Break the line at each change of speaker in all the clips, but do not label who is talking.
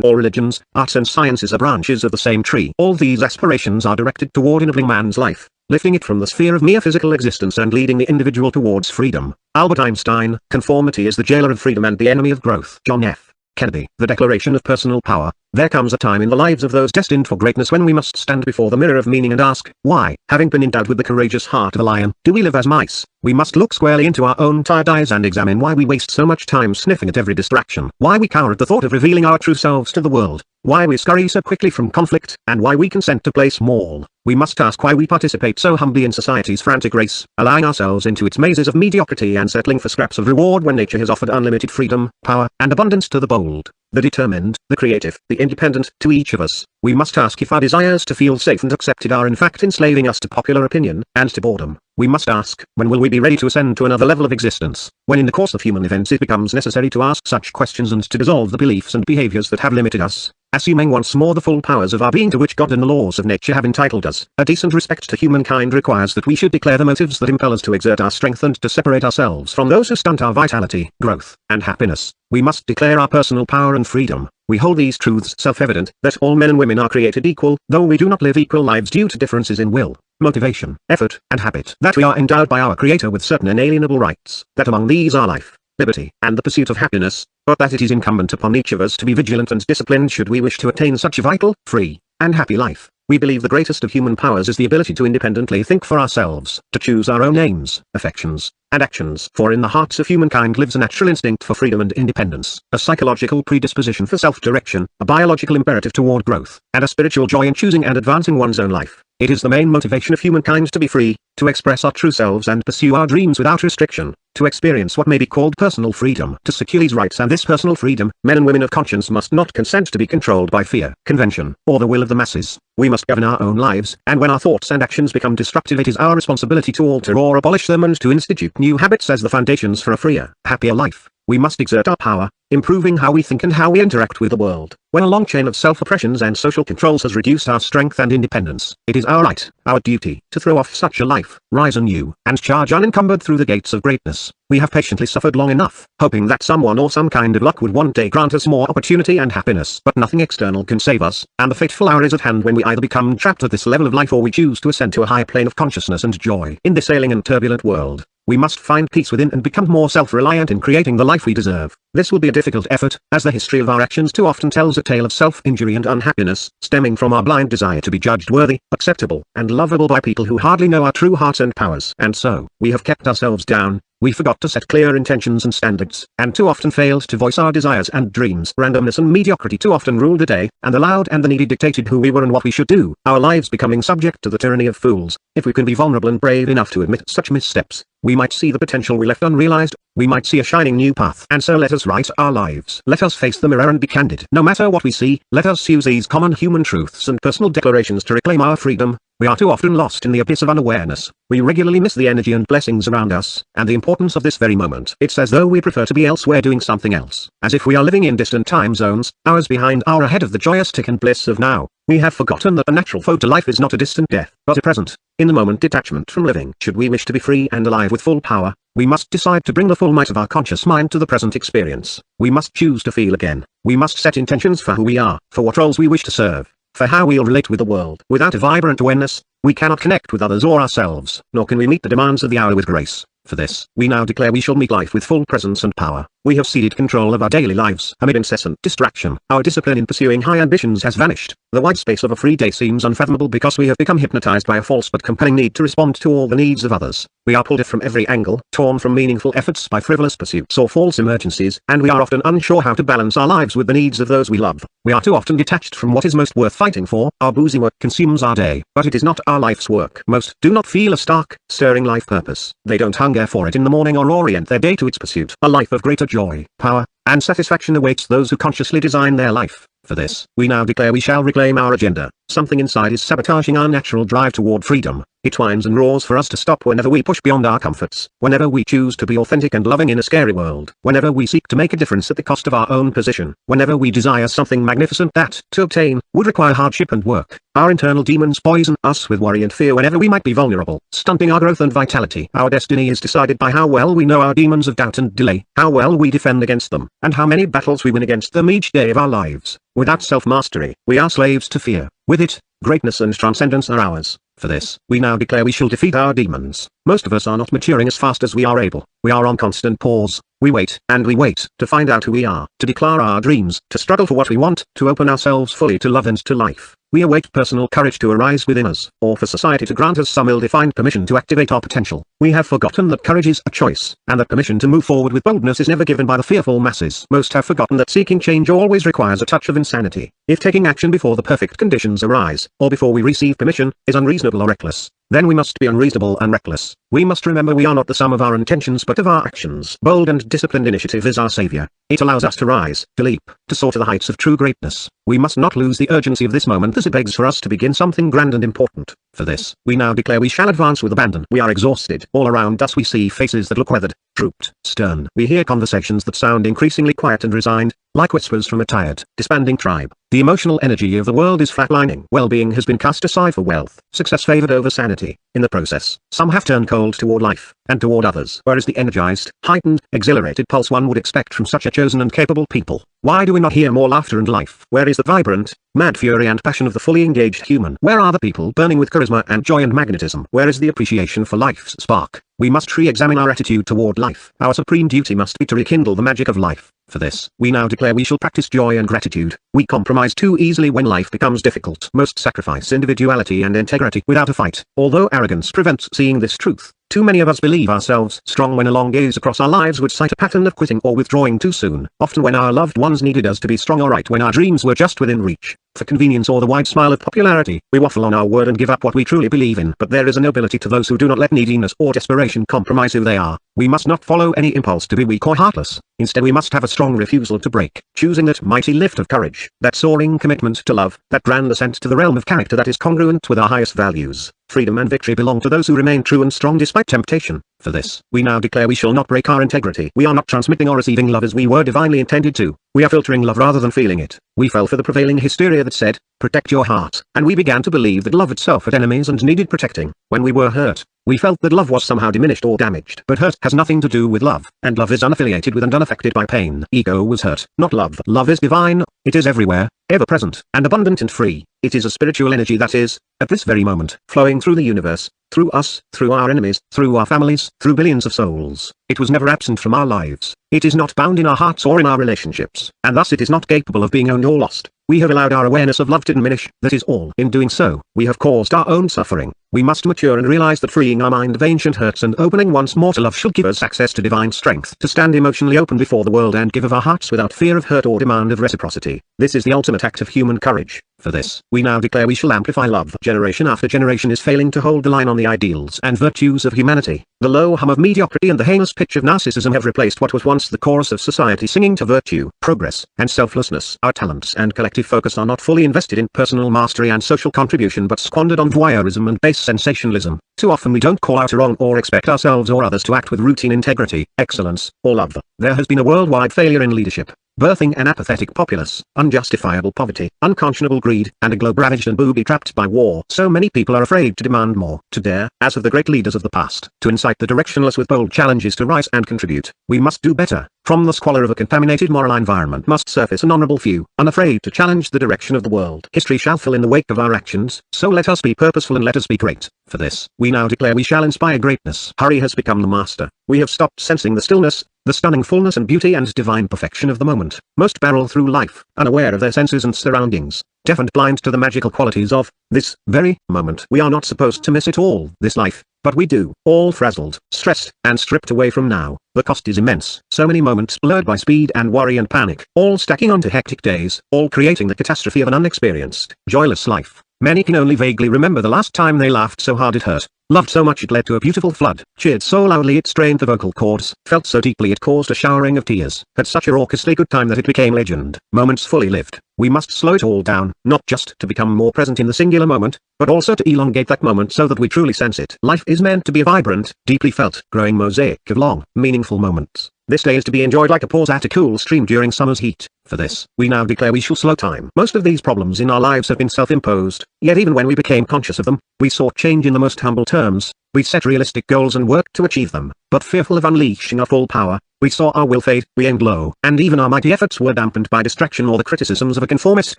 All religions, arts and sciences are branches of the same tree. All these aspirations are directed toward ennobling man's life, lifting it from the sphere of mere physical existence and leading the individual towards freedom. Albert Einstein: conformity is the jailer of freedom and the enemy of growth. John F. Kennedy: the Declaration of Personal Power. There comes a time in the lives of those destined for greatness when we must stand before the mirror of meaning and ask, why, having been endowed with the courageous heart of a lion, do we live as mice? We must look squarely into our own tired eyes and examine why we waste so much time sniffing at every distraction, why we cower at the thought of revealing our true selves to the world, why we scurry so quickly from conflict, and why we consent to play small. We must ask why we participate so humbly in society's frantic race, allowing ourselves into its mazes of mediocrity and settling for scraps of reward when nature has offered unlimited freedom, power, and abundance to the bold, the determined, the creative, the independent. To each of us, we must ask if our desires to feel safe and accepted are in fact enslaving us to popular opinion, and to boredom. We must ask, when will we be ready to ascend to another level of existence? When in the course of human events it becomes necessary to ask such questions and to dissolve the beliefs and behaviors that have limited us, assuming once more the full powers of our being to which God and the laws of nature have entitled us. A decent respect to humankind requires that we should declare the motives that impel us to exert our strength and to separate ourselves from those who stunt our vitality, growth, and happiness. We must declare our personal power and freedom. We hold these truths self-evident, that all men and women are created equal, though we do not live equal lives due to differences in will, motivation, effort, and habit. That we are endowed by our Creator with certain inalienable rights, that among these are life, liberty, and the pursuit of happiness, but that it is incumbent upon each of us to be vigilant and disciplined should we wish to attain such a vital, free, and happy life. We believe the greatest of human powers is the ability to independently think for ourselves, to choose our own aims, affections, and actions. For in the hearts of humankind lives a natural instinct for freedom and independence, a psychological predisposition for self-direction, a biological imperative toward growth, and a spiritual joy in choosing and advancing one's own life. It is the main motivation of humankind to be free, to express our true selves and pursue our dreams without restriction, to experience what may be called personal freedom. To secure these rights and this personal freedom, men and women of conscience must not consent to be controlled by fear, convention, or the will of the masses. We must govern our own lives, and when our thoughts and actions become destructive it is our responsibility to alter or abolish them and to institute new habits as the foundations for a freer, happier life. We must exert our power, improving how we think and how we interact with the world. When a long chain of self-oppressions and social controls has reduced our strength and independence, it is our right, our duty, to throw off such a life, rise anew, and charge unencumbered through the gates of greatness. We have patiently suffered long enough, hoping that someone or some kind of luck would one day grant us more opportunity and happiness. But nothing external can save us, and the fateful hour is at hand when we either become trapped at this level of life or we choose to ascend to a higher plane of consciousness and joy. In this ailing and turbulent world, we must find peace within and become more self-reliant in creating the life we deserve. This will be a difficult effort, as the history of our actions too often tells a tale of self-injury and unhappiness, stemming from our blind desire to be judged worthy, acceptable, and lovable by people who hardly know our true hearts and powers. And so, we have kept ourselves down, we forgot to set clear intentions and standards, and too often failed to voice our desires and dreams. Randomness and mediocrity too often ruled the day, and the loud and the needy dictated who we were and what we should do, our lives becoming subject to the tyranny of fools. If we can be vulnerable and brave enough to admit such missteps, we might see the potential we left unrealized, we might see a shining new path. And so let us write our lives. Let us face the mirror and be candid. No matter what we see, let us use these common human truths and personal declarations to reclaim our freedom. We are too often lost in the abyss of unawareness. We regularly miss the energy and blessings around us, and the importance of this very moment. It's as though we prefer to be elsewhere doing something else, as if we are living in distant time zones, hours behind or ahead of the joyous tick and bliss of now. We have forgotten that the natural foe to life is not a distant death, but a present, in the moment detachment from living. Should we wish to be free and alive with full power, we must decide to bring the full might of our conscious mind to the present experience. We must choose to feel again. We must set intentions for who we are, for what roles we wish to serve, for how we'll relate with the world. Without a vibrant awareness, we cannot connect with others or ourselves, nor can we meet the demands of the hour with grace. For this, we now declare we shall meet life with full presence and power. We have ceded control of our daily lives amid incessant distraction. Our discipline in pursuing high ambitions has vanished. The wide space of a free day seems unfathomable because we have become hypnotized by a false but compelling need to respond to all the needs of others. We are pulled from every angle, torn from meaningful efforts by frivolous pursuits or false emergencies, and we are often unsure how to balance our lives with the needs of those we love. We are too often detached from what is most worth fighting for. Our busy work consumes our day, but it is not our life's work. Most do not feel a stark, stirring life purpose. They don't hunger for it in the morning or orient their day to its pursuit. A life of greater joy, power, and satisfaction awaits those who consciously design their life. For this, we now declare we shall reclaim our agenda. Something inside is sabotaging our natural drive toward freedom. It whines and roars for us to stop whenever we push beyond our comforts, whenever we choose to be authentic and loving in a scary world, whenever we seek to make a difference at the cost of our own position, whenever we desire something magnificent that, to obtain, would require hardship and work. Our internal demons poison us with worry and fear whenever we might be vulnerable, stunting our growth and vitality. Our destiny is decided by how well we know our demons of doubt and delay, how well we defend against them, and how many battles we win against them each day of our lives. Without self-mastery, we are slaves to fear. With it, greatness and transcendence are ours. For this, we now declare we shall defeat our demons. Most of us are not maturing as fast as we are able. We are on constant pause. We wait, and we wait, to find out who we are, to declare our dreams, to struggle for what we want, to open ourselves fully to love and to life. We await personal courage to arise within us, or for society to grant us some ill-defined permission to activate our potential. We have forgotten that courage is a choice, and that permission to move forward with boldness is never given by the fearful masses. Most have forgotten that seeking change always requires a touch of insanity. If taking action before the perfect conditions arise, or before we receive permission, is unreasonable or reckless, then we must be unreasonable and reckless. We must remember we are not the sum of our intentions but of our actions. Bold and disciplined initiative is our savior. It allows us to rise, to leap, to soar to the heights of true greatness. We must not lose the urgency of this moment as it begs for us to begin something grand and important. For this, we now declare we shall advance with abandon. We are exhausted. All around us we see faces that look weathered, drooped, stern. We hear conversations that sound increasingly quiet and resigned, like whispers from a tired, disbanding tribe. The emotional energy of the world is flatlining. Well-being has been cast aside for wealth. Success favored over sanity. In the process, some have turned cold toward life, and toward others. Where is the energized, heightened, exhilarated pulse one would expect from such a chosen and capable people? Why do we not hear more laughter and life? Where is the vibrant, mad fury and passion of the fully engaged human? Where are the people burning with charisma and joy and magnetism? Where is the appreciation for life's spark? We must re-examine our attitude toward life. Our supreme duty must be to rekindle the magic of life. For this, we now declare we shall practice joy and gratitude. We compromise too easily when life becomes difficult. Most sacrifice individuality and integrity without a fight. Although arrogance prevents seeing this truth, too many of us believe ourselves strong when a long gaze across our lives would cite a pattern of quitting or withdrawing too soon. Often when our loved ones needed us to be strong or right when our dreams were just within reach, for convenience or the wide smile of popularity, we waffle on our word and give up what we truly believe in. But there is a nobility to those who do not let neediness or desperation compromise who they are. We must not follow any impulse to be weak or heartless. Instead we must have a strong refusal to break, choosing that mighty lift of courage, that soaring commitment to love, that grand ascent to the realm of character that is congruent with our highest values. Freedom and victory belong to those who remain true and strong despite temptation. For this, we now declare we shall not break our integrity. We are not transmitting or receiving love as we were divinely intended to. We are filtering love rather than feeling it. We fell for the prevailing hysteria that said, protect your heart. And we began to believe that love itself had enemies and needed protecting. When we were hurt, we felt that love was somehow diminished or damaged. But hurt has nothing to do with love, and love is unaffiliated with and unaffected by pain. Ego was hurt, not love. Love is divine, it is everywhere, ever present, and abundant and free. It is a spiritual energy that is, at this very moment, flowing through the universe, through us, through our enemies, through our families, through billions of souls. It was never absent from our lives. It is not bound in our hearts or in our relationships, and thus it is not capable of being owned or lost. We have allowed our awareness of love to diminish. That is all. In doing so, we have caused our own suffering. We must mature and realize that freeing our mind of ancient hurts and opening once more to love shall give us access to divine strength to stand emotionally open before the world and give of our hearts without fear of hurt or demand of reciprocity. This is the ultimate act of human courage. For this, we now declare we shall amplify love. Generation after generation is failing to hold the line on the ideals and virtues of humanity. The low hum of mediocrity and the heinous pitch of narcissism have replaced what was once the chorus of society singing to virtue, progress, and selflessness. Our talents and collective focus are not fully invested in personal mastery and social contribution but squandered on voyeurism and base sensationalism. Too often we don't call out a wrong or expect ourselves or others to act with routine integrity, excellence, or love. There has been a worldwide failure in leadership, birthing an apathetic populace, unjustifiable poverty, unconscionable greed, and a globe ravaged and booby-trapped by war. So many people are afraid to demand more, to dare, as of the great leaders of the past, to incite the directionless with bold challenges to rise and contribute. We must do better. From the squalor of a contaminated moral environment must surface an honorable few, unafraid to challenge the direction of the world. History shall fill in the wake of our actions, so let us be purposeful and let us be great. For this, we now declare we shall inspire greatness. Hurry has become the master. We have stopped sensing the stillness, the stunning fullness and beauty and divine perfection of the moment. Most barrel through life, unaware of their senses and surroundings, deaf and blind to the magical qualities of this very moment. We are not supposed to miss it all, this life, but we do. All frazzled, stressed, and stripped away from now. The cost is immense. So many moments blurred by speed and worry and panic, all stacking onto hectic days, all creating the catastrophe of an unexperienced, joyless life. Many can only vaguely remember the last time they laughed so hard it hurt, loved so much it led to a beautiful flood, cheered so loudly it strained the vocal cords, felt so deeply it caused a showering of tears, had such a raucously good time that it became legend. Moments fully lived. We must slow it all down, not just to become more present in the singular moment, but also to elongate that moment so that we truly sense it. Life is meant to be a vibrant, deeply felt, growing mosaic of long, meaningful moments. This day is to be enjoyed like a pause at a cool stream during summer's heat. For this, we now declare we shall slow time. Most of these problems in our lives have been self-imposed, yet even when we became conscious of them, we sought change in the most humble terms. We set realistic goals and worked to achieve them, but fearful of unleashing our full power, we saw our will fade, we aimed low, and even our mighty efforts were dampened by distraction or the criticisms of a conformist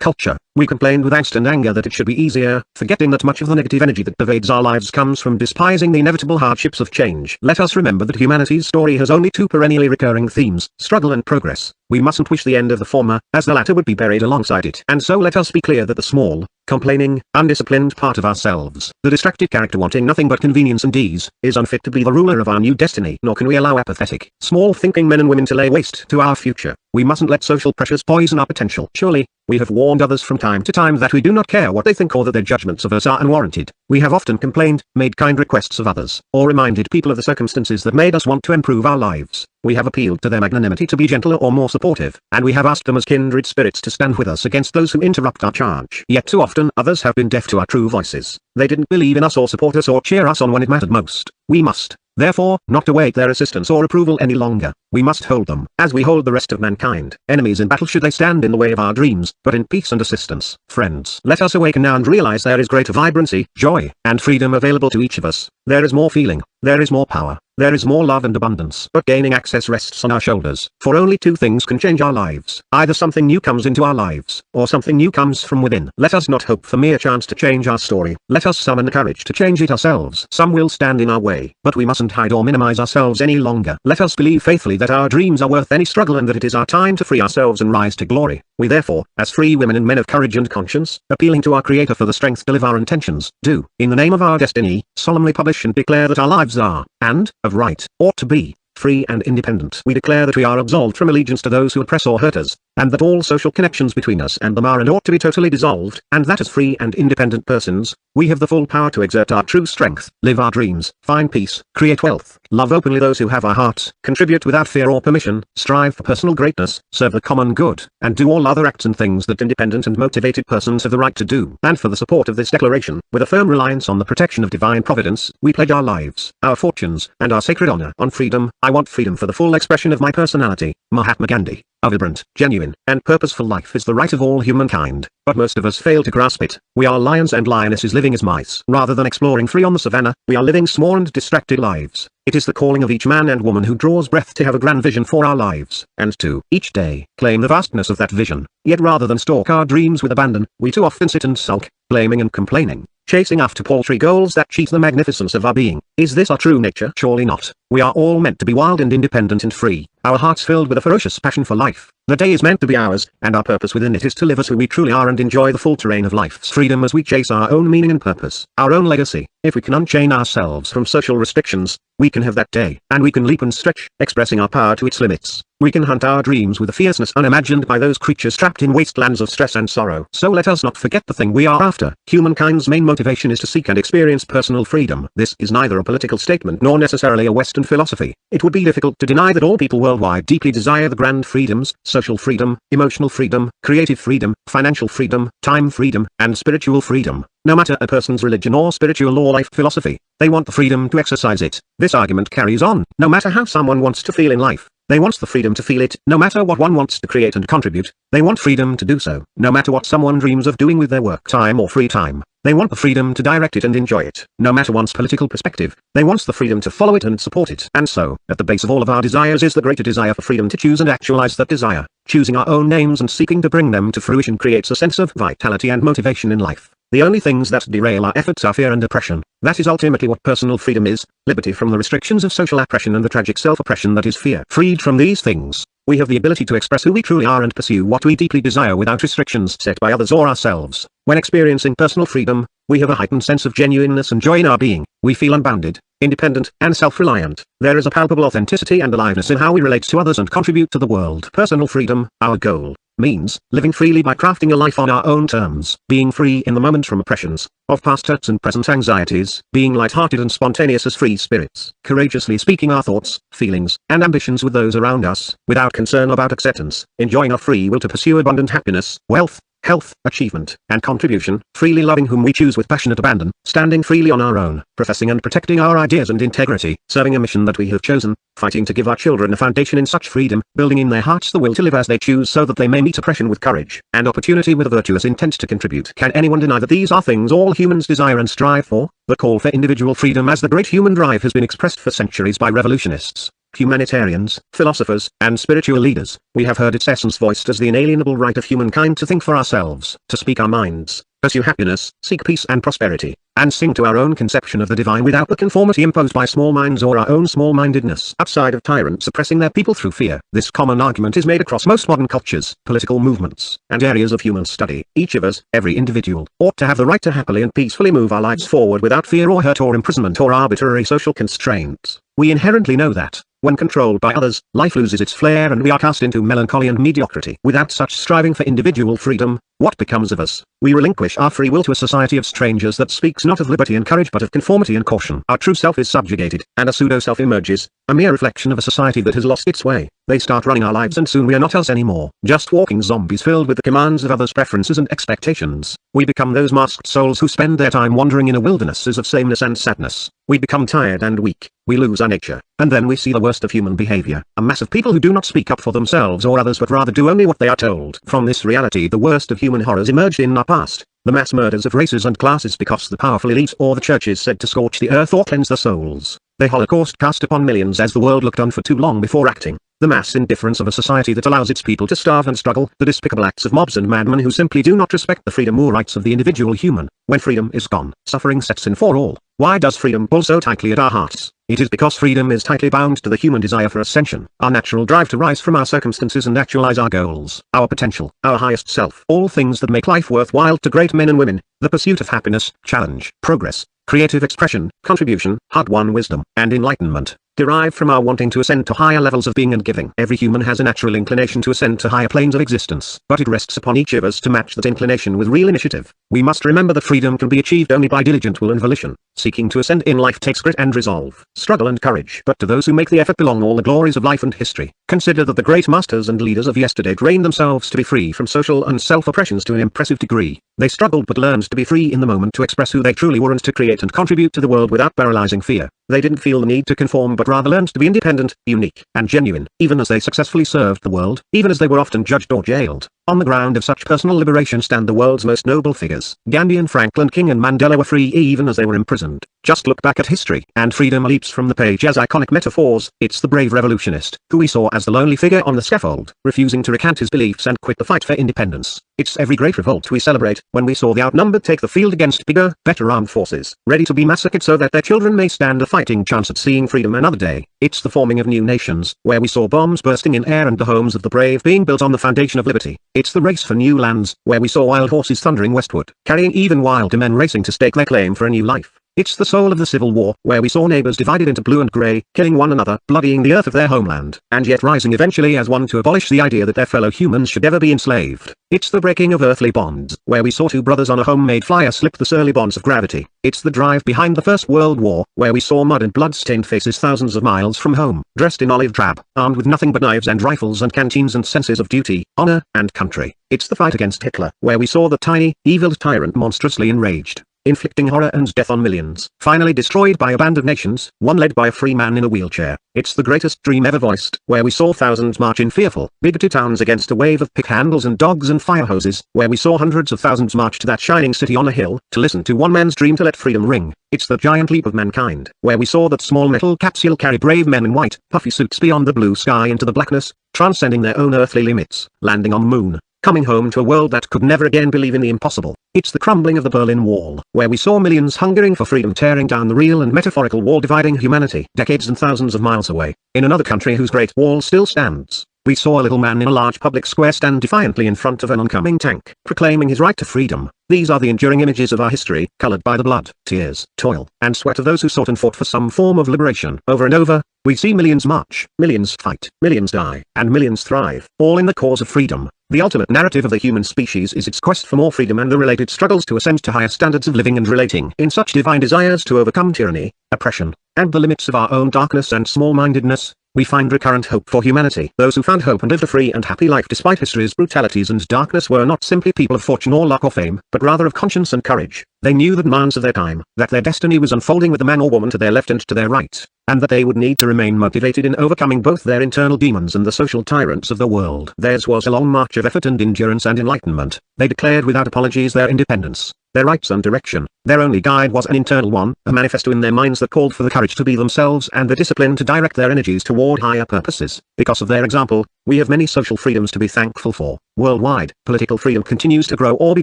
culture. We complained with angst and anger that it should be easier, forgetting that much of the negative energy that pervades our lives comes from despising the inevitable hardships of change. Let us remember that humanity's story has only two perennially recurring themes, struggle and progress. We mustn't wish the end of the former, as the latter would be buried alongside it. And so let us be clear that the small, complaining, undisciplined part of ourselves, the distracted character wanting nothing but convenience and ease, is unfit to be the ruler of our new destiny. Nor can we allow apathetic, small-thinking men and women to lay waste to our future. We mustn't let social pressures poison our potential. Surely, we have warned others from time to time that we do not care what they think or that their judgments of us are unwarranted. We have often complained, made kind requests of others, or reminded people of the circumstances that made us want to improve our lives. We have appealed to their magnanimity to be gentler or more supportive, and we have asked them as kindred spirits to stand with us against those who interrupt our charge. Yet too often others have been deaf to our true voices. They didn't believe in us or support us or cheer us on when it mattered most. We must, therefore, not await their assistance or approval any longer. We must hold them, as we hold the rest of mankind. Enemies in battle should they stand in the way of our dreams, but in peace and assistance. Friends, let us awaken now and realize there is greater vibrancy, joy, and freedom available to each of us. There is more feeling, there is more power, there is more love and abundance. But gaining access rests on our shoulders. For only two things can change our lives. Either something new comes into our lives, or something new comes from within. Let us not hope for mere chance to change our story. Let us summon the courage to change it ourselves. Some will stand in our way, but we mustn't hide or minimize ourselves any longer. Let us believe faithfully that our dreams are worth any struggle and that it is our time to free ourselves and rise to glory. We therefore, as free women and men of courage and conscience, appealing to our Creator for the strength to live our intentions, do, in the name of our destiny, solemnly publish and declare that our lives are, and, of right, ought to be, free and independent. We declare that we are absolved from allegiance to those who oppress or hurt us, and that all social connections between us and them are and ought to be totally dissolved, and that as free and independent persons, we have the full power to exert our true strength, live our dreams, find peace, create wealth, love openly those who have our hearts, contribute without fear or permission, strive for personal greatness, serve the common good, and do all other acts and things that independent and motivated persons have the right to do. And for the support of this declaration, with a firm reliance on the protection of divine providence, we pledge our lives, our fortunes, and our sacred honor on freedom. I want freedom for the full expression of my personality. Mahatma Gandhi. A vibrant, genuine, and purposeful life is the right of all humankind, but most of us fail to grasp it. We are lions and lionesses living as mice. Rather than exploring free on the savannah, we are living small and distracted lives. It is the calling of each man and woman who draws breath to have a grand vision for our lives, and to, each day, claim the vastness of that vision. Yet rather than stalk our dreams with abandon, we too often sit and sulk, blaming and complaining, chasing after paltry goals that cheat the magnificence of our being. Is this our true nature? Surely not. We are all meant to be wild and independent and free, our hearts filled with a ferocious passion for life. The day is meant to be ours, and our purpose within it is to live as who we truly are and enjoy the full terrain of life's freedom as we chase our own meaning and purpose, our own legacy. If we can unchain ourselves from social restrictions, we can have that day, and we can leap and stretch, expressing our power to its limits. We can hunt our dreams with a fierceness unimagined by those creatures trapped in wastelands of stress and sorrow. So let us not forget the thing we are after. Humankind's main motivation is to seek and experience personal freedom. This is neither a political statement nor necessarily a Western philosophy. It would be difficult to deny that all people worldwide deeply desire the grand freedoms, social freedom, emotional freedom, creative freedom, financial freedom, time freedom, and spiritual freedom. No matter a person's religion or spiritual or life philosophy, they want the freedom to exercise it. This argument carries on, no matter how someone wants to feel in life. They want the freedom to feel it, no matter what one wants to create and contribute. They want freedom to do so, no matter what someone dreams of doing with their work time or free time. They want the freedom to direct it and enjoy it, no matter one's political perspective. They want the freedom to follow it and support it. And so, at the base of all of our desires is the greater desire for freedom to choose and actualize that desire. Choosing our own names and seeking to bring them to fruition creates a sense of vitality and motivation in life. The only things that derail our efforts are fear and oppression. That is ultimately what personal freedom is, liberty from the restrictions of social oppression and the tragic self-oppression that is fear. Freed from these things, we have the ability to express who we truly are and pursue what we deeply desire without restrictions set by others or ourselves. When experiencing personal freedom, we have a heightened sense of genuineness and joy in our being. We feel unbounded, independent, and self-reliant. There is a palpable authenticity and aliveness in how we relate to others and contribute to the world. Personal freedom, our goal, means living freely by crafting a life on our own terms, being free in the moment from oppressions of past hurts and present anxieties, being light-hearted and spontaneous as free spirits, courageously speaking our thoughts, feelings, and ambitions with those around us, without concern about acceptance, enjoying our free will to pursue abundant happiness, wealth, health, achievement, and contribution, freely loving whom we choose with passionate abandon, standing freely on our own, professing and protecting our ideas and integrity, serving a mission that we have chosen, fighting to give our children a foundation in such freedom, building in their hearts the will to live as they choose so that they may meet oppression with courage, and opportunity with a virtuous intent to contribute. Can anyone deny that these are things all humans desire and strive for? The call for individual freedom as the great human drive has been expressed for centuries by revolutionists, humanitarians, philosophers, and spiritual leaders. We have heard its essence voiced as the inalienable right of humankind to think for ourselves, to speak our minds, pursue happiness, seek peace and prosperity, and sing to our own conception of the divine without the conformity imposed by small minds or our own small-mindedness outside of tyrants oppressing their people through fear. This common argument is made across most modern cultures, political movements, and areas of human study. Each of us, every individual, ought to have the right to happily and peacefully move our lives forward without fear or hurt or imprisonment or arbitrary social constraints. We inherently know that, when controlled by others, life loses its flair and we are cast into melancholy and mediocrity. Without such striving for individual freedom, what becomes of us? We relinquish our free will to a society of strangers that speaks not of liberty and courage but of conformity and caution. Our true self is subjugated, and a pseudo-self emerges, a mere reflection of a society that has lost its way. They start running our lives and soon we are not us anymore, just walking zombies filled with the commands of others' preferences and expectations. We become those masked souls who spend their time wandering in a wildernesses of sameness and sadness. We become tired and weak, we lose our nature, and then we see the worst of human behavior. A mass of people who do not speak up for themselves or others but rather do only what they are told. From this reality the worst of human horrors emerged in our past. The mass murders of races and classes because the powerful elite or the church is said to scorch the earth or cleanse the souls. The Holocaust cast upon millions as the world looked on for too long before acting. The mass indifference of a society that allows its people to starve and struggle. The despicable acts of mobs and madmen who simply do not respect the freedom or rights of the individual human. When freedom is gone, suffering sets in for all. Why does freedom pull so tightly at our hearts? It is because freedom is tightly bound to the human desire for ascension, our natural drive to rise from our circumstances and actualize our goals, our potential, our highest self. All things that make life worthwhile to great men and women, the pursuit of happiness, challenge, progress, creative expression, contribution, hard-won wisdom, and enlightenment, derive from our wanting to ascend to higher levels of being and giving. Every human has a natural inclination to ascend to higher planes of existence, but it rests upon each of us to match that inclination with real initiative. We must remember that freedom can be achieved only by diligent will and volition. Seeking to ascend in life takes grit and resolve, struggle and courage. But to those who make the effort belong all the glories of life and history. Consider that the great masters and leaders of yesterday trained themselves to be free from social and self-oppressions to an impressive degree. They struggled but learned to be free in the moment, to express who they truly were and to create and contribute to the world without paralyzing fear. They didn't feel the need to conform but rather learned to be independent, unique, and genuine, even as they successfully served the world, even as they were often judged or jailed. On the ground of such personal liberation stand the world's most noble figures. Gandhi and Franklin, King and Mandela were free even as they were imprisoned. Just look back at history, and freedom leaps from the page as iconic metaphors. It's the brave revolutionist, who we saw as the lonely figure on the scaffold, refusing to recant his beliefs and quit the fight for independence. It's every great revolt we celebrate, when we saw the outnumbered take the field against bigger, better armed forces, ready to be massacred so that their children may stand a fighting chance at seeing freedom another day. It's the forming of new nations, where we saw bombs bursting in air and the homes of the brave being built on the foundation of liberty. It's the race for new lands, where we saw wild horses thundering westward, carrying even wilder men racing to stake their claim for a new life. It's the soul of the Civil War, where we saw neighbors divided into blue and grey, killing one another, bloodying the earth of their homeland, and yet rising eventually as one to abolish the idea that their fellow humans should ever be enslaved. It's the breaking of earthly bonds, where we saw two brothers on a homemade flyer slip the surly bonds of gravity. It's the drive behind the First World War, where we saw mud and blood-stained faces thousands of miles from home, dressed in olive drab, armed with nothing but knives and rifles and canteens and senses of duty, honor, and country. It's the fight against Hitler, where we saw the tiny, evil tyrant monstrously enraged, inflicting horror and death on millions, finally destroyed by a band of nations, one led by a free man in a wheelchair. It's the greatest dream ever voiced, where we saw thousands march in fearful, bigoted towns against a wave of pick handles and dogs and fire hoses, where we saw hundreds of thousands march to that shining city on a hill, to listen to one man's dream to let freedom ring. It's the giant leap of mankind, where we saw that small metal capsule carry brave men in white, puffy suits beyond the blue sky into the blackness, transcending their own earthly limits, landing on moon, coming home to a world that could never again believe in the impossible. It's the crumbling of the Berlin Wall, where we saw millions hungering for freedom tearing down the real and metaphorical wall dividing humanity decades and thousands of miles away, in another country whose great wall still stands. we saw a little man in a large public square stand defiantly in front of an oncoming tank, proclaiming his right to freedom. These are the enduring images of our history, colored by the blood, tears, toil, and sweat of those who sought and fought for some form of liberation. Over and over, we see millions march, millions fight, millions die, and millions thrive, all in the cause of freedom. The ultimate narrative of the human species is its quest for more freedom and the related struggles to ascend to higher standards of living and relating in such divine desires to overcome tyranny, oppression, and the limits of our own darkness and small-mindedness. We find recurrent hope for humanity. Those who found hope and lived a free and happy life despite history's brutalities and darkness were not simply people of fortune or luck or fame, but rather of conscience and courage. They knew the demands of their time, that their destiny was unfolding with the man or woman to their left and to their right, and that they would need to remain motivated in overcoming both their internal demons and the social tyrants of the world. Theirs was a long march of effort and endurance and enlightenment. They declared without apologies their independence, their rights and direction. Their only guide was an internal one, a manifesto in their minds that called for the courage to be themselves and the discipline to direct their energies toward higher purposes. Because of their example, we have many social freedoms to be thankful for. Worldwide, political freedom continues to grow or be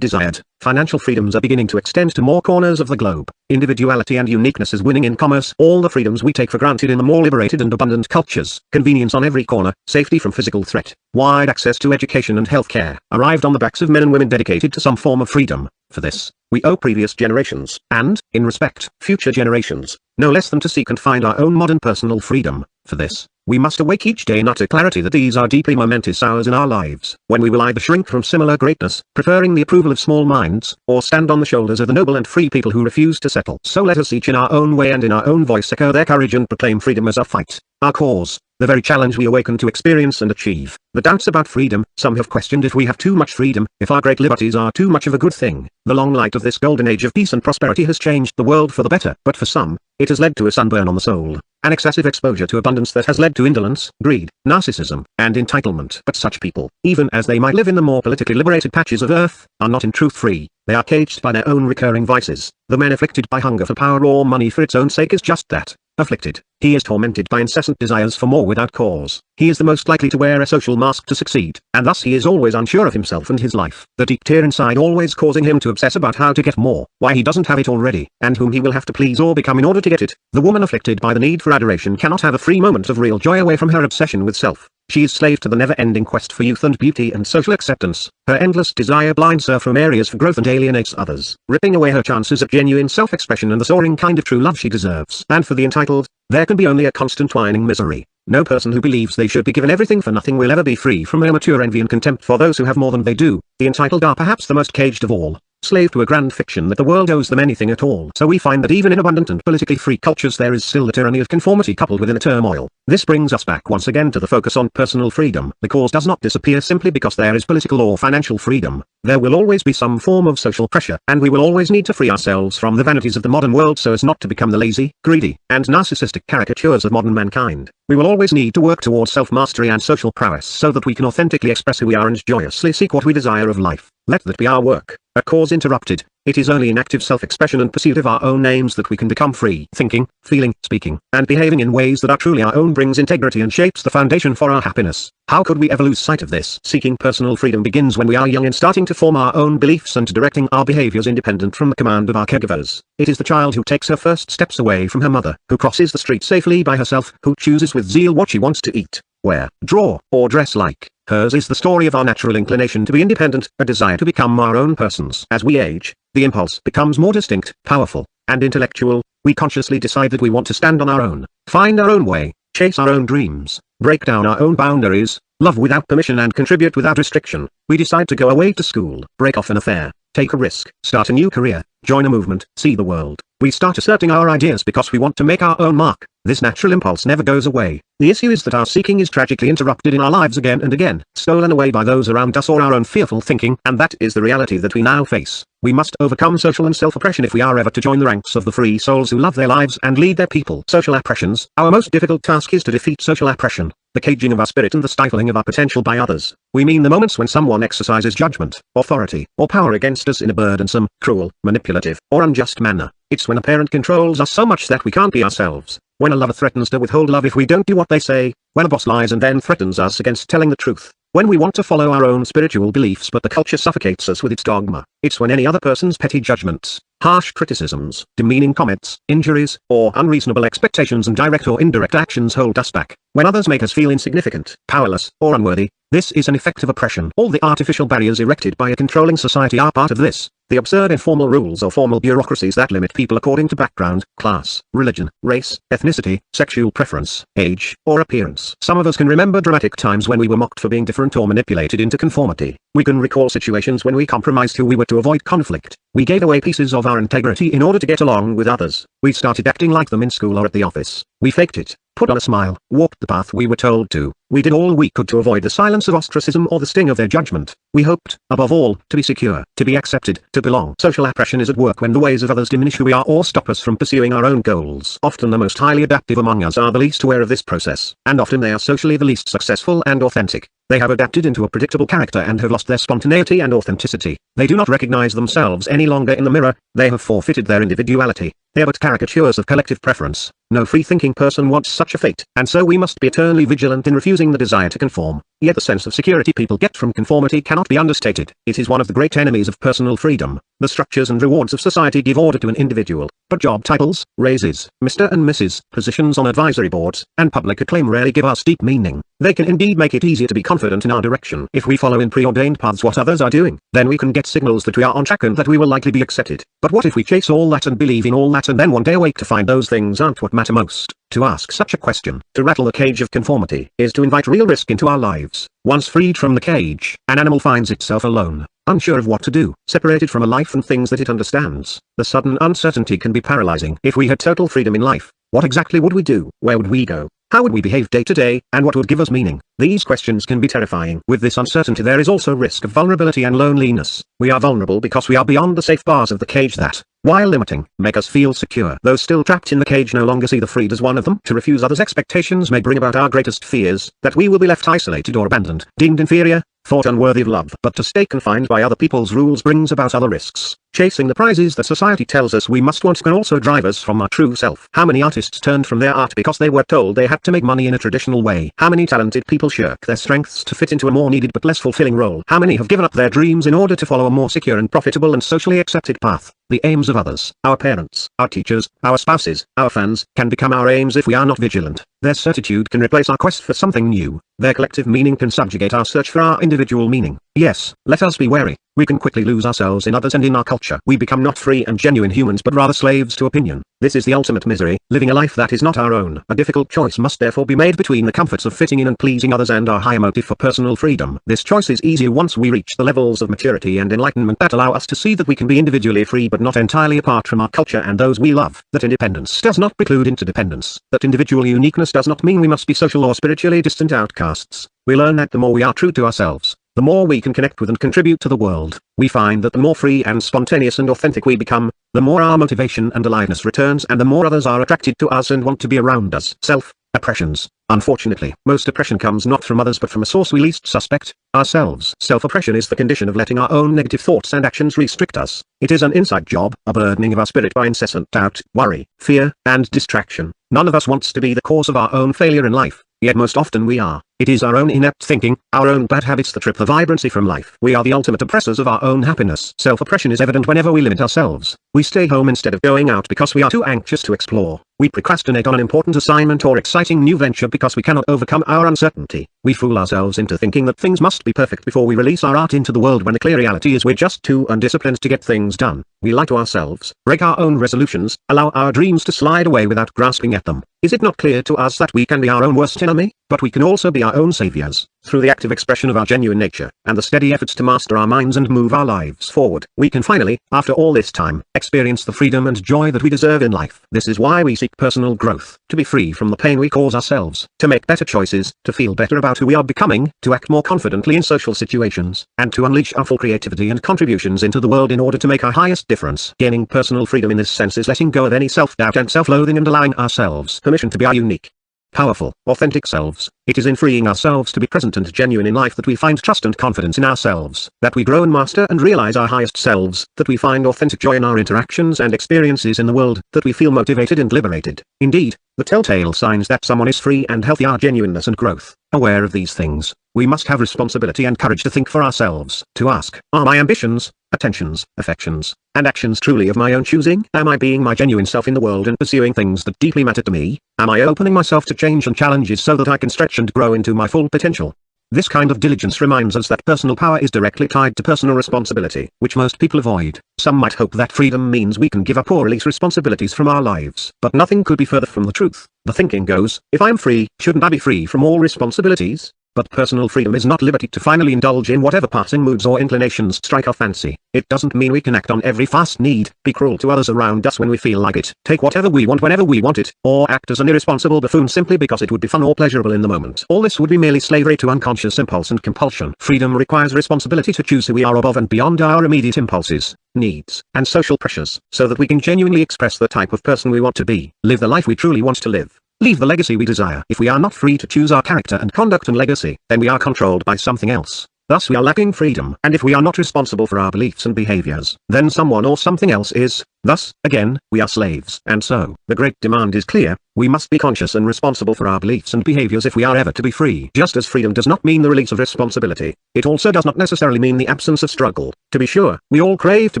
desired. Financial freedoms are beginning to extend to more corners of the globe. Individuality and uniqueness is winning in commerce. All the freedoms we take for granted in the more liberated and abundant cultures. Convenience on every corner, safety from physical threat, wide access to education and healthcare, arrived on the backs of men and women dedicated to some form of freedom. For this, we owe previous generations, and, in respect, future generations, no less than to seek and find our own modern personal freedom. For this, we must awake each day in utter clarity that these are deeply momentous hours in our lives, when we will either shrink from similar greatness, preferring the approval of small minds, or stand on the shoulders of the noble and free people who refuse to settle. So let us each in our own way and in our own voice echo their courage and proclaim freedom as our fight, our cause, the very challenge we awaken to experience and achieve. The doubts about freedom, some have questioned if we have too much freedom, if our great liberties are too much of a good thing. The long light of this golden age of peace and prosperity has changed the world for the better, but for some, it has led to a sunburn on the soul, an excessive exposure to abundance that has led to indolence, greed, narcissism, and entitlement. But such people, even as they might live in the more politically liberated patches of earth, are not in truth free. They are caged by their own recurring vices. The man afflicted by hunger for power or money for its own sake is just that, afflicted. He is tormented by incessant desires for more without cause. He is the most likely to wear a social mask to succeed, and thus he is always unsure of himself and his life. The deep tear inside always causing him to obsess about how to get more, why he doesn't have it already, and whom he will have to please or become in order to get it. The woman afflicted by the need for adoration cannot have a free moment of real joy away from her obsession with self. She is slave to the never-ending quest for youth and beauty and social acceptance. Her endless desire blinds her from areas for growth and alienates others, ripping away her chances at genuine self-expression and the soaring kind of true love she deserves. And for the entitled, there can be only a constant whining misery. No person who believes they should be given everything for nothing will ever be free from immature envy and contempt for those who have more than they do. The entitled are perhaps the most caged of all, slave to a grand fiction that the world owes them anything at all. So we find that even in abundant and politically free cultures there is still the tyranny of conformity coupled with inner turmoil. This brings us back once again to the focus on personal freedom. The cause does not disappear simply because there is political or financial freedom. There will always be some form of social pressure, and we will always need to free ourselves from the vanities of the modern world so as not to become the lazy, greedy, and narcissistic caricatures of modern mankind. We will always need to work towards self-mastery and social prowess so that we can authentically express who we are and joyously seek what we desire of life. Let that be our work. A cause interrupted. It is only in active self-expression and pursuit of our own aims that we can become free. Thinking, feeling, speaking, and behaving in ways that are truly our own brings integrity and shapes the foundation for our happiness. How could we ever lose sight of this? Seeking personal freedom begins when we are young and starting to form our own beliefs and directing our behaviors independent from the command of our caregivers. It is the child who takes her first steps away from her mother, who crosses the street safely by herself, who chooses with zeal what she wants to eat, wear, draw, or dress like. Hers is the story of our natural inclination to be independent, a desire to become our own persons. As we age, the impulse becomes more distinct, powerful, and intellectual. We consciously decide that we want to stand on our own, find our own way, chase our own dreams, break down our own boundaries, love without permission and contribute without restriction. We decide to go away to school, break off an affair, take a risk, start a new career, join a movement, see the world. We start asserting our ideas because we want to make our own mark. This natural impulse never goes away. The issue is that our seeking is tragically interrupted in our lives again and again, stolen away by those around us or our own fearful thinking, and that is the reality that we now face. We must overcome social and self-oppression if we are ever to join the ranks of the free souls who love their lives and lead their people. Social oppressions. Our most difficult task is to defeat social oppression, the caging of our spirit and the stifling of our potential by others. We mean the moments when someone exercises judgment, authority, or power against us in a burdensome, cruel, manipulative, or unjust manner. It's when a parent controls us so much that we can't be ourselves. When a lover threatens to withhold love if we don't do what they say. When a boss lies and then threatens us against telling the truth. When we want to follow our own spiritual beliefs but the culture suffocates us with its dogma. It's when any other person's petty judgments, harsh criticisms, demeaning comments, injuries, or unreasonable expectations and direct or indirect actions hold us back. When others make us feel insignificant, powerless, or unworthy, this is an effect of oppression. All the artificial barriers erected by a controlling society are part of this. The absurd informal rules or formal bureaucracies that limit people according to background, class, religion, race, ethnicity, sexual preference, age, or appearance. Some of us can remember dramatic times when we were mocked for being different or manipulated into conformity. We can recall situations when we compromised who we were to avoid conflict. We gave away pieces of our integrity in order to get along with others. We started acting like them in school or at the office. We faked it, put on a smile, walked the path we were told to. We did all we could to avoid the silence of ostracism or the sting of their judgment. We hoped, above all, to be secure, to be accepted, to belong. Social oppression is at work when the ways of others diminish who we are or stop us from pursuing our own goals. Often the most highly adaptive among us are the least aware of this process, and often they are socially the least successful and authentic. They have adapted into a predictable character and have lost their spontaneity and authenticity. They do not recognize themselves any longer in the mirror. They have forfeited their individuality. They are but caricatures of collective preference. No free-thinking person wants such a fate, and so we must be eternally vigilant in refusing the desire to conform. Yet the sense of security people get from conformity cannot be understated. It is one of the great enemies of personal freedom. The structures and rewards of society give order to an individual, but job titles, raises, Mr. and Mrs., positions on advisory boards, and public acclaim rarely give us deep meaning. They can indeed make it easier to be confident in our direction. If we follow in preordained paths what others are doing, then we can get signals that we are on track and that we will likely be accepted. But what if we chase all that and believe in all that and then one day awake to find those things aren't what matter most? To ask such a question, to rattle the cage of conformity, is to invite real risk into our lives. Once freed from the cage, an animal finds itself alone, unsure of what to do, separated from a life and things that it understands. The sudden uncertainty can be paralyzing. If we had total freedom in life, what exactly would we do? Where would we go? How would we behave day to day, and what would give us meaning? These questions can be terrifying. With this uncertainty there is also risk of vulnerability and loneliness. We are vulnerable because we are beyond the safe bars of the cage that, while limiting, make us feel secure. Those still trapped in the cage no longer see the freed as one of them. To refuse others' expectations may bring about our greatest fears, that we will be left isolated or abandoned, deemed inferior, thought unworthy of love. But to stay confined by other people's rules brings about other risks. Chasing the prizes that society tells us we must want can also drive us from our true self. How many artists turned from their art because they were told they had to make money in a traditional way? How many talented people shirk their strengths to fit into a more needed but less fulfilling role? How many have given up their dreams in order to follow a more secure and profitable and socially accepted path? The aims of others, our parents, our teachers, our spouses, our fans, can become our aims if we are not vigilant. Their certitude can replace our quest for something new. Their collective meaning can subjugate our search for our individual meaning. Yes, let us be wary. We can quickly lose ourselves in others and in our culture. We become not free and genuine humans but rather slaves to opinion. This is the ultimate misery, living a life that is not our own. A difficult choice must therefore be made between the comforts of fitting in and pleasing others and our higher motive for personal freedom. This choice is easier once we reach the levels of maturity and enlightenment that allow us to see that we can be individually free but not entirely apart from our culture and those we love. That independence does not preclude interdependence. That individual uniqueness does not mean we must be social or spiritually distant outcasts. We learn that the more we are true to ourselves, the more we can connect with and contribute to the world. We find that the more free and spontaneous and authentic we become, the more our motivation and aliveness returns and the more others are attracted to us and want to be around us. Self-oppressions. Unfortunately, most oppression comes not from others but from a source we least suspect, ourselves. Self-oppression is the condition of letting our own negative thoughts and actions restrict us. It is an inside job, a burdening of our spirit by incessant doubt, worry, fear, and distraction. None of us wants to be the cause of our own failure in life, yet most often we are. It is our own inept thinking, our own bad habits that strip the vibrancy from life. We are the ultimate oppressors of our own happiness. Self-oppression is evident whenever we limit ourselves. We stay home instead of going out because we are too anxious to explore. We procrastinate on an important assignment or exciting new venture because we cannot overcome our uncertainty. We fool ourselves into thinking that things must be perfect before we release our art into the world when the clear reality is we're just too undisciplined to get things done. We lie to ourselves, break our own resolutions, allow our dreams to slide away without grasping at them. Is it not clear to us that we can be our own worst enemy? But we can also be our own saviors. Through the active expression of our genuine nature, and the steady efforts to master our minds and move our lives forward, we can finally, after all this time, experience the freedom and joy that we deserve in life. This is why we seek personal growth, to be free from the pain we cause ourselves, to make better choices, to feel better about who we are becoming, to act more confidently in social situations, and to unleash our full creativity and contributions into the world in order to make our highest difference. Gaining personal freedom in this sense is letting go of any self-doubt and self-loathing and allowing ourselves permission to be our unique, powerful, authentic selves. It is in freeing ourselves to be present and genuine in life that we find trust and confidence in ourselves, that we grow and master and realize our highest selves, that we find authentic joy in our interactions and experiences in the world, that we feel motivated and liberated. Indeed, the telltale signs that someone is free and healthy are genuineness and growth. Aware of these things, we must have responsibility and courage to think for ourselves, to ask, are my ambitions, attentions, affections, and actions truly of my own choosing? Am I being my genuine self in the world and pursuing things that deeply matter to me? Am I opening myself to change and challenges so that I can stretch and grow into my full potential? This kind of diligence reminds us that personal power is directly tied to personal responsibility, which most people avoid. Some might hope that freedom means we can give up or release responsibilities from our lives. But nothing could be further from the truth. The thinking goes, if I'm free, shouldn't I be free from all responsibilities? But personal freedom is not liberty to finally indulge in whatever passing moods or inclinations strike our fancy. It doesn't mean we can act on every fast need, be cruel to others around us when we feel like it, take whatever we want whenever we want it, or act as an irresponsible buffoon simply because it would be fun or pleasurable in the moment. All this would be merely slavery to unconscious impulse and compulsion. Freedom requires responsibility to choose who we are above and beyond our immediate impulses, needs, and social pressures, so that we can genuinely express the type of person we want to be, live the life we truly want to live. Leave the legacy we desire. If we are not free to choose our character and conduct and legacy, then we are controlled by something else. Thus we are lacking freedom. And if we are not responsible for our beliefs and behaviors, then someone or something else is. Thus, again, we are slaves. And so, the great demand is clear, we must be conscious and responsible for our beliefs and behaviors if we are ever to be free. Just as freedom does not mean the release of responsibility, it also does not necessarily mean the absence of struggle. To be sure, we all crave to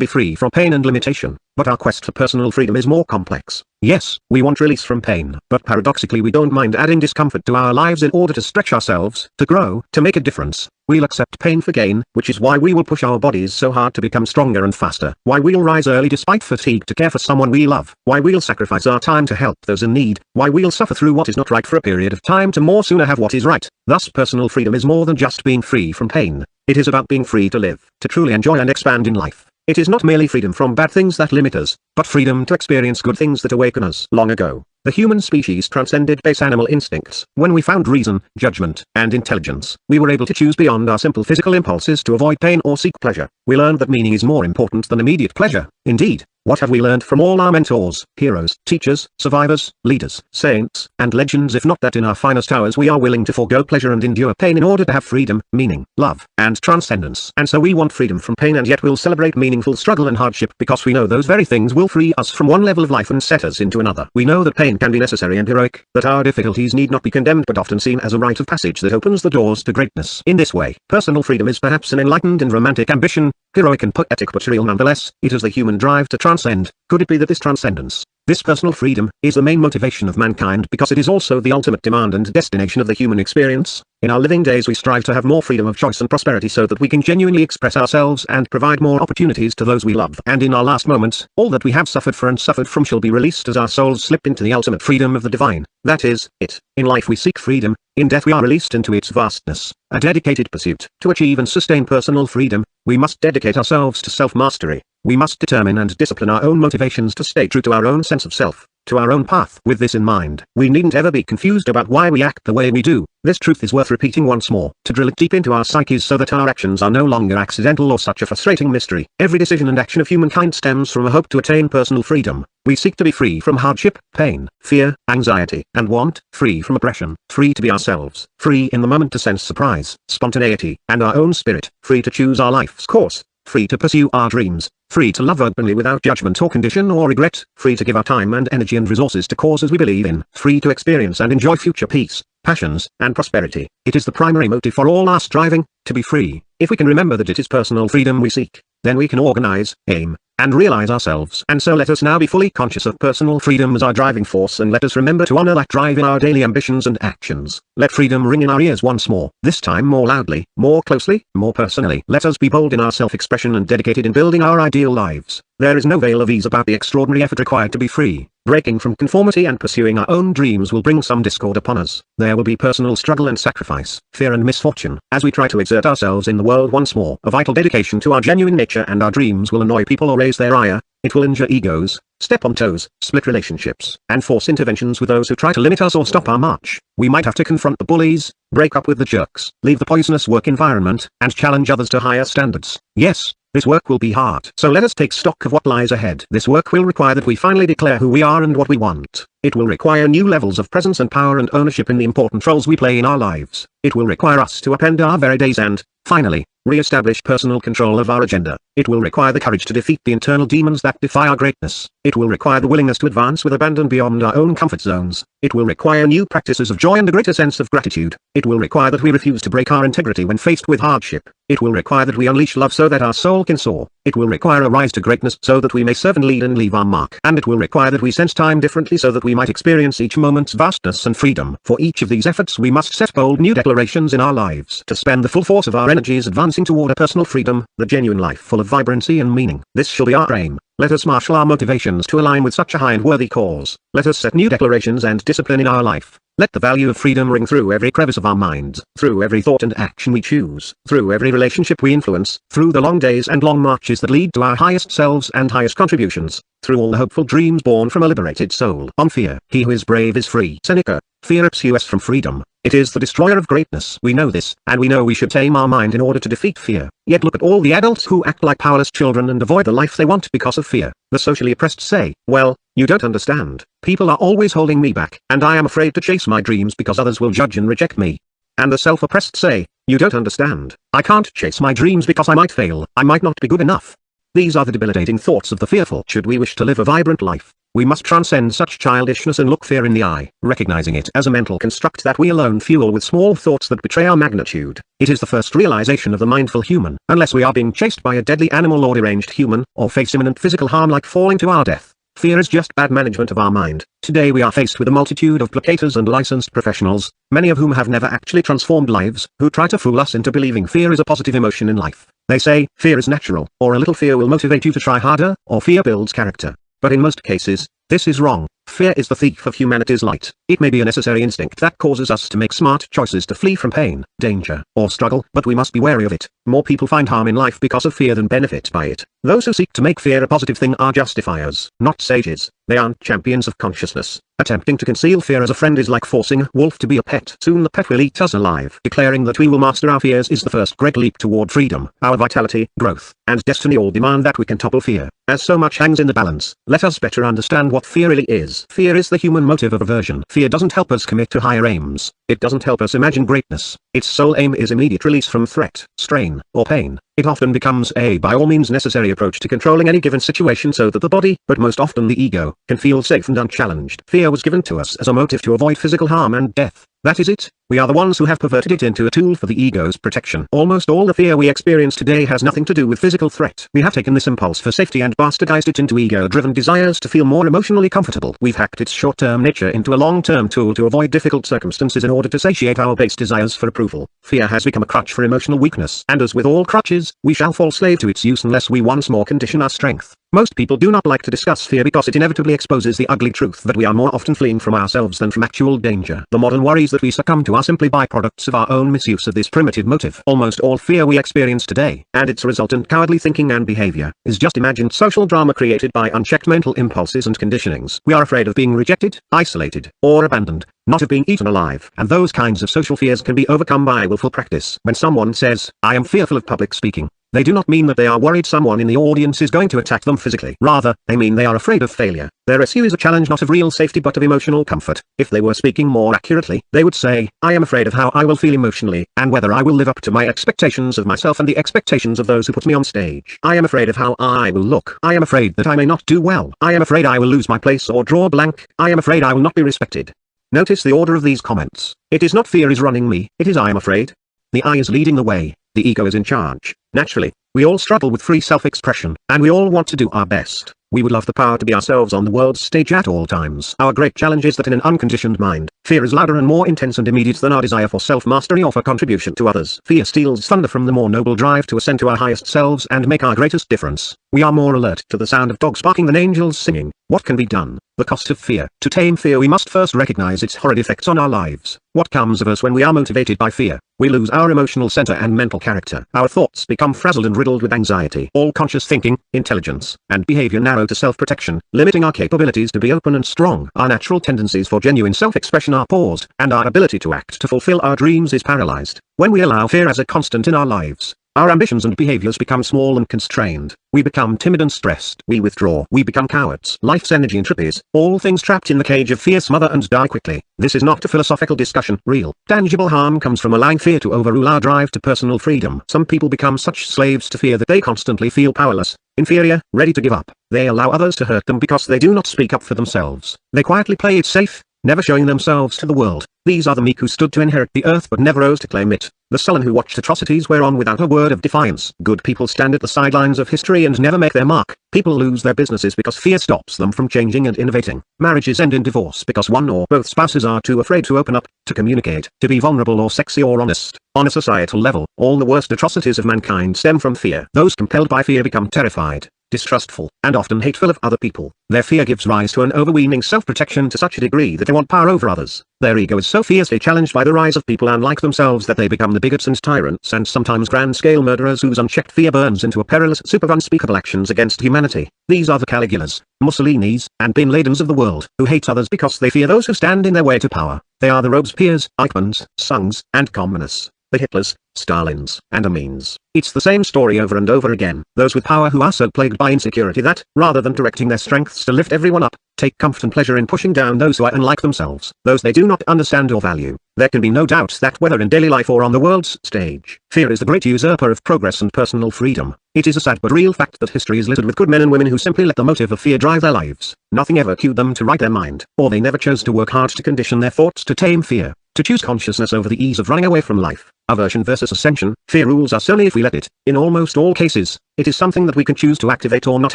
be free from pain and limitation, but our quest for personal freedom is more complex. Yes, we want release from pain, but paradoxically we don't mind adding discomfort to our lives in order to stretch ourselves, to grow, to make a difference. We'll accept pain for gain, which is why we will push our bodies so hard to become stronger and faster. Why we'll rise early despite fatigue to care for someone we love. Why we'll sacrifice our time to help those in need. Why we'll suffer through what is not right for a period of time to more sooner have what is right. Thus personal freedom is more than just being free from pain. It is about being free to live, to truly enjoy and expand in life. It is not merely freedom from bad things that limit us, but freedom to experience good things that awaken us. Long ago, the human species transcended base animal instincts. When we found reason, judgment, and intelligence, we were able to choose beyond our simple physical impulses to avoid pain or seek pleasure. We learned that meaning is more important than immediate pleasure. Indeed, what have we learned from all our mentors, heroes, teachers, survivors, leaders, saints, and legends if not that in our finest hours we are willing to forego pleasure and endure pain in order to have freedom, meaning, love, and transcendence. And so we want freedom from pain and yet we'll celebrate meaningful struggle and hardship because we know those very things will free us from one level of life and set us into another. We know that pain can be necessary and heroic, that our difficulties need not be condemned but often seen as a rite of passage that opens the doors to greatness. In this way, personal freedom is perhaps an enlightened and romantic ambition, heroic and poetic but real nonetheless. It is the human drive to transcend. Could it be that this transcendence, this personal freedom, is the main motivation of mankind because it is also the ultimate demand and destination of the human experience? In our living days we strive to have more freedom of choice and prosperity so that we can genuinely express ourselves and provide more opportunities to those we love. And in our last moments, all that we have suffered for and suffered from shall be released as our souls slip into the ultimate freedom of the divine. That is, it. In life we seek freedom, in death we are released into its vastness. A dedicated pursuit. To achieve and sustain personal freedom, we must dedicate ourselves to self-mastery. We must determine and discipline our own motivations to stay true to our own sense of self, to our own path. With this in mind, we needn't ever be confused about why we act the way we do. This truth is worth repeating once more, to drill it deep into our psyches so that our actions are no longer accidental or such a frustrating mystery. Every decision and action of humankind stems from a hope to attain personal freedom. We seek to be free from hardship, pain, fear, anxiety, and want, free from oppression, free to be ourselves, free in the moment to sense surprise, spontaneity, and our own spirit, free to choose our life's course, free to pursue our dreams, free to love openly without judgment or condition or regret, free to give our time and energy and resources to causes we believe in, free to experience and enjoy future peace, passions, and prosperity. It is the primary motive for all our striving, to be free. If we can remember that it is personal freedom we seek, then we can organize, aim, and realize ourselves. And so let us now be fully conscious of personal freedom as our driving force and let us remember to honor that drive in our daily ambitions and actions. Let freedom ring in our ears once more, this time more loudly, more closely, more personally. Let us be bold in our self-expression and dedicated in building our ideal lives. There is no veil of ease about the extraordinary effort required to be free. Breaking from conformity and pursuing our own dreams will bring some discord upon us. There will be personal struggle and sacrifice, fear and misfortune, as we try to exert ourselves in the world once more. A vital dedication to our genuine nature and our dreams will annoy people or raise their ire. It will injure egos, step on toes, split relationships, and force interventions with those who try to limit us or stop our march. We might have to confront the bullies, break up with the jerks, leave the poisonous work environment, and challenge others to higher standards. Yes, this work will be hard. So let us take stock of what lies ahead. This work will require that we finally declare who we are and what we want. It will require new levels of presence and power and ownership in the important roles we play in our lives. It will require us to upend our very days and, finally, re-establish personal control of our agenda. It will require the courage to defeat the internal demons that defy our greatness. It will require the willingness to advance with abandon beyond our own comfort zones. It will require new practices of joy and a greater sense of gratitude. It will require that we refuse to break our integrity when faced with hardship. It will require that we unleash love so that our soul can soar. It will require a rise to greatness so that we may serve and lead and leave our mark. And it will require that we sense time differently so that we might experience each moment's vastness and freedom. For each of these efforts we must set bold new declarations in our lives to spend the full force of our energies advancing toward a personal freedom, the genuine life full of vibrancy and meaning. This shall be our aim. Let us marshal our motivations to align with such a high and worthy cause. Let us set new declarations and discipline in our life. Let the value of freedom ring through every crevice of our minds, through every thought and action we choose, through every relationship we influence, through the long days and long marches that lead to our highest selves and highest contributions, through all the hopeful dreams born from a liberated soul. On fear, he who is brave is free. Seneca. Fear rips us from freedom. It is the destroyer of greatness. We know this, and we know we should tame our mind in order to defeat fear. Yet look at all the adults who act like powerless children and avoid the life they want because of fear. The socially oppressed say, well, you don't understand. People are always holding me back, and I am afraid to chase my dreams because others will judge and reject me. And the self-oppressed say, you don't understand. I can't chase my dreams because I might fail. I might not be good enough. These are the debilitating thoughts of the fearful. Should we wish to live a vibrant life, we must transcend such childishness and look fear in the eye, recognizing it as a mental construct that we alone fuel with small thoughts that betray our magnitude. It is the first realization of the mindful human. Unless we are being chased by a deadly animal or deranged human, or face imminent physical harm like falling to our death, fear is just bad management of our mind. Today we are faced with a multitude of placators and licensed professionals, many of whom have never actually transformed lives, who try to fool us into believing fear is a positive emotion in life. They say, fear is natural, or a little fear will motivate you to try harder, or fear builds character. But in most cases, this is wrong. Fear is the thief of humanity's light. It may be a necessary instinct that causes us to make smart choices to flee from pain, danger, or struggle, but we must be wary of it. More people find harm in life because of fear than benefit by it. Those who seek to make fear a positive thing are justifiers, not sages. They aren't champions of consciousness. Attempting to conceal fear as a friend is like forcing a wolf to be a pet. Soon the pet will eat us alive. Declaring that we will master our fears is the first great leap toward freedom. Our vitality, growth, and destiny all demand that we can topple fear. As so much hangs in the balance, let us better understand what fear really is. Fear is the human motive of aversion. Fear doesn't help us commit to higher aims. It doesn't help us imagine greatness. Its sole aim is immediate release from threat, strain, or pain. It often becomes a by all means necessary approach to controlling any given situation so that the body, but most often the ego, can feel safe and unchallenged. Fear was given to us as a motive to avoid physical harm and death. That is it. We are the ones who have perverted it into a tool for the ego's protection. Almost all the fear we experience today has nothing to do with physical threat. We have taken this impulse for safety and bastardized it into ego-driven desires to feel more emotionally comfortable. We've hacked its short-term nature into a long-term tool to avoid difficult circumstances in order to satiate our base desires for approval. Fear has become a crutch for emotional weakness, and as with all crutches, we shall fall slave to its use unless we once more condition our strength. Most people do not like to discuss fear because it inevitably exposes the ugly truth that we are more often fleeing from ourselves than from actual danger. The modern worries that we succumb to are simply byproducts of our own misuse of this primitive motive. Almost all fear we experience today, and its resultant cowardly thinking and behavior, is just imagined social drama created by unchecked mental impulses and conditionings. We are afraid of being rejected, isolated, or abandoned, not of being eaten alive. And those kinds of social fears can be overcome by willful practice. When someone says, I am fearful of public speaking, they do not mean that they are worried someone in the audience is going to attack them physically. Rather, they mean they are afraid of failure. Their issue is a challenge not of real safety but of emotional comfort. If they were speaking more accurately, they would say, I am afraid of how I will feel emotionally, and whether I will live up to my expectations of myself and the expectations of those who put me on stage. I am afraid of how I will look. I am afraid that I may not do well. I am afraid I will lose my place or draw blank. I am afraid I will not be respected. Notice the order of these comments. It is not fear is running me, it is I am afraid. The I is leading the way, the ego is in charge. Naturally, we all struggle with free self-expression, and we all want to do our best. We would love the power to be ourselves on the world's stage at all times. Our great challenge is that in an unconditioned mind, fear is louder and more intense and immediate than our desire for self-mastery or for contribution to others. Fear steals thunder from the more noble drive to ascend to our highest selves and make our greatest difference. We are more alert to the sound of dogs barking than angels singing. What can be done? The cost of fear. To tame fear we must first recognize its horrid effects on our lives. What comes of us when we are motivated by fear? We lose our emotional center and mental character. Our thoughts become frazzled and riddled with anxiety. All conscious thinking, intelligence, and behavior narrow to self-protection, limiting our capabilities to be open and strong. Our natural tendencies for genuine self-expression are paused, and our ability to act to fulfill our dreams is paralyzed. When we allow fear as a constant in our lives, Our ambitions and behaviors become small and constrained. We become timid and stressed. We withdraw. We become cowards. Life's energy entropies. All things trapped in the cage of fear smother and die quickly. This is not a philosophical discussion. Real, tangible harm comes from allowing fear to overrule our drive to personal freedom. Some people become such slaves to fear that they constantly feel powerless, inferior, ready to give up. They allow others to hurt them because they do not speak up for themselves. They quietly play it safe, never showing themselves to the world. These are the meek who stood to inherit the earth but never rose to claim it. The sullen who watched atrocities wear on without a word of defiance. Good people stand at the sidelines of history and never make their mark. People lose their businesses because fear stops them from changing and innovating. Marriages end in divorce because one or both spouses are too afraid to open up, to communicate, to be vulnerable or sexy or honest. On a societal level, all the worst atrocities of mankind stem from fear. Those compelled by fear become terrified, distrustful, and often hateful of other people. Their fear gives rise to an overweening self-protection to such a degree that they want power over others. Their ego is so fiercely challenged by the rise of people unlike themselves that they become the bigots and tyrants and sometimes grand-scale murderers whose unchecked fear burns into a perilous soup of unspeakable actions against humanity. These are the Caligulas, Mussolinis, and Bin Ladens of the world, who hate others because they fear those who stand in their way to power. They are the Robespierres, Eichmanns, Sungs, and communists. The Hitlers, Stalins, and Amins. It's the same story over and over again. Those with power who are so plagued by insecurity that, rather than directing their strengths to lift everyone up, take comfort and pleasure in pushing down those who are unlike themselves, those they do not understand or value. There can be no doubt that whether in daily life or on the world's stage, fear is the great usurper of progress and personal freedom. It is a sad but real fact that history is littered with good men and women who simply let the motive of fear drive their lives. Nothing ever cued them to right their mind, or they never chose to work hard to condition their thoughts to tame fear, to choose consciousness over the ease of running away from life. Aversion versus ascension. Fear rules us only if we let it. In almost all cases, it is something that we can choose to activate or not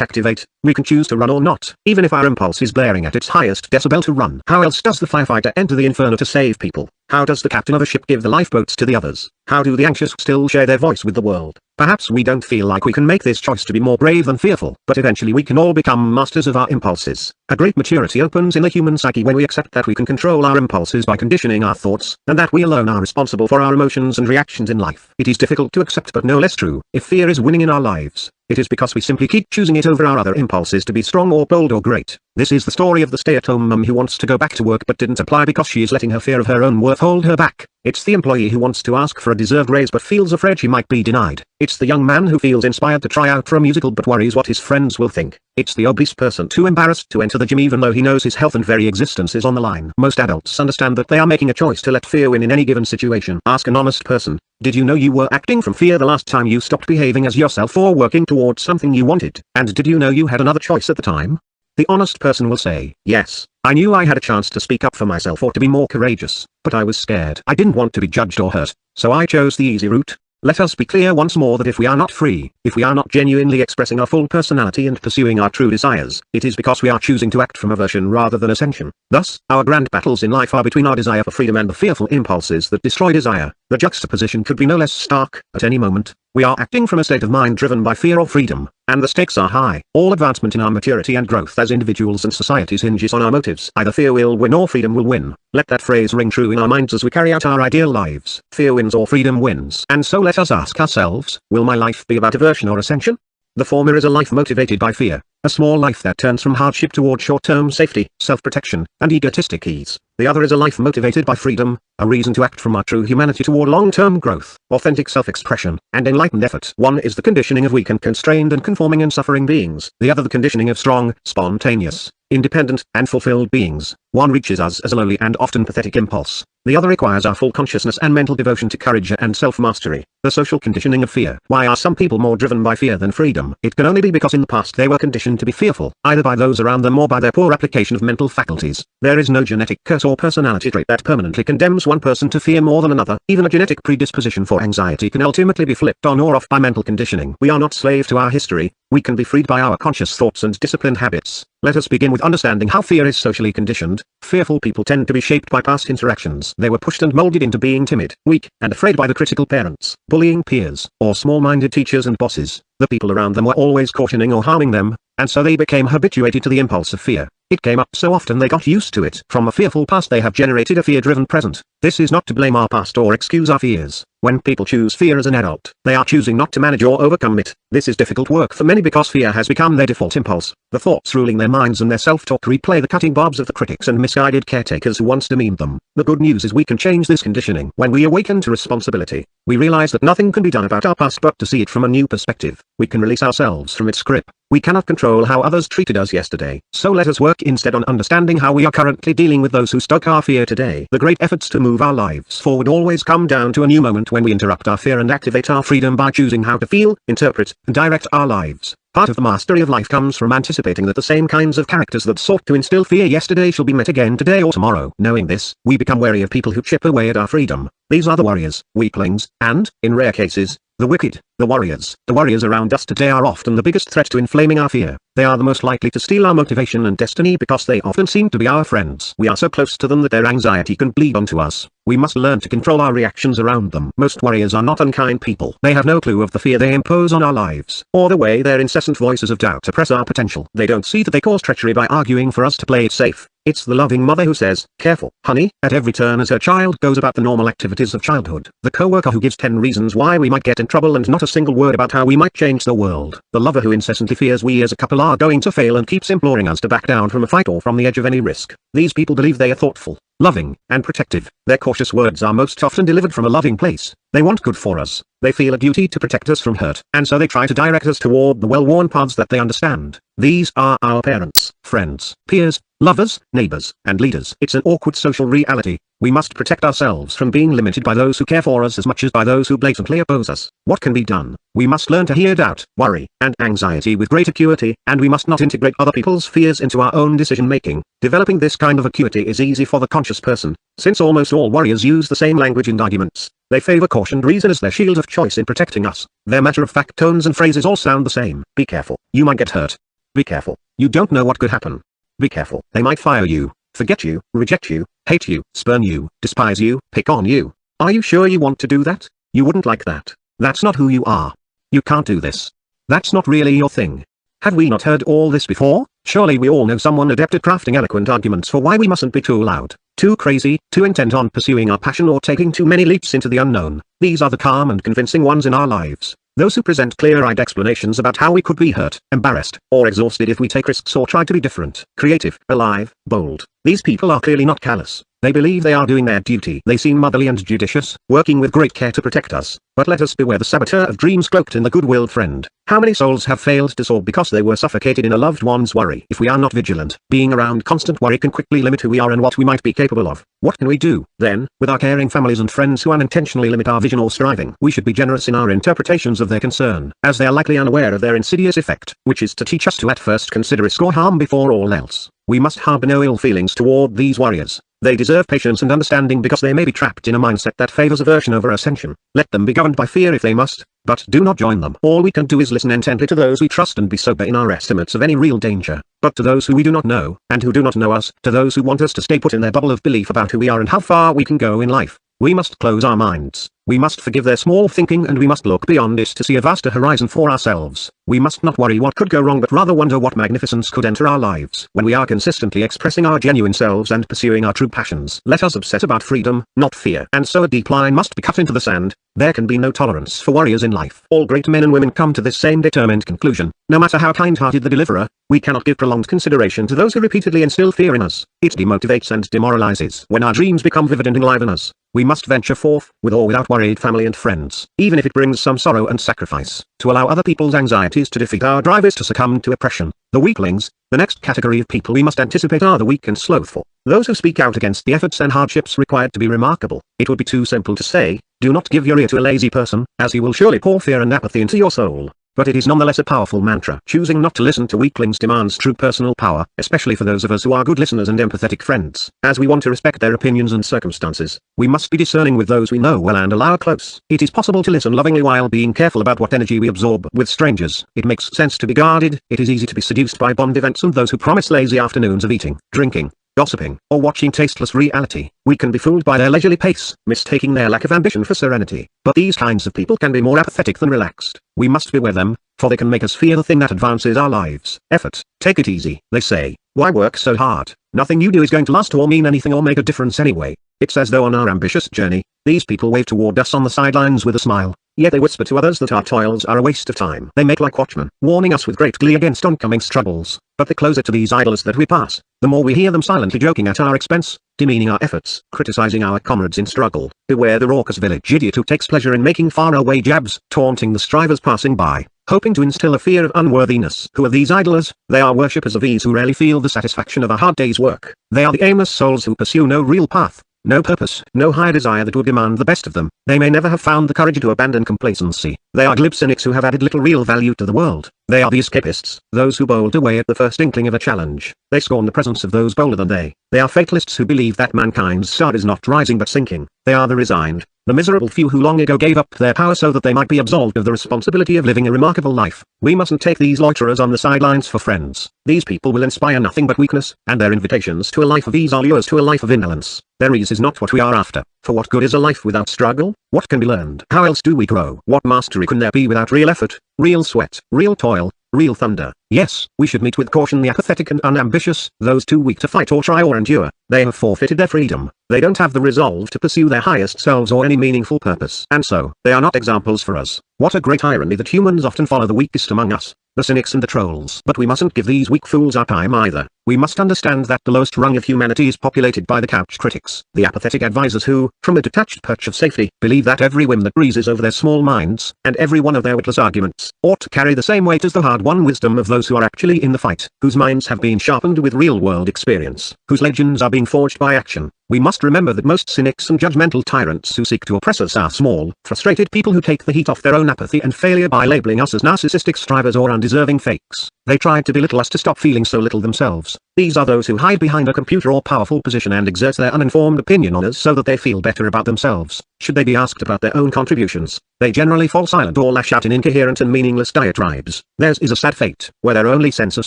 activate. We can choose to run or not, even if our impulse is blaring at its highest decibel to run. How else does the firefighter enter the inferno to save people? How does the captain of a ship give the lifeboats to the others? How do the anxious still share their voice with the world? Perhaps we don't feel like we can make this choice to be more brave than fearful, but eventually we can all become masters of our impulses. A great maturity opens in the human psyche when we accept that we can control our impulses by conditioning our thoughts, and that we alone are responsible for our emotions and reactions in life. It is difficult to accept but no less true. If fear is winning in our lives, it is because we simply keep choosing it over our other impulses to be strong or bold or great. This is the story of the stay-at-home mum who wants to go back to work but didn't apply because she is letting her fear of her own worth hold her back. It's the employee who wants to ask for a deserved raise but feels afraid she might be denied. It's the young man who feels inspired to try out for a musical but worries what his friends will think. It's the obese person too embarrassed to enter the gym even though he knows his health and very existence is on the line. Most adults understand that they are making a choice to let fear win in any given situation. Ask an honest person, did you know you were acting from fear the last time you stopped behaving as yourself or working towards something you wanted? And did you know you had another choice at the time? The honest person will say, yes, I knew I had a chance to speak up for myself or to be more courageous, but I was scared. I didn't want to be judged or hurt, so I chose the easy route. Let us be clear once more that if we are not free, if we are not genuinely expressing our full personality and pursuing our true desires, it is because we are choosing to act from aversion rather than ascension. Thus, our grand battles in life are between our desire for freedom and the fearful impulses that destroy desire. The juxtaposition could be no less stark. At any moment, we are acting from a state of mind driven by fear or freedom, and the stakes are high. All advancement in our maturity and growth as individuals and societies hinges on our motives. Either fear will win or freedom will win. Let that phrase ring true in our minds as we carry out our ideal lives. Fear wins or freedom wins. And so let us ask ourselves, will my life be about aversion or ascension? The former is a life motivated by fear, a small life that turns from hardship toward short-term safety, self-protection, and egotistic ease. The other is a life motivated by freedom, a reason to act from our true humanity toward long-term growth, authentic self-expression, and enlightened effort. One is the conditioning of weak and constrained and conforming and suffering beings. The other the conditioning of strong, spontaneous, independent, and fulfilled beings. One reaches us as a lowly and often pathetic impulse. The other requires our full consciousness and mental devotion to courage and self-mastery. The social conditioning of fear. Why are some people more driven by fear than freedom? It can only be because in the past they were conditioned to be fearful, either by those around them or by their poor application of mental faculties. There is no genetic curse or personality trait that permanently condemns one person to fear more than another. Even a genetic predisposition for anxiety can ultimately be flipped on or off by mental conditioning. We are not slaves to our history. We can be freed by our conscious thoughts and disciplined habits. Let us begin with understanding how fear is socially conditioned. Fearful people tend to be shaped by past interactions. They were pushed and molded into being timid, weak, and afraid by the critical parents, bullying peers, or small-minded teachers and bosses. The people around them were always cautioning or harming them, and so they became habituated to the impulse of fear. It came up so often they got used to it. From a fearful past they have generated a fear-driven present. This is not to blame our past or excuse our fears. When people choose fear as an adult, they are choosing not to manage or overcome it. This is difficult work for many because fear has become their default impulse. The thoughts ruling their minds and their self-talk replay the cutting barbs of the critics and misguided caretakers who once demeaned them. The good news is we can change this conditioning. When we awaken to responsibility, we realize that nothing can be done about our past but to see it from a new perspective. We can release ourselves from its grip. We cannot control how others treated us yesterday, so let us work instead on understanding how we are currently dealing with those who stoke our fear today. The great efforts to move our lives forward always come down to a new moment when we interrupt our fear and activate our freedom by choosing how to feel, interpret, and direct our lives. Part of the mastery of life comes from anticipating that the same kinds of characters that sought to instill fear yesterday shall be met again today or tomorrow. Knowing this, we become wary of people who chip away at our freedom. These are the warriors, weaklings, and, in rare cases, the wicked. The warriors around us today are often the biggest threat to inflaming our fear. They are the most likely to steal our motivation and destiny because they often seem to be our friends. We are so close to them that their anxiety can bleed onto us. We must learn to control our reactions around them. Most warriors are not unkind people. They have no clue of the fear they impose on our lives, or the way their incessant voices of doubt oppress our potential. They don't see that they cause treachery by arguing for us to play it safe. It's the loving mother who says, "Careful, honey," at every turn as her child goes about the normal activities of childhood. The coworker who gives 10 reasons why we might get in trouble and not a single word about how we might change the world. The lover who incessantly fears we as a couple are going to fail and keeps imploring us to back down from a fight or from the edge of any risk. These people believe they are thoughtful, loving, and protective. Their cautious words are most often delivered from a loving place. They want good for us. They feel a duty to protect us from hurt, and so they try to direct us toward the well-worn paths that they understand. These are our parents, friends, peers, lovers, neighbors, and leaders. It's an awkward social reality. We must protect ourselves from being limited by those who care for us as much as by those who blatantly oppose us. What can be done? We must learn to hear doubt, worry, and anxiety with great acuity, and we must not integrate other people's fears into our own decision-making. Developing this kind of acuity is easy for the conscious person, since almost all warriors use the same language in arguments. They favor caution and reason as their shield of choice in protecting us. Their matter-of-fact tones and phrases all sound the same. Be careful, you might get hurt. Be careful, you don't know what could happen. Be careful, they might fire you, forget you, reject you, hate you, spurn you, despise you, pick on you. Are you sure you want to do that? You wouldn't like that. That's not who you are. You can't do this. That's not really your thing. Have we not heard all this before? Surely we all know someone adept at crafting eloquent arguments for why we mustn't be too loud, too crazy, too intent on pursuing our passion or taking too many leaps into the unknown. These are the calm and convincing ones in our lives. Those who present clear-eyed explanations about how we could be hurt, embarrassed, or exhausted if we take risks or try to be different, creative, alive, bold. These people are clearly not callous. They believe they are doing their duty. They seem motherly and judicious, working with great care to protect us. But let us beware the saboteur of dreams cloaked in the good-willed friend. How many souls have failed to soar because they were suffocated in a loved one's worry? If we are not vigilant, being around constant worry can quickly limit who we are and what we might be capable of. What can we do, then, with our caring families and friends who unintentionally limit our vision or striving? We should be generous in our interpretations of their concern, as they are likely unaware of their insidious effect, which is to teach us to at first consider risk or harm before all else. We must harbor no ill feelings toward these warriors. They deserve patience and understanding because they may be trapped in a mindset that favors aversion over ascension. Let them be governed by fear if they must, but do not join them. All we can do is listen intently to those we trust and be sober in our estimates of any real danger. But to those who we do not know, and who do not know us, to those who want us to stay put in their bubble of belief about who we are and how far we can go in life, we must close our minds. We must forgive their small thinking and we must look beyond it to see a vaster horizon for ourselves. We must not worry what could go wrong but rather wonder what magnificence could enter our lives when we are consistently expressing our genuine selves and pursuing our true passions. Let us obsess about freedom, not fear. And so a deep line must be cut into the sand. There can be no tolerance for warriors in life. All great men and women come to this same determined conclusion. No matter how kind-hearted the deliverer, we cannot give prolonged consideration to those who repeatedly instill fear in us. It demotivates and demoralizes. When our dreams become vivid and enliven us, we must venture forth, with or without worried family and friends, even if it brings some sorrow and sacrifice. To allow other people's anxieties to defeat our drive is to succumb to oppression. The weaklings, the next category of people we must anticipate, are the weak and slothful. Those who speak out against the efforts and hardships required to be remarkable. It would be too simple to say, do not give your ear to a lazy person, as he will surely pour fear and apathy into your soul. But it is nonetheless a powerful mantra. Choosing not to listen to weaklings demands true personal power, especially for those of us who are good listeners and empathetic friends. As we want to respect their opinions and circumstances, we must be discerning with those we know well and allow close. It is possible to listen lovingly while being careful about what energy we absorb with strangers. It makes sense to be guarded. It is easy to be seduced by Bond events and those who promise lazy afternoons of eating, drinking, gossiping, or watching tasteless reality. We can be fooled by their leisurely pace, mistaking their lack of ambition for serenity. But these kinds of people can be more apathetic than relaxed. We must beware them, for they can make us fear the thing that advances our lives. Effort. Take it easy, they say. Why work so hard? Nothing you do is going to last or mean anything or make a difference anyway. It's as though on our ambitious journey, these people wave toward us on the sidelines with a smile, yet they whisper to others that our toils are a waste of time. They make like watchmen, warning us with great glee against oncoming struggles, but the closer to these idols that we pass, the more we hear them silently joking at our expense, demeaning our efforts, criticizing our comrades in struggle. Beware the raucous village idiot who takes pleasure in making faraway jabs, taunting the strivers passing by, hoping to instill a fear of unworthiness. Who are these idlers? They are worshippers of ease who rarely feel the satisfaction of a hard day's work. They are the aimless souls who pursue no real path, no purpose, no higher desire that would demand the best of them. They may never have found the courage to abandon complacency. They are glib cynics who have added little real value to the world. They are the escapists, those who bolt away at the first inkling of a challenge. They scorn the presence of those bolder than they. They are fatalists who believe that mankind's star is not rising but sinking. They are the resigned, the miserable few who long ago gave up their power so that they might be absolved of the responsibility of living a remarkable life. We mustn't take these loiterers on the sidelines for friends. These people will inspire nothing but weakness, and their invitations to a life of ease are lures to a life of indolence. Their ease is not what we are after. For what good is a life without struggle? What can be learned? How else do we grow? What mastery can there be without real effort, real sweat, real toil, real thunder? Yes, we should meet with caution the apathetic and unambitious, those too weak to fight or try or endure. They have forfeited their freedom. They don't have the resolve to pursue their highest selves or any meaningful purpose. And so, they are not examples for us. What a great irony that humans often follow the weakest among us, the cynics and the trolls. But we mustn't give these weak fools our time either. We must understand that the lowest rung of humanity is populated by the couch critics, the apathetic advisers who, from a detached perch of safety, believe that every whim that breezes over their small minds, and every one of their witless arguments, ought to carry the same weight as the hard-won wisdom of those who are actually in the fight, whose minds have been sharpened with real-world experience, whose legends are being forged by action. We must remember that most cynics and judgmental tyrants who seek to oppress us are small, frustrated people who take the heat off their own apathy and failure by labeling us as narcissistic strivers or undeserving fakes. They try to belittle us to stop feeling so little themselves. These are those who hide behind a computer or powerful position and exert their uninformed opinion on us so that they feel better about themselves. Should they be asked about their own contributions, they generally fall silent or lash out in incoherent and meaningless diatribes. Theirs is a sad fate, where their only sense of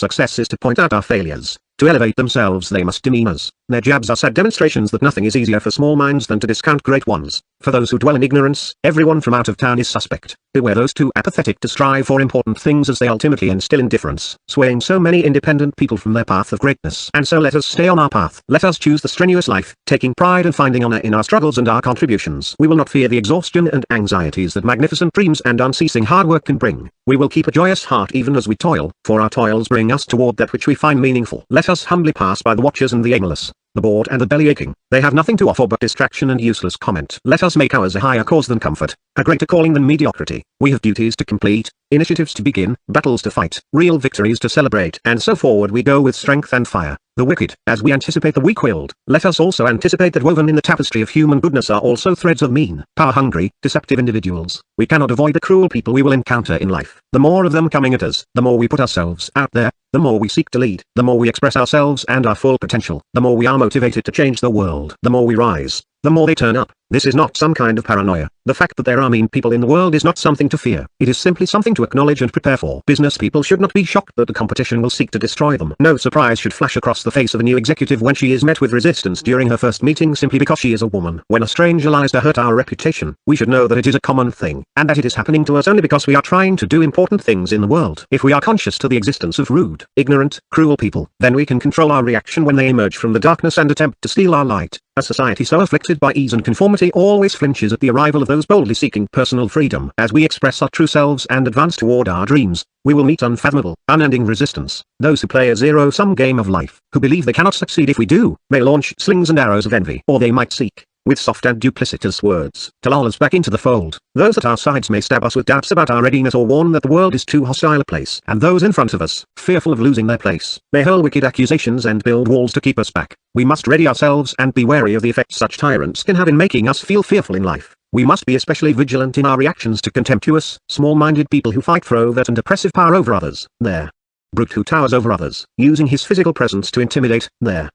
success is to point out our failures. To elevate themselves they must demean us. Their jabs are sad demonstrations that nothing is easier for small minds than to discount great ones. For those who dwell in ignorance, everyone from out of town is suspect. Beware those too apathetic to strive for important things as they ultimately instill indifference, swaying so many independent people from their path of greatness. And so let us stay on our path. Let us choose the strenuous life, taking pride and finding honor in our struggles and our contributions. We will not fear the exhaustion and anxieties that magnificent dreams and unceasing hard work can bring. We will keep a joyous heart even as we toil, for our toils bring us toward that which we find meaningful. Let us humbly pass by the watchers and the aimless, the bored and the belly-aching. They have nothing to offer but distraction and useless comment. Let us make ours a higher cause than comfort, a greater calling than mediocrity. We have duties to complete, initiatives to begin, battles to fight, real victories to celebrate, and so forward we go with strength and fire. The wicked, as we anticipate the weak-willed, let us also anticipate that woven in the tapestry of human goodness are also threads of mean, power-hungry, deceptive individuals. We cannot avoid the cruel people we will encounter in life. The more of them coming at us, the more we put ourselves out there, the more we seek to lead, the more we express ourselves and our full potential, the more we are motivated to change the world, the more we rise, the more they turn up. This is not some kind of paranoia. The fact that there are mean people in the world is not something to fear. It is simply something to acknowledge and prepare for. Business people should not be shocked that the competition will seek to destroy them. No surprise should flash across the face of a new executive when she is met with resistance during her first meeting simply because she is a woman. When a stranger lies to hurt our reputation, we should know that it is a common thing, and that it is happening to us only because we are trying to do important things in the world. If we are conscious to the existence of rude, ignorant, cruel people, then we can control our reaction when they emerge from the darkness and attempt to steal our light. A society so afflicted by ease and conformity always flinches at the arrival of those boldly seeking personal freedom. As we express our true selves and advance toward our dreams, we will meet unfathomable, unending resistance. Those who play a zero-sum game of life, who believe they cannot succeed if we do, may launch slings and arrows of envy, or they might seek, with soft and duplicitous words, to lull us back into the fold. Those at our sides may stab us with doubts about our readiness or warn that the world is too hostile a place. And those in front of us, fearful of losing their place, may hurl wicked accusations and build walls to keep us back. We must ready ourselves and be wary of the effect such tyrants can have in making us feel fearful in life. We must be especially vigilant in our reactions to contemptuous, small-minded people who fight for overt and oppressive power over others. There. Brute who towers over others, using his physical presence to intimidate. There.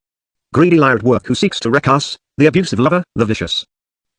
Greedy liar at work who seeks to wreck us, the abusive lover, the vicious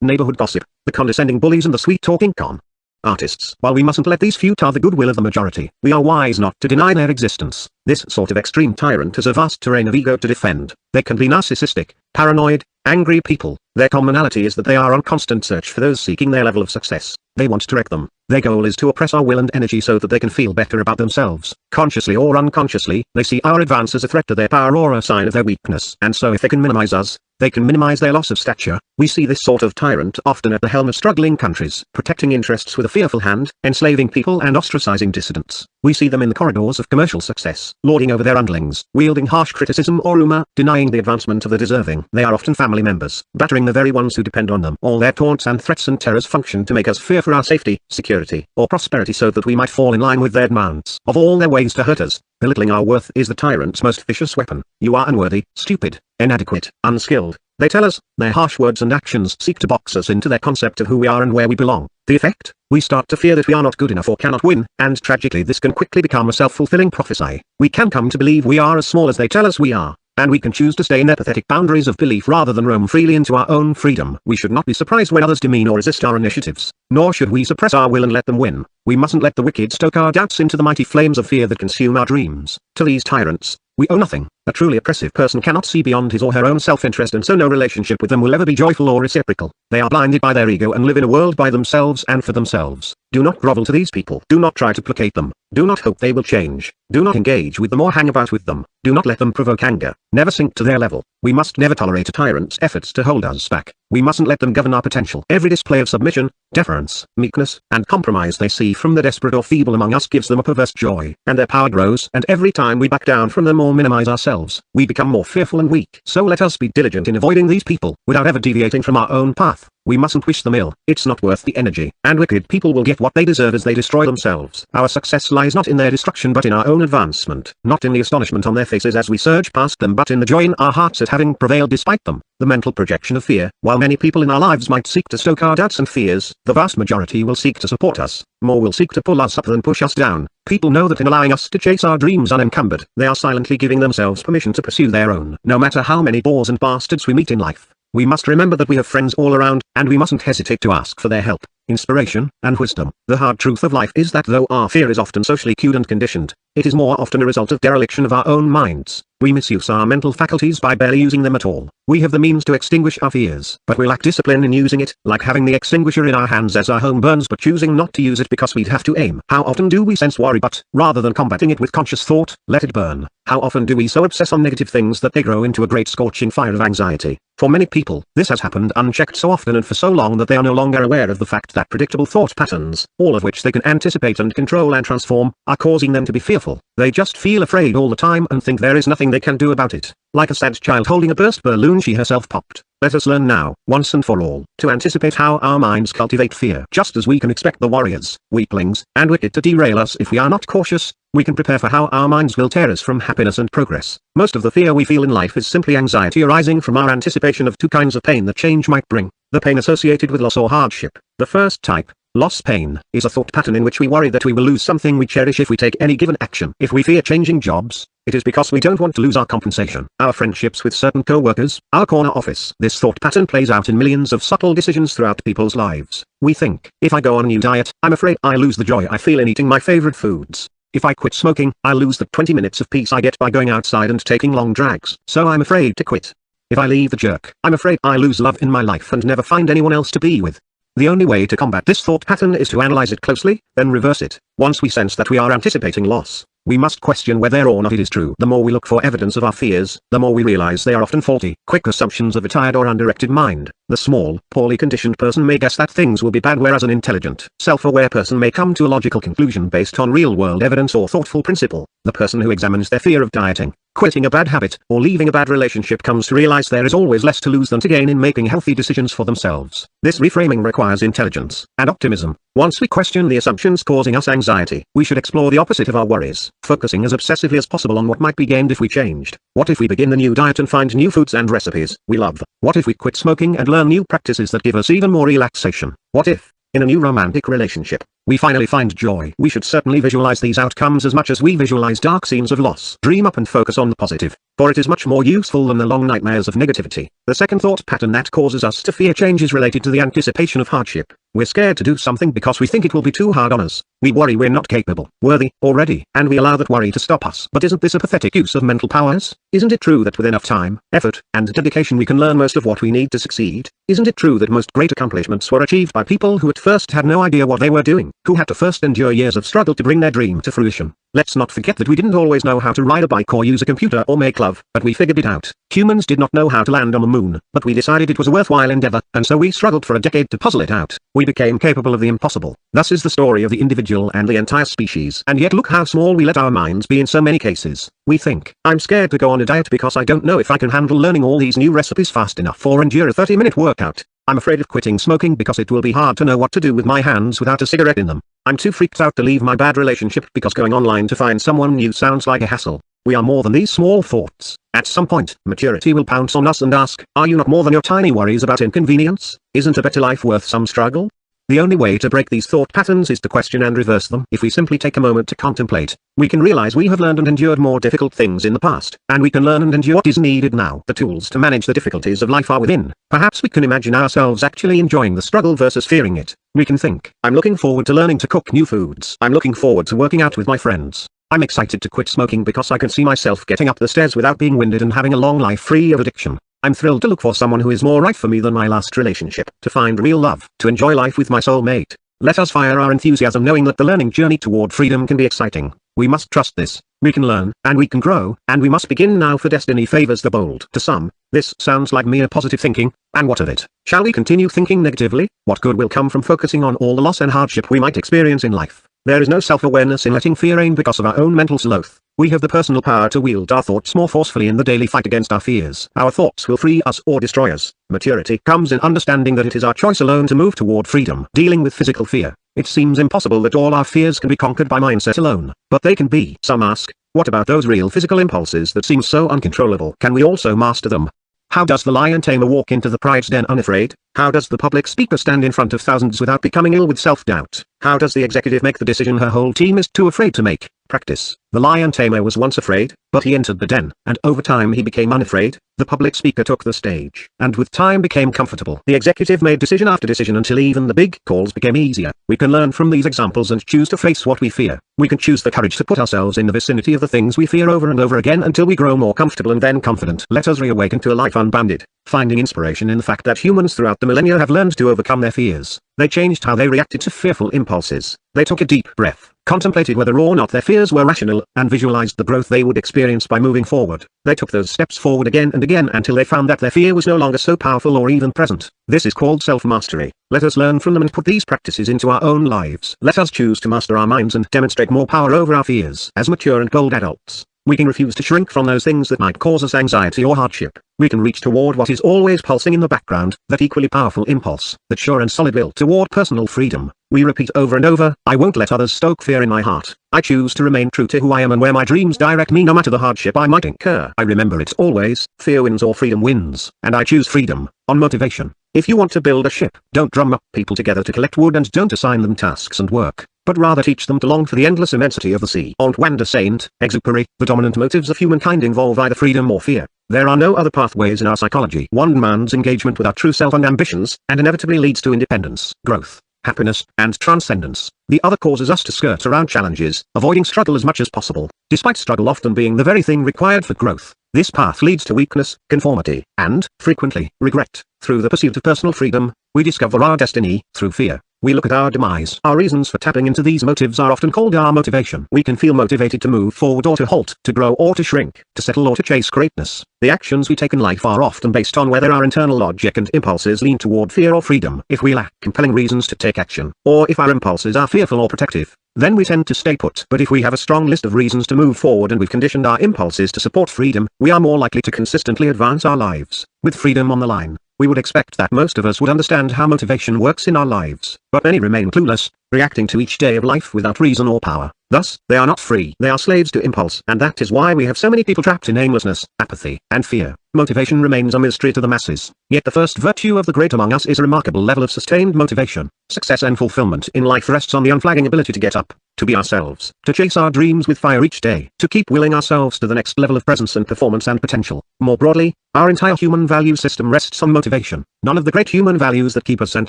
neighborhood gossip, the condescending bullies and the sweet-talking con artists. While we mustn't let these few tar the goodwill of the majority, we are wise not to deny their existence. This sort of extreme tyrant has a vast terrain of ego to defend. They can be narcissistic, paranoid, Angry people, their commonality is that they are on constant search for those seeking their level of success. They want to wreck them. Their goal is to oppress our will and energy so that they can feel better about themselves. Consciously or unconsciously, they see our advance as a threat to their power or a sign of their weakness. And so if they can minimize us, they can minimize their loss of stature. We see this sort of tyrant often at the helm of struggling countries, protecting interests with a fearful hand, enslaving people and ostracizing dissidents. We see them in the corridors of commercial success, lording over their underlings, wielding harsh criticism or rumor, denying the advancement of the deserving. They are often family members, battering the very ones who depend on them. All their taunts and threats and terrors function to make us fear for our safety, security, or prosperity so that we might fall in line with their demands. Of all their ways to hurt us, belittling our worth is the tyrant's most vicious weapon. You are unworthy, stupid, inadequate, unskilled. They tell us. Their harsh words and actions seek to box us into their concept of who we are and where we belong. The effect? We start to fear that we are not good enough or cannot win, and tragically this can quickly become a self-fulfilling prophecy. We can come to believe we are as small as they tell us we are, and we can choose to stay in their pathetic boundaries of belief rather than roam freely into our own freedom. We should not be surprised when others demean or resist our initiatives, nor should we suppress our will and let them win. We mustn't let the wicked stoke our doubts into the mighty flames of fear that consume our dreams. To these tyrants, we owe nothing. A truly oppressive person cannot see beyond his or her own self-interest, and so no relationship with them will ever be joyful or reciprocal. They are blinded by their ego and live in a world by themselves and for themselves. Do not grovel to these people. Do not try to placate them. Do not hope they will change. Do not engage with them or hang about with them. Do not let them provoke anger. Never sink to their level. We must never tolerate a tyrant's efforts to hold us back. We mustn't let them govern our potential. Every display of submission, deference, meekness, and compromise they see from the desperate or feeble among us gives them a perverse joy, and their power grows. And every time we back down from them or minimize ourselves, we become more fearful and weak. So let us be diligent in avoiding these people, without ever deviating from our own path. We mustn't wish them ill. It's not worth the energy. And wicked people will get what they deserve as they destroy themselves. Our success lies not in their destruction but in our own advancement. Not in the astonishment on their faces as we surge past them, but in the joy in our hearts at having prevailed despite them. The mental projection of fear. While many people in our lives might seek to stoke our doubts and fears, the vast majority will seek to support us. More will seek to pull us up than push us down. People know that in allowing us to chase our dreams unencumbered, they are silently giving themselves permission to pursue their own. No matter how many bores and bastards we meet in life, we must remember that we have friends all around, and we mustn't hesitate to ask for their help, inspiration, and wisdom. The hard truth of life is that though our fear is often socially cued and conditioned, it is more often a result of dereliction of our own minds. We misuse our mental faculties by barely using them at all. We have the means to extinguish our fears, but we lack discipline in using it, like having the extinguisher in our hands as our home burns but choosing not to use it because we'd have to aim. How often do we sense worry but, rather than combating it with conscious thought, let it burn? How often do we so obsess on negative things that they grow into a great scorching fire of anxiety? For many people, this has happened unchecked so often and for so long that they are no longer aware of the fact that predictable thought patterns, all of which they can anticipate and control and transform, are causing them to be fearful. They just feel afraid all the time and think there is nothing they can do about it. Like a sad child holding a burst balloon she herself popped. Let us learn now, once and for all, to anticipate how our minds cultivate fear. Just as we can expect the warriors, weaklings, and wicked to derail us if we are not cautious, we can prepare for how our minds will tear us from happiness and progress. Most of the fear we feel in life is simply anxiety arising from our anticipation of two kinds of pain that change might bring. The pain associated with loss or hardship. The first type, loss pain, is a thought pattern in which we worry that we will lose something we cherish if we take any given action. If we fear changing jobs, it is because we don't want to lose our compensation, our friendships with certain co-workers, our corner office. This thought pattern plays out in millions of subtle decisions throughout people's lives. We think, if I go on a new diet, I'm afraid I lose the joy I feel in eating my favorite foods. If I quit smoking, I lose the 20 minutes of peace I get by going outside and taking long drags. So I'm afraid to quit. If I leave the jerk, I'm afraid I lose love in my life and never find anyone else to be with. The only way to combat this thought pattern is to analyze it closely, then reverse it. Once we sense that we are anticipating loss, we must question whether or not it is true. The more we look for evidence of our fears, the more we realize they are often faulty, quick assumptions of a tired or undirected mind. The small, poorly conditioned person may guess that things will be bad, whereas an intelligent, self-aware person may come to a logical conclusion based on real-world evidence or thoughtful principle. The person who examines their fear of dieting, quitting a bad habit, or leaving a bad relationship comes to realize there is always less to lose than to gain in making healthy decisions for themselves. This reframing requires intelligence and optimism. Once we question the assumptions causing us anxiety, we should explore the opposite of our worries, focusing as obsessively as possible on what might be gained if we changed. What if we begin the new diet and find new foods and recipes we love? What if we quit smoking and learn new practices that give us even more relaxation? What if, in a new romantic relationship, we finally find joy? We should certainly visualize these outcomes as much as we visualize dark scenes of loss. Dream up and focus on the positive, for it is much more useful than the long nightmares of negativity. The second thought pattern that causes us to fear change is related to the anticipation of hardship. We're scared to do something because we think it will be too hard on us. We worry we're not capable, worthy, or ready, and we allow that worry to stop us. But isn't this a pathetic use of mental powers? Isn't it true that with enough time, effort, and dedication we can learn most of what we need to succeed? Isn't it true that most great accomplishments were achieved by people who at first had no idea what they were doing, who had to first endure years of struggle to bring their dream to fruition? Let's not forget that we didn't always know how to ride a bike or use a computer or make love, but we figured it out. Humans did not know how to land on the moon, but we decided it was a worthwhile endeavor, and so we struggled for a decade to puzzle it out. We became capable of the impossible. Thus is the story of the individual and the entire species. And yet look how small we let our minds be in so many cases. We think, I'm scared to go on a diet because I don't know if I can handle learning all these new recipes fast enough or endure a 30-minute workout. I'm afraid of quitting smoking because it will be hard to know what to do with my hands without a cigarette in them. I'm too freaked out to leave my bad relationship because going online to find someone new sounds like a hassle. We are more than these small thoughts. At some point, maturity will pounce on us and ask, are you not more than your tiny worries about inconvenience? Isn't a better life worth some struggle? The only way to break these thought patterns is to question and reverse them. If we simply take a moment to contemplate, we can realize we have learned and endured more difficult things in the past, and we can learn and endure what is needed now. The tools to manage the difficulties of life are within. Perhaps we can imagine ourselves actually enjoying the struggle versus fearing it. We can think, I'm looking forward to learning to cook new foods. I'm looking forward to working out with my friends. I'm excited to quit smoking because I can see myself getting up the stairs without being winded and having a long life free of addiction. I'm thrilled to look for someone who is more right for me than my last relationship, to find real love, to enjoy life with my soulmate. Let us fire our enthusiasm knowing that the learning journey toward freedom can be exciting. We must trust this. We can learn, and we can grow, and we must begin now, for destiny favors the bold. To some, this sounds like mere positive thinking, and what of it? Shall we continue thinking negatively? What good will come from focusing on all the loss and hardship we might experience in life? There is no self-awareness in letting fear reign because of our own mental sloth. We have the personal power to wield our thoughts more forcefully in the daily fight against our fears. Our thoughts will free us or destroy us. Maturity comes in understanding that it is our choice alone to move toward freedom. Dealing with physical fear. It seems impossible that all our fears can be conquered by mindset alone, but they can be. Some ask, what about those real physical impulses that seem so uncontrollable? Can we also master them? How does the lion tamer walk into the pride's den unafraid? How does the public speaker stand in front of thousands without becoming ill with self-doubt? How does the executive make the decision her whole team is too afraid to make? Practice. The lion tamer was once afraid, but he entered the den, and over time he became unafraid. The public speaker took the stage, and with time became comfortable. The executive made decision after decision until even the big calls became easier. We can learn from these examples and choose to face what we fear. We can choose the courage to put ourselves in the vicinity of the things we fear over and over again until we grow more comfortable and then confident. Let us reawaken to a life unbounded, finding inspiration in the fact that humans throughout the millennia have learned to overcome their fears. They changed how they reacted to fearful impulses. They took a deep breath, contemplated whether or not their fears were rational, and visualized the growth they would experience by moving forward. They took those steps forward again and again until they found that their fear was no longer so powerful or even present. This is called self-mastery. Let us learn from them and put these practices into our own lives. Let us choose to master our minds and demonstrate more power over our fears. As mature and bold adults, we can refuse to shrink from those things that might cause us anxiety or hardship. We can reach toward what is always pulsing in the background, that equally powerful impulse, that sure and solid will toward personal freedom. We repeat over and over, I won't let others stoke fear in my heart. I choose to remain true to who I am and where my dreams direct me no matter the hardship I might incur. I remember it's always, fear wins or freedom wins, and I choose freedom. On motivation. If you want to build a ship, don't drum up people together to collect wood and don't assign them tasks and work, but rather teach them to long for the endless immensity of the sea. Antoine de Saint-Exupéry. The dominant motives of humankind involve either freedom or fear. There are no other pathways in our psychology. One demands engagement with our true self and ambitions, and inevitably leads to independence, growth, happiness, and transcendence. The other causes us to skirt around challenges, avoiding struggle as much as possible, despite struggle often being the very thing required for growth. This path leads to weakness, conformity, and, frequently, regret. Through the pursuit of personal freedom, we discover our destiny. Through fear, we look at our demise. Our reasons for tapping into these motives are often called our motivation. We can feel motivated to move forward or to halt, to grow or to shrink, to settle or to chase greatness. The actions we take in life are often based on whether our internal logic and impulses lean toward fear or freedom. If we lack compelling reasons to take action, or if our impulses are fearful or protective, then we tend to stay put. But if we have a strong list of reasons to move forward and we've conditioned our impulses to support freedom, we are more likely to consistently advance our lives. With freedom on the line, we would expect that most of us would understand how motivation works in our lives, but many remain clueless, reacting to each day of life without reason or power. Thus, they are not free. They are slaves to impulse, and that is why we have so many people trapped in aimlessness, apathy, and fear. Motivation remains a mystery to the masses. Yet the first virtue of the great among us is a remarkable level of sustained motivation. Success and fulfillment in life rests on the unflagging ability to get up, to be ourselves, to chase our dreams with fire each day, to keep willing ourselves to the next level of presence and performance and potential. More broadly, our entire human value system rests on motivation. None of the great human values that keep us and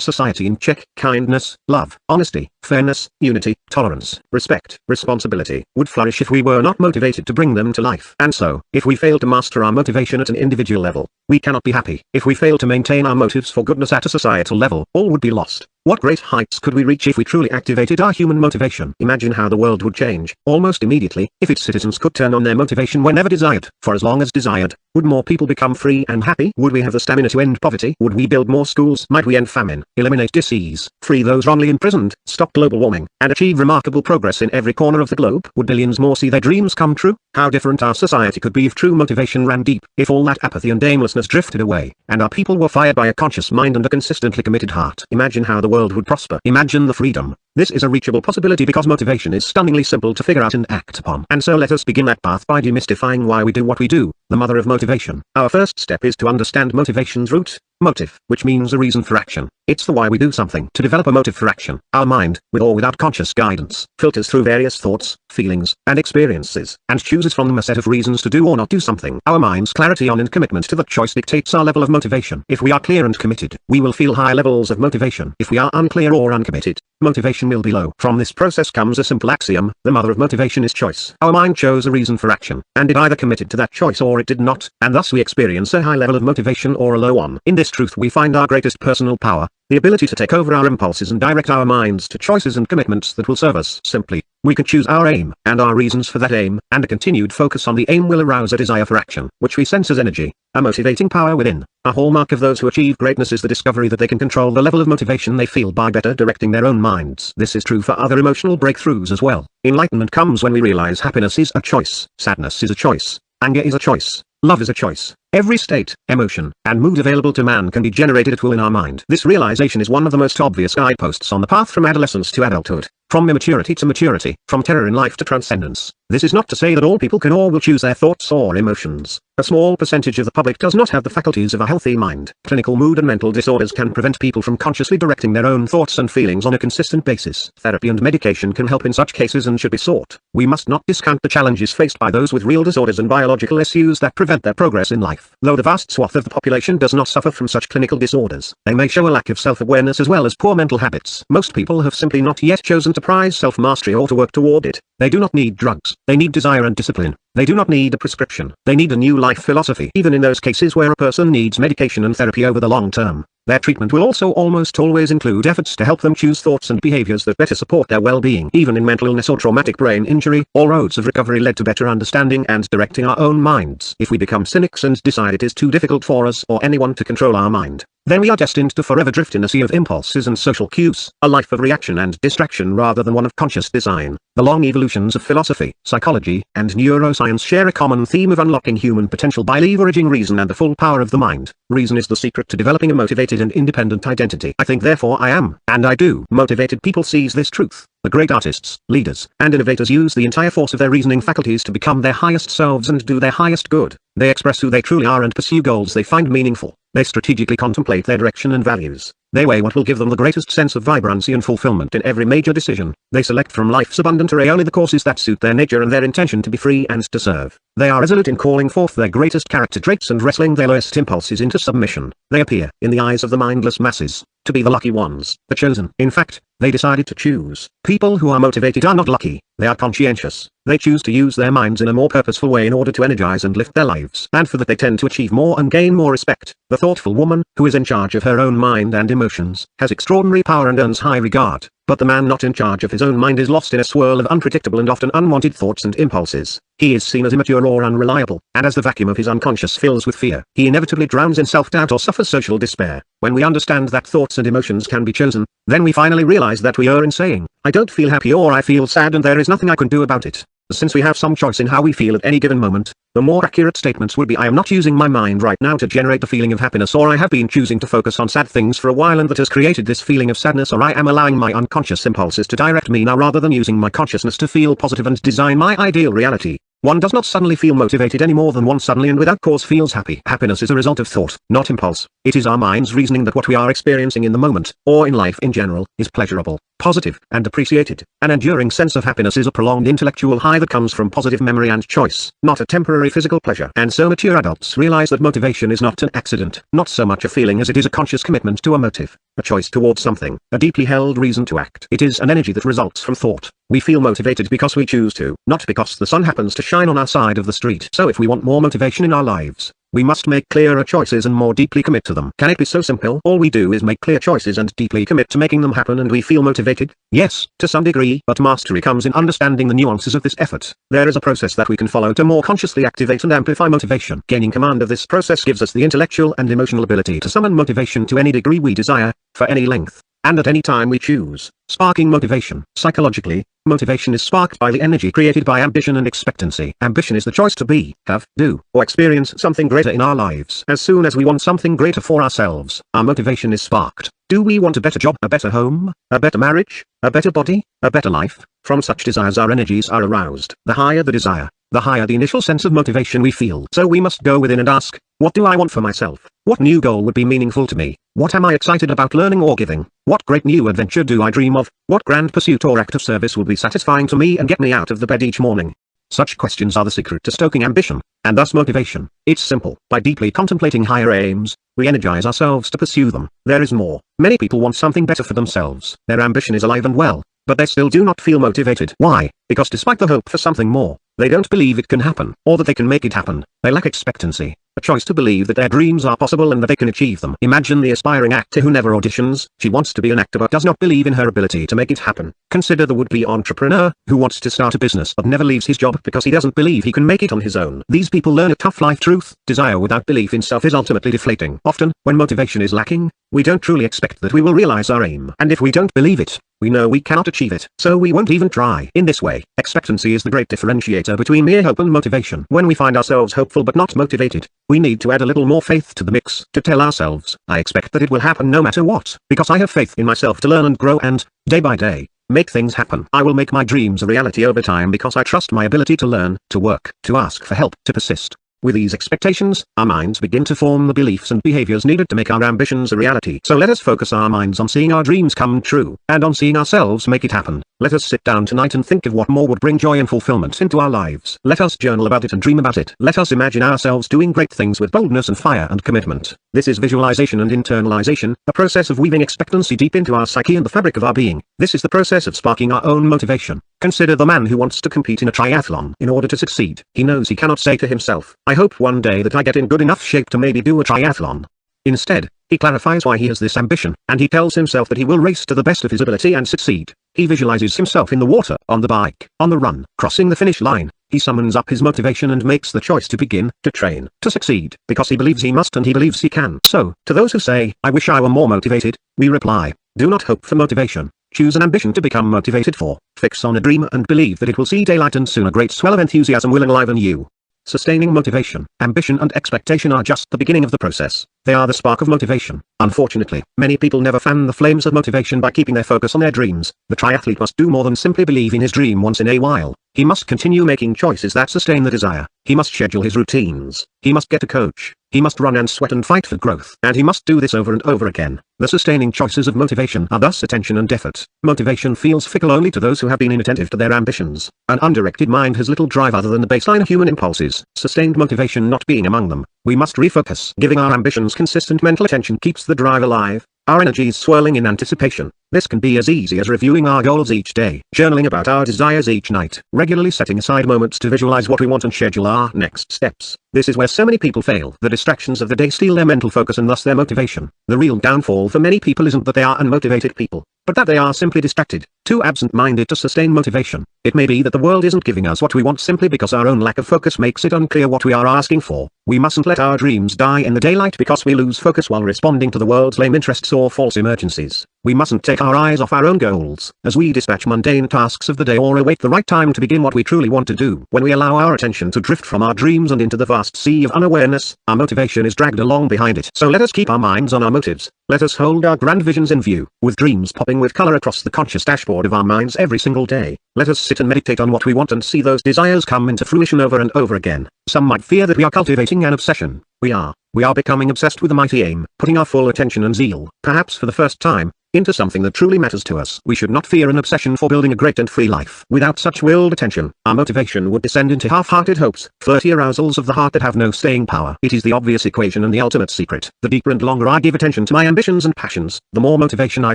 society in check, kindness, goodness, love, honesty, fairness, unity, tolerance, respect, responsibility would flourish if we were not motivated to bring them to life. And so, if we fail to master our motivation at an individual level, we cannot be happy. If we fail to maintain our motives for goodness at a societal level, all would be lost. What great heights could we reach if we truly activated our human motivation? Imagine how the world would change, almost immediately, if its citizens could turn on their motivation whenever desired, for as long as desired. Would more people become free and happy? Would we have the stamina to end poverty? Would we build more schools? Might we end famine, eliminate disease, free those wrongly imprisoned, stop global warming, and achieve remarkable progress in every corner of the globe? Would billions more see their dreams come true? How different our society could be if true motivation ran deep, if all that apathy and aimlessness drifted away, and our people were fired by a conscious mind and a consistently committed heart. Imagine how the world would prosper. Imagine the freedom. This is a reachable possibility because motivation is stunningly simple to figure out and act upon. And so let us begin that path by demystifying why we do what we do, the mother of motivation. Our first step is to understand motivation's root, motive, which means a reason for action. It's the why we do something. To develop a motive for action, our mind, with or without conscious guidance, filters through various thoughts, feelings, and experiences, and chooses from them a set of reasons to do or not do something. Our mind's clarity on and commitment to that choice dictates our level of motivation. If we are clear and committed, we will feel high levels of motivation. If we are unclear or uncommitted, motivation will be low. From this process comes a simple axiom: the mother of motivation is choice. Our mind chose a reason for action, and it either committed to that choice or it did not, and thus we experience a high level of motivation or a low one. In this truth we find our greatest personal power, the ability to take over our impulses and direct our minds to choices and commitments that will serve us. Simply, we can choose our aim, and our reasons for that aim, and a continued focus on the aim will arouse a desire for action, which we sense as energy, a motivating power within. A hallmark of those who achieve greatness is the discovery that they can control the level of motivation they feel by better directing their own minds. This is true for other emotional breakthroughs as well. Enlightenment comes when we realize happiness is a choice, sadness is a choice, anger is a choice, love is a choice. Every state, emotion, and mood available to man can be generated at will in our mind. This realization is one of the most obvious guideposts on the path from adolescence to adulthood, from immaturity to maturity, from terror in life to transcendence. This is not to say that all people can or will choose their thoughts or emotions. A small percentage of the public does not have the faculties of a healthy mind. Clinical mood and mental disorders can prevent people from consciously directing their own thoughts and feelings on a consistent basis. Therapy and medication can help in such cases and should be sought. We must not discount the challenges faced by those with real disorders and biological issues that prevent their progress in life. Though the vast swath of the population does not suffer from such clinical disorders, they may show a lack of self-awareness as well as poor mental habits. Most people have simply not yet chosen to prize self-mastery or to work toward it. They do not need drugs. They need desire and discipline. They do not need a prescription. They need a new life philosophy. Even in those cases where a person needs medication and therapy over the long term, their treatment will also almost always include efforts to help them choose thoughts and behaviors that better support their well-being. Even in mental illness or traumatic brain injury, all roads of recovery lead to better understanding and directing our own minds. If we become cynics and decide it is too difficult for us or anyone to control our mind, then we are destined to forever drift in a sea of impulses and social cues, a life of reaction and distraction rather than one of conscious design. The long evolutions of philosophy, psychology, and neuroscience share a common theme of unlocking human potential by leveraging reason and the full power of the mind. Reason is the secret to developing a motivated and independent identity. I think therefore I am, and I do. Motivated people seize this truth. The great artists, leaders, and innovators use the entire force of their reasoning faculties to become their highest selves and do their highest good. They express who they truly are and pursue goals they find meaningful. They strategically contemplate their direction and values. They weigh what will give them the greatest sense of vibrancy and fulfillment in every major decision. They select from life's abundant array only the courses that suit their nature and their intention to be free and to serve. They are resolute in calling forth their greatest character traits and wrestling their lowest impulses into submission. They appear, in the eyes of the mindless masses, to be the lucky ones, the chosen. In fact, they decided to choose. People who are motivated are not lucky, they are conscientious. They choose to use their minds in a more purposeful way in order to energize and lift their lives. And for that they tend to achieve more and gain more respect. The thoughtful woman, who is in charge of her own mind and emotions, has extraordinary power and earns high regard. But the man not in charge of his own mind is lost in a swirl of unpredictable and often unwanted thoughts and impulses. He is seen as immature or unreliable, and as the vacuum of his unconscious fills with fear, he inevitably drowns in self-doubt or suffers social despair. When we understand that thoughts and emotions can be chosen, then we finally realize that we err in saying, I don't feel happy or I feel sad and there is nothing I can do about it. Since we have some choice in how we feel at any given moment, the more accurate statements would be I am not using my mind right now to generate the feeling of happiness, or I have been choosing to focus on sad things for a while and that has created this feeling of sadness, or I am allowing my unconscious impulses to direct me now rather than using my consciousness to feel positive and design my ideal reality. One does not suddenly feel motivated any more than one suddenly and without cause feels happy. Happiness is a result of thought, not impulse. It is our mind's reasoning that what we are experiencing in the moment, or in life in general, is pleasurable, positive, and appreciated. An enduring sense of happiness is a prolonged intellectual high that comes from positive memory and choice, not a temporary physical pleasure. And so mature adults realize that motivation is not an accident, not so much a feeling as it is a conscious commitment to a motive, a choice towards something, a deeply held reason to act. It is an energy that results from thought. We feel motivated because we choose to, not because the sun happens to shine on our side of the street. So if we want more motivation in our lives, we must make clearer choices and more deeply commit to them. Can it be so simple? All we do is make clear choices and deeply commit to making them happen and we feel motivated? Yes, to some degree, but mastery comes in understanding the nuances of this effort. There is a process that we can follow to more consciously activate and amplify motivation. Gaining command of this process gives us the intellectual and emotional ability to summon motivation to any degree we desire, for any length, and at any time we choose. Sparking motivation. Psychologically, motivation is sparked by the energy created by ambition and expectancy. Ambition is the choice to be, have, do, or experience something greater in our lives. As soon as we want something greater for ourselves, our motivation is sparked. Do we want a better job, a better home, a better marriage, a better body, a better life? From such desires our energies are aroused. The higher the desire, the higher the initial sense of motivation we feel. So we must go within and ask, what do I want for myself? What new goal would be meaningful to me? What am I excited about learning or giving? What great new adventure do I dream of? What grand pursuit or act of service would be satisfying to me and get me out of the bed each morning? Such questions are the secret to stoking ambition, and thus motivation. It's simple. By deeply contemplating higher aims, we energize ourselves to pursue them. There is more. Many people want something better for themselves. Their ambition is alive and well, but they still do not feel motivated. Why? Because despite the hope for something more, they don't believe it can happen, or that they can make it happen. They lack expectancy, a choice to believe that their dreams are possible and that they can achieve them. Imagine the aspiring actor who never auditions. She wants to be an actor but does not believe in her ability to make it happen. Consider the would-be entrepreneur, who wants to start a business but never leaves his job because he doesn't believe he can make it on his own. These people learn a tough life truth. Desire without belief in self is ultimately deflating. Often, when motivation is lacking, we don't truly expect that we will realize our aim. And if we don't believe it, we know we cannot achieve it, so we won't even try. In this way, expectancy is the great differentiator between mere hope and motivation. When we find ourselves hopeful but not motivated, we need to add a little more faith to the mix, to tell ourselves, I expect that it will happen no matter what, because I have faith in myself to learn and grow and, day by day, make things happen. I will make my dreams a reality over time because I trust my ability to learn, to work, to ask for help, to persist. With these expectations, our minds begin to form the beliefs and behaviors needed to make our ambitions a reality. So let us focus our minds on seeing our dreams come true, and on seeing ourselves make it happen. Let us sit down tonight and think of what more would bring joy and fulfillment into our lives. Let us journal about it and dream about it. Let us imagine ourselves doing great things with boldness and fire and commitment. This is visualization and internalization, a process of weaving expectancy deep into our psyche and the fabric of our being. This is the process of sparking our own motivation. Consider the man who wants to compete in a triathlon. In order to succeed, he knows he cannot say to himself, I hope one day that I get in good enough shape to maybe do a triathlon. Instead, he clarifies why he has this ambition, and he tells himself that he will race to the best of his ability and succeed. He visualizes himself in the water, on the bike, on the run, crossing the finish line. He summons up his motivation and makes the choice to begin, to train, to succeed, because he believes he must and he believes he can. So, to those who say, I wish I were more motivated, we reply, do not hope for motivation. Choose an ambition to become motivated for. Fix on a dream and believe that it will see daylight, and soon a great swell of enthusiasm will enliven you. Sustaining motivation, ambition and expectation are just the beginning of the process. They are the spark of motivation. Unfortunately, many people never fan the flames of motivation by keeping their focus on their dreams. The triathlete must do more than simply believe in his dream once in a while. He must continue making choices that sustain the desire. He must schedule his routines. He must get a coach. He must run and sweat and fight for growth. And he must do this over and over again. The sustaining choices of motivation are thus attention and effort. Motivation feels fickle only to those who have been inattentive to their ambitions. An undirected mind has little drive other than the baseline of human impulses, sustained motivation not being among them. We must refocus. Giving our ambitions consistent mental attention keeps the drive alive, our energies swirling in anticipation. This can be as easy as reviewing our goals each day, journaling about our desires each night, regularly setting aside moments to visualize what we want and schedule our next steps. This is where so many people fail. The distractions of the day steal their mental focus and thus their motivation. The real downfall for many people isn't that they are unmotivated people, but that they are simply distracted, too absent-minded to sustain motivation. It may be that the world isn't giving us what we want simply because our own lack of focus makes it unclear what we are asking for. We mustn't let our dreams die in the daylight because we lose focus while responding to the world's lame interests or false emergencies. We mustn't take our eyes off our own goals, as we dispatch mundane tasks of the day or await the right time to begin what we truly want to do. When we allow our attention to drift from our dreams and into the vast sea of unawareness, our motivation is dragged along behind it. So let us keep our minds on our motives. Let us hold our grand visions in view, with dreams popping with color across the conscious dashboard of our minds every single day. Let us sit and meditate on what we want and see those desires come into fruition over and over again. Some might fear that we are cultivating an obsession. We are becoming obsessed with a mighty aim, putting our full attention and zeal, perhaps for the first time, into something that truly matters to us. We should not fear an obsession for building a great and free life. Without such willed attention, our motivation would descend into half-hearted hopes, flirty arousals of the heart that have no staying power. It is the obvious equation and the ultimate secret. The deeper and longer I give attention to my ambitions and passions, the more motivation I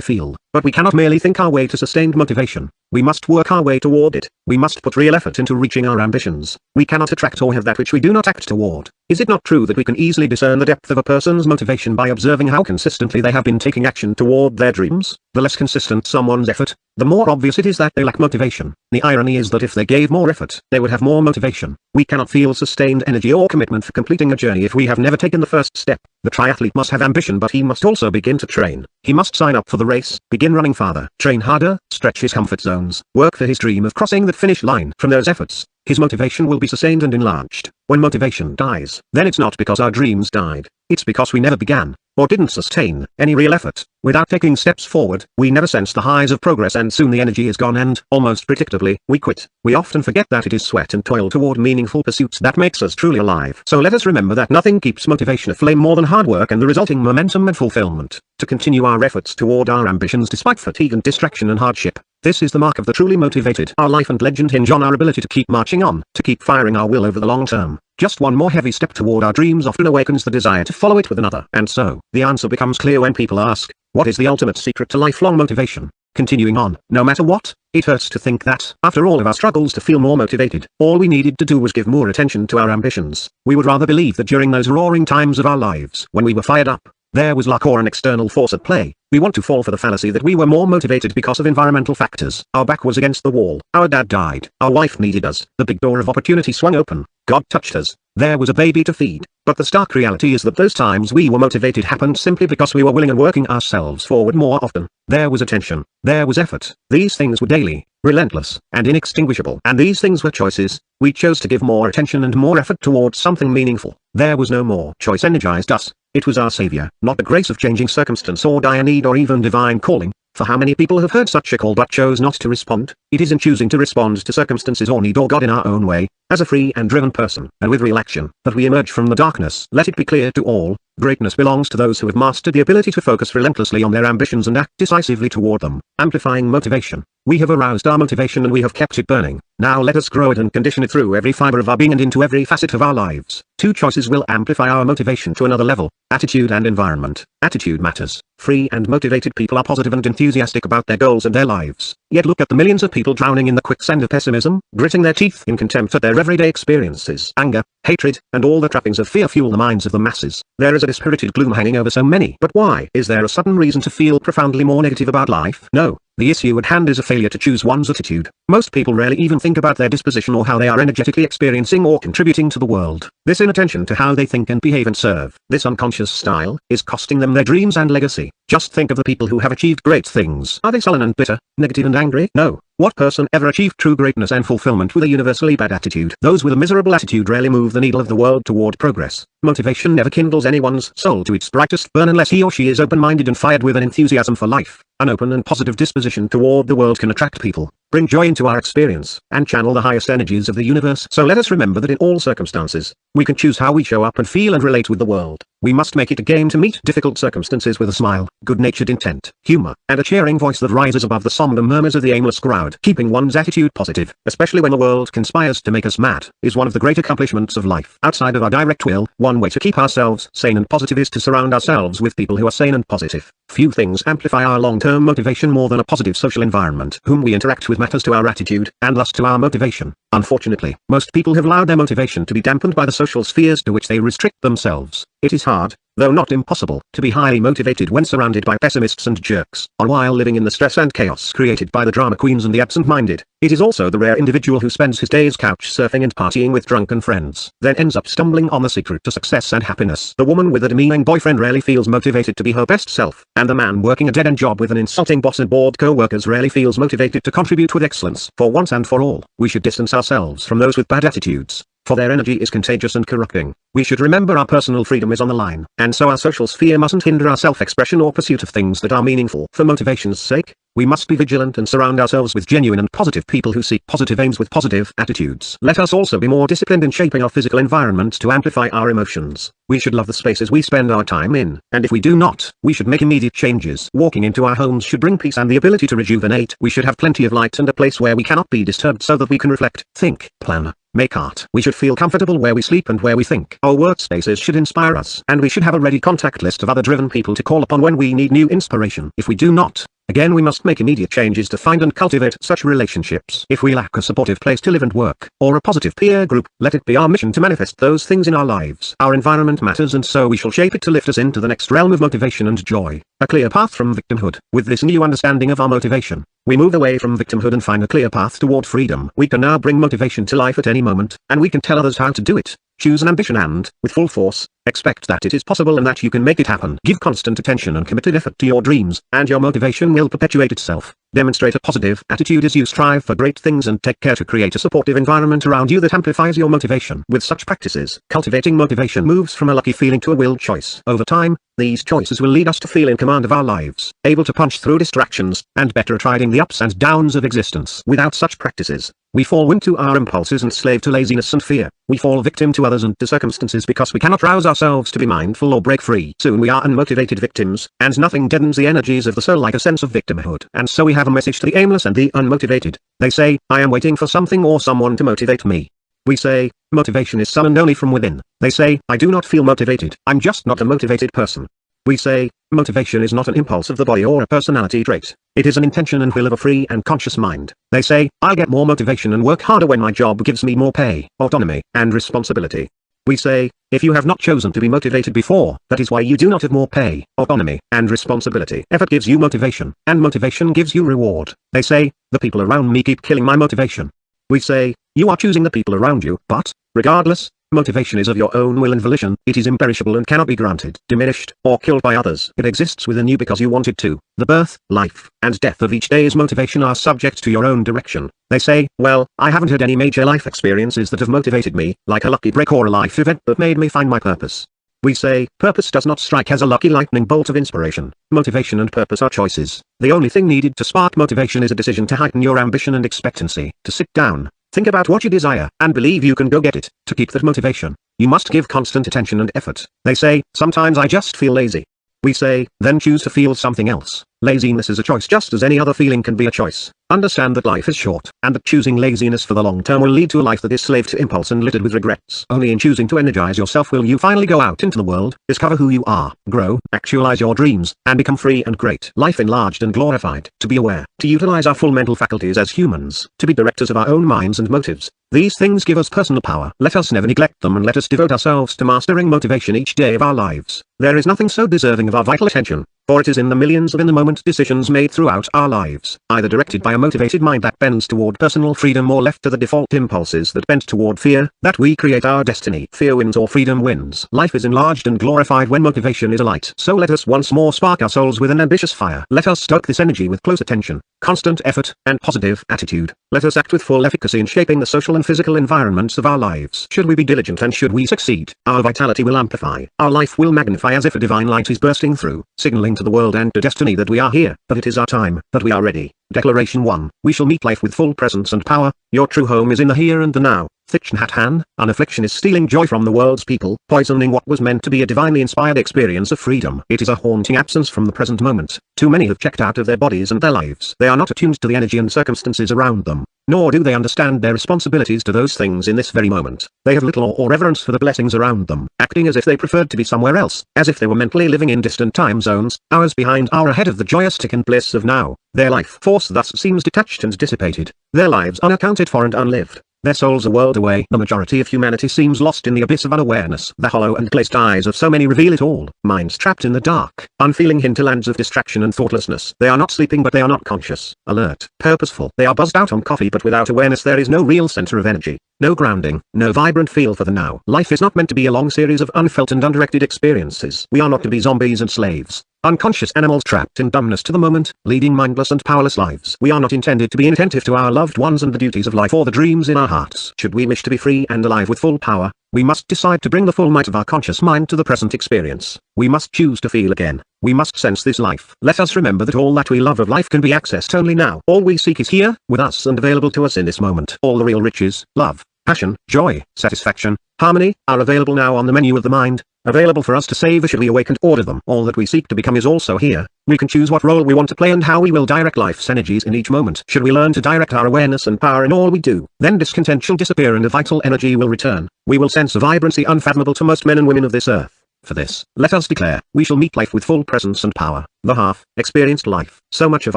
feel. But we cannot merely think our way to sustained motivation. We must work our way toward it. We must put real effort into reaching our ambitions. We cannot attract or have that which we do not act toward. Is it not true that we can easily discern the depth of a person's motivation by observing how consistently they have been taking action toward their dreams? The less consistent someone's effort, the more obvious it is that they lack motivation. The irony is that if they gave more effort, they would have more motivation. We cannot feel sustained energy or commitment for completing a journey if we have never taken the first step. The triathlete must have ambition, but he must also begin to train. He must sign up for the race, begin running farther, train harder, stretch his comfort zones, work for his dream of crossing that finish line. From those efforts, his motivation will be sustained and enlarged. When motivation dies, then it's not because our dreams died, it's because we never began, or didn't sustain, any real effort. Without taking steps forward, we never sense the highs of progress, and soon the energy is gone and, almost predictably, we quit. We often forget that it is sweat and toil toward meaningful pursuits that makes us truly alive. So let us remember that nothing keeps motivation aflame more than hard work and the resulting momentum and fulfillment, to continue our efforts toward our ambitions despite fatigue and distraction and hardship. This is the mark of the truly motivated. Our life and legend hinge on our ability to keep marching on, to keep firing our will over the long term. Just one more heavy step toward our dreams often awakens the desire to follow it with another. And so, the answer becomes clear when people ask, what is the ultimate secret to lifelong motivation? Continuing on, no matter what, it hurts to think that, after all of our struggles to feel more motivated, all we needed to do was give more attention to our ambitions. We would rather believe that during those roaring times of our lives, when we were fired up, there was luck or an external force at play. We want to fall for the fallacy that we were more motivated because of environmental factors. Our back was against the wall. Our dad died. Our wife needed us. The big door of opportunity swung open. God touched us. There was a baby to feed. But the stark reality is that those times we were motivated happened simply because we were willing and working ourselves forward more often. There was attention. There was effort. These things were daily, relentless, and inextinguishable. And these things were choices. We chose to give more attention and more effort towards something meaningful. There was no more. Choice energized us. It was our savior, not the grace of changing circumstance or dire need or even divine calling. For how many people have heard such a call but chose not to respond? It is in choosing to respond to circumstances or need or God in our own way, as a free and driven person, and with real action, that we emerge from the darkness. Let it be clear to all, greatness belongs to those who have mastered the ability to focus relentlessly on their ambitions and act decisively toward them. Amplifying motivation. We have aroused our motivation and we have kept it burning. Now let us grow it and condition it through every fiber of our being and into every facet of our lives. Two choices will amplify our motivation to another level: attitude and environment. Attitude matters. Free and motivated people are positive and enthusiastic about their goals and their lives. Yet look at the millions of people drowning in the quicksand of pessimism, gritting their teeth in contempt at their everyday experiences. Anger, hatred, and all the trappings of fear fuel the minds of the masses. There is a dispirited gloom hanging over so many. But why? Is there a sudden reason to feel profoundly more negative about life? No. The issue at hand is a failure to choose one's attitude. Most people rarely even think about their disposition or how they are energetically experiencing or contributing to the world. This inattention to how they think and behave and serve, this unconscious style, is costing them their dreams and legacy. Just think of the people who have achieved great things. Are they sullen and bitter, negative and angry? No. What person ever achieved true greatness and fulfillment with a universally bad attitude? Those with a miserable attitude rarely move the needle of the world toward progress. Motivation never kindles anyone's soul to its brightest burn unless he or she is open-minded and fired with an enthusiasm for life. An open and positive disposition toward the world can attract people, bring joy into our experience, and channel the highest energies of the universe. So let us remember that in all circumstances, we can choose how we show up and feel and relate with the world. We must make it a game to meet difficult circumstances with a smile, good-natured intent, humor, and a cheering voice that rises above the somber murmurs of the aimless crowd. Keeping one's attitude positive, especially when the world conspires to make us mad, is one of the great accomplishments of life. Outside of our direct will, one way to keep ourselves sane and positive is to surround ourselves with people who are sane and positive. Few things amplify our long-term motivation more than a positive social environment. Whom we interact with matters to our attitude, and thus to our motivation. Unfortunately, most people have allowed their motivation to be dampened by the social spheres to which they restrict themselves. It is hard, though not impossible, to be highly motivated when surrounded by pessimists and jerks, or while living in the stress and chaos created by the drama queens and the absent-minded. It is also the rare individual who spends his days couch surfing and partying with drunken friends, then ends up stumbling on the secret to success and happiness. The woman with a demeaning boyfriend rarely feels motivated to be her best self, and the man working a dead-end job with an insulting boss and bored co-workers rarely feels motivated to contribute with excellence. For once and for all, we should distance ourselves from those with bad attitudes, for their energy is contagious and corrupting. We should remember our personal freedom is on the line, and so our social sphere mustn't hinder our self-expression or pursuit of things that are meaningful. For motivation's sake, we must be vigilant and surround ourselves with genuine and positive people who seek positive aims with positive attitudes. Let us also be more disciplined in shaping our physical environment to amplify our emotions. We should love the spaces we spend our time in, and if we do not, we should make immediate changes. Walking into our homes should bring peace and the ability to rejuvenate. We should have plenty of light and a place where we cannot be disturbed so that we can reflect, think, plan, make art. We should feel comfortable where we sleep and where we think. Our workspaces should inspire us, and we should have a ready contact list of other driven people to call upon when we need new inspiration. If we do not, again we must make immediate changes to find and cultivate such relationships. If we lack a supportive place to live and work, or a positive peer group, let it be our mission to manifest those things in our lives. Our environment matters, and so we shall shape it to lift us into the next realm of motivation and joy. A clear path from victimhood. With this new understanding of our motivation, we move away from victimhood and find a clear path toward freedom. We can now bring motivation to life at any moment, and we can tell others how to do it. Choose an ambition and, with full force, expect that it is possible and that you can make it happen. Give constant attention and committed effort to your dreams, and your motivation will perpetuate itself. Demonstrate a positive attitude as you strive for great things and take care to create a supportive environment around you that amplifies your motivation. With such practices, cultivating motivation moves from a lucky feeling to a willed choice. Over time, these choices will lead us to feel in command of our lives, able to punch through distractions, and better at riding the ups and downs of existence. Without such practices, we fall into our impulses and slave to laziness and fear. We fall victim to others and to circumstances because we cannot rouse ourselves to be mindful or break free. Soon we are unmotivated victims, and nothing deadens the energies of the soul like a sense of victimhood. And so we have a message to the aimless and the unmotivated. They say, I am waiting for something or someone to motivate me. We say, motivation is summoned only from within. They say, I do not feel motivated. I'm just not a motivated person. We say, motivation is not an impulse of the body or a personality trait. It is an intention and will of a free and conscious mind. They say, I'll get more motivation and work harder when my job gives me more pay, autonomy, and responsibility. We say, if you have not chosen to be motivated before, that is why you do not have more pay, autonomy, and responsibility. Effort gives you motivation, and motivation gives you reward. They say, the people around me keep killing my motivation. We say, you are choosing the people around you, but, regardless, motivation is of your own will and volition. It is imperishable and cannot be granted, diminished, or killed by others. It exists within you because you want it to. The birth, life, and death of each day's motivation are subject to your own direction. They say, well, I haven't had any major life experiences that have motivated me, like a lucky break or a life event that made me find my purpose. We say, purpose does not strike as a lucky lightning bolt of inspiration. Motivation and purpose are choices. The only thing needed to spark motivation is a decision to heighten your ambition and expectancy. To sit down, think about what you desire, and believe you can go get it. To keep that motivation, you must give constant attention and effort. They say, sometimes I just feel lazy. We say, then choose to feel something else. Laziness is a choice just as any other feeling can be a choice. Understand that life is short, and that choosing laziness for the long term will lead to a life that is slave to impulse and littered with regrets. Only in choosing to energize yourself will you finally go out into the world, discover who you are, grow, actualize your dreams, and become free and great. Life enlarged and glorified. To be aware, to utilize our full mental faculties as humans, to be directors of our own minds and motives. These things give us personal power. Let us never neglect them, and let us devote ourselves to mastering motivation each day of our lives. There is nothing so deserving of our vital attention, for it is in the millions of in-the-moment decisions made throughout our lives, either directed by a motivated mind that bends toward personal freedom or left to the default impulses that bend toward fear, that we create our destiny. Fear wins or freedom wins. Life is enlarged and glorified when motivation is alight. So let us once more spark our souls with an ambitious fire. Let us stoke this energy with close attention, constant effort, and positive attitude. Let us act with full efficacy in shaping the social and physical environments of our lives. Should we be diligent and should we succeed, our vitality will amplify. Our life will magnify as if a divine light is bursting through, signaling to the world and to destiny that we are here, that it is our time, that we are ready. Declaration 1. We shall meet life with full presence and power. Your true home is in the here and the now. Thich Nhat Hanh, affliction is stealing joy from the world's people, poisoning what was meant to be a divinely inspired experience of freedom. It is a haunting absence from the present moment. Too many have checked out of their bodies and their lives. They are not attuned to the energy and circumstances around them, nor do they understand their responsibilities to those things in this very moment. They have little or reverence for the blessings around them, acting as if they preferred to be somewhere else, as if they were mentally living in distant time zones, hours behind, hour ahead of the joyous tick and bliss of now. Their life force thus seems detached and dissipated, their lives unaccounted for and unlived. Their souls a world away. The majority of humanity seems lost in the abyss of unawareness. The hollow and glazed eyes of so many reveal it all. Minds trapped in the dark, unfeeling hinterlands of distraction and thoughtlessness. They are not sleeping but they are not conscious, alert, purposeful. They are buzzed out on coffee but without awareness there is no real center of energy. No grounding, no vibrant feel for the now. Life is not meant to be a long series of unfelt and undirected experiences. We are not to be zombies and slaves, unconscious animals trapped in dumbness to the moment, leading mindless and powerless lives. We are not intended to be inattentive to our loved ones and the duties of life or the dreams in our hearts. Should we wish to be free and alive with full power, we must decide to bring the full might of our conscious mind to the present experience. We must choose to feel again. We must sense this life. Let us remember that all that we love of life can be accessed only now. All we seek is here, with us and available to us in this moment. All the real riches, love, passion, joy, satisfaction, harmony, are available now on the menu of the mind, available for us to savor should we awake and order them. All that we seek to become is also here. We can choose what role we want to play and how we will direct life's energies in each moment. Should we learn to direct our awareness and power in all we do, then discontent shall disappear and a vital energy will return. We will sense a vibrancy unfathomable to most men and women of this earth. For this, let us declare, we shall meet life with full presence and power. The half-experienced life. So much of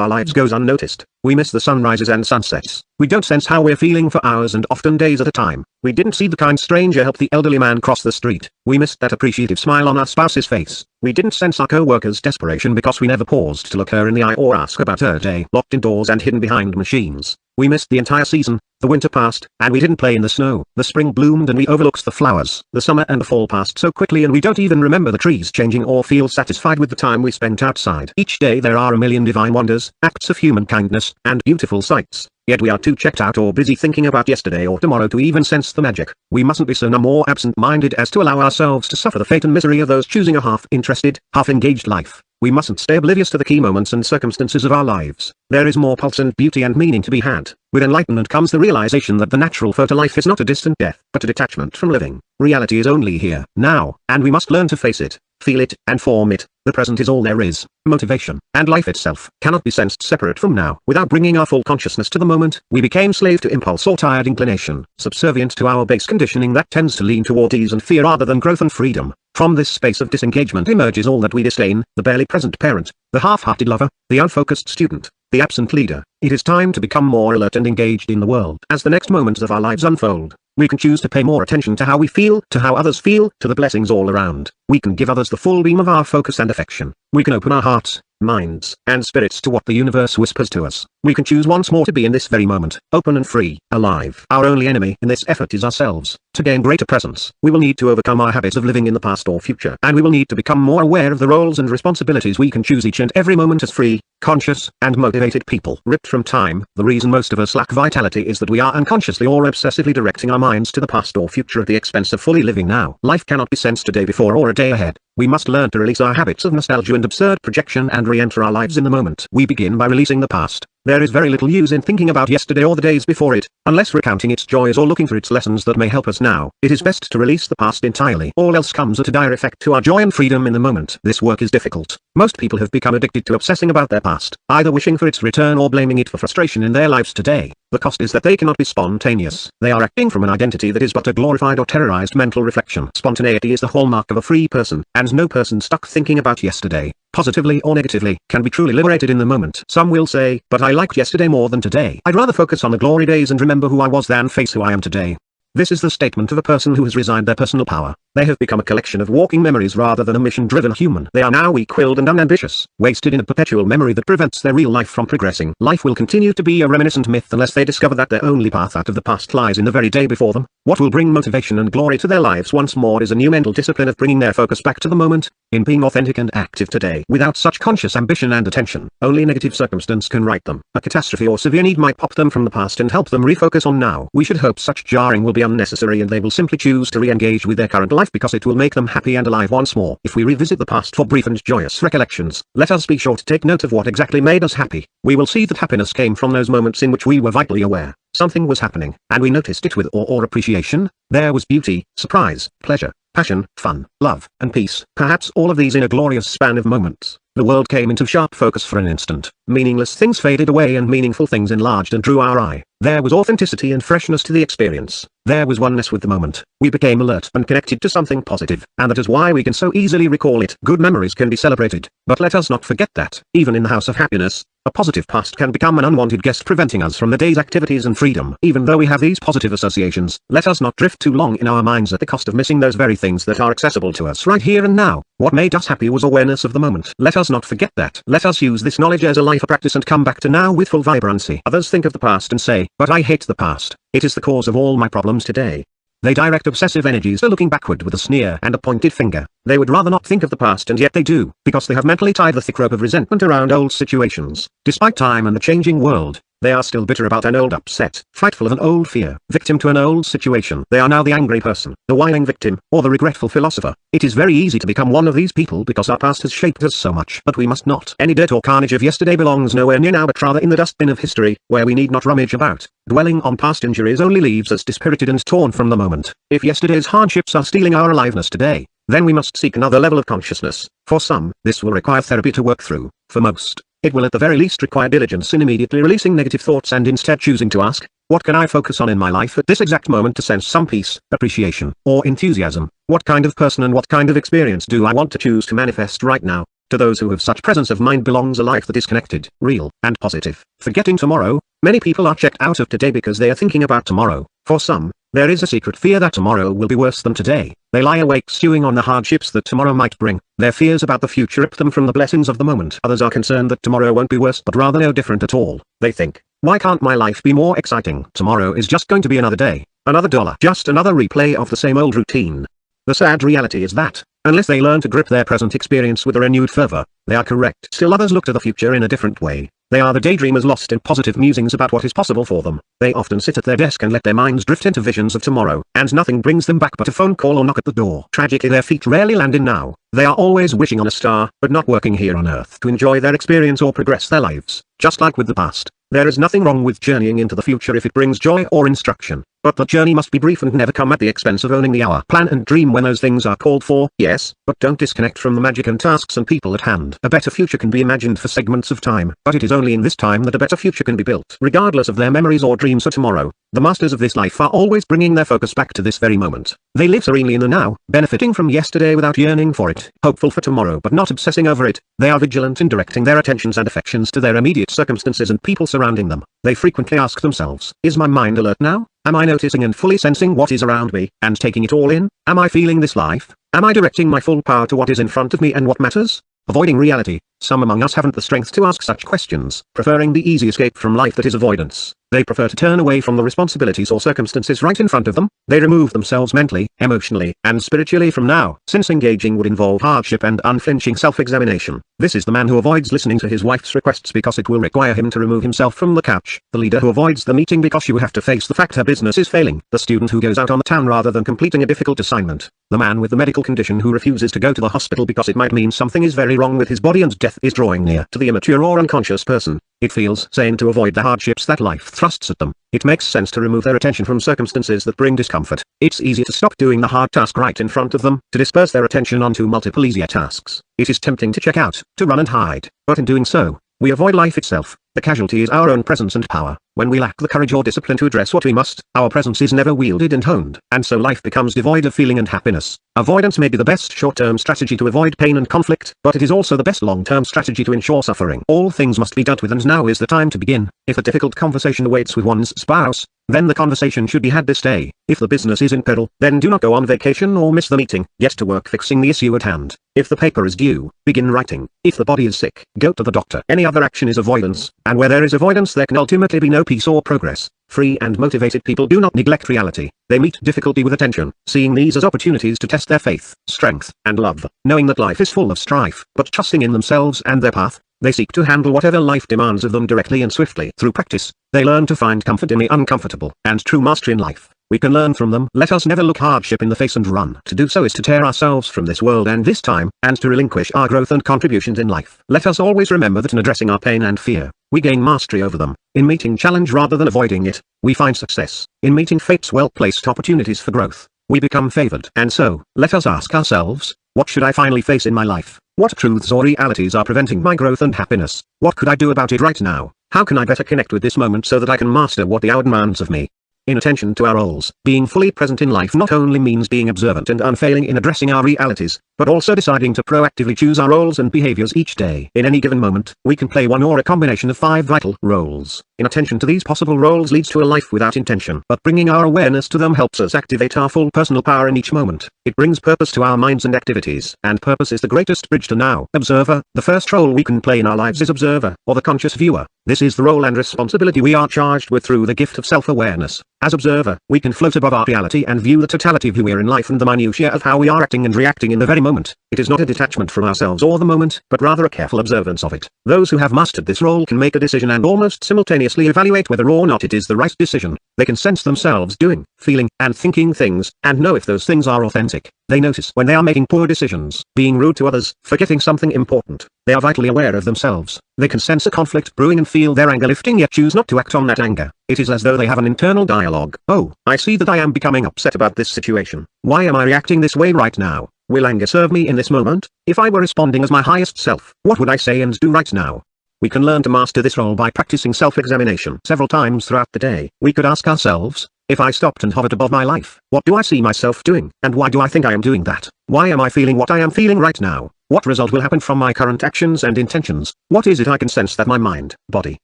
our lives goes unnoticed. We miss the sunrises and sunsets. We don't sense how we're feeling for hours and often days at a time. We didn't see the kind stranger help the elderly man cross the street. We missed that appreciative smile on our spouse's face. We didn't sense our co-worker's desperation because we never paused to look her in the eye or ask about her day. Locked indoors and hidden behind machines. We missed the entire season. The winter passed, and we didn't play in the snow. The spring bloomed and we overlooked the flowers. The summer and the fall passed so quickly and we don't even remember the trees changing or feel satisfied with the time we spent outside. Each day there are a million divine wonders, acts of human kindness, and beautiful sights. Yet we are too checked out or busy thinking about yesterday or tomorrow to even sense the magic. We mustn't be so numb or absent-minded as to allow ourselves to suffer the fate and misery of those choosing a half-interested, half-engaged life. We mustn't stay oblivious to the key moments and circumstances of our lives. There is more pulse and beauty and meaning to be had. With enlightenment comes the realization that the natural fertile life is not a distant death, but a detachment from living. Reality is only here, now, and we must learn to face it, feel it, and form it. The present is all there is. Motivation, and life itself, cannot be sensed separate from now. Without bringing our full consciousness to the moment, we became slave to impulse or tired inclination, subservient to our base conditioning that tends to lean toward ease and fear rather than growth and freedom. From this space of disengagement emerges all that we disdain, the barely present parent, the half-hearted lover, the unfocused student, the absent leader. It is time to become more alert and engaged in the world. As the next moments of our lives unfold, we can choose to pay more attention to how we feel, to how others feel, to the blessings all around. We can give others the full beam of our focus and affection. We can open our hearts, minds, and spirits to what the universe whispers to us. We can choose once more to be in this very moment, open and free, alive. Our only enemy in this effort is ourselves. To gain greater presence, we will need to overcome our habits of living in the past or future, and we will need to become more aware of the roles and responsibilities we can choose each and every moment as free, conscious, and motivated people. Ripped from time, the reason most of us lack vitality is that we are unconsciously or obsessively directing our minds to the past or future at the expense of fully living now. Life cannot be sensed a day before or a day ahead. We must learn to release our habits of nostalgia and absurd projection and re-enter our lives in the moment. We begin by releasing the past. There is very little use in thinking about yesterday or the days before it, unless recounting its joys or looking for its lessons that may help us now. It is best to release the past entirely. All else comes at a dire effect to our joy and freedom in the moment. This work is difficult. Most people have become addicted to obsessing about their past, either wishing for its return or blaming it for frustration in their lives today. The cost is that they cannot be spontaneous. They are acting from an identity that is but a glorified or terrorized mental reflection. Spontaneity is the hallmark of a free person, and no person stuck thinking about yesterday, positively or negatively, can be truly liberated in the moment. Some will say, but I liked yesterday more than today. I'd rather focus on the glory days and remember who I was than face who I am today. This is the statement of a person who has resigned their personal power. They have become a collection of walking memories rather than a mission-driven human. They are now weak-willed and unambitious, wasted in a perpetual memory that prevents their real life from progressing. Life will continue to be a reminiscent myth unless they discover that their only path out of the past lies in the very day before them. What will bring motivation and glory to their lives once more is a new mental discipline of bringing their focus back to the moment, in being authentic and active today. Without such conscious ambition and attention, only negative circumstance can right them. A catastrophe or severe need might pop them from the past and help them refocus on now. We should hope such jarring will be unnecessary and they will simply choose to re-engage with their current life because it will make them happy and alive once more. If we revisit the past for brief and joyous recollections, let us be sure to take note of what exactly made us happy. We will see that happiness came from those moments in which we were vitally aware. Something was happening, and we noticed it with awe or appreciation. There was beauty, surprise, pleasure, passion, fun, love, and peace. Perhaps all of these in a glorious span of moments. The world came into sharp focus for an instant. Meaningless things faded away and meaningful things enlarged and drew our eye. There was authenticity and freshness to the experience. There was oneness with the moment. We became alert and connected to something positive, and that is why we can so easily recall it. Good memories can be celebrated, but let us not forget that, even in the house of happiness, A positive past can become an unwanted guest preventing us from the day's activities and freedom. Even though we have these positive associations, let us not drift too long in our minds at the cost of missing those very things that are accessible to us right here and now. What made us happy was awareness of the moment. Let us not forget that. Let us use this knowledge as a life practice and come back to now with full vibrancy. Others think of the past and say, "But I hate the past. It is the cause of all my problems today." They direct obsessive energies to looking backward with a sneer and a pointed finger. They would rather not think of the past, and yet they do, because they have mentally tied the thick rope of resentment around old situations. Despite time and the changing world, they are still bitter about an old upset, frightful of an old fear, victim to an old situation. They are now the angry person, the whining victim, or the regretful philosopher. It is very easy to become one of these people because our past has shaped us so much. But we must not. Any dirt or carnage of yesterday belongs nowhere near now, but rather in the dustbin of history, where we need not rummage about. Dwelling on past injuries only leaves us dispirited and torn from the moment. If yesterday's hardships are stealing our aliveness today, then we must seek another level of consciousness. For some, this will require therapy to work through. For most, it will at the very least require diligence in immediately releasing negative thoughts and instead choosing to ask, what can I focus on in my life at this exact moment to sense some peace, appreciation, or enthusiasm? What kind of person and what kind of experience do I want to choose to manifest right now? To those who have such presence of mind belongs a life that is connected, real, and positive. Forgetting tomorrow, many people are checked out of today because they are thinking about tomorrow. For some, there is a secret fear that tomorrow will be worse than today. They lie awake stewing on the hardships that tomorrow might bring. Their fears about the future rip them from the blessings of the moment. Others are concerned that tomorrow won't be worse but rather no different at all. They think, why can't my life be more exciting? Tomorrow is just going to be another day, another dollar, just another replay of the same old routine. The sad reality is that, unless they learn to grip their present experience with a renewed fervor, they are correct. Still others look to the future in a different way. They are the daydreamers lost in positive musings about what is possible for them. They often sit at their desk and let their minds drift into visions of tomorrow, and nothing brings them back but a phone call or knock at the door. Tragically, their feet rarely land in now. They are always wishing on a star, but not working here on earth to enjoy their experience or progress their lives. Just like with the past, there is nothing wrong with journeying into the future if it brings joy or instruction. But the journey must be brief and never come at the expense of owning the hour. Plan and dream when those things are called for, yes, but don't disconnect from the magic and tasks and people at hand. A better future can be imagined for segments of time, but it is only in this time that a better future can be built. Regardless of their memories or dreams for tomorrow, the masters of this life are always bringing their focus back to this very moment. They live serenely in the now, benefiting from yesterday without yearning for it, hopeful for tomorrow but not obsessing over it. They are vigilant in directing their attentions and affections to their immediate circumstances and people surrounding them. They frequently ask themselves, is my mind alert now? Am I noticing and fully sensing what is around me, and taking it all in? Am I feeling this life? Am I directing my full power to what is in front of me and what matters? Avoiding reality. Some among us haven't the strength to ask such questions, preferring the easy escape from life that is avoidance. They prefer to turn away from the responsibilities or circumstances right in front of them. They remove themselves mentally, emotionally, and spiritually from now, since engaging would involve hardship and unflinching self-examination. This is the man who avoids listening to his wife's requests because it will require him to remove himself from the couch. The leader who avoids the meeting because you have to face the fact her business is failing. The student who goes out on the town rather than completing a difficult assignment. The man with the medical condition who refuses to go to the hospital because it might mean something is very wrong with his body and death is drawing near. To the immature or unconscious person, it feels sane to avoid the hardships that life thrusts at them. It makes sense to remove their attention from circumstances that bring discomfort. It's easy to stop doing the hard task right in front of them, to disperse their attention onto multiple easier tasks. It is tempting to check out, to run and hide, but in doing so, we avoid life itself. The casualty is our own presence and power. When we lack the courage or discipline to address what we must, our presence is never wielded and honed, and so life becomes devoid of feeling and happiness. Avoidance may be the best short-term strategy to avoid pain and conflict, but it is also the best long-term strategy to ensure suffering. All things must be dealt with, and now is the time to begin. If a difficult conversation awaits with one's spouse, then the conversation should be had this day. If the business is in peril, then do not go on vacation or miss the meeting. Get to work fixing the issue at hand. If the paper is due, begin writing. If the body is sick, go to the doctor. Any other action is avoidance, and where there is avoidance there can ultimately be no peace or progress. Free and motivated people do not neglect reality. They meet difficulty with attention, seeing these as opportunities to test their faith, strength, and love. Knowing that life is full of strife, but trusting in themselves and their path, they seek to handle whatever life demands of them directly and swiftly. Through practice, they learn to find comfort in the uncomfortable, and true mastery in life. We can learn from them. Let us never look hardship in the face and run. To do so is to tear ourselves from this world and this time, and to relinquish our growth and contributions in life. Let us always remember that in addressing our pain and fear, we gain mastery over them. In meeting challenge rather than avoiding it, we find success. In meeting fate's well-placed opportunities for growth, we become favored. And so, let us ask ourselves, what should I finally face in my life? What truths or realities are preventing my growth and happiness? What could I do about it right now? How can I better connect with this moment so that I can master what the hour demands of me? In attention to our roles, being fully present in life not only means being observant and unfailing in addressing our realities, but also deciding to proactively choose our roles and behaviors each day. In any given moment, we can play one or a combination of 5 vital roles. Inattention to these possible roles leads to a life without intention, but bringing our awareness to them helps us activate our full personal power in each moment. It brings purpose to our minds and activities, and purpose is the greatest bridge to now. Observer. The first role we can play in our lives is observer, or the conscious viewer. This is the role and responsibility we are charged with through the gift of self-awareness. As observer, we can float above our reality and view the totality of who we are in life and the minutiae of how we are acting and reacting in the very moment. It is not a detachment from ourselves or the moment, but rather a careful observance of it. Those who have mastered this role can make a decision and almost simultaneously evaluate whether or not it is the right decision. They can sense themselves doing, feeling, and thinking things, and know if those things are authentic. They notice when they are making poor decisions, being rude to others, forgetting something important. They are vitally aware of themselves. They can sense a conflict brewing and feel their anger lifting, yet choose not to act on that anger. It is as though they have an internal dialogue. Oh, I see that I am becoming upset about this situation. Why am I reacting this way right now? Will anger serve me in this moment? If I were responding as my highest self, what would I say and do right now? We can learn to master this role by practicing self-examination several times throughout the day. We could ask ourselves, if I stopped and hovered above my life, what do I see myself doing, and why do I think I am doing that? Why am I feeling what I am feeling right now? What result will happen from my current actions and intentions? What is it I can sense that my mind, body,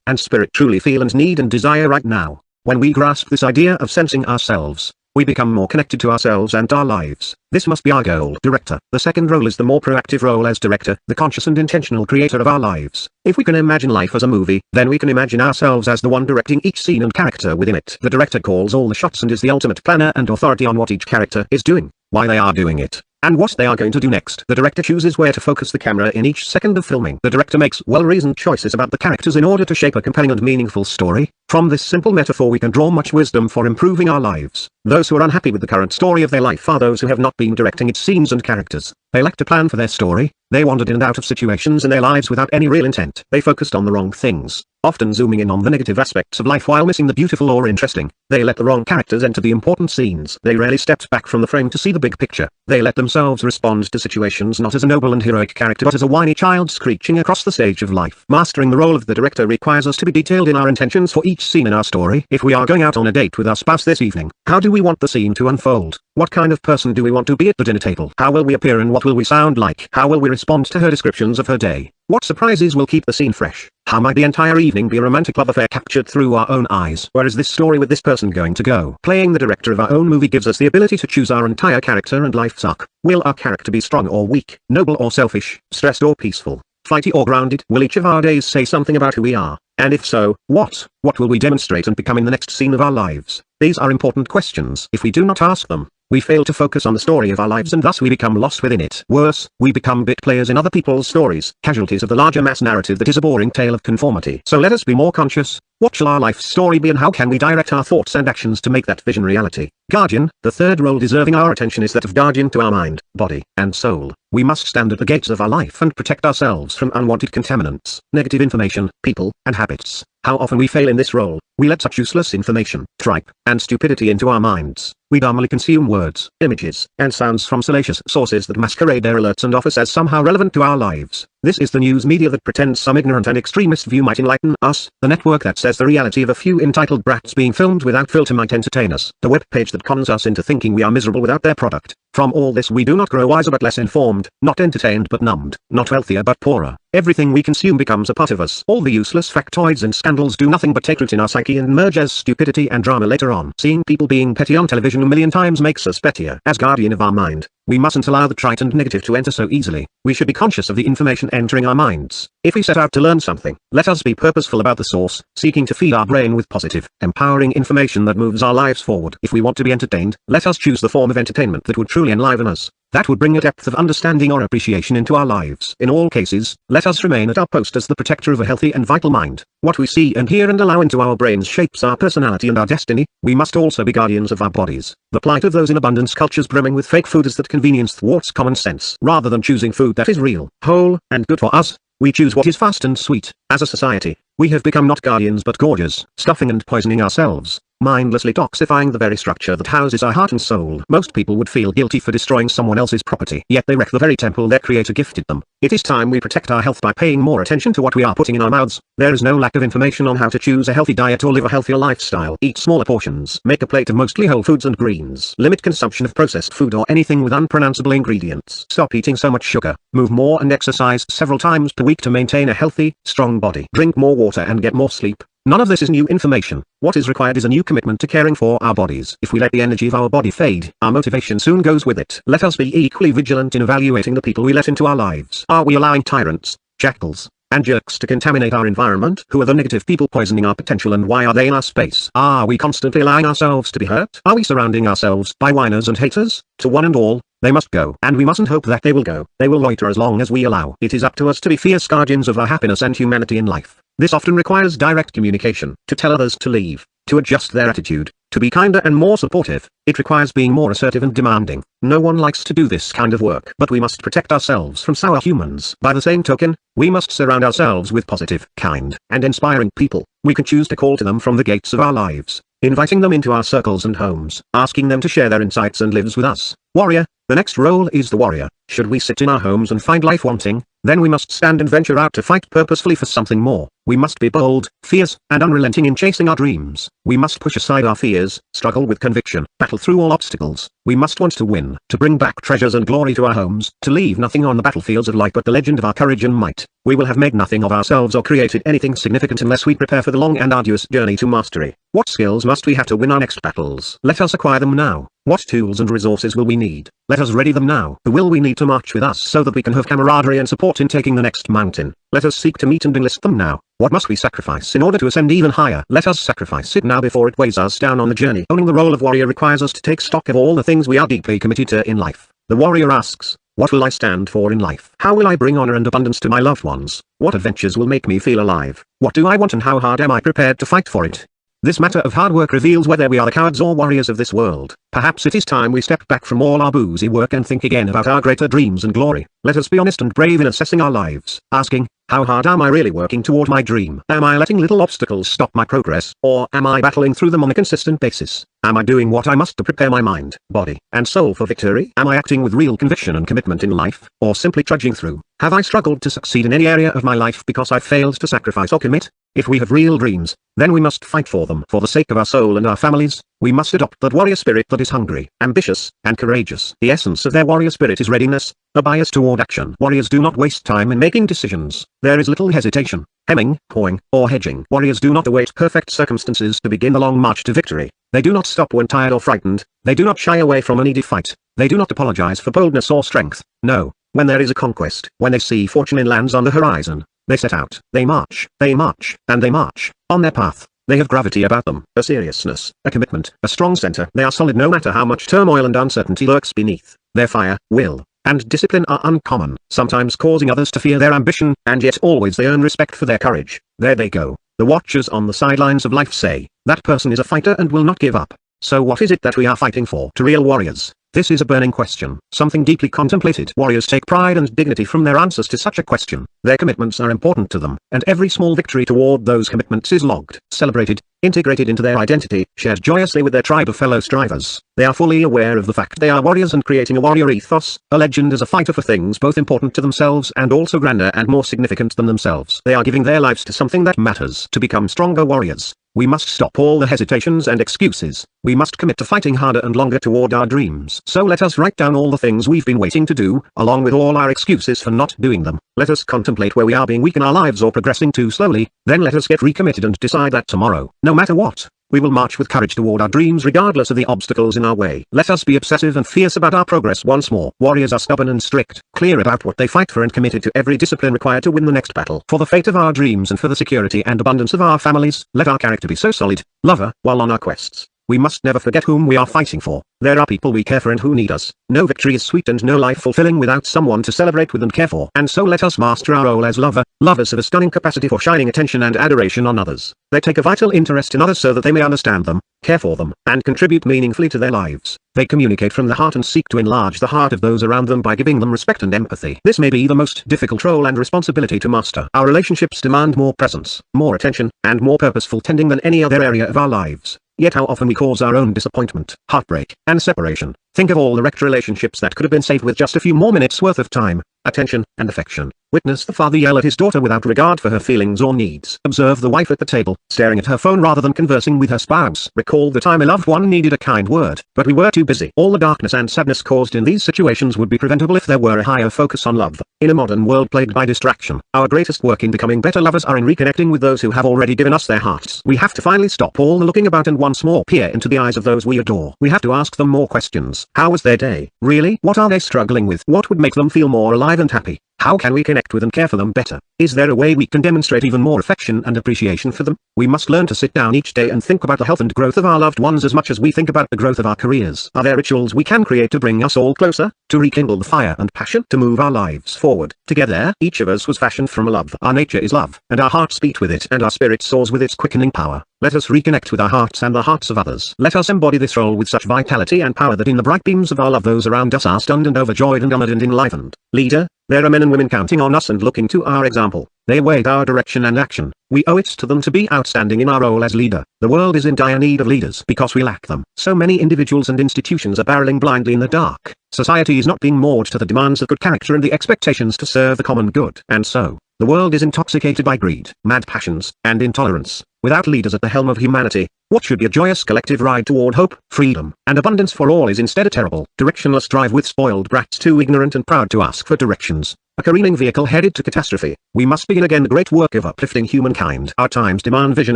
and spirit truly feel and need and desire right now? When we grasp this idea of sensing ourselves, we become more connected to ourselves and our lives. This must be our goal. Director. The second role is the more proactive role as director, the conscious and intentional creator of our lives. If we can imagine life as a movie, then we can imagine ourselves as the one directing each scene and character within it. The director calls all the shots and is the ultimate planner and authority on what each character is doing, why they are doing it, and what they are going to do next. The director chooses where to focus the camera in each second of filming. The director makes well-reasoned choices about the characters in order to shape a compelling and meaningful story. From this simple metaphor we can draw much wisdom for improving our lives. Those who are unhappy with the current story of their life are those who have not been directing its scenes and characters. They lacked a plan for their story. They wandered in and out of situations in their lives without any real intent. They focused on the wrong things, often zooming in on the negative aspects of life while missing the beautiful or interesting. They let the wrong characters enter the important scenes. They rarely stepped back from the frame to see the big picture. They let themselves respond to situations not as a noble and heroic character but as a whiny child screeching across the stage of life. Mastering the role of the director requires us to be detailed in our intentions for each scene in our story. If we are going out on a date with our spouse this evening, how do we want the scene to unfold? What kind of person do we want to be at the dinner table? How will we appear and what will we sound like? How will we respond to her descriptions of her day? What surprises will keep the scene fresh? How might the entire evening be a romantic love affair captured through our own eyes? Where is this story with this person going to go? Playing the director of our own movie gives us the ability to choose our entire character and life's arc. Will our character be strong or weak, noble or selfish, stressed or peaceful, flighty or grounded? Will each of our days say something about who we are? And if so, what? What will we demonstrate and become in the next scene of our lives? These are important questions. If we do not ask them, we fail to focus on the story of our lives and thus we become lost within it. Worse, we become bit players in other people's stories, casualties of the larger mass narrative that is a boring tale of conformity. So let us be more conscious. What shall our life story be and how can we direct our thoughts and actions to make that vision reality? Guardian. The third role deserving our attention is that of guardian to our mind, body, and soul. We must stand at the gates of our life and protect ourselves from unwanted contaminants, negative information, people, and habits. How often we fail in this role. We let such useless information, tripe, and stupidity into our minds. We dumbly consume words, images, and sounds from salacious sources that masquerade their alerts and offer as somehow relevant to our lives. This is the news media that pretends some ignorant and extremist view might enlighten us. The network that says the reality of a few entitled brats being filmed without filter might entertain us. The web page that cons us into thinking we are miserable without their product. From all this we do not grow wiser but less informed, not entertained but numbed, not wealthier but poorer. Everything we consume becomes a part of us. All the useless factoids and scandals do nothing but take root in our psyche and merge as stupidity and drama later on. Seeing people being petty on television a million times makes us pettier. As guardian of our mind, we mustn't allow the trite and negative to enter so easily. We should be conscious of the information entering our minds. If we set out to learn something, let us be purposeful about the source, seeking to feed our brain with positive, empowering information that moves our lives forward. If we want to be entertained, let us choose the form of entertainment that would truly enliven us. That would bring a depth of understanding or appreciation into our lives. In all cases, let us remain at our post as the protector of a healthy and vital mind. What we see and hear and allow into our brains shapes our personality and our destiny. We must also be guardians of our bodies. The plight of those in abundance cultures brimming with fake food is that convenience thwarts common sense. Rather than choosing food that is real, whole, and good for us, we choose what is fast and sweet. As a society, we have become not guardians but gorgers, stuffing and poisoning ourselves. mindlessly toxifying the very structure that houses our heart and soul. Most people would feel guilty for destroying someone else's property, yet they wreck the very temple their creator gifted them. It is time we protect our health by paying more attention to what we are putting in our mouths. There is no lack of information on how to choose a healthy diet or live a healthier lifestyle. Eat smaller portions. Make a plate of mostly whole foods and greens. Limit consumption of processed food or anything with unpronounceable ingredients. Stop eating so much sugar. Move more and exercise several times per week to maintain a healthy, strong body. Drink more water and get more sleep. None of this is new information. What is required is a new commitment to caring for our bodies. If we let the energy of our body fade, our motivation soon goes with it. Let us be equally vigilant in evaluating the people we let into our lives. Are we allowing tyrants, jackals, and jerks to contaminate our environment? Who are the negative people poisoning our potential, and why are they in our space? Are we constantly allowing ourselves to be hurt? Are we surrounding ourselves by whiners and haters? To one and all, they must go, and we mustn't hope that they will go. They will loiter as long as we allow. It is up to us to be fierce guardians of our happiness and humanity in life. This often requires direct communication. To tell others to leave, to adjust their attitude, to be kinder and more supportive. It requires being more assertive and demanding. No one likes to do this kind of work, but we must protect ourselves from sour humans. By the same token, we must surround ourselves with positive, kind, and inspiring people. We can choose to call to them from the gates of our lives, inviting them into our circles and homes, asking them to share their insights and lives with us. Warrior, the next role is the warrior. Should we sit in our homes and find life wanting, then we must stand and venture out to fight purposefully for something more. We must be bold, fierce, and unrelenting in chasing our dreams. We must push aside our fears, struggle with conviction, battle through all obstacles. We must want to win, to bring back treasures and glory to our homes, to leave nothing on the battlefields of life but the legend of our courage and might. We will have made nothing of ourselves or created anything significant unless we prepare for the long and arduous journey to mastery. What skills must we have to win our next battles? Let us acquire them now. What tools and resources will we need? Let us ready them now. Who will we need to march with us so that we can have camaraderie and support in taking the next mountain? Let us seek to meet and enlist them now. What must we sacrifice in order to ascend even higher? Let us sacrifice it now before it weighs us down on the journey. Owning the role of warrior requires us to take stock of all the things we are deeply committed to in life. The warrior asks, what will I stand for in life? How will I bring honor and abundance to my loved ones? What adventures will make me feel alive? What do I want, and how hard am I prepared to fight for it? This matter of hard work reveals whether we are the cowards or warriors of this world. Perhaps it is time we step back from all our boozy work and think again about our greater dreams and glory. Let us be honest and brave in assessing our lives, asking, how hard am I really working toward my dream? Am I letting little obstacles stop my progress, or am I battling through them on a consistent basis? Am I doing what I must to prepare my mind, body, and soul for victory? Am I acting with real conviction and commitment in life, or simply trudging through? Have I struggled to succeed in any area of my life because I failed to sacrifice or commit? If we have real dreams, then we must fight for them. For the sake of our soul and our families, we must adopt that warrior spirit that is hungry, ambitious, and courageous. The essence of their warrior spirit is readiness, a bias toward action. Warriors do not waste time in making decisions. There is little hesitation, hemming, hawing, or hedging. Warriors do not await perfect circumstances to begin the long march to victory. They do not stop when tired or frightened. They do not shy away from a needy fight. They do not apologize for boldness or strength. No, when there is a conquest, when they see fortune in lands on the horizon, they set out. They march, and they march. On their path, they have gravity about them, a seriousness, a commitment, a strong center. They are solid no matter how much turmoil and uncertainty lurks beneath. Their fire, will, and discipline are uncommon, sometimes causing others to fear their ambition, and yet always they earn respect for their courage. There they go. The watchers on the sidelines of life say, that person is a fighter and will not give up. So what is it that we are fighting for? To real warriors, this is a burning question, something deeply contemplated. Warriors take pride and dignity from their answers to such a question. Their commitments are important to them, and every small victory toward those commitments is logged, celebrated, integrated into their identity, shared joyously with their tribe of fellow strivers. They are fully aware of the fact they are warriors and creating a warrior ethos, a legend as a fighter for things both important to themselves and also grander and more significant than themselves. They are giving their lives to something that matters. To become stronger warriors, we must stop all the hesitations and excuses. We must commit to fighting harder and longer toward our dreams. So let us write down all the things we've been waiting to do, along with all our excuses for not doing them. Let us contemplate where we are being weak in our lives or progressing too slowly. Then let us get recommitted and decide that tomorrow, no matter what, we will march with courage toward our dreams regardless of the obstacles in our way. Let us be obsessive and fierce about our progress once more. Warriors are stubborn and strict, clear about what they fight for and committed to every discipline required to win the next battle. For the fate of our dreams and for the security and abundance of our families, let our character be so solid, lover, while on our quests. We must never forget whom we are fighting for. There are people we care for and who need us. No victory is sweet and no life fulfilling without someone to celebrate with and care for. And so let us master our role as lovers have a stunning capacity for shining attention and adoration on others. They take a vital interest in others so that they may understand them, care for them, and contribute meaningfully to their lives. They communicate from the heart and seek to enlarge the heart of those around them by giving them respect and empathy. This may be the most difficult role and responsibility to master. Our relationships demand more presence, more attention, and more purposeful tending than any other area of our lives. Yet how often we cause our own disappointment, heartbreak, and separation. Think of all the wrecked relationships that could have been saved with just a few more minutes worth of time, attention, and affection. Witness the father yell at his daughter without regard for her feelings or needs. Observe the wife at the table, staring at her phone rather than conversing with her spouse. Recall the time a loved one needed a kind word, but we were too busy. All the darkness and sadness caused in these situations would be preventable if there were a higher focus on love. In a modern world plagued by distraction, our greatest work in becoming better lovers are in reconnecting with those who have already given us their hearts. We have to finally stop all the looking about and once more peer into the eyes of those we adore. We have to ask them more questions. How was their day? Really? What are they struggling with? What would make them feel more alive and happy? How can we connect with and care for them better? Is there a way we can demonstrate even more affection and appreciation for them? We must learn to sit down each day and think about the health and growth of our loved ones as much as we think about the growth of our careers. Are there rituals we can create to bring us all closer, to rekindle the fire and passion, to move our lives forward? Together, each of us was fashioned from love. Our nature is love, and our hearts beat with it, and our spirit soars with its quickening power. Let us reconnect with our hearts and the hearts of others. Let us embody this role with such vitality and power that in the bright beams of our love those around us are stunned and overjoyed and honored and enlivened. Leader, there are men and women counting on us and looking to our example. They await our direction and action. We owe it to them to be outstanding in our role as leader. The world is in dire need of leaders because we lack them. So many individuals and institutions are barreling blindly in the dark. Society is not being moored to the demands of good character and the expectations to serve the common good. And so, the world is intoxicated by greed, mad passions, and intolerance. Without leaders at the helm of humanity, what should be a joyous collective ride toward hope, freedom, and abundance for all is instead a terrible, directionless drive with spoiled brats too ignorant and proud to ask for directions. A careening vehicle headed to catastrophe. We must begin again the great work of uplifting humankind. Our times demand vision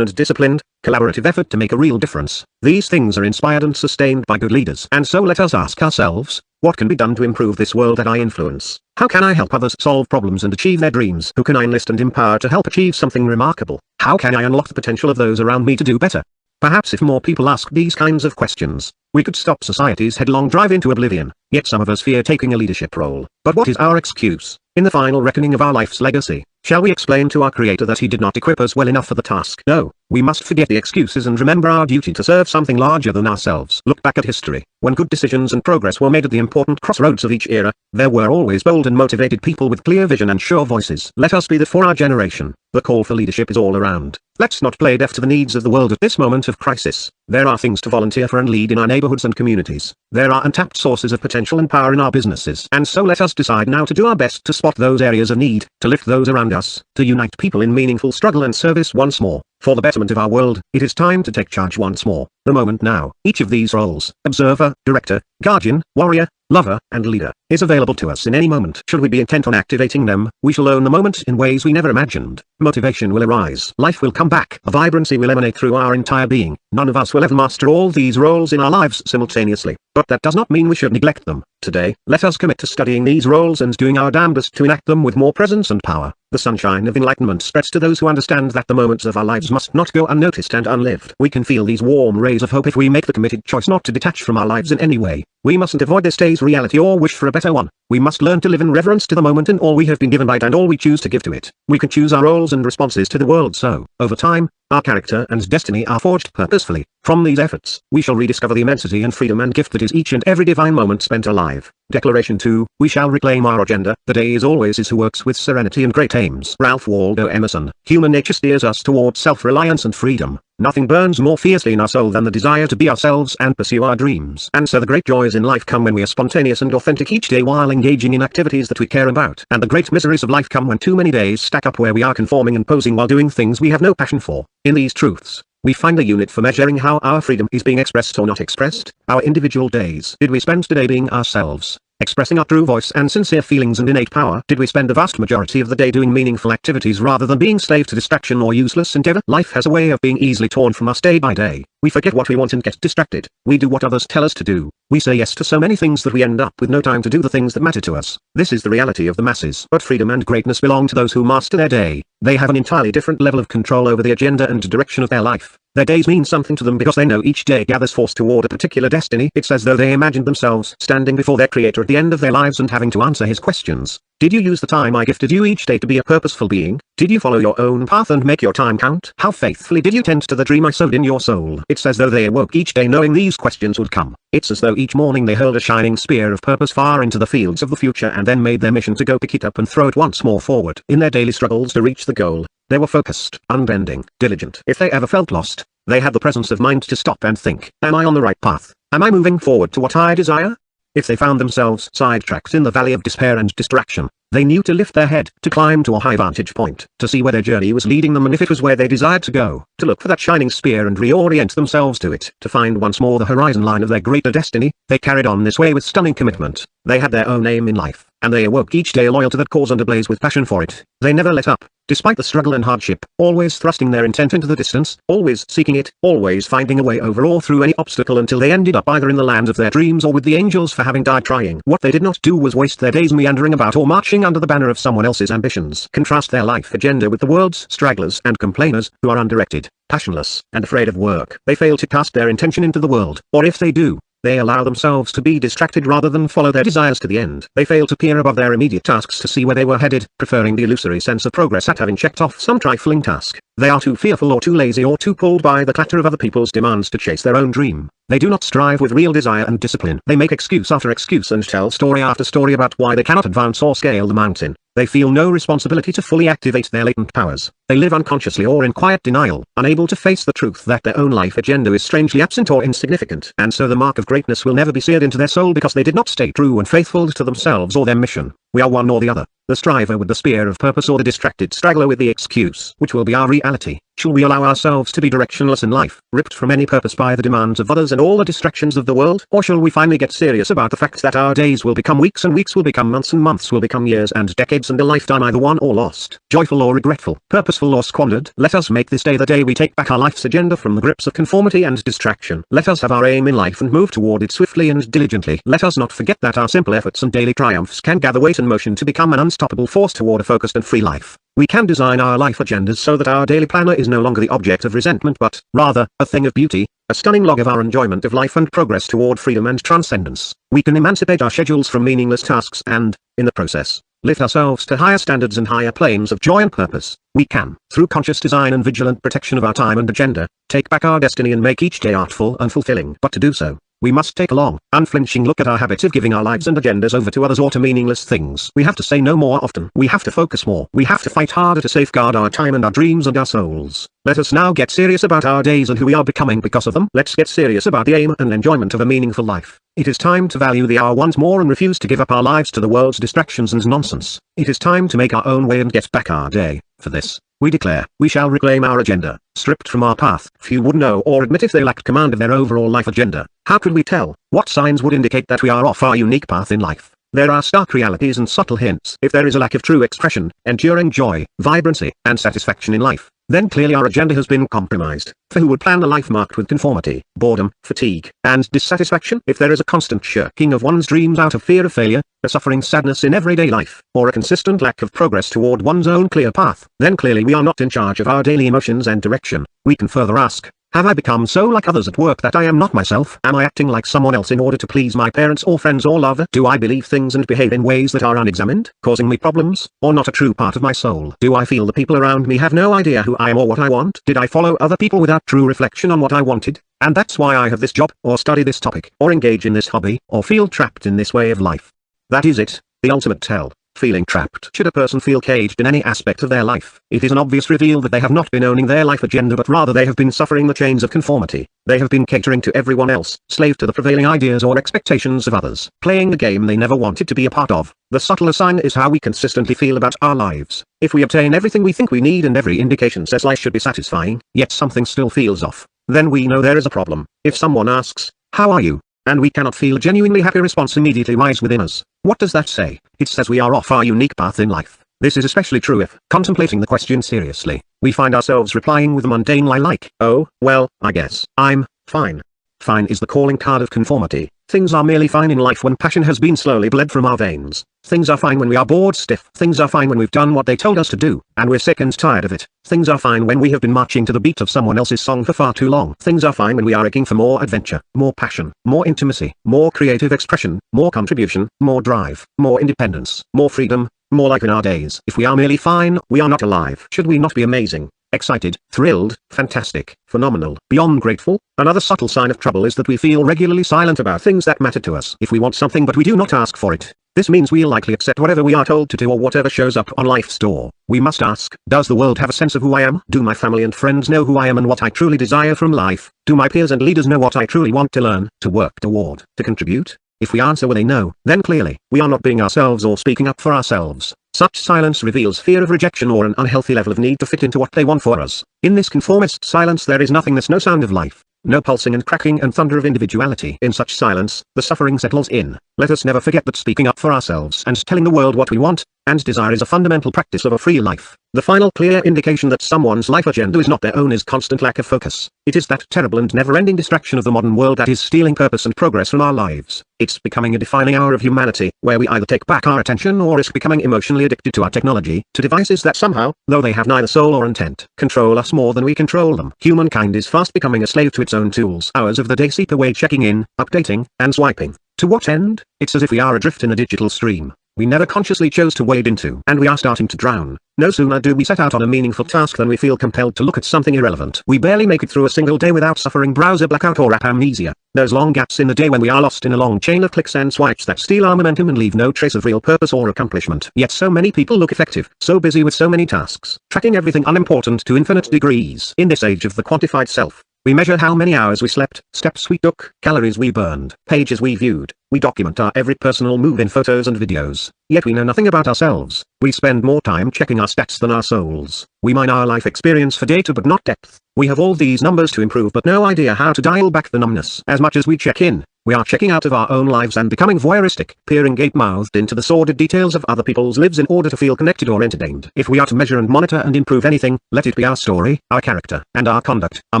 and disciplined, collaborative effort to make a real difference. These things are inspired and sustained by good leaders. And so let us ask ourselves, what can be done to improve this world that I influence? How can I help others solve problems and achieve their dreams? Who can I enlist and empower to help achieve something remarkable? How can I unlock the potential of those around me to do better? Perhaps if more people asked these kinds of questions, we could stop society's headlong drive into oblivion. Yet some of us fear taking a leadership role. But what is our excuse? In the final reckoning of our life's legacy, shall we explain to our Creator that He did not equip us well enough for the task? No, we must forget the excuses and remember our duty to serve something larger than ourselves. Look back at history. When good decisions and progress were made at the important crossroads of each era, there were always bold and motivated people with clear vision and sure voices. Let us be that for our generation. The call for leadership is all around. Let's not play deaf to the needs of the world at this moment of crisis. There are things to volunteer for and lead in our neighborhoods and communities. There are untapped sources of potential and power in our businesses. And so let us decide now to do our best to spot those areas of need, to lift those around us, to unite people in meaningful struggle and service once more. For the betterment of our world, it is time to take charge once more. The moment now. Each of these roles, observer, director, guardian, warrior, lover, and leader, is available to us in any moment. Should we be intent on activating them, we shall own the moment in ways we never imagined. Motivation will arise. Life will come back. A vibrancy will emanate through our entire being. None of us will ever master all these roles in our lives simultaneously. But that does not mean we should neglect them. Today, let us commit to studying these roles and doing our damnedest to enact them with more presence and power. The sunshine of enlightenment spreads to those who understand that the moments of our lives must not go unnoticed and unlived. We can feel these warm rays of hope if we make the committed choice not to detach from our lives in any way. We mustn't avoid this day's reality or wish for a better one. We must learn to live in reverence to the moment and all we have been given by it and all we choose to give to it. We can choose our roles and responses to the world so, over time, our character and destiny are forged purposefully. From these efforts, we shall rediscover the immensity and freedom and gift that is each and every divine moment spent alive. Declaration 2, we shall reclaim our agenda. The day is always his who works with serenity and great aims. Ralph Waldo Emerson. Human nature steers us towards self-reliance and freedom. Nothing burns more fiercely in our soul than the desire to be ourselves and pursue our dreams. And so the great joys in life come when we are spontaneous and authentic each day while engaging in activities that we care about. And the great miseries of life come when too many days stack up where we are conforming and posing while doing things we have no passion for. In these truths, we find a unit for measuring how our freedom is being expressed or not expressed. Our individual days. Did we spend today being ourselves, expressing our true voice and sincere feelings and innate power? Did we spend the vast majority of the day doing meaningful activities rather than being slave to distraction or useless endeavor? Life has a way of being easily torn from us day by day. We forget what we want and get distracted. We do what others tell us to do. We say yes to so many things that we end up with no time to do the things that matter to us. This is the reality of the masses. But freedom and greatness belong to those who master their day. They have an entirely different level of control over the agenda and direction of their life. Their days mean something to them because they know each day gathers force toward a particular destiny. It's as though they imagined themselves standing before their Creator at the end of their lives and having to answer His questions. Did you use the time I gifted you each day to be a purposeful being? Did you follow your own path and make your time count? How faithfully did you tend to the dream I sowed in your soul? It's as though they awoke each day knowing these questions would come. It's as though each morning they hurled a shining spear of purpose far into the fields of the future and then made their mission to go pick it up and throw it once more forward. In their daily struggles to reach the goal, They were focused, unbending, diligent. If they ever felt lost, they had the presence of mind to stop and think, am I on the right path? Am I moving forward to what I desire? If they found themselves sidetracked in the valley of despair and distraction, they knew to lift their head, to climb to a high vantage point, to see where their journey was leading them, and if it was where they desired to go, to look for that shining spear and reorient themselves to it, to find once more the horizon line of their greater destiny. They carried on this way with stunning commitment. They had their own aim in life, and they awoke each day loyal to that cause and ablaze with passion for it. They never let up, despite the struggle and hardship, always thrusting their intent into the distance, always seeking it, always finding a way over or through any obstacle until they ended up either in the land of their dreams or with the angels for having died trying. What they did not do was waste their days meandering about or marching under the banner of someone else's ambitions. Contrast their life agenda with the world's stragglers and complainers, who are undirected, passionless, and afraid of work. They fail to cast their intention into the world, or if they do, they allow themselves to be distracted rather than follow their desires to the end. They fail to peer above their immediate tasks to see where they were headed, preferring the illusory sense of progress at having checked off some trifling task. They are too fearful or too lazy or too pulled by the clatter of other people's demands to chase their own dream. They do not strive with real desire and discipline. They make excuse after excuse and tell story after story about why they cannot advance or scale the mountain. They feel no responsibility to fully activate their latent powers. They live unconsciously or in quiet denial, unable to face the truth that their own life agenda is strangely absent or insignificant. And so the mark of greatness will never be seared into their soul because they did not stay true and faithful to themselves or their mission. We are one or the other, the striver with the spear of purpose or the distracted straggler with the excuse. Which will be our reality? Shall we allow ourselves to be directionless in life, ripped from any purpose by the demands of others and all the distractions of the world? Or shall we finally get serious about the fact that our days will become weeks and weeks will become months and months will become years and decades and a lifetime either won or lost, joyful or regretful, purposeful or squandered? Let us make this day the day we take back our life's agenda from the grips of conformity and distraction. Let us have our aim in life and move toward it swiftly and diligently. Let us not forget that our simple efforts and daily triumphs can gather weight and motion to become an unstoppable force toward a focused and free life. We can design our life agendas so that our daily planner is no longer the object of resentment but, rather, a thing of beauty, a stunning log of our enjoyment of life and progress toward freedom and transcendence. We can emancipate our schedules from meaningless tasks and, in the process, lift ourselves to higher standards and higher planes of joy and purpose. We can, through conscious design and vigilant protection of our time and agenda, take back our destiny and make each day artful and fulfilling. But to do so, we must take a long, unflinching look at our habit of giving our lives and agendas over to others or to meaningless things. We have to say no more often. We have to focus more. We have to fight harder to safeguard our time and our dreams and our souls. Let us now get serious about our days and who we are becoming because of them. Let's get serious about the aim and enjoyment of a meaningful life. It is time to value the hour once more and refuse to give up our lives to the world's distractions and nonsense. It is time to make our own way and get back our day. For this, we declare, we shall reclaim our agenda, stripped from our path. Few would know or admit if they lacked command of their overall life agenda. How could we tell? What signs would indicate that we are off our unique path in life? There are stark realities and subtle hints. If there is a lack of true expression, enduring joy, vibrancy, and satisfaction in life, then clearly our agenda has been compromised. For who would plan a life marked with conformity, boredom, fatigue, and dissatisfaction? If there is a constant shirking of one's dreams out of fear of failure, a suffering sadness in everyday life, or a consistent lack of progress toward one's own clear path, then clearly we are not in charge of our daily emotions and direction. We can further ask, have I become so like others at work that I am not myself? Am I acting like someone else in order to please my parents or friends or lover? Do I believe things and behave in ways that are unexamined, causing me problems, or not a true part of my soul? Do I feel the people around me have no idea who I am or what I want? Did I follow other people without true reflection on what I wanted? And that's why I have this job, or study this topic, or engage in this hobby, or feel trapped in this way of life. That is it, the ultimate tell. Feeling trapped. Should a person feel caged in any aspect of their life, it is an obvious reveal that they have not been owning their life agenda but rather they have been suffering the chains of conformity. They have been catering to everyone else, slave to the prevailing ideas or expectations of others, playing a game they never wanted to be a part of. The subtler sign is how we consistently feel about our lives. If we obtain everything we think we need and every indication says life should be satisfying, yet something still feels off, then we know there is a problem. If someone asks, "How are you?" and we cannot feel a genuinely happy response immediately rise within us, what does that say? It says we are off our unique path in life. This is especially true if, contemplating the question seriously, we find ourselves replying with a mundane lie like, "Oh, well, I guess I'm fine." Fine is the calling card of conformity. Things are merely fine in life when passion has been slowly bled from our veins. Things are fine when we are bored stiff. Things are fine when we've done what they told us to do, and we're sick and tired of it. Things are fine when we have been marching to the beat of someone else's song for far too long. Things are fine when we are aching for more adventure, more passion, more intimacy, more creative expression, more contribution, more drive, more independence, more freedom, more life in our days. If we are merely fine, we are not alive. Should we not be amazing, excited, thrilled, fantastic, phenomenal, beyond grateful? Another subtle sign of trouble is that we feel regularly silent about things that matter to us. If we want something but we do not ask for it, This means we'll likely accept whatever we are told to do or whatever shows up on life's door. We must ask, does the world have a sense of who I am? Do my family and friends know who I am and what I truly desire from life? Do my peers and leaders know what I truly want to learn, to work toward, to contribute? If we answer with a no, then clearly, we are not being ourselves or speaking up for ourselves. Such silence reveals fear of rejection or an unhealthy level of need to fit into what they want for us. In this conformist silence there is nothingness, no sound of life, no pulsing and cracking and thunder of individuality. In such silence, the suffering settles in. Let us never forget that speaking up for ourselves and telling the world what we want and desire is a fundamental practice of a free life. The final clear indication that someone's life agenda is not their own is constant lack of focus. It is that terrible and never-ending distraction of the modern world that is stealing purpose and progress from our lives. It's becoming a defining hour of humanity, where we either take back our attention or risk becoming emotionally addicted to our technology, to devices that somehow, though they have neither soul or intent, control us more than we control them. Humankind is fast becoming a slave to its own tools. Hours of the day seep away checking in, updating, and swiping. To what end? It's as if we are adrift in a digital stream we never consciously chose to wade into, and we are starting to drown. No sooner do we set out on a meaningful task than we feel compelled to look at something irrelevant. We barely make it through a single day without suffering browser blackout or app amnesia. Those long gaps in the day when we are lost in a long chain of clicks and swipes that steal our momentum and leave no trace of real purpose or accomplishment. Yet so many people look effective, so busy with so many tasks, tracking everything unimportant to infinite degrees. In this age of the quantified self, we measure how many hours we slept, steps we took, calories we burned, pages we viewed. We document our every personal move in photos and videos. Yet we know nothing about ourselves. We spend more time checking our stats than our souls. We mine our life experience for data but not depth. We have all these numbers to improve but no idea how to dial back the numbness. As much as we check in, we are checking out of our own lives and becoming voyeuristic, peering gape-mouthed into the sordid details of other people's lives in order to feel connected or entertained. If we are to measure and monitor and improve anything, let it be our story, our character, and our conduct, our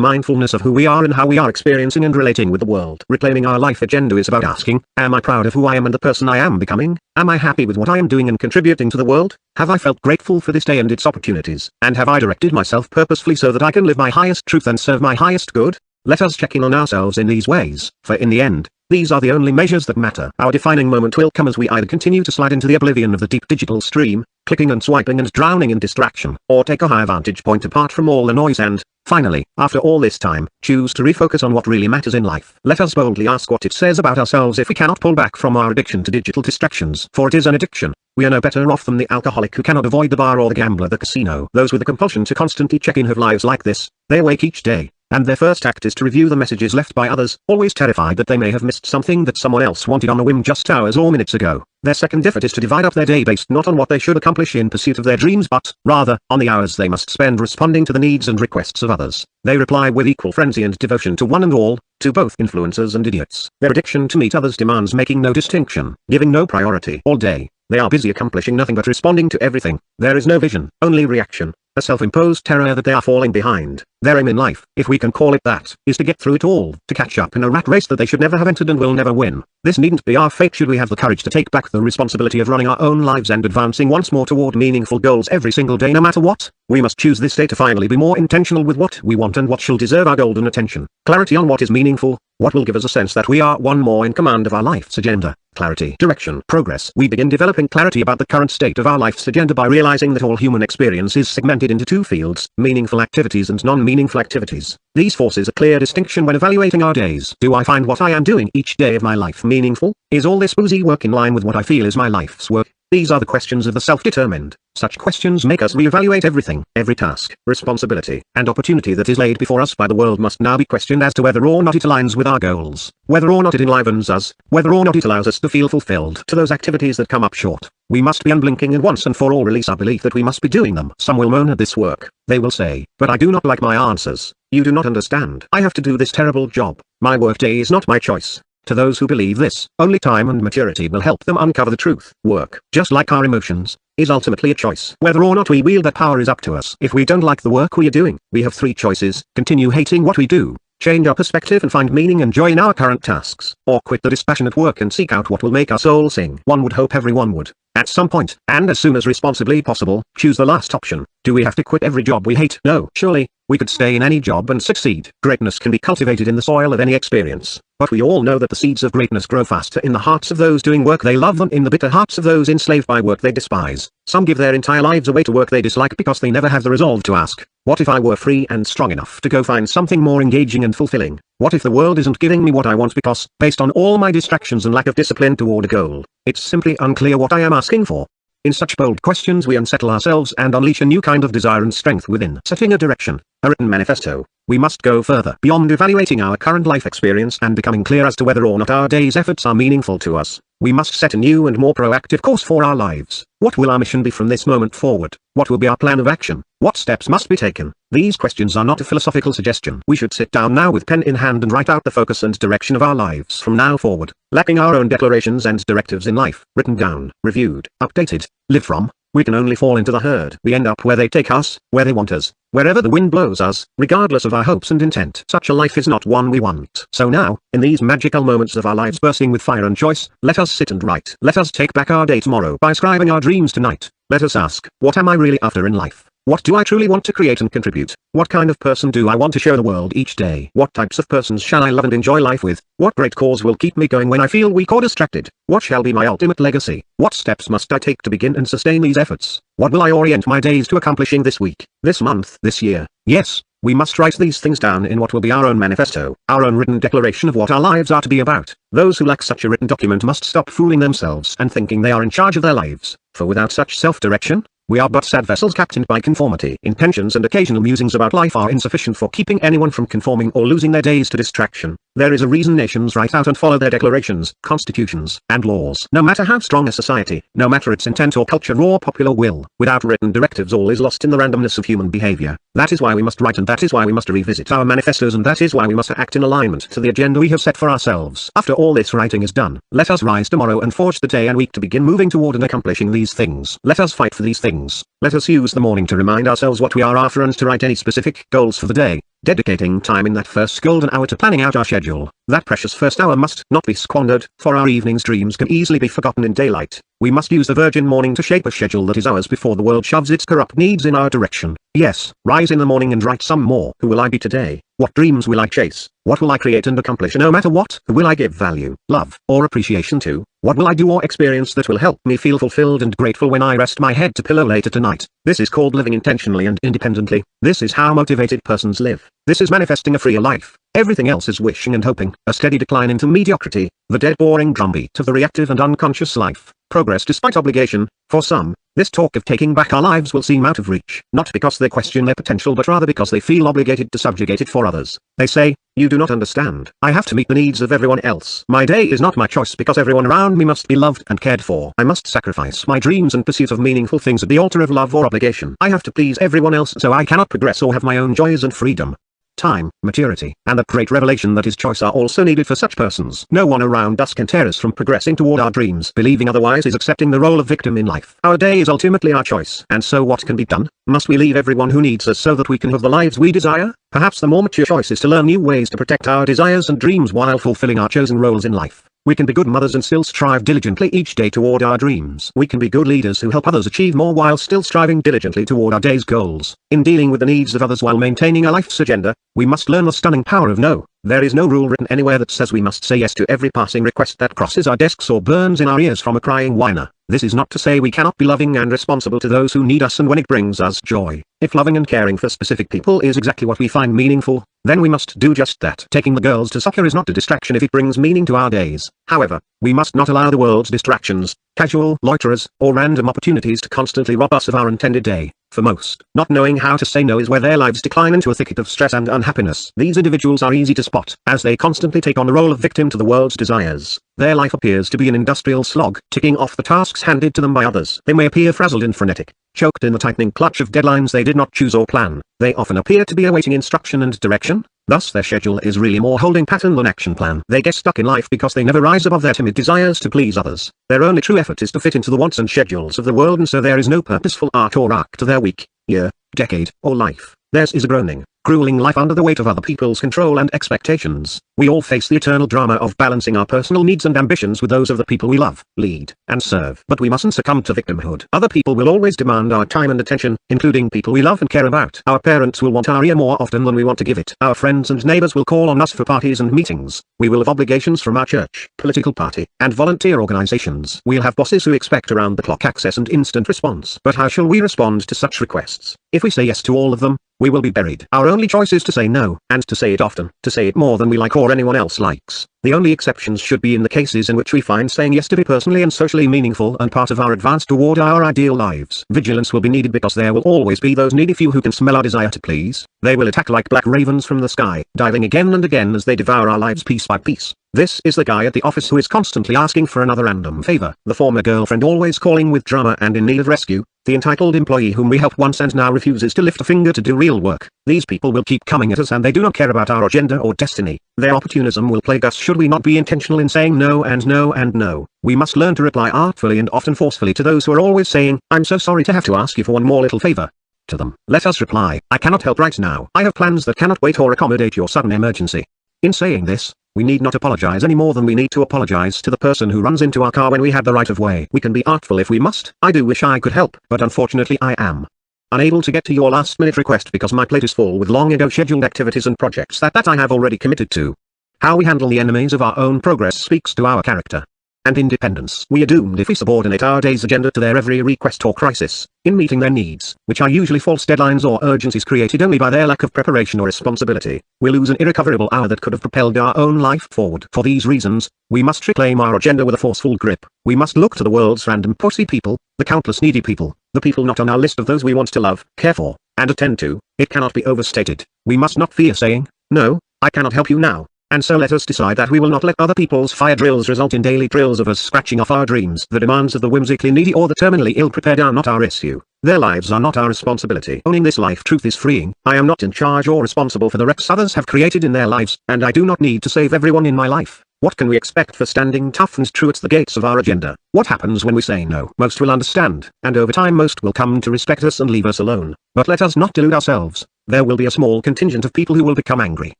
mindfulness of who we are and how we are experiencing and relating with the world. Reclaiming our life agenda is about asking, am I proud of who I am and the person I am becoming? Am I happy with what I am doing and contributing to the world? Have I felt grateful for this day and its opportunities? And have I directed myself purposefully so that I can live my highest truth and serve my highest good? Let us check in on ourselves in these ways, for in the end, these are the only measures that matter. Our defining moment will come as we either continue to slide into the oblivion of the deep digital stream, clicking and swiping and drowning in distraction, or take a higher vantage point apart from all the noise and, finally, after all this time, choose to refocus on what really matters in life. Let us boldly ask what it says about ourselves if we cannot pull back from our addiction to digital distractions, for it is an addiction. We are no better off than the alcoholic who cannot avoid the bar or the gambler the casino. Those with a compulsion to constantly check in have lives like this. They awake each day, and their first act is to review the messages left by others, always terrified that they may have missed something that someone else wanted on a whim just hours or minutes ago. Their second effort is to divide up their day based not on what they should accomplish in pursuit of their dreams but, rather, on the hours they must spend responding to the needs and requests of others. They reply with equal frenzy and devotion to one and all, to both influencers and idiots. Their addiction to meet others demands making no distinction, giving no priority. All day, they are busy accomplishing nothing but responding to everything. There is no vision, only reaction. A self-imposed terror that they are falling behind. Their aim in life, if we can call it that, is to get through it all, to catch up in a rat race that they should never have entered and will never win. This needn't be our fate should we have the courage to take back the responsibility of running our own lives and advancing once more toward meaningful goals every single day no matter what. We must choose this day to finally be more intentional with what we want and what shall deserve our golden attention. Clarity on what is meaningful, what will give us a sense that we are one more in command of our life's agenda. Clarity, direction, progress. We begin developing clarity about the current state of our life's agenda by realizing that all human experience is segmented into two fields, meaningful activities and non-meaningful activities. These forces a clear distinction when evaluating our days. Do I find what I am doing each day of my life meaningful? Is all this boozy work in line with what I feel is my life's work? These are the questions of the self-determined. Such questions make us reevaluate everything. Every task, responsibility, and opportunity that is laid before us by the world must now be questioned as to whether or not it aligns with our goals, whether or not it enlivens us, whether or not it allows us to feel fulfilled. To those activities that come up short, we must be unblinking and once and for all release our belief that we must be doing them. Some will moan at this work. They will say, but I do not like my answers. You do not understand. I have to do this terrible job. My workday is not my choice. To those who believe this, only time and maturity will help them uncover the truth. Work, just like our emotions, is ultimately a choice. Whether or not we wield that power is up to us. If we don't like the work we are doing, we have three choices: continue hating what we do, change our perspective and find meaning and joy in our current tasks, or quit the dispassionate work and seek out what will make our soul sing. One would hope everyone would, at some point, and as soon as responsibly possible, choose the last option. Do we have to quit every job we hate? No. Surely, we could stay in any job and succeed. Greatness can be cultivated in the soil of any experience. but we all know that the seeds of greatness grow faster in the hearts of those doing work they love than in the bitter hearts of those enslaved by work they despise. Some give their entire lives away to work they dislike because they never have the resolve to ask, what if I were free and strong enough to go find something more engaging and fulfilling? What if the world isn't giving me what I want because, based on all my distractions and lack of discipline toward a goal, it's simply unclear what I am asking for? In such bold questions we unsettle ourselves and unleash a new kind of desire and strength within. Setting a direction, a written manifesto. We must go further beyond evaluating our current life experience and becoming clear as to whether or not our day's efforts are meaningful to us. We must set a new and more proactive course for our lives. What will our mission be from this moment forward? What will be our plan of action? What steps must be taken? These questions are not a philosophical suggestion. We should sit down now with pen in hand and write out the focus and direction of our lives from now forward. Lacking our own declarations and directives in life, written down, reviewed, updated, lived from, we can only fall into the herd. We end up where they take us, where they want us, wherever the wind blows us, regardless of our hopes and intent. Such a life is not one we want. So now, in these magical moments of our lives bursting with fire and choice, let us sit and write. Let us take back our day tomorrow by scribing our dreams tonight. Let us ask, what am I really after in life? What do I truly want to create and contribute? What kind of person do I want to show the world each day? What types of persons shall I love and enjoy life with? What great cause will keep me going when I feel weak or distracted? What shall be my ultimate legacy? What steps must I take to begin and sustain these efforts? What will I orient my days to accomplishing this week, this month, this year? Yes, we must write these things down in what will be our own manifesto, our own written declaration of what our lives are to be about. Those who lack such a written document must stop fooling themselves and thinking they are in charge of their lives, for without such self-direction, we are but sad vessels captained by conformity. Intentions and occasional musings about life are insufficient for keeping anyone from conforming or losing their days to distraction. There is a reason nations write out and follow their declarations, constitutions, and laws. No matter how strong a society, no matter its intent or culture or popular will, without written directives all is lost in the randomness of human behavior. That is why we must write, and that is why we must revisit our manifestos, and that is why we must act in alignment to the agenda we have set for ourselves. After all this writing is done, let us rise tomorrow and forge the day and week to begin moving toward and accomplishing these things. Let us fight for these things. Let us use the morning to remind ourselves what we are after and to write any specific goals for the day, dedicating time in that first golden hour to planning out our schedule. That precious first hour must not be squandered, for our evening's dreams can easily be forgotten in daylight. We must use the virgin morning to shape a schedule that is ours before the world shoves its corrupt needs in our direction. Yes, rise in the morning and write some more. Who will I be today? What dreams will I chase? What will I create and accomplish? No matter what, who will I give value, love, or appreciation to? What will I do or experience that will help me feel fulfilled and grateful when I rest my head to pillow later tonight? This is called living intentionally and independently. This is how motivated persons live. This is manifesting a freer life. Everything else is wishing and hoping, a steady decline into mediocrity, the dead boring drumbeat of the reactive and unconscious life. Progress despite obligation. For some, this talk of taking back our lives will seem out of reach, not because they question their potential but rather because they feel obligated to subjugate it for others. They say, you do not understand. I have to meet the needs of everyone else. My day is not my choice because everyone around me must be loved and cared for. I must sacrifice my dreams and pursuit of meaningful things at the altar of love or obligation. I have to please everyone else so I cannot progress or have my own joys and freedom. Time, maturity, and that great revelation that is choice are also needed for such persons. No one around us can tear us from progressing toward our dreams. Believing otherwise is accepting the role of victim in life. Our day is ultimately our choice. And so what can be done? Must we leave everyone who needs us so that we can have the lives we desire? Perhaps the more mature choice is to learn new ways to protect our desires and dreams while fulfilling our chosen roles in life. We can be good mothers and still strive diligently each day toward our dreams. We can be good leaders who help others achieve more while still striving diligently toward our day's goals. In dealing with the needs of others while maintaining our life's agenda, we must learn the stunning power of no. There is no rule written anywhere that says we must say yes to every passing request that crosses our desks or burns in our ears from a crying whiner. This is not to say we cannot be loving and responsible to those who need us and when it brings us joy. If loving and caring for specific people is exactly what we find meaningful, then we must do just that. Taking the girls to soccer is not a distraction if it brings meaning to our days. However, we must not allow the world's distractions, casual loiterers, or random opportunities to constantly rob us of our intended day. For most, not knowing how to say no is where their lives decline into a thicket of stress and unhappiness. These individuals are easy to spot, as they constantly take on the role of victim to the world's desires. Their life appears to be an industrial slog, ticking off the tasks handed to them by others. They may appear frazzled and frenetic, choked in the tightening clutch of deadlines they did not choose or plan. They often appear to be awaiting instruction and direction. Thus their schedule is really more holding pattern than action plan. They get stuck in life because they never rise above their timid desires to please others. Their only true effort is to fit into the wants and schedules of the world, and so there is no purposeful art or arc to their week, year, decade, or life. Theirs is a groaning, grueling life under the weight of other people's control and expectations. We all face the eternal drama of balancing our personal needs and ambitions with those of the people we love, lead, and serve. But we mustn't succumb to victimhood. Other people will always demand our time and attention, including people we love and care about. Our parents will want our ear more often than we want to give it. Our friends and neighbors will call on us for parties and meetings. We will have obligations from our church, political party, and volunteer organizations. We'll have bosses who expect around-the-clock access and instant response. But how shall we respond to such requests? If we say yes to all of them, we will be buried. Our only choice is to say no, and to say it often, to say it more than we like or anyone else likes. The only exceptions should be in the cases in which we find saying yes to be personally and socially meaningful and part of our advance toward our ideal lives. Vigilance will be needed because there will always be those needy few who can smell our desire to please. They will attack like black ravens from the sky, diving again and again as they devour our lives piece by piece. This is the guy at the office who is constantly asking for another random favor. The former girlfriend always calling with drama and in need of rescue. The entitled employee whom we helped once and now refuses to lift a finger to do real work. These people will keep coming at us and they do not care about our agenda or destiny. Their opportunism will plague us should we not be intentional in saying no and no and no. We must learn to reply artfully and often forcefully to those who are always saying, "I'm so sorry to have to ask you for one more little favor." To them, let us reply, "I cannot help right now. I have plans that cannot wait or accommodate your sudden emergency." In saying this, we need not apologize any more than we need to apologize to the person who runs into our car when we had the right of way. We can be artful if we must. I do wish I could help, but unfortunately I am unable to get to your last minute request because my plate is full with long ago scheduled activities and projects that I have already committed to. How we handle the enemies of our own progress speaks to our character and independence. We are doomed if we subordinate our day's agenda to their every request or crisis, in meeting their needs, which are usually false deadlines or urgencies created only by their lack of preparation or responsibility. We lose an irrecoverable hour that could have propelled our own life forward. For these reasons, we must reclaim our agenda with a forceful grip. We must look to the world's random pussy people, the countless needy people, the people not on our list of those we want to love, care for, and attend to. It cannot be overstated. We must not fear saying, "No, I cannot help you now." And so let us decide that we will not let other people's fire drills result in daily drills of us scratching off our dreams. The demands of the whimsically needy or the terminally ill-prepared are not our issue. Their lives are not our responsibility. Owning this life truth is freeing. I am not in charge or responsible for the wrecks others have created in their lives, and I do not need to save everyone in my life. What can we expect for standing tough and true at the gates of our agenda? What happens when we say no? Most will understand, and over time most will come to respect us and leave us alone. But let us not delude ourselves. There will be a small contingent of people who will become angry.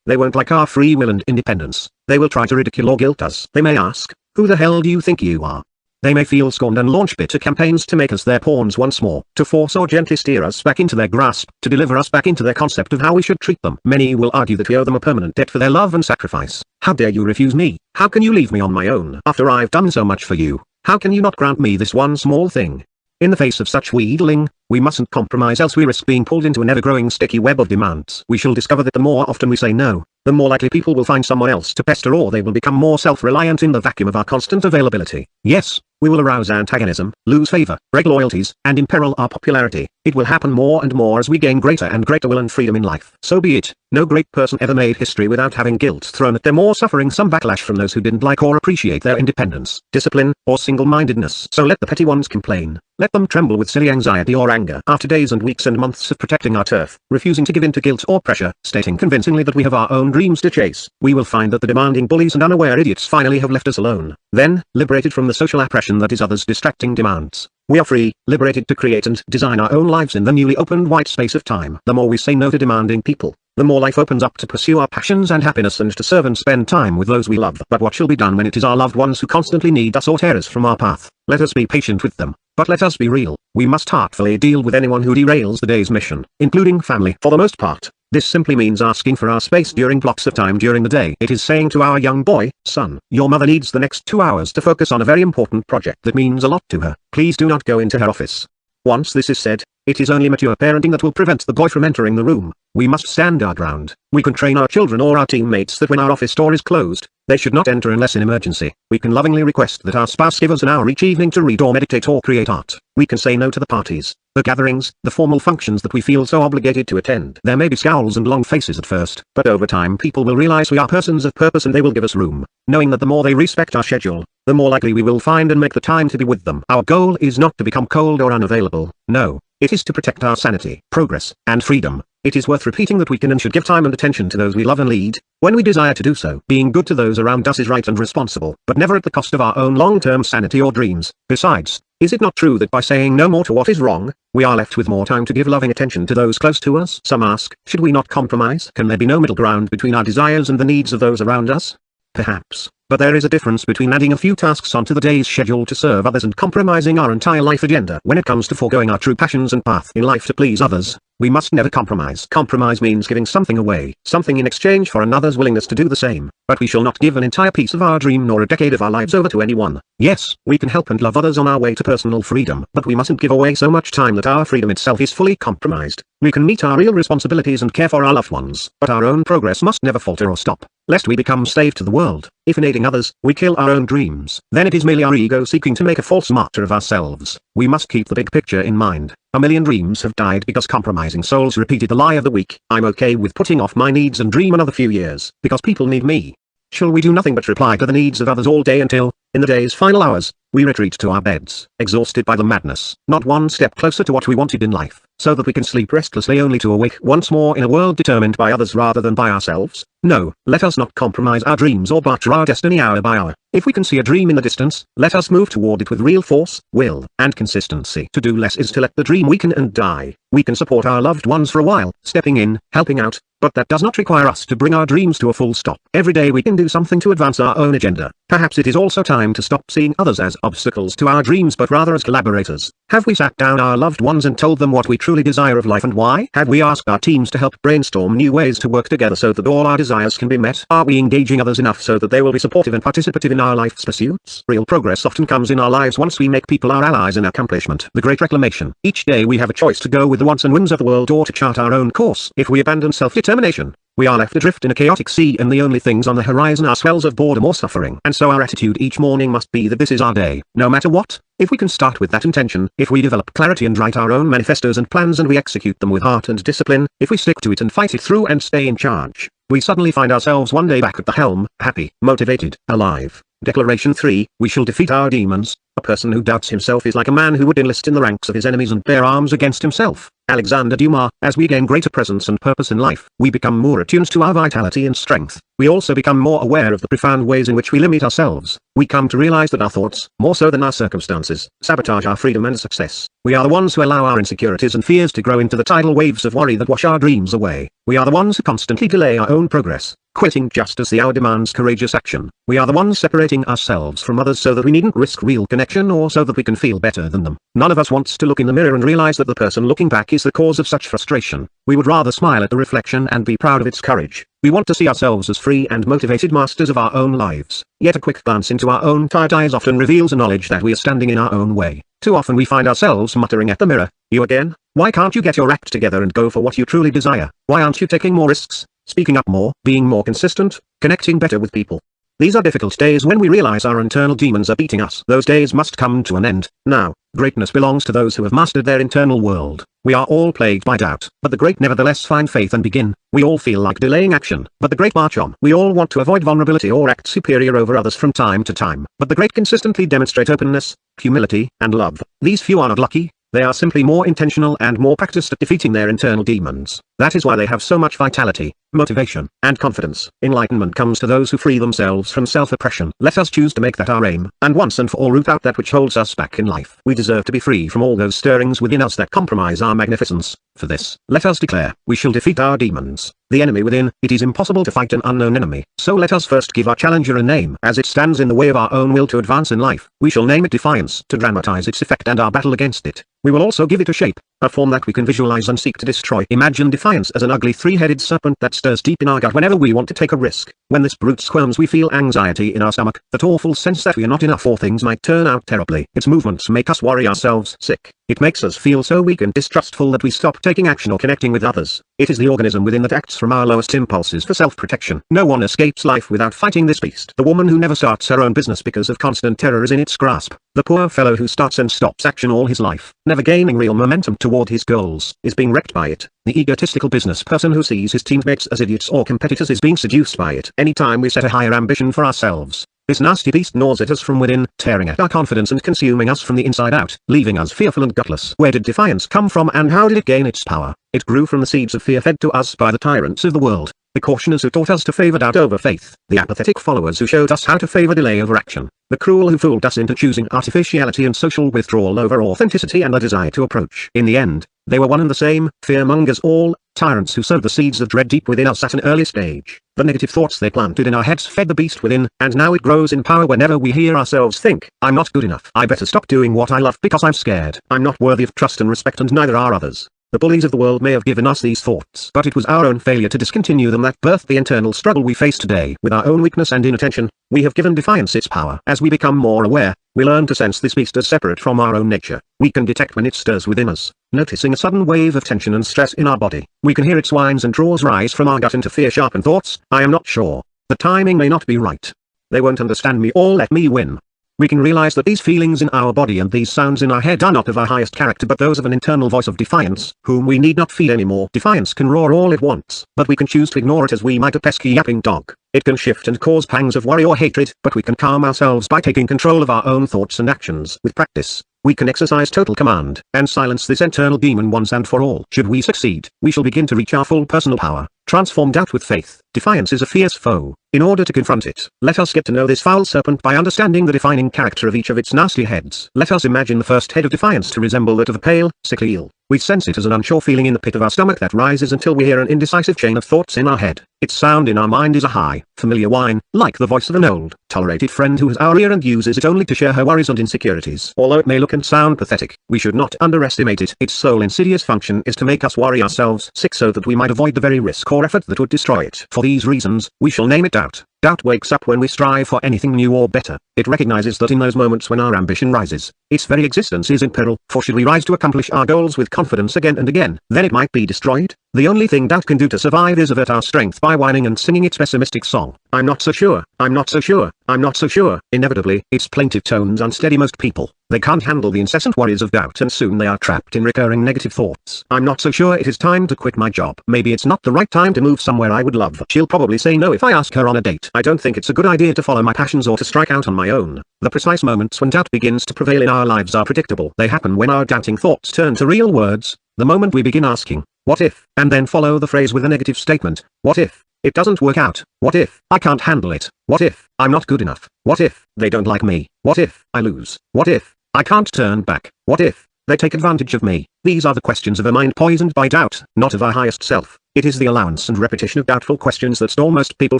They won't like our free will and independence. They will try to ridicule or guilt us. They may ask, "Who the hell do you think you are?" They may feel scorned and launch bitter campaigns to make us their pawns once more, to force or gently steer us back into their grasp, to deliver us back into their concept of how we should treat them. Many will argue that we owe them a permanent debt for their love and sacrifice. How dare you refuse me? How can you leave me on my own after I've done so much for you? How can you not grant me this one small thing? In the face of such wheedling, we mustn't compromise else we risk being pulled into an ever-growing sticky web of demands. We shall discover that the more often we say no, the more likely people will find someone else to pester or they will become more self-reliant in the vacuum of our constant availability. Yes, we will arouse antagonism, lose favor, break loyalties, and imperil our popularity. It will happen more and more as we gain greater and greater will and freedom in life. So be it. No great person ever made history without having guilt thrown at them or suffering some backlash from those who didn't like or appreciate their independence, discipline, or single-mindedness. So let the petty ones complain. Let them tremble with silly anxiety or anger. After days and weeks and months of protecting our turf, refusing to give in to guilt or pressure, stating convincingly that we have our own dreams to chase, we will find that the demanding bullies and unaware idiots finally have left us alone. Then, liberated from the social oppression that is others' distracting demands, we are free, liberated to create and design our own lives in the newly opened white space of time. The more we say no to demanding people, the more life opens up to pursue our passions and happiness and to serve and spend time with those we love. But what shall be done when it is our loved ones who constantly need us or tear us from our path? Let us be patient with them, but let us be real. We must heartfully deal with anyone who derails the day's mission, including family. For the most part, this simply means asking for our space during blocks of time during the day. It is saying to our young boy, "Son, your mother needs the next 2 hours to focus on a very important project that means a lot to her. Please do not go into her office." Once this is said, it is only mature parenting that will prevent the boy from entering the room. We must stand our ground. We can train our children or our teammates that when our office door is closed, they should not enter unless in emergency. We can lovingly request that our spouse give us an hour each evening to read or meditate or create art. We can say no to the parties, the gatherings, the formal functions that we feel so obligated to attend. There may be scowls and long faces at first, but over time people will realize we are persons of purpose and they will give us room, knowing that the more they respect our schedule, the more likely we will find and make the time to be with them. Our goal is not to become cold or unavailable. No, it is to protect our sanity, progress, and freedom. It is worth repeating that we can and should give time and attention to those we love and lead, when we desire to do so. Being good to those around us is right and responsible, but never at the cost of our own long-term sanity or dreams. Besides, Is it not true that by saying no more to what is wrong, we are left with more time to give loving attention to those close to us? Some ask, should we not compromise? Can there be no middle ground between our desires and the needs of those around us? Perhaps, but there is a difference between adding a few tasks onto the day's schedule to serve others and compromising our entire life agenda. When it comes to foregoing our true passions and path in life to please others, we must never compromise. Compromise means giving something away, something in exchange for another's willingness to do the same. But we shall not give an entire piece of our dream nor a decade of our lives over to anyone. Yes, we can help and love others on our way to personal freedom, but we mustn't give away so much time that our freedom itself is fully compromised. We can meet our real responsibilities and care for our loved ones, but our own progress must never falter or stop, lest we become slave to the world. If in aiding others, we kill our own dreams, then it is merely our ego seeking to make a false martyr of ourselves. We must keep the big picture in mind. A million dreams have died because compromising souls repeated the lie of the week. I'm okay with putting off my needs and dream another few years, because people need me. Shall we do nothing but reply to the needs of others all day until, in the day's final hours, we retreat to our beds, exhausted by the madness, not one step closer to what we wanted in life, so that we can sleep restlessly only to awake once more in a world determined by others rather than by ourselves? No, let us not compromise our dreams or barter our destiny hour by hour. If we can see a dream in the distance, let us move toward it with real force, will, and consistency. To do less is to let the dream weaken and die. We can support our loved ones for a while, stepping in, helping out, but that does not require us to bring our dreams to a full stop. Every day we can do something to advance our own agenda. Perhaps it is also time to stop seeing others as obstacles to our dreams but rather as collaborators. Have we sat down our loved ones and told them what we truly desire of life and why? Have we asked our teams to help brainstorm new ways to work together so that all our desires can be met? Are we engaging others enough so that they will be supportive and participative in our life's pursuits? Real progress often comes in our lives once we make people our allies in accomplishment. The Great Reclamation. Each day we have a choice to go with the wants and whims of the world or to chart our own course. If we abandon self-determination, we are left adrift in a chaotic sea and the only things on the horizon are swells of boredom or suffering. And so our attitude each morning must be that this is our day, no matter what. If we can start with that intention, if we develop clarity and write our own manifestos and plans and we execute them with heart and discipline, if we stick to it and fight it through and stay in charge, we suddenly find ourselves one day back at the helm, happy, motivated, alive. Declaration 3, we shall defeat our demons. A person who doubts himself is like a man who would enlist in the ranks of his enemies and bear arms against himself. Alexander Dumas. As we gain greater presence and purpose in life, we become more attuned to our vitality and strength. We also become more aware of the profound ways in which we limit ourselves. We come to realize that our thoughts, more so than our circumstances, sabotage our freedom and success. We are the ones who allow our insecurities and fears to grow into the tidal waves of worry that wash our dreams away. We are the ones who constantly delay our own progress, quitting just as the hour demands courageous action. We are the ones separating ourselves from others so that we needn't risk real connection or so that we can feel better than them. None of us wants to look in the mirror and realize that the person looking back is the cause of such frustration. We would rather smile at the reflection and be proud of its courage. We want to see ourselves as free and motivated masters of our own lives. Yet a quick glance into our own tired eyes often reveals a knowledge that we are standing in our own way. Too often we find ourselves muttering at the mirror, "You again? Why can't you get your act together and go for what you truly desire? Why aren't you taking more risks, speaking up more, being more consistent, connecting better with people?" These are difficult days when we realize our internal demons are beating us. Those days must come to an end. Now, greatness belongs to those who have mastered their internal world. We are all plagued by doubt, but the great nevertheless find faith and begin. We all feel like delaying action, but the great march on. We all want to avoid vulnerability or act superior over others from time to time, but the great consistently demonstrate openness, humility, and love. These few are not lucky. They are simply more intentional and more practiced at defeating their internal demons. That is why they have so much vitality, motivation, and confidence. Enlightenment comes to those who free themselves from self-oppression. Let us choose to make that our aim, and once and for all root out that which holds us back in life. We deserve to be free from all those stirrings within us that compromise our magnificence. For this, let us declare, we shall defeat our demons. The enemy within. It is impossible to fight an unknown enemy. So let us first give our challenger a name. As it stands in the way of our own will to advance in life, we shall name it defiance to dramatize its effect and our battle against it. We will also give it a shape, a form that we can visualize and seek to destroy. Imagine defiance as an ugly three-headed serpent that stirs deep in our gut whenever we want to take a risk. When this brute squirms we feel anxiety in our stomach, that awful sense that we are not enough or things might turn out terribly. Its movements make us worry ourselves sick. It makes us feel so weak and distrustful that we stop taking action or connecting with others. It is the organism within that acts from our lowest impulses for self-protection. No one escapes life without fighting this beast. The woman who never starts her own business because of constant terror is in its grasp. The poor fellow who starts and stops action all his life, never gaining real momentum toward his goals, is being wrecked by it. The egotistical business person who sees his teammates as idiots or competitors is being seduced by it. Anytime we set a higher ambition for ourselves, this nasty beast gnaws at us from within, tearing at our confidence and consuming us from the inside out, leaving us fearful and gutless. Where did defiance come from and how did it gain its power? It grew from the seeds of fear fed to us by the tyrants of the world, the cautioners who taught us to favor doubt over faith, the apathetic followers who showed us how to favor delay over action, The cruel who fooled us into choosing artificiality and social withdrawal over authenticity and a desire to approach. In the end, they were one and the same, fear-mongers all, tyrants who sowed the seeds of dread deep within us at an early stage. The negative thoughts they planted in our heads fed the beast within, and now it grows in power whenever we hear ourselves think, I'm not good enough. I better stop doing what I love because I'm scared. I'm not worthy of trust and respect, and neither are others. The bullies of the world may have given us these thoughts, but it was our own failure to discontinue them that birthed the internal struggle we face today. With our own weakness and inattention, we have given defiance its power. As we become more aware, we learn to sense this beast as separate from our own nature. We can detect when it stirs within us, noticing a sudden wave of tension and stress in our body. We can hear its whines and draws rise from our gut into fear-sharpened thoughts. I am not sure. The timing may not be right. They won't understand me or let me win. We can realize that these feelings in our body and these sounds in our head are not of our highest character but those of an internal voice of defiance, whom we need not feed anymore. Defiance can roar all it wants, but we can choose to ignore it as we might a pesky yapping dog. It can shift and cause pangs of worry or hatred, but we can calm ourselves by taking control of our own thoughts and actions. With practice, we can exercise total command, and silence this internal demon once and for all. Should we succeed, we shall begin to reach our full personal power, transform doubt with faith. Defiance is a fierce foe. In order to confront it, let us get to know this foul serpent by understanding the defining character of each of its nasty heads. Let us imagine the first head of defiance to resemble that of a pale, sickly eel. We sense it as an unsure feeling in the pit of our stomach that rises until we hear an indecisive chain of thoughts in our head. Its sound in our mind is a high, familiar whine, like the voice of an old, tolerated friend who has our ear and uses it only to share her worries and insecurities. Although it may look and sound pathetic, we should not underestimate it. Its sole insidious function is to make us worry ourselves sick so that we might avoid the very risk or effort that would destroy it. For these reasons, we shall name it doubt. Doubt wakes up when we strive for anything new or better. It recognizes that in those moments when our ambition rises, its very existence is in peril, for should we rise to accomplish our goals with confidence again and again, then it might be destroyed. The only thing doubt can do to survive is avert our strength by whining and singing its pessimistic song. I'm not so sure, I'm not so sure, I'm not so sure. Inevitably, its plaintive tones unsteady most people. They can't handle the incessant worries of doubt and soon they are trapped in recurring negative thoughts. I'm not so sure it is time to quit my job. Maybe it's not the right time to move somewhere I would love. She'll probably say no if I ask her on a date. I don't think it's a good idea to follow my passions or to strike out on my own. The precise moments when doubt begins to prevail in our lives are predictable. They happen when our doubting thoughts turn to real words. The moment we begin asking, what if, and then follow the phrase with a negative statement, what if it doesn't work out? What if I can't handle it? What if I'm not good enough? What if they don't like me? What if I lose? What if I can't turn back? What if they take advantage of me? These are the questions of a mind poisoned by doubt, not of our highest self. It is the allowance and repetition of doubtful questions that stall most people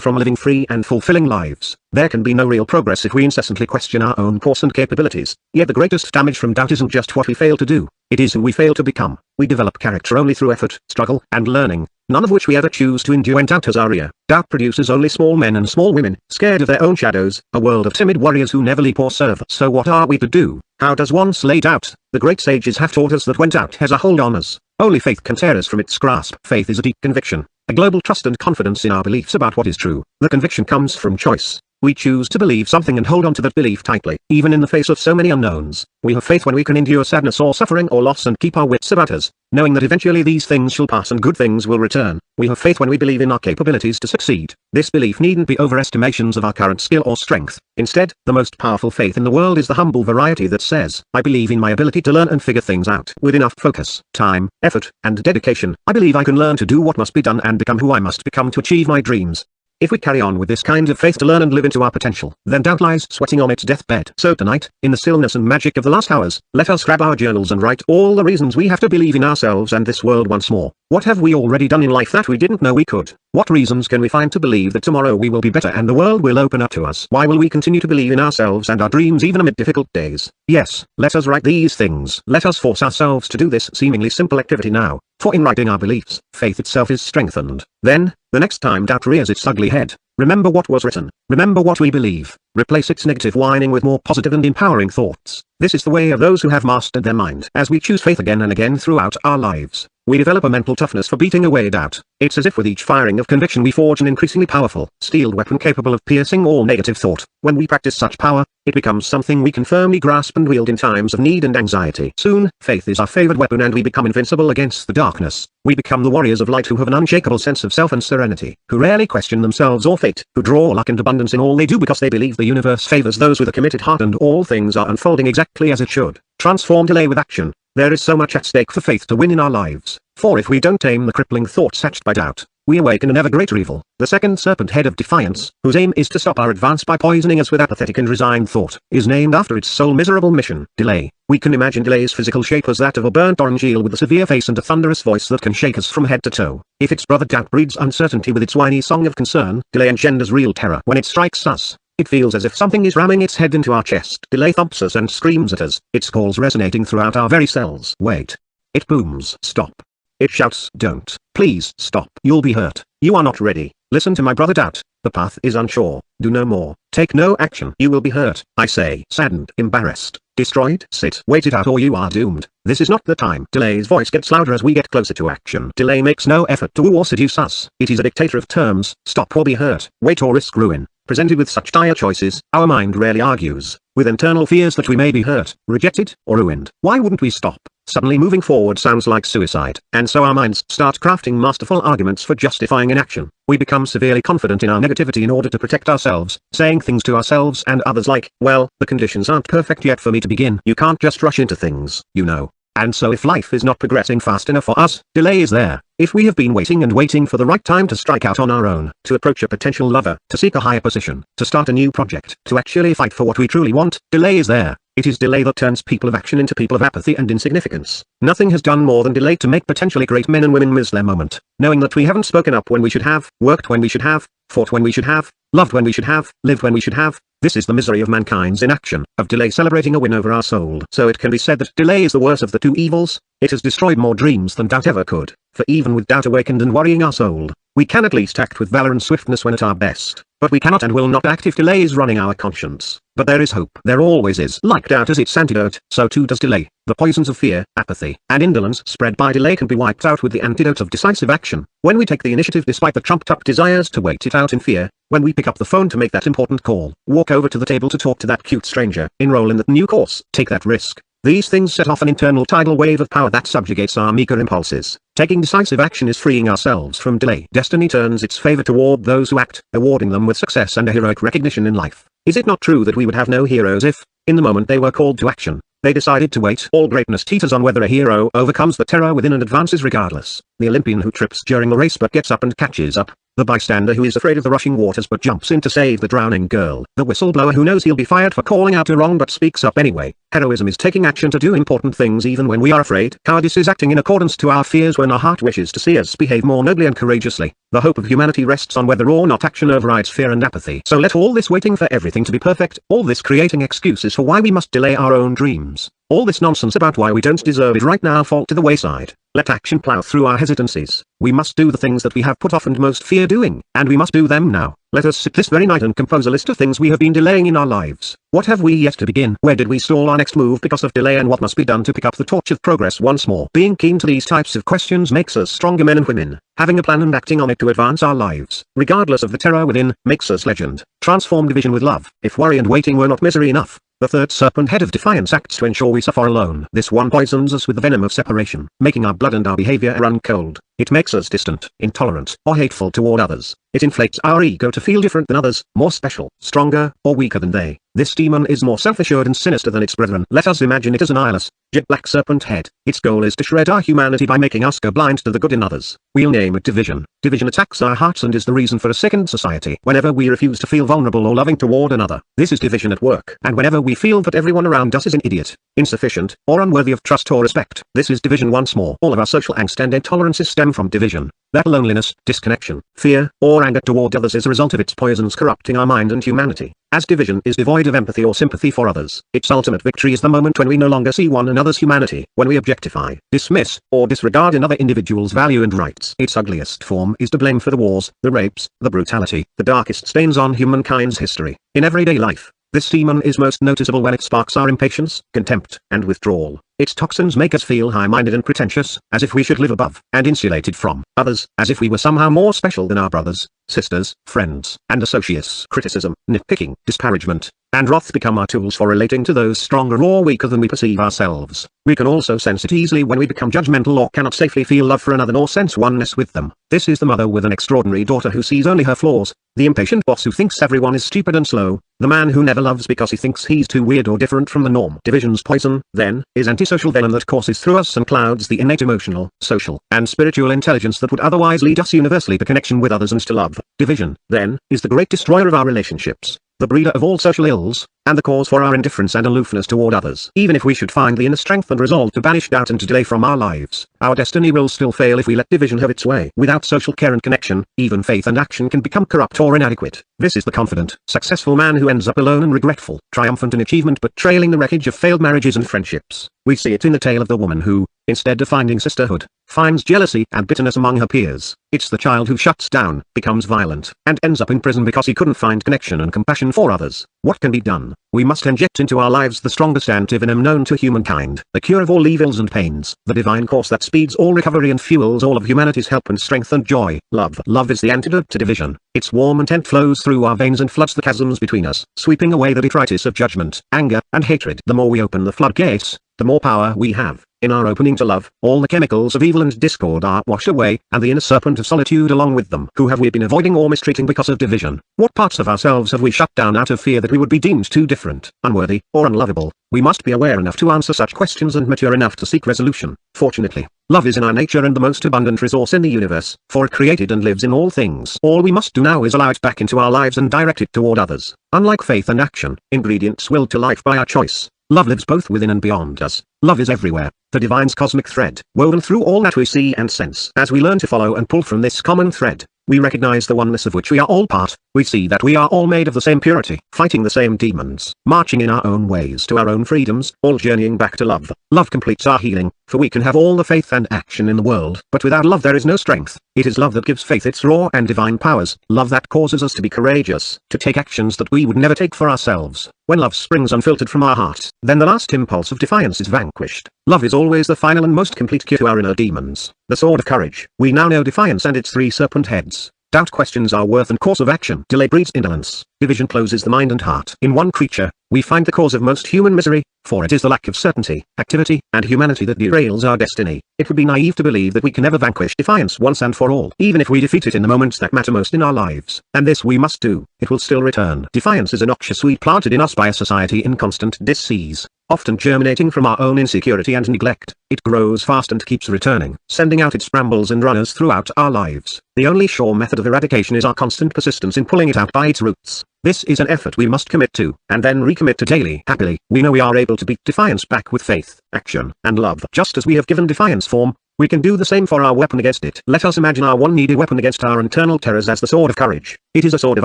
from living free and fulfilling lives. There can be no real progress if we incessantly question our own course and capabilities. Yet the greatest damage from doubt isn't just what we fail to do, it is who we fail to become. We develop character only through effort, struggle, and learning, none of which we ever choose to endure when doubt has our ear. Doubt produces only small men and small women, scared of their own shadows, a world of timid warriors who never leap or serve. So what are we to do? How does one slay doubt? The great sages have taught us that when doubt has a hold on us, only faith can tear us from its grasp. Faith is a deep conviction, a global trust and confidence in our beliefs about what is true. The conviction comes from choice. We choose to believe something and hold on to that belief tightly, even in the face of so many unknowns. We have faith when we can endure sadness or suffering or loss and keep our wits about us, knowing that eventually these things shall pass and good things will return. We have faith when we believe in our capabilities to succeed. This belief needn't be overestimations of our current skill or strength. Instead, the most powerful faith in the world is the humble variety that says, I believe in my ability to learn and figure things out. With enough focus, time, effort, and dedication, I believe I can learn to do what must be done and become who I must become to achieve my dreams. If we carry on with this kind of faith to learn and live into our potential, then doubt lies sweating on its deathbed. So tonight, in the stillness and magic of the last hours, let us grab our journals and write all the reasons we have to believe in ourselves and this world once more. What have we already done in life that we didn't know we could? What reasons can we find to believe that tomorrow we will be better and the world will open up to us? Why will we continue to believe in ourselves and our dreams even amid difficult days? Yes, let us write these things. Let us force ourselves to do this seemingly simple activity now, for in writing our beliefs, faith itself is strengthened. Then, the next time doubt rears its ugly head, remember what was written, remember what we believe, replace its negative whining with more positive and empowering thoughts. This is the way of those who have mastered their mind. As we choose faith again and again throughout our lives, we develop a mental toughness for beating away doubt. It's as if with each firing of conviction we forge an increasingly powerful, steeled weapon capable of piercing all negative thought. When we practice such power, it becomes something we can firmly grasp and wield in times of need and anxiety. Soon, faith is our favored weapon and we become invincible against the darkness. We become the warriors of light who have an unshakable sense of self and serenity, who rarely question themselves or fate, who draw luck and abundance in all they do because they believe the universe favors those with a committed heart and all things are unfolding exactly as it should. Transform delay with action. There is so much at stake for faith to win in our lives, for if we don't tame the crippling thoughts hatched by doubt, we awaken an ever greater evil, the second serpent head of defiance, whose aim is to stop our advance by poisoning us with apathetic and resigned thought, is named after its sole miserable mission, delay. We can imagine delay's physical shape as that of a burnt orange eel with a severe face and a thunderous voice that can shake us from head to toe. If its brother doubt breeds uncertainty with its whiny song of concern, delay engenders real terror when it strikes us. It feels as if something is ramming its head into our chest. Delay thumps us and screams at us, its calls resonating throughout our very cells. Wait. It booms. Stop. It shouts, don't. Please stop. You'll be hurt. You are not ready. Listen to my brother doubt. The path is unsure. Do no more. Take no action. You will be hurt. I say. Saddened. Embarrassed. Destroyed. Sit. Wait it out or you are doomed. This is not the time. Delay's voice gets louder as we get closer to action. Delay makes no effort to woo or seduce us. It is a dictator of terms. Stop or be hurt. Wait or risk ruin. Presented with such dire choices, our mind rarely argues, with internal fears that we may be hurt, rejected, or ruined. Why wouldn't we stop? Suddenly moving forward sounds like suicide, and so our minds start crafting masterful arguments for justifying inaction. We become severely confident in our negativity in order to protect ourselves, saying things to ourselves and others like, well, the conditions aren't perfect yet for me to begin. You can't just rush into things, you know. And so if life is not progressing fast enough for us, delay is there. If we have been waiting and waiting for the right time to strike out on our own, to approach a potential lover, to seek a higher position, to start a new project, to actually fight for what we truly want, delay is there. It is delay that turns people of action into people of apathy and insignificance. Nothing has done more than delay to make potentially great men and women miss their moment, knowing that we haven't spoken up when we should have, worked when we should have, fought when we should have, loved when we should have, lived when we should have. This is the misery of mankind's inaction, of delay celebrating a win over our soul. So it can be said that delay is the worst of the two evils. It has destroyed more dreams than doubt ever could, for even with doubt awakened and worrying our soul, we can at least act with valor and swiftness when at our best. But we cannot and will not act if delay is running our conscience. But there is hope. There always is. Like doubt as its antidote, so too does delay. The poisons of fear, apathy, and indolence spread by delay can be wiped out with the antidote of decisive action. When we take the initiative despite the trumped-up desires to wait it out in fear, when we pick up the phone to make that important call, walk over to the table to talk to that cute stranger, enroll in that new course, take that risk. These things set off an internal tidal wave of power that subjugates our meeker impulses. Taking decisive action is freeing ourselves from delay. Destiny turns its favor toward those who act, awarding them with success and a heroic recognition in life. Is it not true that we would have no heroes if, in the moment they were called to action, they decided to wait? All greatness teeters on whether a hero overcomes the terror within and advances regardless. The Olympian who trips during a race but gets up and catches up. The bystander who is afraid of the rushing waters but jumps in to save the drowning girl. The whistleblower who knows he'll be fired for calling out a wrong but speaks up anyway. Heroism is taking action to do important things even when we are afraid. Cowardice is acting in accordance to our fears when our heart wishes to see us behave more nobly and courageously. The hope of humanity rests on whether or not action overrides fear and apathy. So let all this waiting for everything to be perfect, all this creating excuses for why we must delay our own dreams, all this nonsense about why we don't deserve it right now fall to the wayside. Let action plow through our hesitancies. We must do the things that we have put off and most fear doing, and we must do them now. Let us sit this very night and compose a list of things we have been delaying in our lives. What have we yet to begin? Where did we stall our next move because of delay, and what must be done to pick up the torch of progress once more? Being keen to these types of questions makes us stronger men and women. Having a plan and acting on it to advance our lives, regardless of the terror within, makes us legend. Transform division with love. If worry and waiting were not misery enough, the third serpent head of defiance acts to ensure we suffer alone. This one poisons us with the venom of separation, making our blood and our behavior run cold. It makes us distant, intolerant, or hateful toward others. It inflates our ego to feel different than others, more special, stronger, or weaker than they. This demon is more self-assured and sinister than its brethren. Let us imagine it as an eyeless, jet black serpent head. Its goal is to shred our humanity by making us go blind to the good in others. We'll name it division. Division attacks our hearts and is the reason for a second society. Whenever we refuse to feel vulnerable or loving toward another, this is division at work. And whenever we feel that everyone around us is an idiot, insufficient, or unworthy of trust or respect, this is division once more. All of our social angst and intolerances stem from division. That loneliness, disconnection, fear, or anger toward others is a result of its poisons corrupting our mind and humanity. As division is devoid of empathy or sympathy for others, its ultimate victory is the moment when we no longer see one another's humanity, when we objectify, dismiss, or disregard another individual's value and rights. Its ugliest form is to blame for the wars, the rapes, the brutality, the darkest stains on humankind's history. In everyday life, this demon is most noticeable when it sparks our impatience, contempt, and withdrawal. Its toxins make us feel high-minded and pretentious, as if we should live above, and insulated from, others, as if we were somehow more special than our brothers, sisters, friends, and associates. Criticism, nitpicking, disparagement, and wrath become our tools for relating to those stronger or weaker than we perceive ourselves. We can also sense it easily when we become judgmental or cannot safely feel love for another nor sense oneness with them. This is the mother with an extraordinary daughter who sees only her flaws, the impatient boss who thinks everyone is stupid and slow, the man who never loves because he thinks he's too weird or different from the norm. Division's poison, then, is antisocial venom that courses through us and clouds the innate emotional, social, and spiritual intelligence that that would otherwise lead us universally to connection with others and to love. Division, then, is the great destroyer of our relationships, the breeder of all social ills, and the cause for our indifference and aloofness toward others. Even if we should find the inner strength and resolve to banish doubt and to delay from our lives, our destiny will still fail if we let division have its way. Without social care and connection, even faith and action can become corrupt or inadequate. This is the confident, successful man who ends up alone and regretful, triumphant in achievement but trailing the wreckage of failed marriages and friendships. We see it in the tale of the woman who, instead of finding sisterhood, finds jealousy and bitterness among her peers. It's the child who shuts down, becomes violent, and ends up in prison because he couldn't find connection and compassion for others. What can be done? We must inject into our lives the strongest antivenom known to humankind, the cure of all evils and pains, the divine course that speeds all recovery and fuels all of humanity's help and strength and joy. Love. Love is the antidote to division. Its warm intent flows through our veins and floods the chasms between us, sweeping away the detritus of judgment, anger, and hatred. The more we open the floodgates, the more power we have. In our opening to love, all the chemicals of evil and discord are washed away, and the inner serpent of solitude along with them. Who have we been avoiding or mistreating because of division? What parts of ourselves have we shut down out of fear that we would be deemed too different, unworthy, or unlovable? We must be aware enough to answer such questions and mature enough to seek resolution. Fortunately, love is in our nature and the most abundant resource in the universe, for it created and lives in all things. All we must do now is allow it back into our lives and direct it toward others. Unlike faith and action, ingredients willed to life by our choice, love lives both within and beyond us. Love is everywhere, the divine's cosmic thread, woven through all that we see and sense. As we learn to follow and pull from this common thread, we recognize the oneness of which we are all part. We see that we are all made of the same purity, fighting the same demons, marching in our own ways to our own freedoms, all journeying back to love. Love completes our healing, for we can have all the faith and action in the world, but without love there is no strength. It is love that gives faith its raw and divine powers, love that causes us to be courageous, to take actions that we would never take for ourselves. When love springs unfiltered from our heart, then the last impulse of defiance is vanquished. Love is always the final and most complete cure to our inner demons. The sword of courage. We now know defiance and its three serpent heads. Doubt questions our worth and course of action. Delay breeds indolence. Division closes the mind and heart. In one creature, we find the cause of most human misery, for it is the lack of certainty, activity, and humanity that derails our destiny. It would be naive to believe that we can ever vanquish defiance once and for all. Even if we defeat it in the moments that matter most in our lives, and this we must do, it will still return. Defiance is a noxious weed planted in us by a society in constant dis-ease, often germinating from our own insecurity and neglect. It grows fast and keeps returning, sending out its brambles and runners throughout our lives. The only sure method of eradication is our constant persistence in pulling it out by its roots. This is an effort we must commit to, and then recommit to daily. Happily, we know we are able to beat defiance back with faith, action, and love. Just as we have given defiance form, we can do the same for our weapon against it. Let us imagine our one needed weapon against our internal terrors as the sword of courage. It is a sword of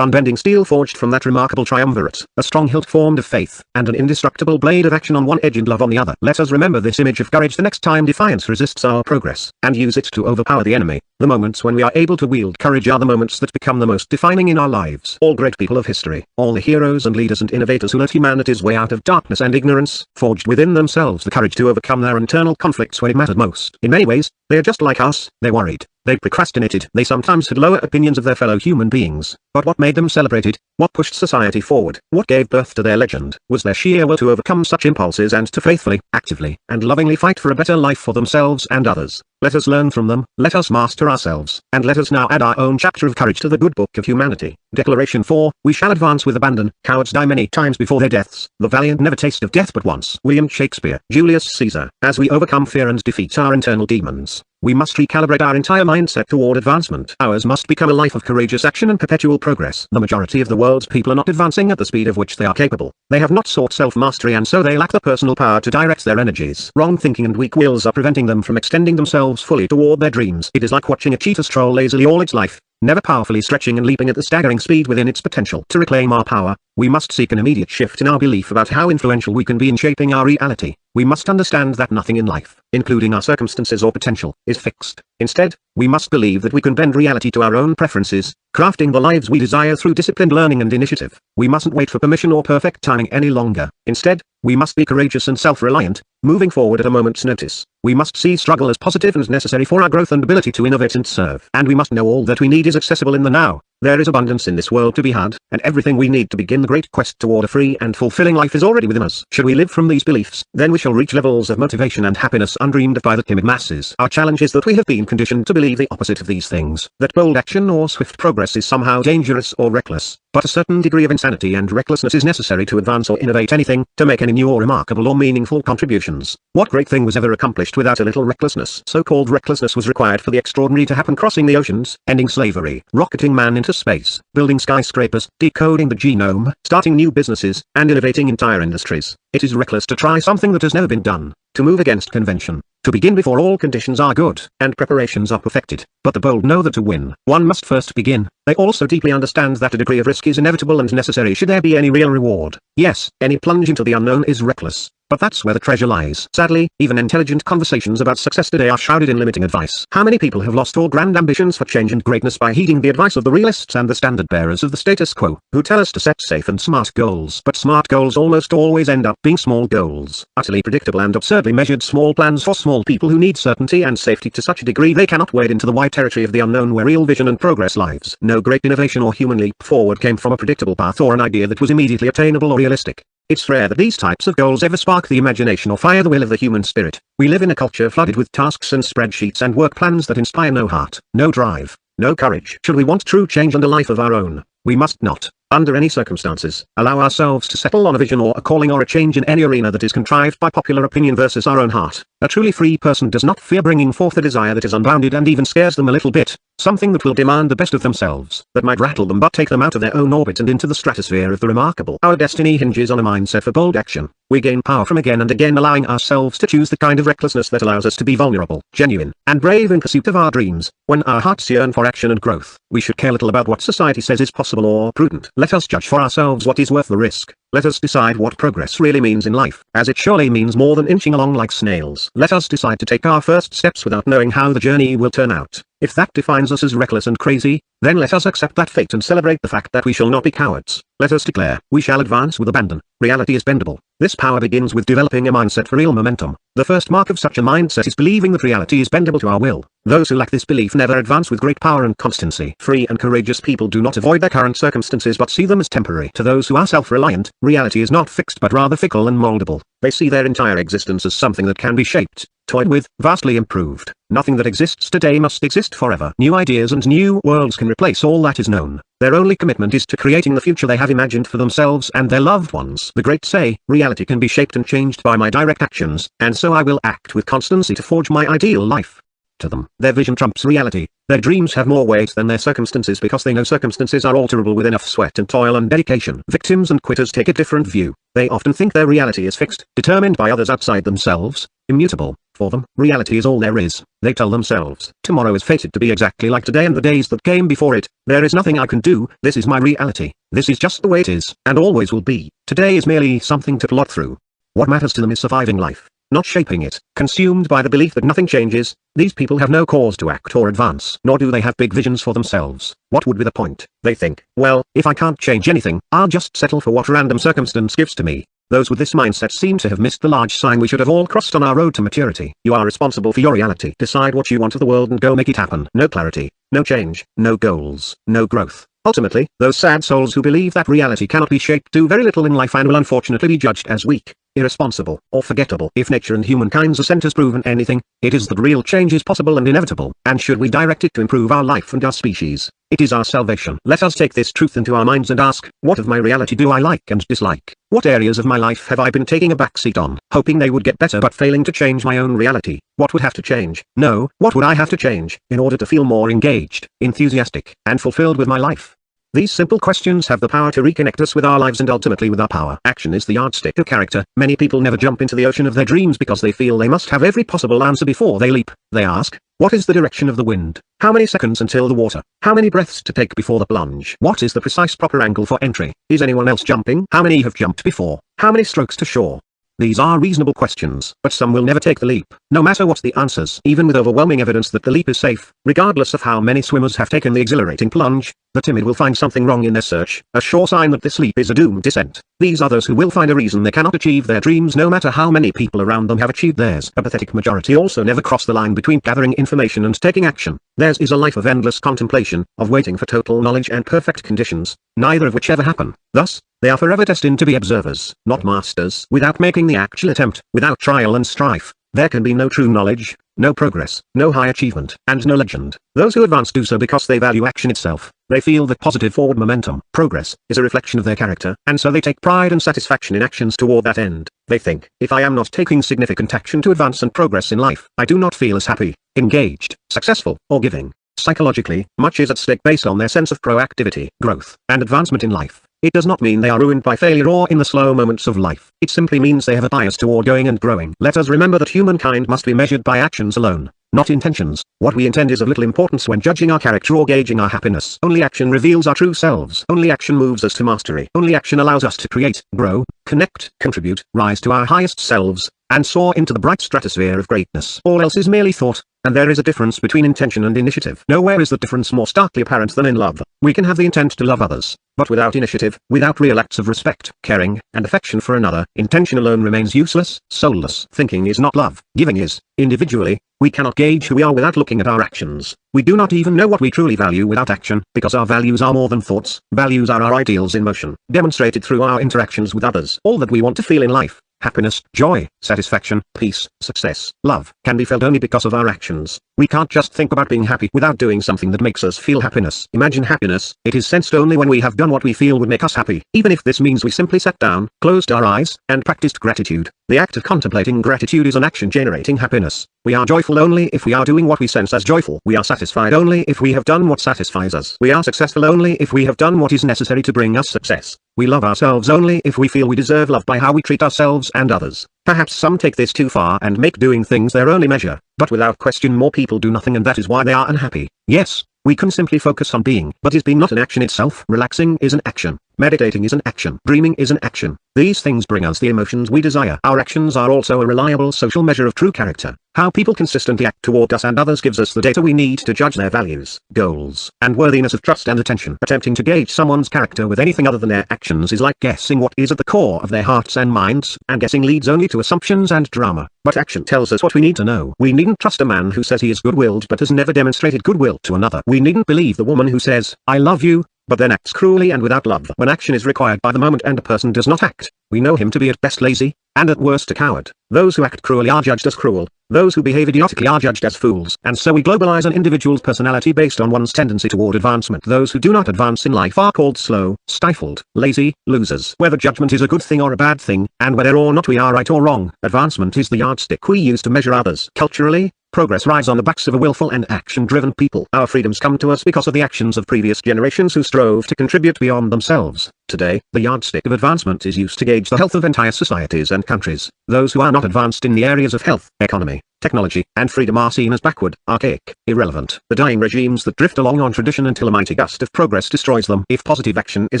unbending steel forged from that remarkable triumvirate, a strong hilt formed of faith, and an indestructible blade of action on one edge and love on the other. Let us remember this image of courage the next time defiance resists our progress, and use it to overpower the enemy. The moments when we are able to wield courage are the moments that become the most defining in our lives. All great people of history, all the heroes and leaders and innovators who led humanity's way out of darkness and ignorance, forged within themselves the courage to overcome their internal conflicts when it mattered most. In many ways, they are just like us. They worried, they procrastinated, they sometimes had lower opinions of their fellow human beings. But what made them celebrated, what pushed society forward, what gave birth to their legend, was their sheer will to overcome such impulses and to faithfully, actively, and lovingly fight for a better life for themselves and others. Let us learn from them, let us master ourselves, and let us now add our own chapter of courage to the good book of humanity. Declaration 4, we shall advance with abandon. Cowards die many times before their deaths. The valiant never taste of death but once. William Shakespeare. Julius Caesar. As we overcome fear and defeat our internal demons, we must recalibrate our entire mindset toward advancement. Ours must become a life of courageous action and perpetual progress. The majority of the world's people are not advancing at the speed of which they are capable. They have not sought self-mastery and so they lack the personal power to direct their energies. Wrong thinking and weak wills are preventing them from extending themselves fully toward their dreams. It is like watching a cheetah stroll lazily all its life, never powerfully stretching and leaping at the staggering speed within its potential. To reclaim our power, we must seek an immediate shift in our belief about how influential we can be in shaping our reality. We must understand that nothing in life, including our circumstances or potential, is fixed. Instead, we must believe that we can bend reality to our own preferences, crafting the lives we desire through disciplined learning and initiative. We mustn't wait for permission or perfect timing any longer. Instead, we must be courageous and self-reliant, moving forward at a moment's notice. We must see struggle as positive and necessary for our growth and ability to innovate and serve. And we must know all that we need is accessible in the now. There is abundance in this world to be had, and everything we need to begin the great quest toward a free and fulfilling life is already within us. Should we live from these beliefs, then we shall reach levels of motivation and happiness undreamed of by the timid masses. Our challenge is that we have been conditioned to believe the opposite of these things, that bold action or swift progress is somehow dangerous or reckless. But a certain degree of insanity and recklessness is necessary to advance or innovate anything, to make any new or remarkable or meaningful contributions. What great thing was ever accomplished without a little recklessness? So-called recklessness was required for the extraordinary to happen: crossing the oceans, ending slavery, rocketing man into space, building skyscrapers, decoding the genome, starting new businesses, and innovating entire industries. It is reckless to try something that has never been done, to move against convention, to begin before all conditions are good, and preparations are perfected. But the bold know that to win, one must first begin. They also deeply understand that a degree of risk is inevitable and necessary should there be any real reward. Yes, any plunge into the unknown is reckless. But that's where the treasure lies. Sadly, even intelligent conversations about success today are shrouded in limiting advice. How many people have lost all grand ambitions for change and greatness by heeding the advice of the realists and the standard bearers of the status quo, who tell us to set safe and smart goals? But smart goals almost always end up being small goals, utterly predictable and absurdly measured small plans for small people who need certainty and safety to such a degree they cannot wade into the wide territory of the unknown where real vision and progress lies. No great innovation or human leap forward came from a predictable path or an idea that was immediately attainable or realistic. It's rare that these types of goals ever spark the imagination or fire the will of the human spirit. We live in a culture flooded with tasks and spreadsheets and work plans that inspire no heart, no drive, no courage. Should we want true change and a life of our own, we must not, under any circumstances, allow ourselves to settle on a vision or a calling or a change in any arena that is contrived by popular opinion versus our own heart. A truly free person does not fear bringing forth a desire that is unbounded and even scares them a little bit, something that will demand the best of themselves, that might rattle them but take them out of their own orbit and into the stratosphere of the remarkable. Our destiny hinges on a mindset for bold action. We gain power from again and again allowing ourselves to choose the kind of recklessness that allows us to be vulnerable, genuine, and brave in pursuit of our dreams. When our hearts yearn for action and growth, we should care little about what society says is possible or prudent. Let us judge for ourselves what is worth the risk. Let us decide what progress really means in life, as it surely means more than inching along like snails. Let us decide to take our first steps without knowing how the journey will turn out. If that defines us as reckless and crazy, then let us accept that fate and celebrate the fact that we shall not be cowards. Let us declare, we shall advance with abandon. Reality is bendable. This power begins with developing a mindset for real momentum. The first mark of such a mindset is believing that reality is bendable to our will. Those who lack this belief never advance with great power and constancy. Free and courageous people do not avoid their current circumstances but see them as temporary. To those who are self-reliant, reality is not fixed but rather fickle and moldable. They see their entire existence as something that can be shaped, toyed with, vastly improved. Nothing that exists today must exist forever. New ideas and new worlds can replace all that is known. Their only commitment is to creating the future they have imagined for themselves and their loved ones. The great say, reality can be shaped and changed by my direct actions, and so I will act with constancy to forge my ideal life. To them, their vision trumps reality. Their dreams have more weight than their circumstances because they know circumstances are alterable with enough sweat and toil and dedication. Victims and quitters take a different view. They often think their reality is fixed, determined by others outside themselves, immutable. For them, reality is all there is. They tell themselves, tomorrow is fated to be exactly like today and the days that came before it. There is nothing I can do. This is my reality. This is just the way it is, and always will be. Today is merely something to plod through. What matters to them is surviving life, not shaping it. Consumed by the belief that nothing changes, these people have no cause to act or advance. Nor do they have big visions for themselves. What would be the point? They think, well, if I can't change anything, I'll just settle for what random circumstance gives to me. Those with this mindset seem to have missed the large sign we should have all crossed on our road to maturity. You are responsible for your reality. Decide what you want of the world and go make it happen. No clarity, no change, no goals, no growth. Ultimately, those sad souls who believe that reality cannot be shaped do very little in life and will unfortunately be judged as weak, irresponsible, or forgettable. If nature and humankind's ascent has proven anything, it is that real change is possible and inevitable, and should we direct it to improve our life and our species, it is our salvation. Let us take this truth into our minds and ask, what of my reality do I like and dislike? What areas of my life have I been taking a backseat on, hoping they would get better but failing to change my own reality? What would have to change? No, what would I have to change, in order to feel more engaged, enthusiastic, and fulfilled with my life? These simple questions have the power to reconnect us with our lives and ultimately with our power. Action is the yardstick of character. Many people never jump into the ocean of their dreams because they feel they must have every possible answer before they leap. They ask, what is the direction of the wind? How many seconds until the water? How many breaths to take before the plunge? What is the precise proper angle for entry? Is anyone else jumping? How many have jumped before? How many strokes to shore? These are reasonable questions, but some will never take the leap, no matter what the answers. Even with overwhelming evidence that the leap is safe, regardless of how many swimmers have taken the exhilarating plunge, the timid will find something wrong in their search, a sure sign that this leap is a doomed descent. These are those who will find a reason they cannot achieve their dreams no matter how many people around them have achieved theirs. A pathetic majority also never cross the line between gathering information and taking action. Theirs is a life of endless contemplation, of waiting for total knowledge and perfect conditions, neither of which ever happen. Thus, they are forever destined to be observers, not masters. Without making the actual attempt, without trial and strife, there can be no true knowledge, no progress, no high achievement, and no legend. Those who advance do so because they value action itself. They feel that positive forward momentum, progress, is a reflection of their character, and so they take pride and satisfaction in actions toward that end. They think, if I am not taking significant action to advance and progress in life, I do not feel as happy, engaged, successful, or giving. Psychologically, much is at stake based on their sense of proactivity, growth, and advancement in life. It does not mean they are ruined by failure or in the slow moments of life. It simply means they have a bias toward going and growing. Let us remember that humankind must be measured by actions alone, not intentions. What we intend is of little importance when judging our character or gauging our happiness. Only action reveals our true selves. Only action moves us to mastery. Only action allows us to create, grow, connect, contribute, rise to our highest selves, and soar into the bright stratosphere of greatness. All else is merely thought, and there is a difference between intention and initiative. Nowhere is the difference more starkly apparent than in love. We can have the intent to love others, but without initiative, without real acts of respect, caring, and affection for another, intention alone remains useless, soulless. Thinking is not love, giving is. Individually, we cannot gauge who we are without looking at our actions. We do not even know what we truly value without action, because our values are more than thoughts. Values are our ideals in motion, demonstrated through our interactions with others. All that we want to feel in life, happiness, joy, satisfaction, peace, success, love, can be felt only because of our actions. We can't just think about being happy without doing something that makes us feel happiness. Imagine happiness. It is sensed only when we have done what we feel would make us happy. Even if this means we simply sat down, closed our eyes, and practiced gratitude. The act of contemplating gratitude is an action generating happiness. We are joyful only if we are doing what we sense as joyful. We are satisfied only if we have done what satisfies us. We are successful only if we have done what is necessary to bring us success. We love ourselves only if we feel we deserve love by how we treat ourselves and others. Perhaps some take this too far and make doing things their only measure, but without question more people do nothing, and that is why they are unhappy. Yes, we can simply focus on being, but is being not an action itself? Relaxing is an action. Meditating is an action. Dreaming is an action. These things bring us the emotions we desire. Our actions are also a reliable social measure of true character. How people consistently act toward us and others gives us the data we need to judge their values, goals, and worthiness of trust and attention. Attempting to gauge someone's character with anything other than their actions is like guessing what is at the core of their hearts and minds, and guessing leads only to assumptions and drama. But action tells us what we need to know. We needn't trust a man who says he is good-willed but has never demonstrated goodwill to another. We needn't believe the woman who says, "I love you," but then acts cruelly and without love. When action is required by the moment and a person does not act, we know him to be at best lazy, and at worst a coward. Those who act cruelly are judged as cruel. Those who behave idiotically are judged as fools. And so we globalize an individual's personality based on one's tendency toward advancement. Those who do not advance in life are called slow, stifled, lazy, losers. Whether judgment is a good thing or a bad thing, and whether or not we are right or wrong, advancement is the yardstick we use to measure others. Culturally, progress rides on the backs of a willful and action-driven people. Our freedoms come to us because of the actions of previous generations who strove to contribute beyond themselves. Today, the yardstick of advancement is used to gauge the health of entire societies and countries. Those who are not advanced in the areas of health, economy, technology, and freedom are seen as backward, archaic, irrelevant. The dying regimes that drift along on tradition until a mighty gust of progress destroys them. If positive action is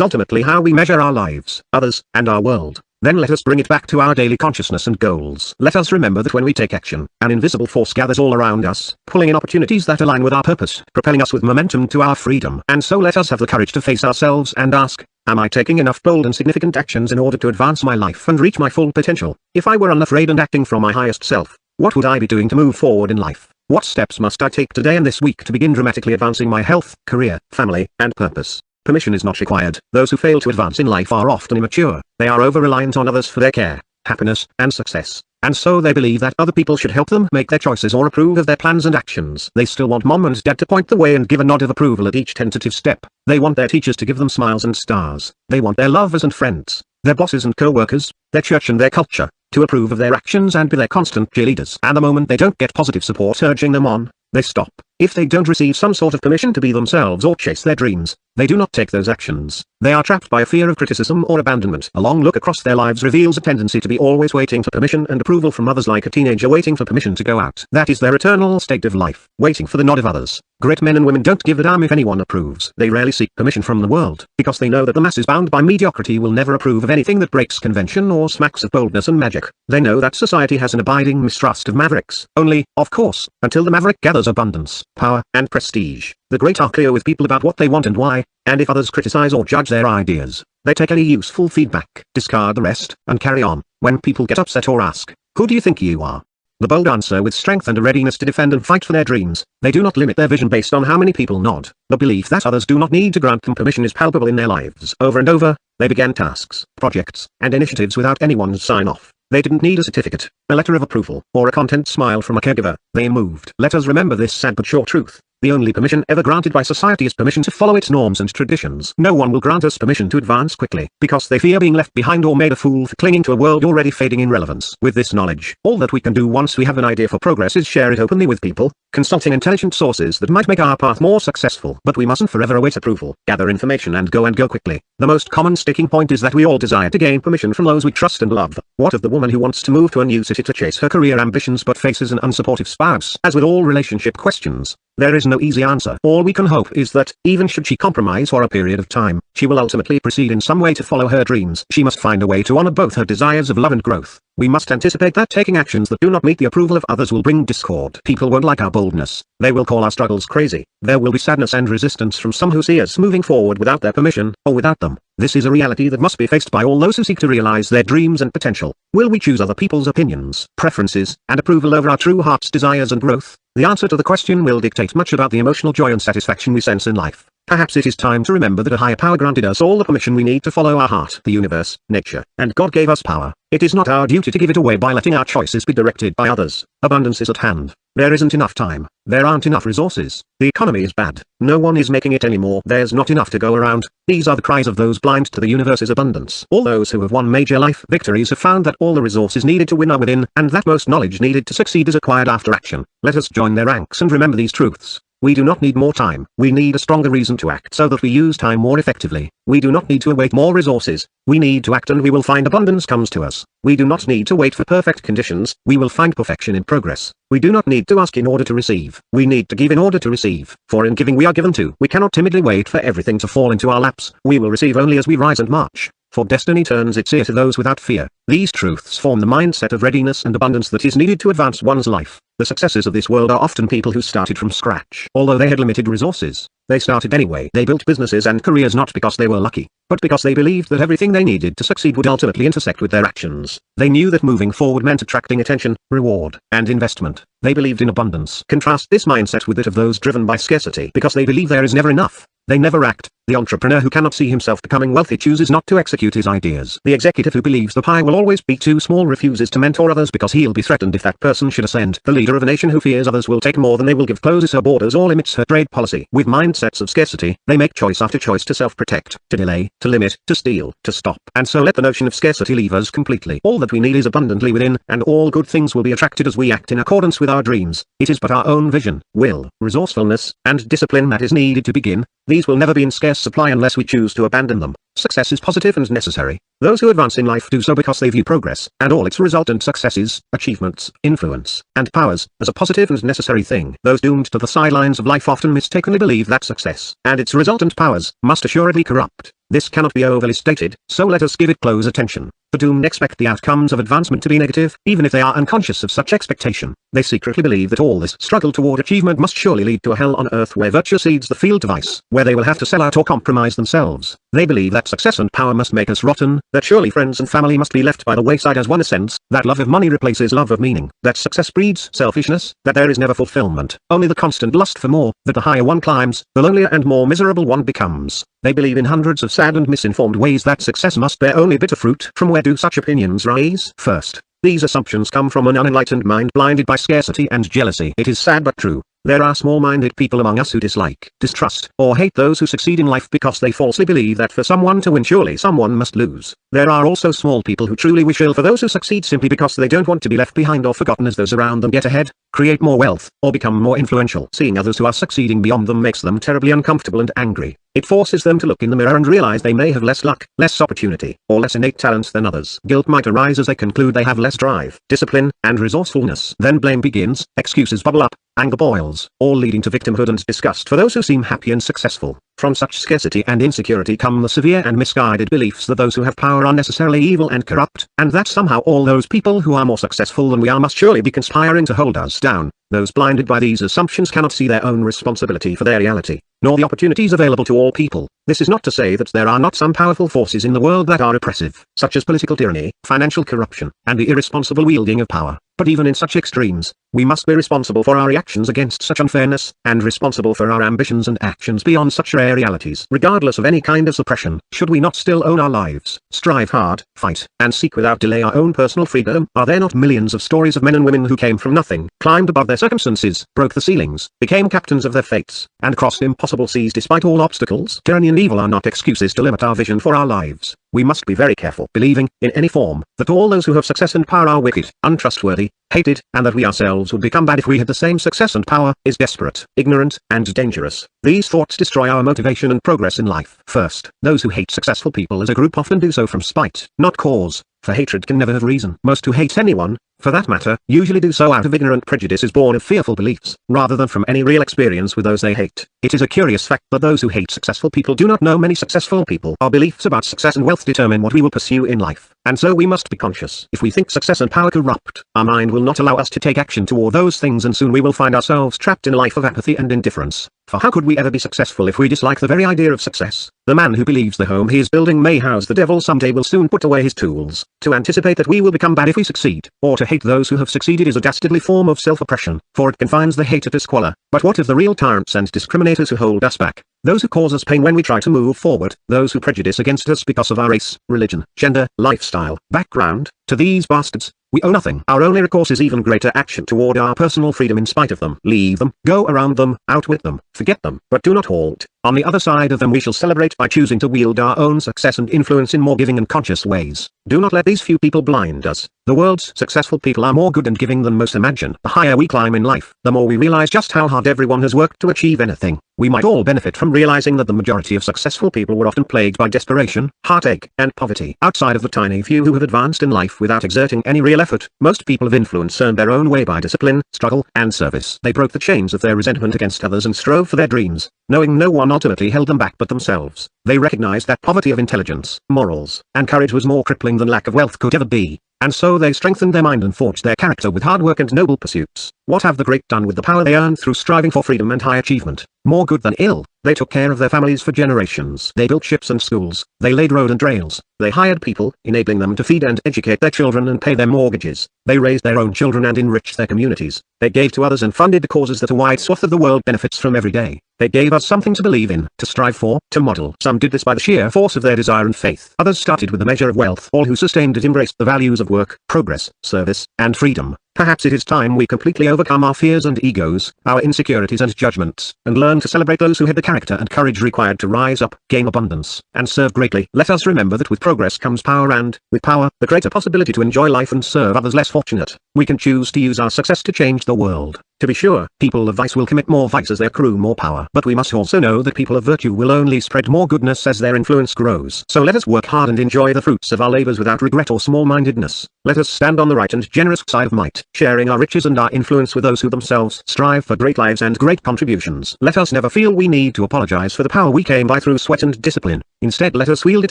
ultimately how we measure our lives, others, and our world, then let us bring it back to our daily consciousness and goals. Let us remember that when we take action, an invisible force gathers all around us, pulling in opportunities that align with our purpose, propelling us with momentum to our freedom. And so let us have the courage to face ourselves and ask, am I taking enough bold and significant actions in order to advance my life and reach my full potential? If I were unafraid and acting from my highest self, what would I be doing to move forward in life? What steps must I take today and this week to begin dramatically advancing my health, career, family, and purpose? Permission is not required. Those who fail to advance in life are often immature. They are over-reliant on others for their care, happiness, and success. And so they believe that other people should help them make their choices or approve of their plans and actions. They still want mom and dad to point the way and give a nod of approval at each tentative step. They want their teachers to give them smiles and stars. They want their lovers and friends, their bosses and co-workers, their church and their culture, to approve of their actions and be their constant cheerleaders. And the moment they don't get positive support urging them on, they stop. If they don't receive some sort of permission to be themselves or chase their dreams, they do not take those actions. They are trapped by a fear of criticism or abandonment. A long look across their lives reveals a tendency to be always waiting for permission and approval from others, like a teenager waiting for permission to go out. That is their eternal state of life, waiting for the nod of others. Great men and women don't give a damn if anyone approves. They rarely seek permission from the world, because they know that the masses bound by mediocrity will never approve of anything that breaks convention or smacks of boldness and magic. They know that society has an abiding mistrust of mavericks. Only, of course, until the maverick gathers abundance, power, and prestige. The great are clear with people about what they want and why, and if others criticize or judge their ideas, they take any useful feedback, discard the rest, and carry on. When people get upset or ask, "Who do you think you are?" the bold answer with strength and a readiness to defend and fight for their dreams. They do not limit their vision based on how many people nod. The belief that others do not need to grant them permission is palpable in their lives. Over and over, they began tasks, projects, and initiatives without anyone's sign-off. They didn't need a certificate, a letter of approval, or a content smile from a caregiver. They moved. Let us remember this sad but sure truth. The only permission ever granted by society is permission to follow its norms and traditions. No one will grant us permission to advance quickly, because they fear being left behind or made a fool for clinging to a world already fading in relevance. With this knowledge, all that we can do once we have an idea for progress is share it openly with people, consulting intelligent sources that might make our path more successful. But we mustn't forever await approval. Gather information and go quickly. The most common sticking point is that we all desire to gain permission from those we trust and love. What of the woman who wants to move to a new city to chase her career ambitions but faces an unsupportive spouse? As with all relationship questions, there is no easy answer. All we can hope is that, even should she compromise for a period of time, she will ultimately proceed in some way to follow her dreams. She must find a way to honor both her desires of love and growth. We must anticipate that taking actions that do not meet the approval of others will bring discord. People won't like our boldness. They will call our struggles crazy. There will be sadness and resistance from some who see us moving forward without their permission, or without them. This is a reality that must be faced by all those who seek to realize their dreams and potential. Will we choose other people's opinions, preferences, and approval over our true heart's desires and growth? The answer to the question will dictate much about the emotional joy and satisfaction we sense in life. Perhaps it is time to remember that a higher power granted us all the permission we need to follow our heart. The universe, nature, and God gave us power. It is not our duty to give it away by letting our choices be directed by others. Abundance is at hand. There isn't enough time. There aren't enough resources. The economy is bad. No one is making it anymore. There's not enough to go around. These are the cries of those blind to the universe's abundance. All those who have won major life victories have found that all the resources needed to win are within, and that most knowledge needed to succeed is acquired after action. Let us join their ranks and remember these truths. We do not need more time. We need a stronger reason to act so that we use time more effectively. We do not need to await more resources. We need to act and we will find abundance comes to us. We do not need to wait for perfect conditions. We will find perfection in progress. We do not need to ask in order to receive. We need to give in order to receive. For in giving we are given to. We cannot timidly wait for everything to fall into our laps. We will receive only as we rise and march. For destiny turns its ear to those without fear. These truths form the mindset of readiness and abundance that is needed to advance one's life. The successes of this world are often people who started from scratch. Although they had limited resources, they started anyway. They built businesses and careers not because they were lucky, but because they believed that everything they needed to succeed would ultimately intersect with their actions. They knew that moving forward meant attracting attention, reward, and investment. They believed in abundance. Contrast this mindset with that of those driven by scarcity. Because they believe there is never enough, they never act. The entrepreneur who cannot see himself becoming wealthy chooses not to execute his ideas. The executive who believes the pie will always be too small refuses to mentor others because he'll be threatened if that person should ascend. The leader of a nation who fears others will take more than they will give closes her borders or limits her trade policy. With mindsets of scarcity, they make choice after choice to self-protect, to delay, to limit, to steal, to stop. And so let the notion of scarcity leave us completely. All that we need is abundantly within, and all good things will be attracted as we act in accordance with our dreams. It is but our own vision, will, resourcefulness, and discipline that is needed to begin. These will never be in scarce supply unless we choose to abandon them. Success is positive and necessary. Those who advance in life do so because they view progress, and all its resultant successes, achievements, influence, and powers, as a positive and necessary thing. Those doomed to the sidelines of life often mistakenly believe that success, and its resultant powers, must assuredly corrupt. This cannot be overly stated, so let us give it close attention. The doomed expect the outcomes of advancement to be negative, even if they are unconscious of such expectation. They secretly believe that all this struggle toward achievement must surely lead to a hell on earth where virtue seeds the field to vice, where they will have to sell out or compromise themselves. They believe that success and power must make us rotten, that surely friends and family must be left by the wayside as one ascends, that love of money replaces love of meaning, that success breeds selfishness, that there is never fulfillment, only the constant lust for more, that the higher one climbs, the lonelier and more miserable one becomes. They believe in hundreds of sad and misinformed ways that success must bear only bitter fruit. From where do such opinions rise? First, these assumptions come from an unenlightened mind blinded by scarcity and jealousy. It is sad but true. There are small-minded people among us who dislike, distrust, or hate those who succeed in life because they falsely believe that for someone to win surely someone must lose. There are also small people who truly wish ill for those who succeed simply because they don't want to be left behind or forgotten as those around them get ahead, create more wealth, or become more influential. Seeing others who are succeeding beyond them makes them terribly uncomfortable and angry. It forces them to look in the mirror and realize they may have less luck, less opportunity, or less innate talent than others. Guilt might arise as they conclude they have less drive, discipline, and resourcefulness. Then blame begins, excuses bubble up, anger boils, all leading to victimhood and disgust for those who seem happy and successful. From such scarcity and insecurity come the severe and misguided beliefs that those who have power are necessarily evil and corrupt, and that somehow all those people who are more successful than we are must surely be conspiring to hold us down. Those blinded by these assumptions cannot see their own responsibility for their reality, nor the opportunities available to all people. This is not to say that there are not some powerful forces in the world that are oppressive, such as political tyranny, financial corruption, and the irresponsible wielding of power. But even in such extremes, we must be responsible for our reactions against such unfairness, and responsible for our ambitions and actions beyond such rare realities. Regardless of any kind of suppression, should we not still own our lives, strive hard, fight, and seek without delay our own personal freedom? Are there not millions of stories of men and women who came from nothing, climbed above their circumstances, broke the ceilings, became captains of their fates, and crossed impossible seas despite all obstacles? Tyranny and evil are not excuses to limit our vision for our lives. We must be very careful believing, in any form, that all those who have success and power are wicked, untrustworthy, hated, and that we ourselves would become bad if we had the same success and power, is desperate, ignorant, and dangerous. These thoughts destroy our motivation and progress in life. First, those who hate successful people as a group often do so from spite, not cause, for hatred can never have reason. Most who hate anyone, for that matter, usually do so out of ignorant prejudices born of fearful beliefs, rather than from any real experience with those they hate. It is a curious fact that those who hate successful people do not know many successful people. Our beliefs about success and wealth determine what we will pursue in life, and so we must be conscious. If we think success and power corrupt, our mind will not allow us to take action toward those things, and soon we will find ourselves trapped in a life of apathy and indifference. For how could we ever be successful if we dislike the very idea of success? The man who believes the home he is building may house the devil someday will soon put away his tools. To anticipate that we will become bad if we succeed, or to hate those who have succeeded, is a dastardly form of self-oppression, for it confines the hater to squalor. But what of the real tyrants and discriminators who hold us back? Those who cause us pain when we try to move forward, those who prejudice against us because of our race, religion, gender, lifestyle, background. To these bastards, we owe nothing. Our only recourse is even greater action toward our personal freedom in spite of them. Leave them, go around them, outwit them, forget them, but do not halt. On the other side of them we shall celebrate by choosing to wield our own success and influence in more giving and conscious ways. Do not let these few people blind us. The world's successful people are more good and giving than most imagine. The higher we climb in life, the more we realize just how hard everyone has worked to achieve anything. We might all benefit from realizing that the majority of successful people were often plagued by desperation, heartache, and poverty. Outside of the tiny few who have advanced in life without exerting any real effort, most people of influence earned their own way by discipline, struggle, and service. They broke the chains of their resentment against others and strove for their dreams, knowing no one ultimately held them back but themselves. They recognized that poverty of intelligence, morals, and courage was more crippling than lack of wealth could ever be. And so they strengthened their mind and forged their character with hard work and noble pursuits. What have the great done with the power they earned through striving for freedom and high achievement? More good than ill. They took care of their families for generations. They built ships and schools. They laid road and rails. They hired people, enabling them to feed and educate their children and pay their mortgages. They raised their own children and enriched their communities. They gave to others and funded the causes that a wide swath of the world benefits from every day. They gave us something to believe in, to strive for, to model. Some did this by the sheer force of their desire and faith. Others started with a measure of wealth. All who sustained it embraced the values of work, progress, service, and freedom. Perhaps it is time we completely overcome our fears and egos, our insecurities and judgments, and learn to celebrate those who had the character and courage required to rise up, gain abundance, and serve greatly. Let us remember that with progress comes power, and, with power, the greater possibility to enjoy life and serve others less fortunate. We can choose to use our success to change the world. To be sure, people of vice will commit more vice as they accrue more power. But we must also know that people of virtue will only spread more goodness as their influence grows. So let us work hard and enjoy the fruits of our labors without regret or small-mindedness. Let us stand on the right and generous side of might, sharing our riches and our influence with those who themselves strive for great lives and great contributions. Let us never feel we need to apologize for the power we came by through sweat and discipline. Instead, let us wield it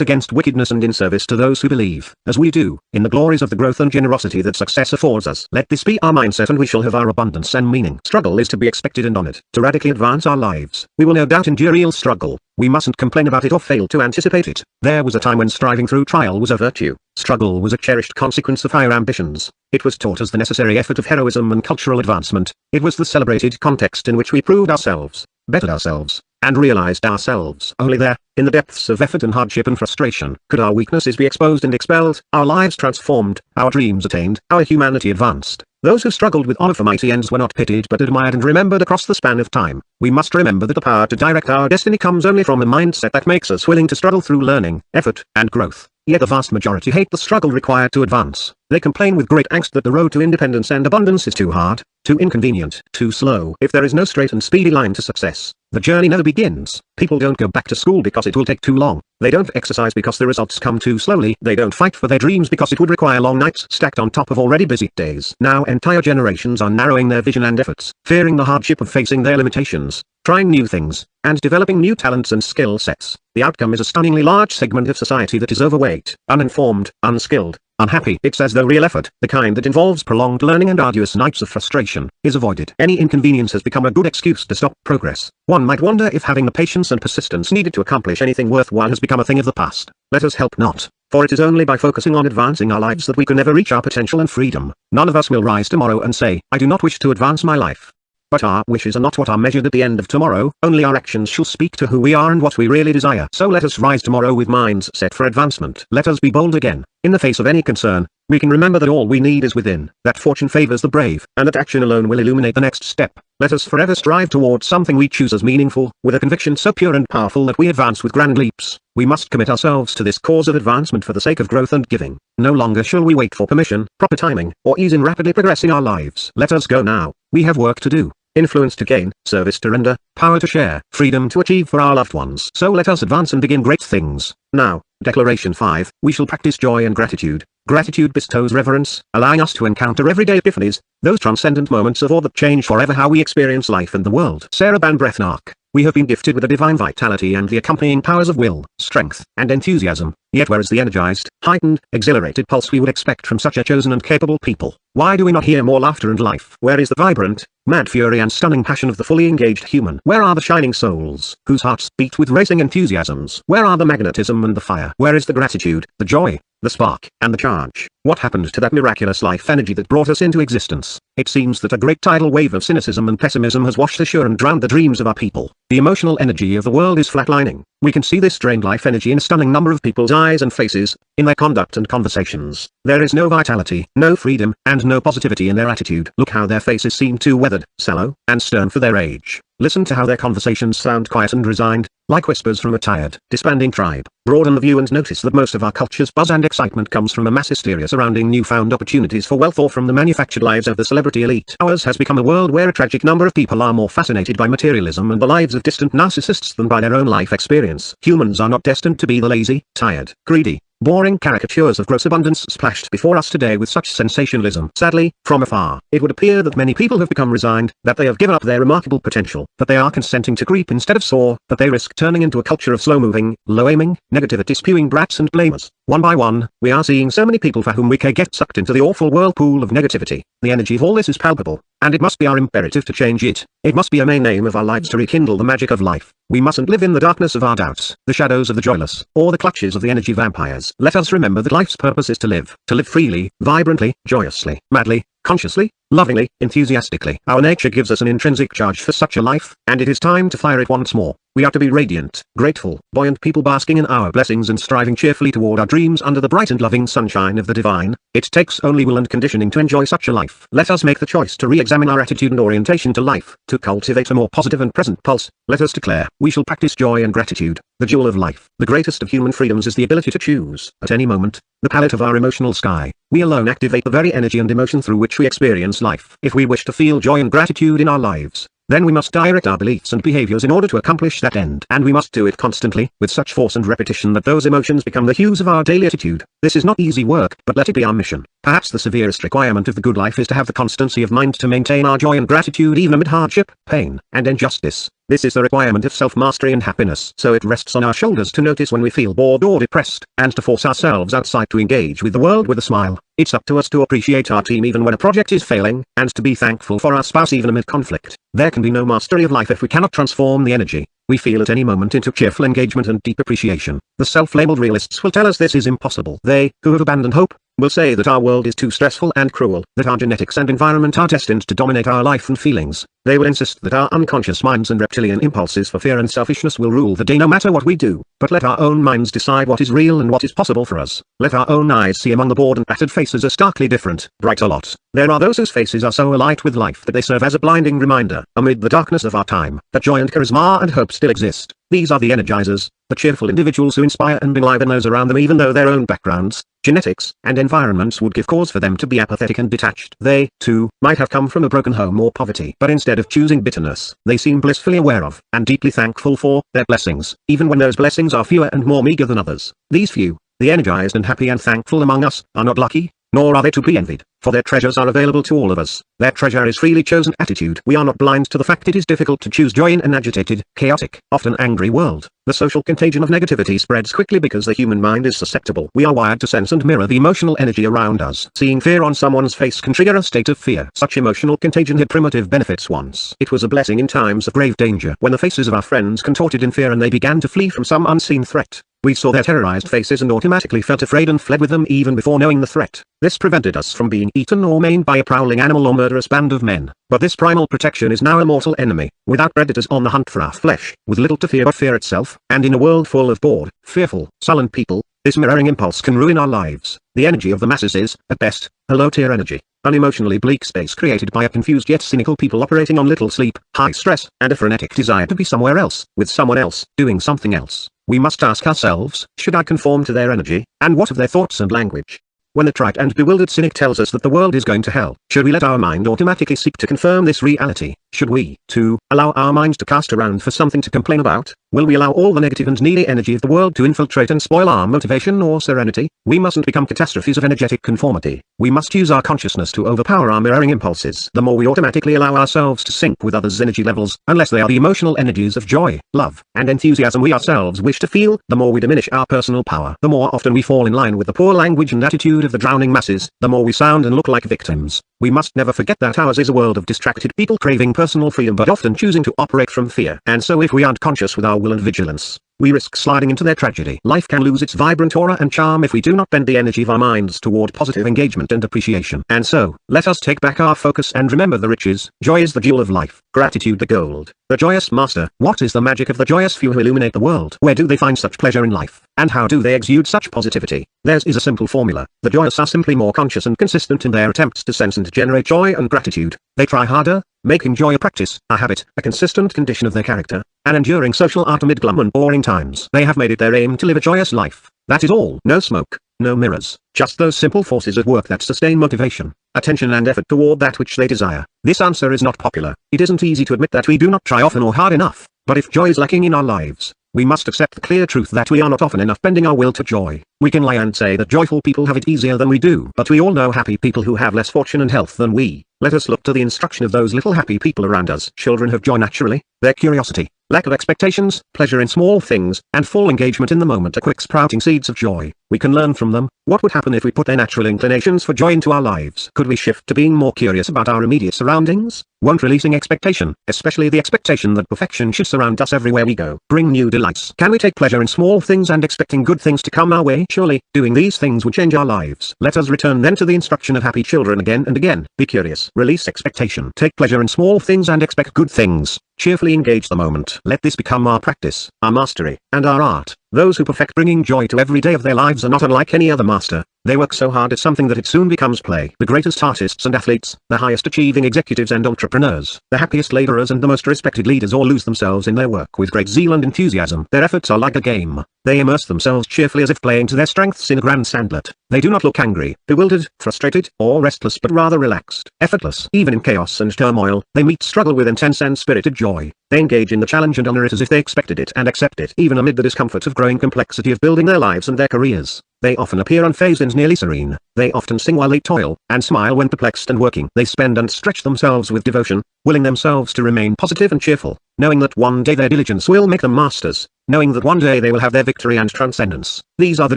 against wickedness and in service to those who believe, as we do, in the glories of the growth and generosity that success affords us. Let this be our mindset and we shall have our abundance and meaning. Struggle is to be expected and honored. To radically advance our lives, we will no doubt endure real struggle. We mustn't complain about it or fail to anticipate it. There was a time when striving through trial was a virtue. Struggle was a cherished consequence of higher ambitions. It was taught as the necessary effort of heroism and cultural advancement. It was the celebrated context in which we proved ourselves, bettered ourselves, and realized ourselves. Only there, in the depths of effort and hardship and frustration, could our weaknesses be exposed and expelled, our lives transformed, our dreams attained, our humanity advanced. Those who struggled with honor for mighty ends were not pitied but admired and remembered across the span of time. We must remember that the power to direct our destiny comes only from a mindset that makes us willing to struggle through learning, effort, and growth. Yet the vast majority hate the struggle required to advance. They complain with great angst that the road to independence and abundance is too hard, too inconvenient, too slow. If there is no straight and speedy line to success, the journey never begins. People don't go back to school because it will take too long. They don't exercise because the results come too slowly. They don't fight for their dreams because it would require long nights stacked on top of already busy days. Now entire generations are narrowing their vision and efforts, fearing the hardship of facing their limitations, trying new things, and developing new talents and skill sets. The outcome is a stunningly large segment of society that is overweight, uninformed, unskilled, unhappy. It's as though real effort, the kind that involves prolonged learning and arduous nights of frustration, is avoided. Any inconvenience has become a good excuse to stop progress. One might wonder if having the patience and persistence needed to accomplish anything worthwhile has become a thing of the past. Let us hope not. For it is only by focusing on advancing our lives that we can ever reach our potential and freedom. None of us will rise tomorrow and say, I do not wish to advance my life. But our wishes are not what are measured at the end of tomorrow, only our actions shall speak to who we are and what we really desire. So let us rise tomorrow with minds set for advancement. Let us be bold again. In the face of any concern, we can remember that all we need is within, that fortune favors the brave, and that action alone will illuminate the next step. Let us forever strive towards something we choose as meaningful, with a conviction so pure and powerful that we advance with grand leaps. We must commit ourselves to this cause of advancement for the sake of growth and giving. No longer shall we wait for permission, proper timing, or ease in rapidly progressing our lives. Let us go now. We have work to do. Influence to gain, service to render, power to share, freedom to achieve for our loved ones. So let us advance and begin great things. Now, Declaration 5, we shall practice joy and gratitude. Gratitude bestows reverence, allowing us to encounter everyday epiphanies, those transcendent moments of awe that change forever how we experience life and the world. Sarah Ban Breathmark. We have been gifted with a divine vitality and the accompanying powers of will, strength, and enthusiasm. Yet where is the energized, heightened, exhilarated pulse we would expect from such a chosen and capable people? Why do we not hear more laughter and life? Where is the vibrant, mad fury and stunning passion of the fully engaged human? Where are the shining souls, whose hearts beat with racing enthusiasms? Where are the magnetism and the fire? Where is the gratitude, the joy, the spark, and the charge? What happened to that miraculous life energy that brought us into existence? It seems that a great tidal wave of cynicism and pessimism has washed ashore and drowned the dreams of our people. The emotional energy of the world is flatlining. We can see this drained life energy in a stunning number of people's eyes and faces, in their conduct and conversations. There is no vitality, no freedom, and no positivity in their attitude. Look how their faces seem too weathered, sallow, and stern for their age. Listen to how their conversations sound quiet and resigned, like whispers from a tired, disbanding tribe. Broaden the view and notice that most of our culture's buzz and excitement comes from a mass hysteria surrounding newfound opportunities for wealth or from the manufactured lives of the celebrity elite. Ours has become a world where a tragic number of people are more fascinated by materialism and the lives of distant narcissists than by their own life experience. Humans are not destined to be the lazy, tired, greedy, boring caricatures of gross abundance splashed before us today with such sensationalism. Sadly, from afar, it would appear that many people have become resigned, that they have given up their remarkable potential, that they are consenting to creep instead of soar, that they risk turning into a culture of slow-moving, low-aiming, negativity-spewing brats and blamers. One by one, we are seeing so many people for whom we can get sucked into the awful whirlpool of negativity. The energy of all this is palpable, and it must be our imperative to change it. It must be a main aim of our lives to rekindle the magic of life. We mustn't live in the darkness of our doubts, the shadows of the joyless, or the clutches of the energy vampires. Let us remember that life's purpose is to live freely, vibrantly, joyously, madly, consciously, lovingly, enthusiastically. Our nature gives us an intrinsic charge for such a life, and it is time to fire it once more. We are to be radiant, grateful, buoyant people basking in our blessings and striving cheerfully toward our dreams under the bright and loving sunshine of the divine. It takes only will and conditioning to enjoy such a life. Let us make the choice to re-examine our attitude and orientation to life, to cultivate a more positive and present pulse. Let us declare, we shall practice joy and gratitude, the jewel of life. The greatest of human freedoms is the ability to choose, at any moment, the palette of our emotional sky. We alone activate the very energy and emotion through which we experience life. If we wish to feel joy and gratitude in our lives, then we must direct our beliefs and behaviors in order to accomplish that end. And we must do it constantly, with such force and repetition that those emotions become the hues of our daily attitude. This is not easy work, but let it be our mission. Perhaps the severest requirement of the good life is to have the constancy of mind to maintain our joy and gratitude even amid hardship, pain, and injustice. This is the requirement of self-mastery and happiness. So it rests on our shoulders to notice when we feel bored or depressed, and to force ourselves outside to engage with the world with a smile. It's up to us to appreciate our team even when a project is failing, and to be thankful for our spouse even amid conflict. There can be no mastery of life if we cannot transform the energy we feel at any moment into cheerful engagement and deep appreciation. The self-labeled realists will tell us this is impossible. They, who have abandoned hope, will say that our world is too stressful and cruel, that our genetics and environment are destined to dominate our life and feelings. They will insist that our unconscious minds and reptilian impulses for fear and selfishness will rule the day no matter what we do. But let our own minds decide what is real and what is possible for us. Let our own eyes see among the bored and battered faces a starkly different, brighter lot. There are those whose faces are so alight with life that they serve as a blinding reminder, amid the darkness of our time, that joy and charisma and hope still exist. These are the energizers, the cheerful individuals who inspire and enliven those around them even though their own backgrounds, genetics, and environments would give cause for them to be apathetic and detached. They, too, might have come from a broken home or poverty. But instead of choosing bitterness, they seem blissfully aware of, and deeply thankful for, their blessings, even when those blessings are fewer and more meager than others. These few, the energized and happy and thankful among us, are not lucky, nor are they to be envied, for their treasures are available to all of us. Their treasure is freely chosen attitude. We are not blind to the fact it is difficult to choose joy in an agitated, chaotic, often angry world. The social contagion of negativity spreads quickly because the human mind is susceptible. We are wired to sense and mirror the emotional energy around us. Seeing fear on someone's face can trigger a state of fear. Such emotional contagion had primitive benefits once. It was a blessing in times of grave danger. When the faces of our friends contorted in fear and they began to flee from some unseen threat, we saw their terrorized faces and automatically felt afraid and fled with them even before knowing the threat. This prevented us from being eaten or maimed by a prowling animal or murderous band of men. But this primal protection is now a mortal enemy, without predators on the hunt for our flesh, with little to fear but fear itself, and in a world full of bored, fearful, sullen people, this mirroring impulse can ruin our lives. The energy of the masses is, at best, a low-tier energy, an emotionally bleak space created by a confused yet cynical people operating on little sleep, high stress, and a frenetic desire to be somewhere else, with someone else, doing something else. We must ask ourselves, should I conform to their energy, and what of their thoughts and language? When the trite and bewildered cynic tells us that the world is going to hell, should we let our mind automatically seek to confirm this reality? Should we, too, allow our minds to cast around for something to complain about? Will we allow all the negative and needy energy of the world to infiltrate and spoil our motivation or serenity? We mustn't become catastrophes of energetic conformity. We must use our consciousness to overpower our mirroring impulses. The more we automatically allow ourselves to sync with others' energy levels, unless they are the emotional energies of joy, love, and enthusiasm we ourselves wish to feel, the more we diminish our personal power. The more often we fall in line with the poor language and attitude of the drowning masses, the more we sound and look like victims. We must never forget that ours is a world of distracted people craving personal freedom but often choosing to operate from fear. And so if we aren't conscious with our will and vigilance, we risk sliding into their tragedy. Life can lose its vibrant aura and charm if we do not bend the energy of our minds toward positive engagement and appreciation. And so, let us take back our focus and remember the riches. Joy is the jewel of life, gratitude the gold, the joyous master. What is the magic of the joyous few who illuminate the world? Where do they find such pleasure in life? And how do they exude such positivity? Theirs is a simple formula. The joyous are simply more conscious and consistent in their attempts to sense and generate joy and gratitude. They try harder, making joy a practice, a habit, a consistent condition of their character, an enduring social art amid glum and boring times. They have made it their aim to live a joyous life. That is all. No smoke, no mirrors, just those simple forces at work that sustain motivation, attention and effort toward that which they desire. This answer is not popular. It isn't easy to admit that we do not try often or hard enough, but if joy is lacking in our lives, we must accept the clear truth that we are not often enough bending our will to joy. We can lie and say that joyful people have it easier than we do, but we all know happy people who have less fortune and health than we. Let us look to the instruction of those little happy people around us. Children have joy naturally. Their curiosity, lack of expectations, pleasure in small things, and full engagement in the moment are quick sprouting seeds of joy. We can learn from them. What would happen if we put their natural inclinations for joy into our lives? Could we shift to being more curious about our immediate surroundings? Won't releasing expectation, especially the expectation that perfection should surround us everywhere we go, bring new delights? Can we take pleasure in small things and expecting good things to come our way? Surely, doing these things would change our lives. Let us return then to the instruction of happy children again and again. Be curious. Release expectation. Take pleasure in small things and expect good things. Cheerfully engage the moment. Let this become our practice, our mastery, and our art. Those who perfect bringing joy to every day of their lives are not unlike any other master. They work so hard at something that it soon becomes play. The greatest artists and athletes, the highest achieving executives and entrepreneurs, the happiest laborers and the most respected leaders all lose themselves in their work with great zeal and enthusiasm. Their efforts are like a game. They immerse themselves cheerfully as if playing to their strengths in a grand sandlet. They do not look angry, bewildered, frustrated, or restless but rather relaxed, effortless. Even in chaos and turmoil, they meet struggle with intense and spirited joy. They engage in the challenge and honor it as if they expected it and accept it. Even amid the discomfort of growing complexity of building their lives and their careers, they often appear unfazed and nearly serene. They often sing while they toil, and smile when perplexed and working. They spend and stretch themselves with devotion, willing themselves to remain positive and cheerful, knowing that one day their diligence will make them masters, knowing that one day they will have their victory and transcendence. These are the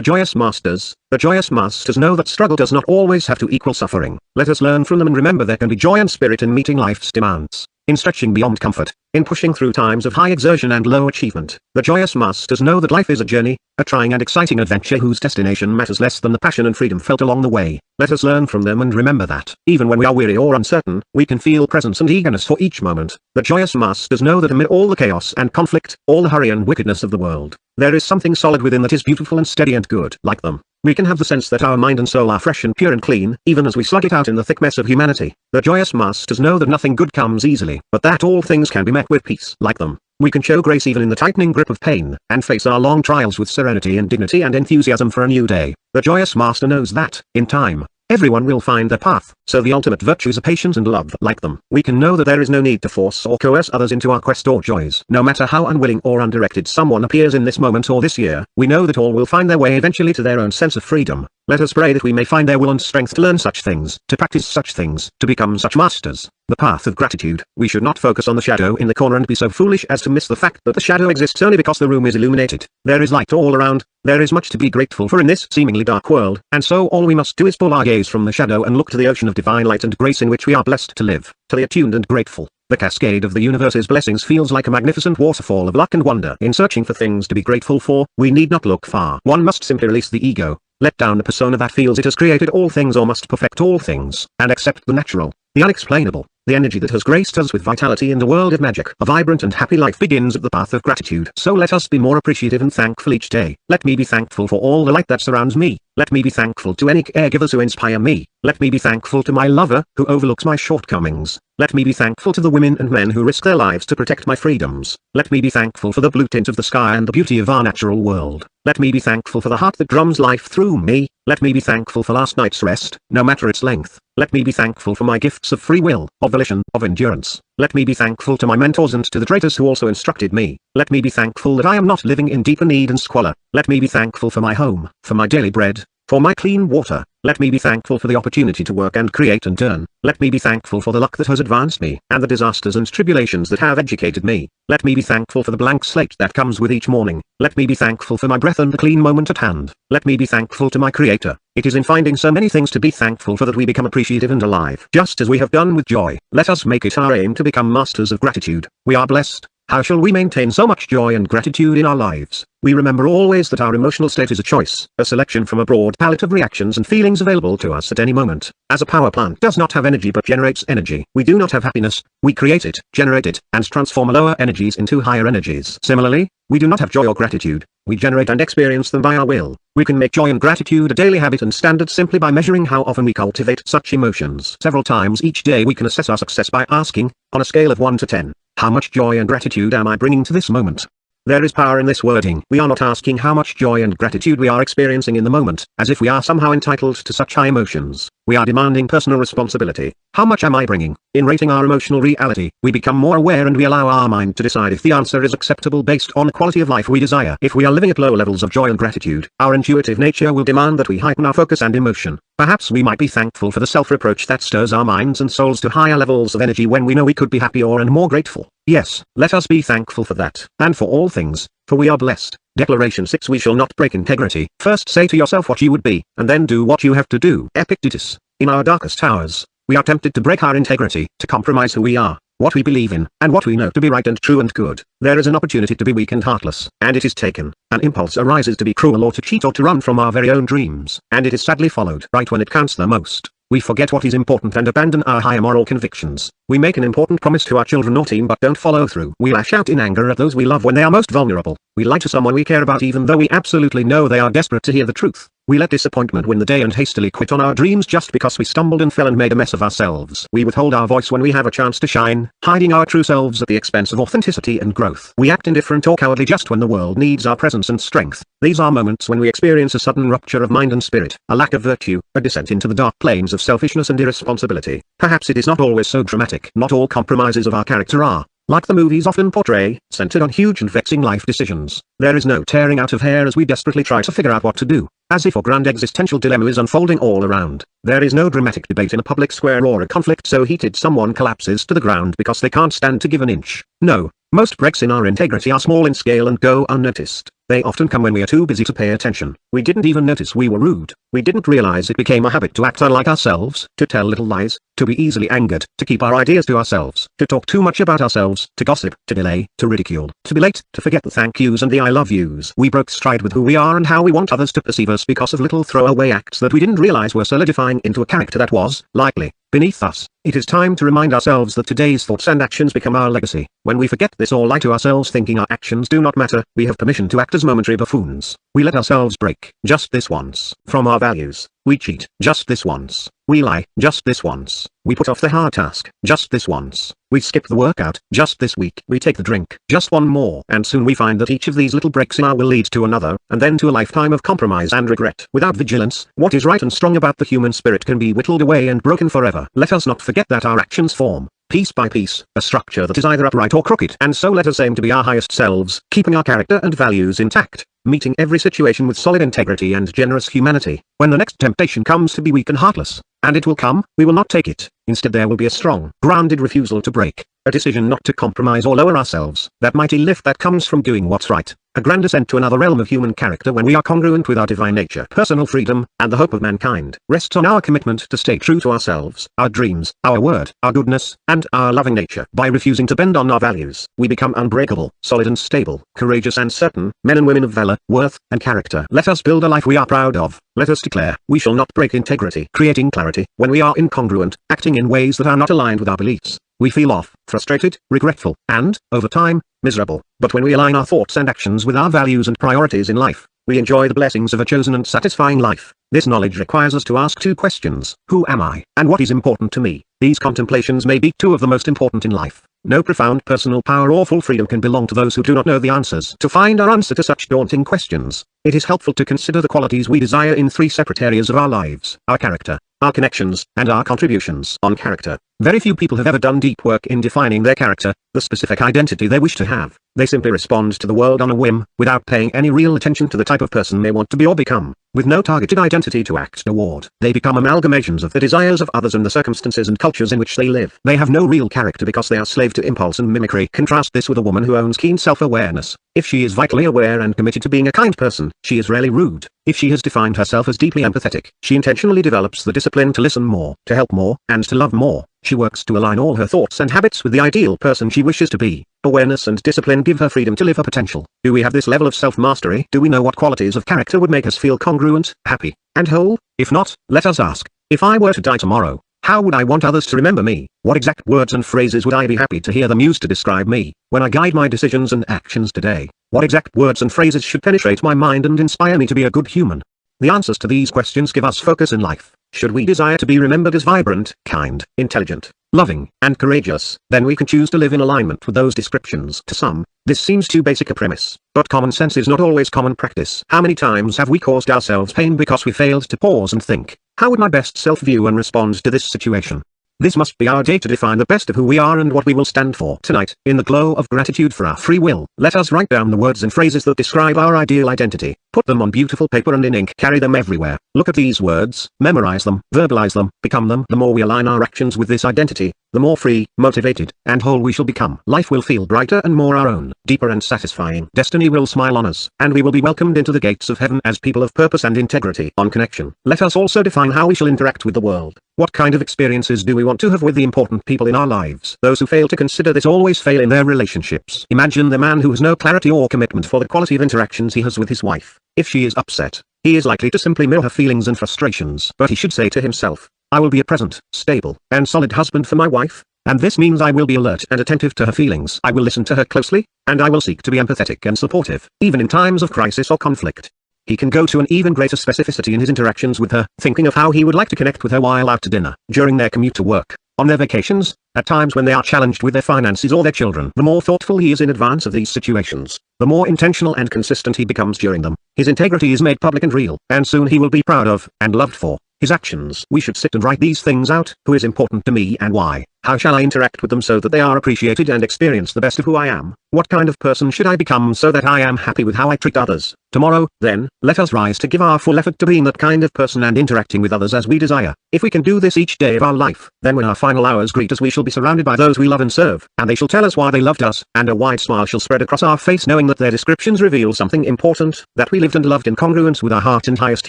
joyous masters. The joyous masters know that struggle does not always have to equal suffering. Let us learn from them and remember there can be joy and spirit in meeting life's demands. in stretching beyond comfort, in pushing through times of high exertion and low achievement. The joyous masters know that life is a journey, a trying and exciting adventure whose destination matters less than the passion and freedom felt along the way. Let us learn from them and remember that, even when we are weary or uncertain, we can feel presence and eagerness for each moment. The joyous masters know that amid all the chaos and conflict, all the hurry and wickedness of the world, there is something solid within that is beautiful and steady and good. Like them, we can have the sense that our mind and soul are fresh and pure and clean, even as we slug it out in the thick mess of humanity. The joyous masters know that nothing good comes easily, but that all things can be met with peace. Like them, we can show grace even in the tightening grip of pain, and face our long trials with serenity and dignity and enthusiasm for a new day. The joyous master knows that, in time, everyone will find their path. So the ultimate virtues are patience and love. Like them, we can know that there is no need to force or coerce others into our quest or joys. No matter how unwilling or undirected someone appears in this moment or this year, we know that all will find their way eventually to their own sense of freedom. Let us pray that we may find their will and strength to learn such things, to practice such things, to become such masters. The path of gratitude. We should not focus on the shadow in the corner and be so foolish as to miss the fact that the shadow exists only because the room is illuminated. There is light all around, there is much to be grateful for in this seemingly dark world, and so all we must do is pull our gaze from the shadow and look to the ocean of divine light and grace in which we are blessed to live. To the attuned and grateful, the cascade of the universe's blessings feels like a magnificent waterfall of luck and wonder. In searching for things to be grateful for, we need not look far. One must simply release the ego, let down the persona that feels it has created all things or must perfect all things, and accept the natural, the unexplainable, the energy that has graced us with vitality in the world of magic. A vibrant and happy life begins at the path of gratitude. So let us be more appreciative and thankful each day. Let me be thankful for all the light that surrounds me. Let me be thankful to any caregivers who inspire me. Let me be thankful to my lover, who overlooks my shortcomings. Let me be thankful to the women and men who risk their lives to protect my freedoms. Let me be thankful for the blue tint of the sky and the beauty of our natural world. Let me be thankful for the heart that drums life through me. Let me be thankful for last night's rest, no matter its length. Let me be thankful for my gifts of free will, of volition, of endurance. Let me be thankful to my mentors and to the traitors who also instructed me. Let me be thankful that I am not living in deeper need and squalor. Let me be thankful for my home, for my daily bread, for my clean water. Let me be thankful for the opportunity to work and create and earn. Let me be thankful for the luck that has advanced me, and the disasters and tribulations that have educated me. Let me be thankful for the blank slate that comes with each morning. Let me be thankful for my breath and the clean moment at hand. Let me be thankful to my Creator. It is in finding so many things to be thankful for that we become appreciative and alive. Just as we have done with joy, let us make it our aim to become masters of gratitude. We are blessed. How shall we maintain so much joy and gratitude in our lives? We remember always that our emotional state is a choice, a selection from a broad palette of reactions and feelings available to us at any moment. As a power plant does not have energy but generates energy, we do not have happiness, we create it, generate it, and transform lower energies into higher energies. Similarly, we do not have joy or gratitude, we generate and experience them by our will. We can make joy and gratitude a daily habit and standard simply by measuring how often we cultivate such emotions. Several times each day we can assess our success by asking, on a scale of 1 to 10, how much joy and gratitude am I bringing to this moment? There is power in this wording. We are not asking how much joy and gratitude we are experiencing in the moment, as if we are somehow entitled to such high emotions. We are demanding personal responsibility. How much am I bringing? In rating our emotional reality, we become more aware and we allow our mind to decide if the answer is acceptable based on the quality of life we desire. If we are living at low levels of joy and gratitude, our intuitive nature will demand that we heighten our focus and emotion. Perhaps we might be thankful for the self-reproach that stirs our minds and souls to higher levels of energy when we know we could be happier and more grateful. Yes, let us be thankful for that, and for all things, for we are blessed. Declaration 6. We shall not break integrity. First say to yourself what you would be, and then do what you have to do. Epictetus. In our darkest hours, we are tempted to break our integrity, to compromise who we are, what we believe in, and what we know to be right and true and good. There is an opportunity to be weak and heartless, and it is taken. An impulse arises to be cruel or to cheat or to run from our very own dreams, and it is sadly followed right when it counts the most. We forget what is important and abandon our higher moral convictions. We make an important promise to our children or team but don't follow through. We lash out in anger at those we love when they are most vulnerable. We lie to someone we care about even though we absolutely know they are desperate to hear the truth. We let disappointment win the day and hastily quit on our dreams just because we stumbled and fell and made a mess of ourselves. We withhold our voice when we have a chance to shine, hiding our true selves at the expense of authenticity and growth. We act indifferent or cowardly just when the world needs our presence and strength. These are moments when we experience a sudden rupture of mind and spirit, a lack of virtue, a descent into the dark planes of selfishness and irresponsibility. Perhaps it is not always so dramatic. Not all compromises of our character are, like the movies often portray, centered on huge and vexing life decisions. There is no tearing out of hair as we desperately try to figure out what to do, as if a grand existential dilemma is unfolding all around. There is no dramatic debate in a public square or a conflict so heated someone collapses to the ground because they can't stand to give an inch. No, most breaks in our integrity are small in scale and go unnoticed. They often come when we are too busy to pay attention. We didn't even notice we were rude. We didn't realize it became a habit to act unlike ourselves, to tell little lies, to be easily angered, to keep our ideas to ourselves, to talk too much about ourselves, to gossip, to delay, to ridicule, to be late, to forget the thank yous and the I love yous. We broke stride with who we are and how we want others to perceive us because of little throwaway acts that we didn't realize were solidifying into a character that was, likely, beneath us. It is time to remind ourselves that today's thoughts and actions become our legacy. When we forget this or lie to ourselves thinking our actions do not matter, we have permission to act as momentary buffoons. We let ourselves break, just this once, from our values. We cheat, just this once. We lie, just this once. We put off the hard task, just this once. We skip the workout, just this week. We take the drink, just one more. And soon we find that each of these little breaks in our will lead to another, and then to a lifetime of compromise and regret. Without vigilance, what is right and strong about the human spirit can be whittled away and broken forever. Let us not forget that our actions form, piece by piece, a structure that is either upright or crooked. And so let us aim to be our highest selves, keeping our character and values intact, meeting every situation with solid integrity and generous humanity. When the next temptation comes to be weak and heartless, and it will come, we will not take it. Instead there will be a strong, grounded refusal to break, a decision not to compromise or lower ourselves, that mighty lift that comes from doing what's right, a grand ascent to another realm of human character when we are congruent with our divine nature. Personal freedom, and the hope of mankind, rests on our commitment to stay true to ourselves, our dreams, our word, our goodness, and our loving nature. By refusing to bend on our values, we become unbreakable, solid and stable, courageous and certain, men and women of valor, worth, and character. Let us build a life we are proud of. Let us declare, we shall not break integrity. Creating clarity, when we are incongruent, acting in ways that are not aligned with our beliefs, we feel off, frustrated, regretful, and, over time, miserable. But when we align our thoughts and actions with our values and priorities in life, we enjoy the blessings of a chosen and satisfying life. This knowledge requires us to ask two questions: who am I, and what is important to me? These contemplations may be two of the most important in life. No profound personal power or full freedom can belong to those who do not know the answers. To find our answer to such daunting questions, it is helpful to consider the qualities we desire in three separate areas of our lives: our character, our connections, and our contributions. On character, very few people have ever done deep work in defining their character, the specific identity they wish to have. They simply respond to the world on a whim, without paying any real attention to the type of person they want to be or become. With no targeted identity to act toward, they become amalgamations of the desires of others and the circumstances and cultures in which they live. They have no real character because they are slave to impulse and mimicry. Contrast this with a woman who owns keen self-awareness. If she is vitally aware and committed to being a kind person, she is rarely rude. If she has defined herself as deeply empathetic, she intentionally develops the discipline to listen more, to help more, and to love more. She works to align all her thoughts and habits with the ideal person she wishes to be. Awareness and discipline give her freedom to live her potential. Do we have this level of self-mastery? Do we know what qualities of character would make us feel congruent, happy, and whole? If not, let us ask, if I were to die tomorrow, how would I want others to remember me? What exact words and phrases would I be happy to hear them use to describe me? When I guide my decisions and actions today, what exact words and phrases should penetrate my mind and inspire me to be a good human? The answers to these questions give us focus in life. Should we desire to be remembered as vibrant, kind, intelligent, loving, and courageous, then we can choose to live in alignment with those descriptions. To some, this seems too basic a premise, but common sense is not always common practice. How many times have we caused ourselves pain because we failed to pause and think, how would my best self view and respond to this situation? This must be our day to define the best of who we are and what we will stand for. Tonight, in the glow of gratitude for our free will, let us write down the words and phrases that describe our ideal identity. Put them on beautiful paper and in ink. Carry them everywhere. Look at these words, memorize them, verbalize them, become them. The more we align our actions with this identity, the more free, motivated, and whole we shall become. Life will feel brighter and more our own, deeper and satisfying. Destiny will smile on us, and we will be welcomed into the gates of heaven as people of purpose and integrity. On connection, let us also define how we shall interact with the world. What kind of experiences do we want to have with the important people in our lives? Those who fail to consider this always fail in their relationships. Imagine the man who has no clarity or commitment for the quality of interactions he has with his wife. If she is upset, he is likely to simply mirror her feelings and frustrations. But he should say to himself, I will be a present, stable, and solid husband for my wife, and this means I will be alert and attentive to her feelings. I will listen to her closely, and I will seek to be empathetic and supportive, even in times of crisis or conflict. He can go to an even greater specificity in his interactions with her, thinking of how he would like to connect with her while out to dinner, during their commute to work, on their vacations, at times when they are challenged with their finances or their children. The more thoughtful he is in advance of these situations, the more intentional and consistent he becomes during them. His integrity is made public and real, and soon he will be proud of, and loved for, his actions. We should sit and write these things out. Who is important to me and why? How shall I interact with them so that they are appreciated and experience the best of who I am? What kind of person should I become so that I am happy with how I treat others? Tomorrow, then, let us rise to give our full effort to being that kind of person and interacting with others as we desire. If we can do this each day of our life, then when our final hours greet us we shall be surrounded by those we love and serve, and they shall tell us why they loved us, and a wide smile shall spread across our face knowing that their descriptions reveal something important, that we lived and loved in congruence with our heart and highest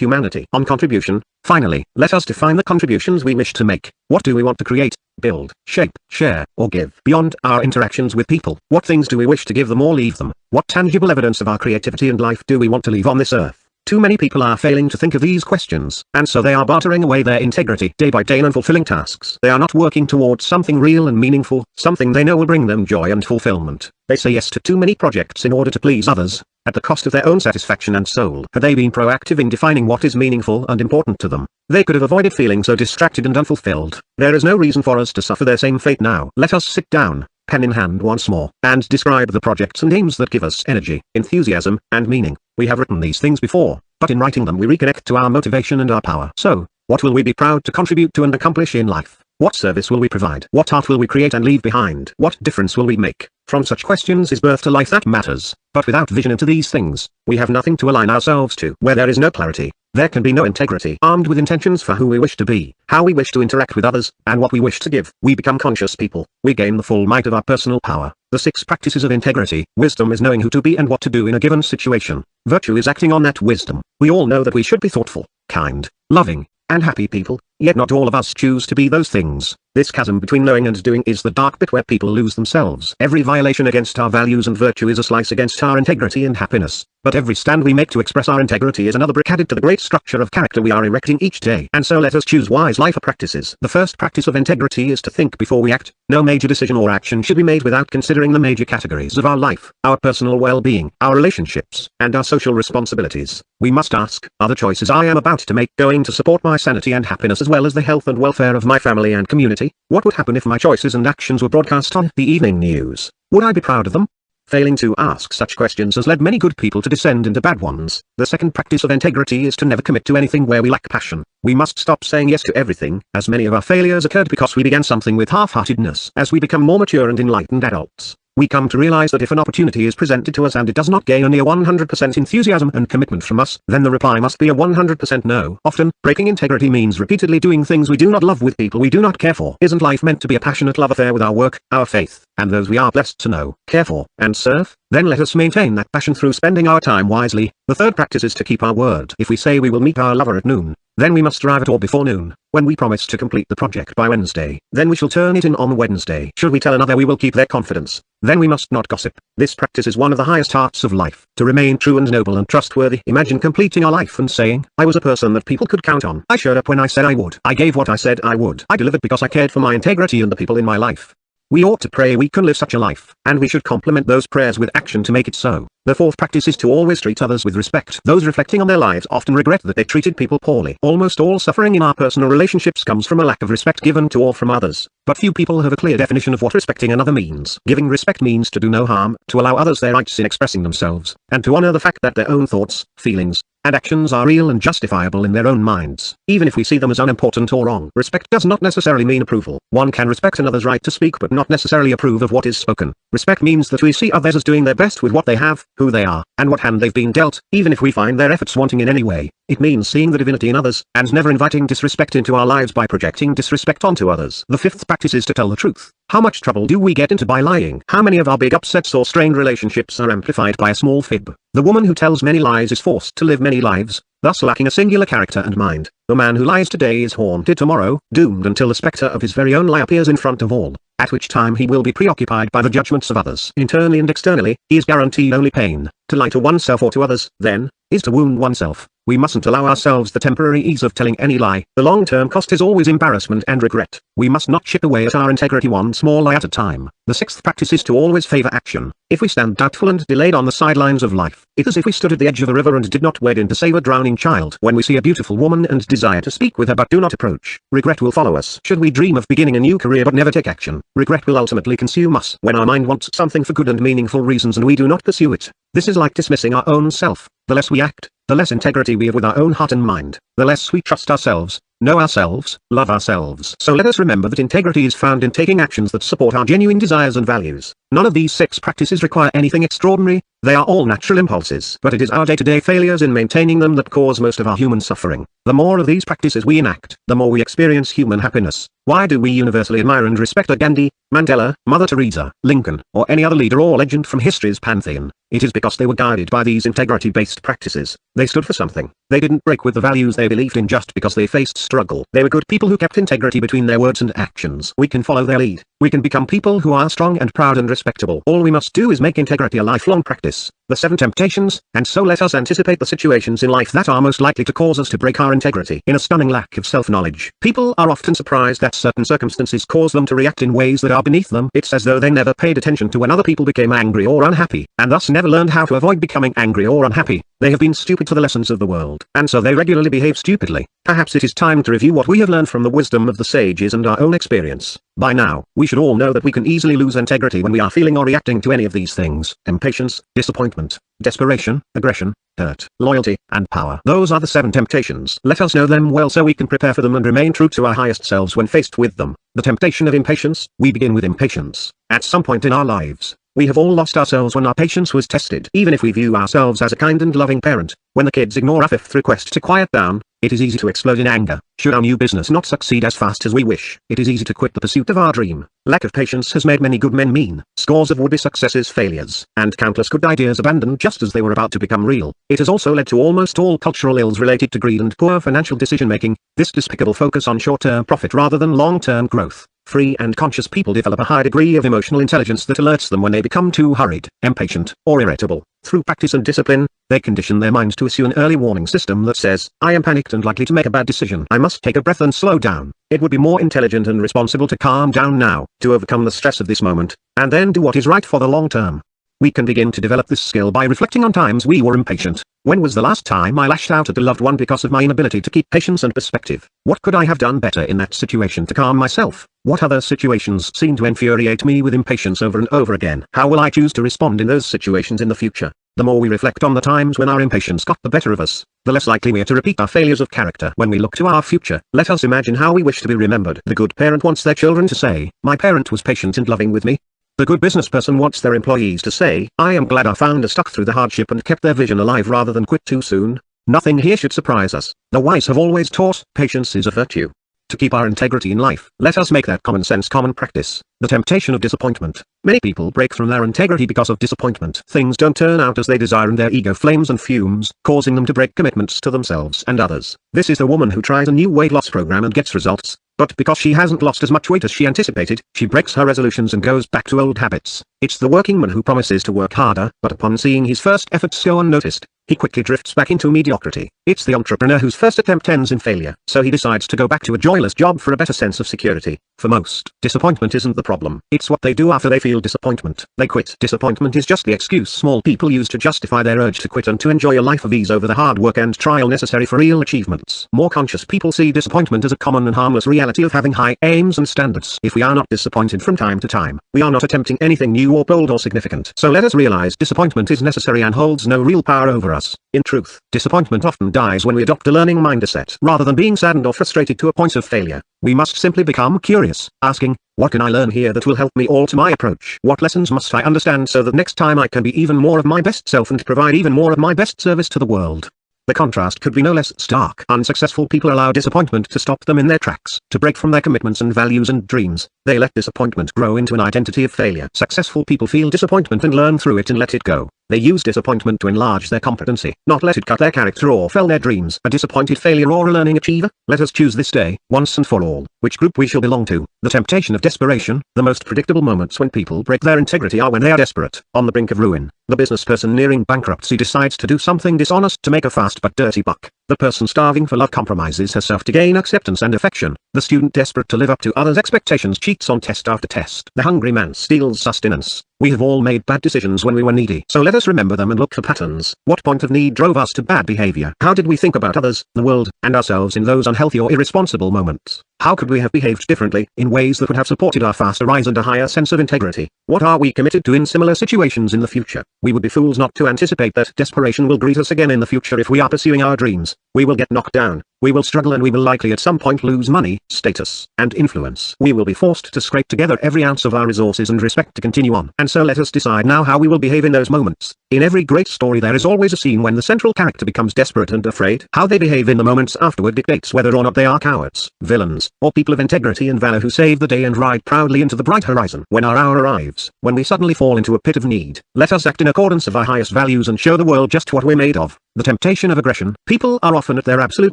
humanity. On contribution, finally, let us define the contributions we wish to make. What do we want to create, build, shape, share, or give? Beyond our interactions with people, what things do we wish to give them or leave them? What tangible evidence of our creativity and life do we want to leave on this earth? Too many people are failing to think of these questions, and so they are bartering away their integrity day by day in unfulfilling tasks. They are not working towards something real and meaningful, something they know will bring them joy and fulfillment. They say yes to too many projects in order to please others, at the cost of their own satisfaction and soul. Had they been proactive in defining what is meaningful and important to them, they could have avoided feeling so distracted and unfulfilled. There is no reason for us to suffer their same fate now. Let us sit down, pen in hand once more, and describe the projects and aims that give us energy, enthusiasm, and meaning. We have written these things before, but in writing them we reconnect to our motivation and our power. So, what will we be proud to contribute to and accomplish in life? What service will we provide? What art will we create and leave behind? What difference will we make? From such questions is birth to life that matters, but without vision into these things, we have nothing to align ourselves to. Where there is no clarity, there can be no integrity. Armed with intentions for who we wish to be, how we wish to interact with others, and what we wish to give, we become conscious people. We gain the full might of our personal power. The 6 practices of integrity. Wisdom is knowing who to be and what to do in a given situation. Virtue is acting on that wisdom. We all know that we should be thoughtful, kind, loving, and happy people, yet not all of us choose to be those things. This chasm between knowing and doing is the dark bit where people lose themselves. Every violation against our values and virtue is a slice against our integrity and happiness, but every stand we make to express our integrity is another brick added to the great structure of character we are erecting each day. And so let us choose wise life practices. The first practice of integrity is to think before we act. No major decision or action should be made without considering the major categories of our life, our personal well-being, our relationships, and our social responsibilities. We must ask, are the choices I am about to make going to support my sanity and happiness as well as the health and welfare of my family and community? What would happen if my choices and actions were broadcast on the evening news? Would I be proud of them? Failing to ask such questions has led many good people to descend into bad ones. The second practice of integrity is to never commit to anything where we lack passion. We must stop saying yes to everything, as many of our failures occurred because we began something with half-heartedness. As we become more mature and enlightened adults, we come to realize that if an opportunity is presented to us and it does not gain a near 100% enthusiasm and commitment from us, then the reply must be a 100% no. Often, breaking integrity means repeatedly doing things we do not love with people we do not care for. Isn't life meant to be a passionate love affair with our work, our faith, and those we are blessed to know, care for, and serve? Then let us maintain that passion through spending our time wisely. The third practice is to keep our word. If we say we will meet our lover at noon, then we must arrive at or before noon. When we promise to complete the project by Wednesday, then we shall turn it in on Wednesday. Should we tell another we will keep their confidence, then we must not gossip. This practice is one of the highest arts of life. To remain true and noble and trustworthy. Imagine completing our life and saying, I was a person that people could count on. I showed up when I said I would. I gave what I said I would. I delivered because I cared for my integrity and the people in my life. We ought to pray we can live such a life, and we should complement those prayers with action to make it so. The fourth practice is to always treat others with respect. Those reflecting on their lives often regret that they treated people poorly. Almost all suffering in our personal relationships comes from a lack of respect given to or from others. But few people have a clear definition of what respecting another means. Giving respect means to do no harm, to allow others their rights in expressing themselves, and to honor the fact that their own thoughts, feelings, and actions are real and justifiable in their own minds, even if we see them as unimportant or wrong. Respect does not necessarily mean approval. One can respect another's right to speak but not necessarily approve of what is spoken. Respect means that we see others as doing their best with what they have, who they are, and what hand they've been dealt, even if we find their efforts wanting in any way. It means seeing the divinity in others, and never inviting disrespect into our lives by projecting disrespect onto others. The fifth practice is to tell the truth. How much trouble do we get into by lying? How many of our big upsets or strained relationships are amplified by a small fib? The woman who tells many lies is forced to live many lives, thus lacking a singular character and mind. The man who lies today is haunted tomorrow, doomed until the spectre of his very own lie appears in front of all, at which time he will be preoccupied by the judgments of others. Internally and externally, he is guaranteed only pain. To lie to oneself or to others, then, is to wound oneself. We mustn't allow ourselves the temporary ease of telling any lie. The long-term cost is always embarrassment and regret. We must not chip away at our integrity one small lie at a time. The sixth practice is to always favor action. If we stand doubtful and delayed on the sidelines of life, it is as if we stood at the edge of a river and did not wade in to save a drowning child. When we see a beautiful woman and desire to speak with her but do not approach, regret will follow us. Should we dream of beginning a new career but never take action, regret will ultimately consume us. When our mind wants something for good and meaningful reasons and we do not pursue it, this is like dismissing our own self. The less we act, the less integrity we have with our own heart and mind. The less we trust ourselves, know ourselves, love ourselves. So let us remember that integrity is found in taking actions that support our genuine desires and values. None of these 6 practices require anything extraordinary, they are all natural impulses. But it is our day-to-day failures in maintaining them that cause most of our human suffering. The more of these practices we enact, the more we experience human happiness. Why do we universally admire and respect a Gandhi, Mandela, Mother Teresa, Lincoln, or any other leader or legend from history's pantheon? It is because they were guided by these integrity-based practices. They stood for something. They didn't break with the values they believed in just because they faced struggle. They were good people who kept integrity between their words and actions. We can follow their lead. We can become people who are strong and proud and respectable. All we must do is make integrity a lifelong practice. The 7 temptations, and so let us anticipate the situations in life that are most likely to cause us to break our integrity. In a stunning lack of self-knowledge, people are often surprised that certain circumstances cause them to react in ways that are beneath them. It's as though they never paid attention to when other people became angry or unhappy, and thus never learned how to avoid becoming angry or unhappy. They have been stupid to the lessons of the world, and so they regularly behave stupidly. Perhaps it is time to review what we have learned from the wisdom of the sages and our own experience. By now, we should all know that we can easily lose integrity when we are feeling or reacting to any of these things: impatience, disappointment, desperation, aggression, hurt, loyalty, and power. Those are the 7 temptations. Let us know them well so we can prepare for them and remain true to our highest selves when faced with them. The temptation of impatience. We begin with impatience. At some point in our lives, we have all lost ourselves when our patience was tested. Even if we view ourselves as a kind and loving parent, when the kids ignore our 5th request to quiet down, it is easy to explode in anger. Should our new business not succeed as fast as we wish, it is easy to quit the pursuit of our dream. Lack of patience has made many good men mean, scores of would-be successes failures, and countless good ideas abandoned just as they were about to become real. It has also led to almost all cultural ills related to greed and poor financial decision-making, this despicable focus on short-term profit rather than long-term growth. Free and conscious people develop a high degree of emotional intelligence that alerts them when they become too hurried, impatient, or irritable. Through practice and discipline, they condition their minds to issue an early warning system that says, I am panicked and likely to make a bad decision. I must take a breath and slow down. It would be more intelligent and responsible to calm down now, to overcome the stress of this moment, and then do what is right for the long term. We can begin to develop this skill by reflecting on times we were impatient. When was the last time I lashed out at a loved one because of my inability to keep patience and perspective? What could I have done better in that situation to calm myself? What other situations seem to infuriate me with impatience over and over again? How will I choose to respond in those situations in the future? The more we reflect on the times when our impatience got the better of us, the less likely we are to repeat our failures of character. When we look to our future, let us imagine how we wish to be remembered. The good parent wants their children to say, my parent was patient and loving with me. The good business person wants their employees to say, I am glad our founder stuck through the hardship and kept their vision alive rather than quit too soon. Nothing here should surprise us. The wise have always taught, patience is a virtue. To keep our integrity in life, let us make that common sense common practice. The temptation of disappointment. Many people break from their integrity because of disappointment. Things don't turn out as they desire and their ego flames and fumes, causing them to break commitments to themselves and others. This is the woman who tries a new weight loss program and gets results, but because she hasn't lost as much weight as she anticipated, she breaks her resolutions and goes back to old habits. It's the working man who promises to work harder, but upon seeing his first efforts go unnoticed, he quickly drifts back into mediocrity. It's the entrepreneur whose first attempt ends in failure, so he decides to go back to a joyless job for a better sense of security. For most, disappointment isn't the problem. It's what they do after they feel disappointment. They quit. Disappointment is just the excuse small people use to justify their urge to quit and to enjoy a life of ease over the hard work and trial necessary for real achievements. More conscious people see disappointment as a common and harmless reality of having high aims and standards. If we are not disappointed from time to time, we are not attempting anything new or bold or significant. So let us realize disappointment is necessary and holds no real power over us. In truth, disappointment often dies when we adopt a learning mindset. Rather than being saddened or frustrated to a point of failure, we must simply become curious, asking, what can I learn here that will help me alter my approach? What lessons must I understand so that next time I can be even more of my best self and provide even more of my best service to the world? The contrast could be no less stark. Unsuccessful people allow disappointment to stop them in their tracks. To break from their commitments and values and dreams, they let disappointment grow into an identity of failure. Successful people feel disappointment and learn through it and let it go. They use disappointment to enlarge their competency, not let it cut their character or fell their dreams. A disappointed failure or a learning achiever? Let us choose this day, once and for all, which group we shall belong to. The temptation of desperation. The most predictable moments when people break their integrity are when they are desperate, on the brink of ruin. The business person nearing bankruptcy decides to do something dishonest to make a fast but dirty buck. The person starving for love compromises herself to gain acceptance and affection. The student desperate to live up to others' expectations cheats on test after test. The hungry man steals sustenance. We have all made bad decisions when we were needy. So let us remember them and look for patterns. What point of need drove us to bad behavior? How did we think about others, the world, and ourselves in those unhealthy or irresponsible moments? How could we have behaved differently, in ways that would have supported our faster rise and a higher sense of integrity? What are we committed to in similar situations in the future? We would be fools not to anticipate that desperation will greet us again in the future if we are pursuing our dreams. We will get knocked down. We will struggle and we will likely at some point lose money, status, and influence. We will be forced to scrape together every ounce of our resources and respect to continue on. And so let us decide now how we will behave in those moments. In every great story there is always a scene when the central character becomes desperate and afraid. How they behave in the moments afterward dictates whether or not they are cowards, villains, or people of integrity and valor who save the day and ride proudly into the bright horizon. When our hour arrives, when we suddenly fall into a pit of need, let us act in accordance with our highest values and show the world just what we're made of. The temptation of aggression. People are often at their absolute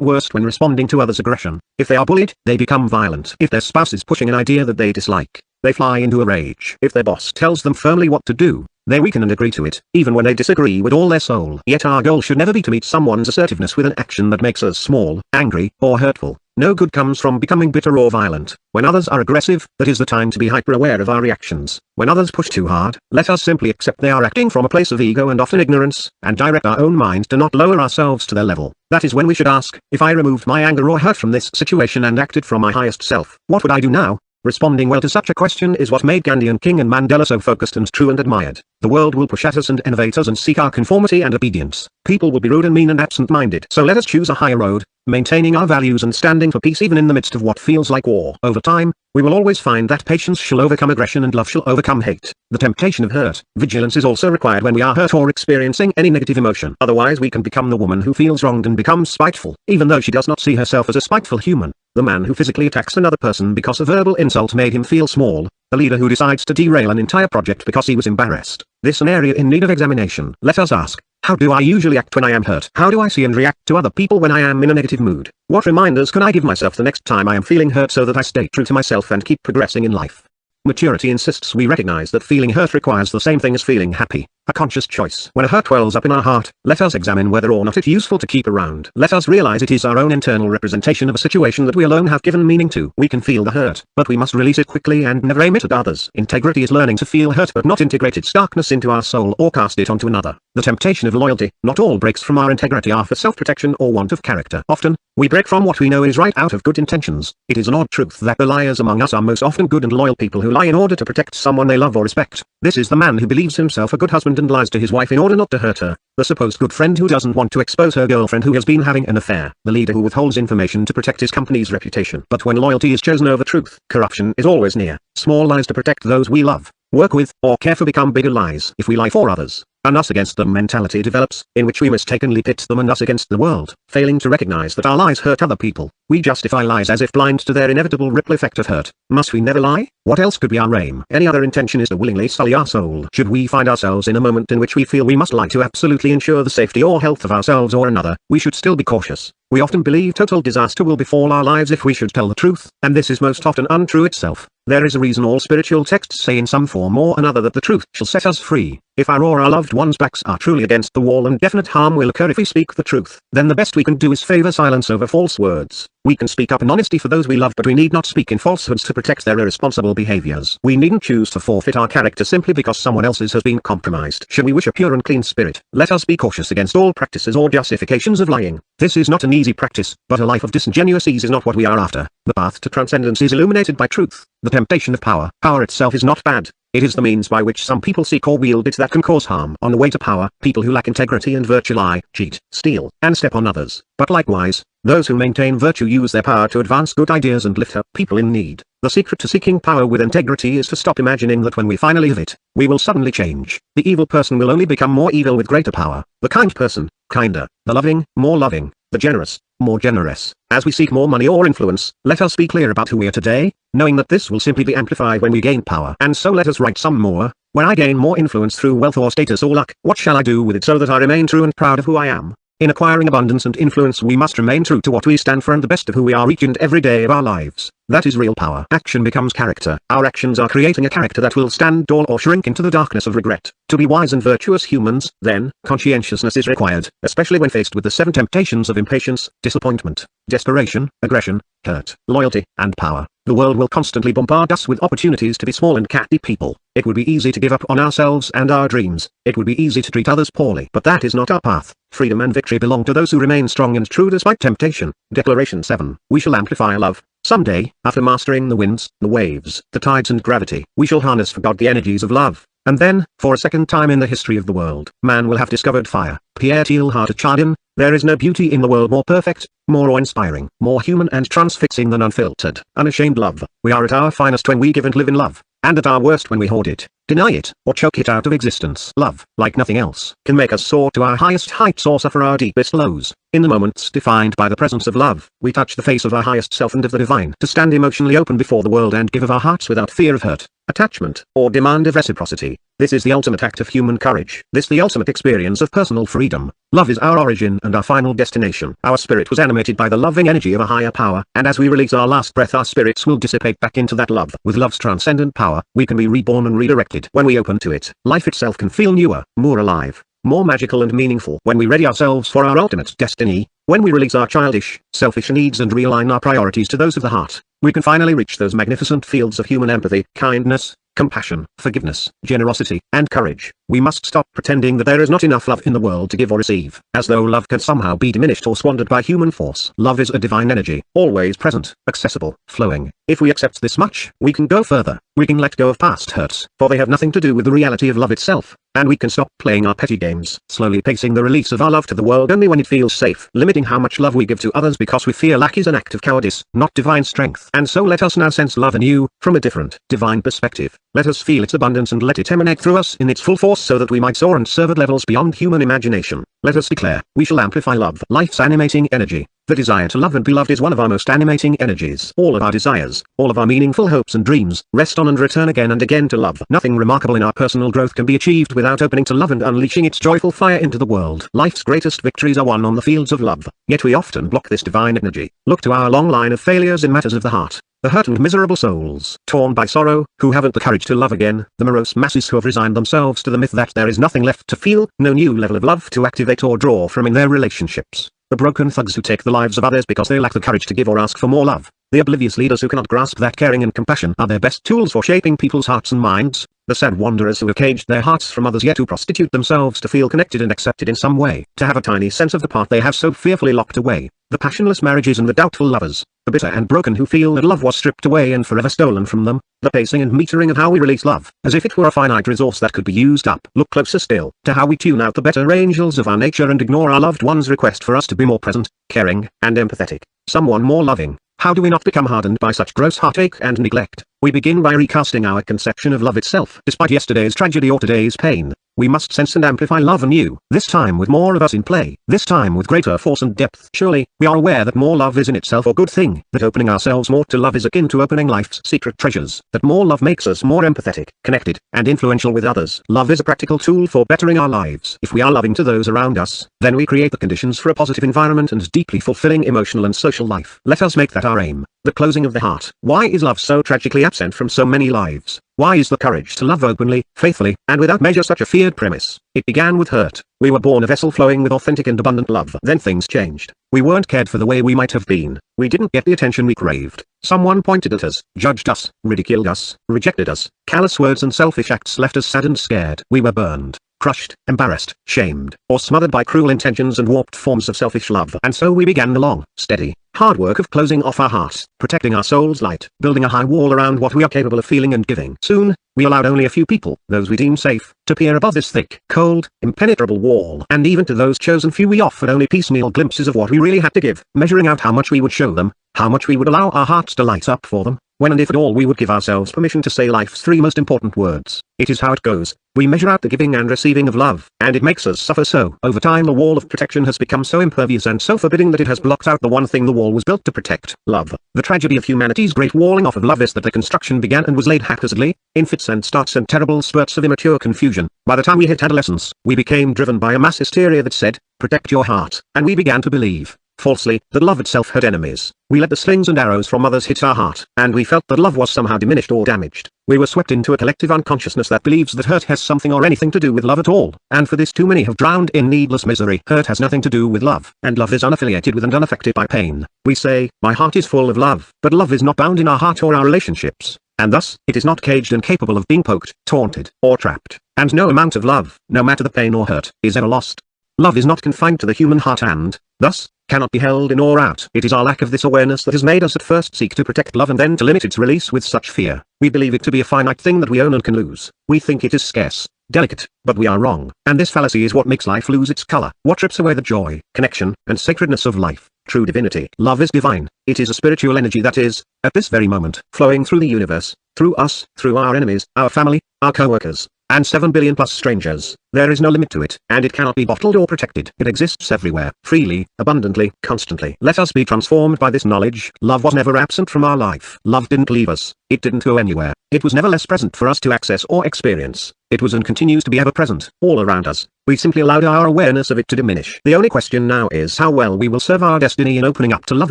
worst when responding to others' aggression. If they are bullied, they become violent. If their spouse is pushing an idea that they dislike, they fly into a rage. If their boss tells them firmly what to do, they weaken and agree to it, even when they disagree with all their soul. Yet our goal should never be to meet someone's assertiveness with an action that makes us small, angry, or hurtful. No good comes from becoming bitter or violent. When others are aggressive, that is the time to be hyper-aware of our reactions. When others push too hard, let us simply accept they are acting from a place of ego and often ignorance, and direct our own mind to not lower ourselves to their level. That is when we should ask, if I removed my anger or hurt from this situation and acted from my highest self, what would I do now? Responding well to such a question is what made Gandhi and King and Mandela so focused and true and admired. The world will push at us and innovate us and seek our conformity and obedience. People will be rude and mean and absent-minded. So let us choose a higher road, maintaining our values and standing for peace even in the midst of what feels like war. Over time, we will always find that patience shall overcome aggression and love shall overcome hate. The temptation of hurt. Vigilance is also required when we are hurt or experiencing any negative emotion. Otherwise we can become the woman who feels wronged and becomes spiteful, even though she does not see herself as a spiteful human. The man who physically attacks another person because a verbal insult made him feel small. The leader who decides to derail an entire project because he was embarrassed. This is an area in need of examination. Let us ask, how do I usually act when I am hurt? How do I see and react to other people when I am in a negative mood? What reminders can I give myself the next time I am feeling hurt so that I stay true to myself and keep progressing in life? Maturity insists we recognize that feeling hurt requires the same thing as feeling happy, a conscious choice. When a hurt wells up in our heart, let us examine whether or not it's useful to keep around. Let us realize it is our own internal representation of a situation that we alone have given meaning to. We can feel the hurt, but we must release it quickly and never aim it at others. Integrity is learning to feel hurt but not integrate its darkness into our soul or cast it onto another. The temptation of loyalty. Not all breaks from our integrity are for self-protection or want of character. Often, we break from what we know is right out of good intentions. It is an odd truth that the liars among us are most often good and loyal people who lie in order to protect someone they love or respect. This is the man who believes himself a good husband and lies to his wife in order not to hurt her. The supposed good friend who doesn't want to expose her girlfriend who has been having an affair. The leader who withholds information to protect his company's reputation. But when loyalty is chosen over truth, corruption is always near. Small lies to protect those we love, work with, or care for become bigger lies. If we lie for others, an us against them mentality develops, in which we mistakenly pit them and us against the world. Failing to recognize that our lies hurt other people, we justify lies as if blind to their inevitable ripple effect of hurt. Must we never lie? What else could be our aim? Any other intention is to willingly sully our soul. Should we find ourselves in a moment in which we feel we must lie to absolutely ensure the safety or health of ourselves or another, we should still be cautious. We often believe total disaster will befall our lives if we should tell the truth, and this is most often untrue itself. There is a reason all spiritual texts say in some form or another that the truth shall set us free. If our or our loved ones' backs are truly against the wall and definite harm will occur if we speak the truth, then the best we can do is favor silence over false words. We can speak up in honesty for those we love, but we need not speak in falsehoods to protect their irresponsible behaviors. We needn't choose to forfeit our character simply because someone else's has been compromised. Should we wish a pure and clean spirit, let us be cautious against all practices or justifications of lying. This is not an easy practice, but a life of disingenuous ease is not what we are after. The path to transcendence is illuminated by truth. The temptation of power. Power itself is not bad. It is the means by which some people seek or wield it that can cause harm. On the way to power, people who lack integrity and virtue lie, cheat, steal, and step on others. But likewise, those who maintain virtue use their power to advance good ideas and lift up people in need. The secret to seeking power with integrity is to stop imagining that when we finally have it, we will suddenly change. The evil person will only become more evil with greater power. The kind person, kinder. The loving, more loving. The generous, more generous. As we seek more money or influence, let us be clear about who we are today, knowing that this will simply be amplified when we gain power. And so let us write some more. When I gain more influence through wealth or status or luck, what shall I do with it so that I remain true and proud of who I am? In acquiring abundance and influence we must remain true to what we stand for and the best of who we are each and every day of our lives. That is real power. Action becomes character. Our actions are creating a character that will stand tall or shrink into the darkness of regret. To be wise and virtuous humans, then, conscientiousness is required, especially when faced with the 7 temptations of impatience, disappointment, desperation, aggression, hurt, loyalty, and power. The world will constantly bombard us with opportunities to be small and catty people. It would be easy to give up on ourselves and our dreams. It would be easy to treat others poorly. But that is not our path. Freedom and victory belong to those who remain strong and true despite temptation. Declaration 7. We shall amplify love, Someday, after mastering the winds, the waves, the tides and gravity, we shall harness for God the energies of love. And then, for a second time in the history of the world, man will have discovered fire. Pierre Teilhard de Chardin. There is no beauty in the world more perfect, more awe-inspiring, more human and transfixing than unfiltered, unashamed love. We are at our finest when we give and live in love, and at our worst when we hoard it, deny it, or choke it out of existence. Love, like nothing else, can make us soar to our highest heights or suffer our deepest lows. In the moments defined by the presence of love, we touch the face of our highest self and of the divine. To stand emotionally open before the world and give of our hearts without fear of hurt, attachment, or demand of reciprocity. This is the ultimate act of human courage. This the ultimate experience of personal freedom. Love is our origin and our final destination. Our spirit was animated by the loving energy of a higher power, and as we release our last breath our spirits will dissipate back into that love. With love's transcendent power, we can be reborn and redirected. When we open to it, life itself can feel newer, more alive, more magical and meaningful. When we ready ourselves for our ultimate destiny, when we release our childish, selfish needs and realign our priorities to those of the heart, we can finally reach those magnificent fields of human empathy, kindness, compassion, forgiveness, generosity, and courage. We must stop pretending that there is not enough love in the world to give or receive, as though love can somehow be diminished or squandered by human force. Love is a divine energy, always present, accessible, flowing. If we accept this much, we can go further. We can let go of past hurts, for they have nothing to do with the reality of love itself, and we can stop playing our petty games, slowly pacing the release of our love to the world only when it feels safe. Limiting how much love we give to others because we fear lack is an act of cowardice, not divine strength. And so let us now sense love anew, from a different, divine perspective. Let us feel its abundance and let it emanate through us in its full force so that we might soar and serve at levels beyond human imagination. Let us declare, we shall amplify love. Life's animating energy. The desire to love and be loved is one of our most animating energies. All of our desires, all of our meaningful hopes and dreams, rest on and return again and again to love. Nothing remarkable in our personal growth can be achieved without opening to love and unleashing its joyful fire into the world. Life's greatest victories are won on the fields of love, yet we often block this divine energy. Look to our long line of failures in matters of the heart. The hurt and miserable souls, torn by sorrow, who haven't the courage to love again, the morose masses who have resigned themselves to the myth that there is nothing left to feel, no new level of love to activate or draw from in their relationships. The broken thugs who take the lives of others because they lack the courage to give or ask for more love. The oblivious leaders who cannot grasp that caring and compassion are their best tools for shaping people's hearts and minds. The sad wanderers who have caged their hearts from others yet who prostitute themselves to feel connected and accepted in some way, to have a tiny sense of the part they have so fearfully locked away. The passionless marriages and the doubtful lovers, the bitter and broken who feel that love was stripped away and forever stolen from them. The pacing and metering of how we release love, as if it were a finite resource that could be used up. Look closer still, to how we tune out the better angels of our nature and ignore our loved ones' request for us to be more present, caring, and empathetic, someone more loving. How do we not become hardened by such gross heartache and neglect? We begin by recasting our conception of love itself. Despite yesterday's tragedy or today's pain, we must sense and amplify love anew, this time with more of us in play, this time with greater force and depth. Surely, we are aware that more love is in itself a good thing, that opening ourselves more to love is akin to opening life's secret treasures, that more love makes us more empathetic, connected, and influential with others. Love is a practical tool for bettering our lives. If we are loving to those around us, then we create the conditions for a positive environment and deeply fulfilling emotional and social life. Let us make that our aim. The closing of the heart. Why is love so tragically absent from so many lives? Why is the courage to love openly, faithfully, and without measure such a feared premise? It began with hurt. We were born a vessel flowing with authentic and abundant love. Then things changed. We weren't cared for the way we might have been. We didn't get the attention we craved. Someone pointed at us, judged us, ridiculed us, rejected us. Callous words and selfish acts left us sad and scared. We were burned, crushed, embarrassed, shamed, or smothered by cruel intentions and warped forms of selfish love. And so we began the long, steady, hard work of closing off our hearts, protecting our soul's light, building a high wall around what we are capable of feeling and giving. Soon, we allowed only a few people, those we deemed safe, to peer above this thick, cold, impenetrable wall. And even to those chosen few we offered only piecemeal glimpses of what we really had to give, measuring out how much we would show them, how much we would allow our hearts to light up for them, when and if at all we would give ourselves permission to say life's three most important words. It is how it goes. We measure out the giving and receiving of love, and it makes us suffer so. Over time the wall of protection has become so impervious and so forbidding that it has blocked out the one thing the wall was built to protect, love. The tragedy of humanity's great walling off of love is that the construction began and was laid haphazardly, in fits and starts and terrible spurts of immature confusion. By the time we hit adolescence, we became driven by a mass hysteria that said, protect your heart, and we began to believe, falsely, that love itself had enemies. We let the slings and arrows from others hit our heart, and we felt that love was somehow diminished or damaged. We were swept into a collective unconsciousness that believes that hurt has something or anything to do with love at all, and for this too many have drowned in needless misery. Hurt has nothing to do with love, and love is unaffiliated with and unaffected by pain. We say, my heart is full of love, but love is not bound in our heart or our relationships, and thus, it is not caged and capable of being poked, taunted, or trapped, and no amount of love, no matter the pain or hurt, is ever lost. Love is not confined to the human heart and, thus, cannot be held in or out. It is our lack of this awareness that has made us at first seek to protect love and then to limit its release with such fear. We believe it to be a finite thing that we own and can lose. We think it is scarce, delicate, but we are wrong. And this fallacy is what makes life lose its color. What strips away the joy, connection, and sacredness of life. True divinity. Love is divine. It is a spiritual energy that is, at this very moment, flowing through the universe, through us, through our enemies, our family, our co-workers, and 7 billion plus strangers. There is no limit to it, and it cannot be bottled or protected. It exists everywhere, freely, abundantly, constantly. Let us be transformed by this knowledge. Love was never absent from our life. Love didn't leave us. It didn't go anywhere. It was never less present for us to access or experience. It was and continues to be ever present, all around us. We simply allowed our awareness of it to diminish. The only question now is how well we will serve our destiny in opening up to love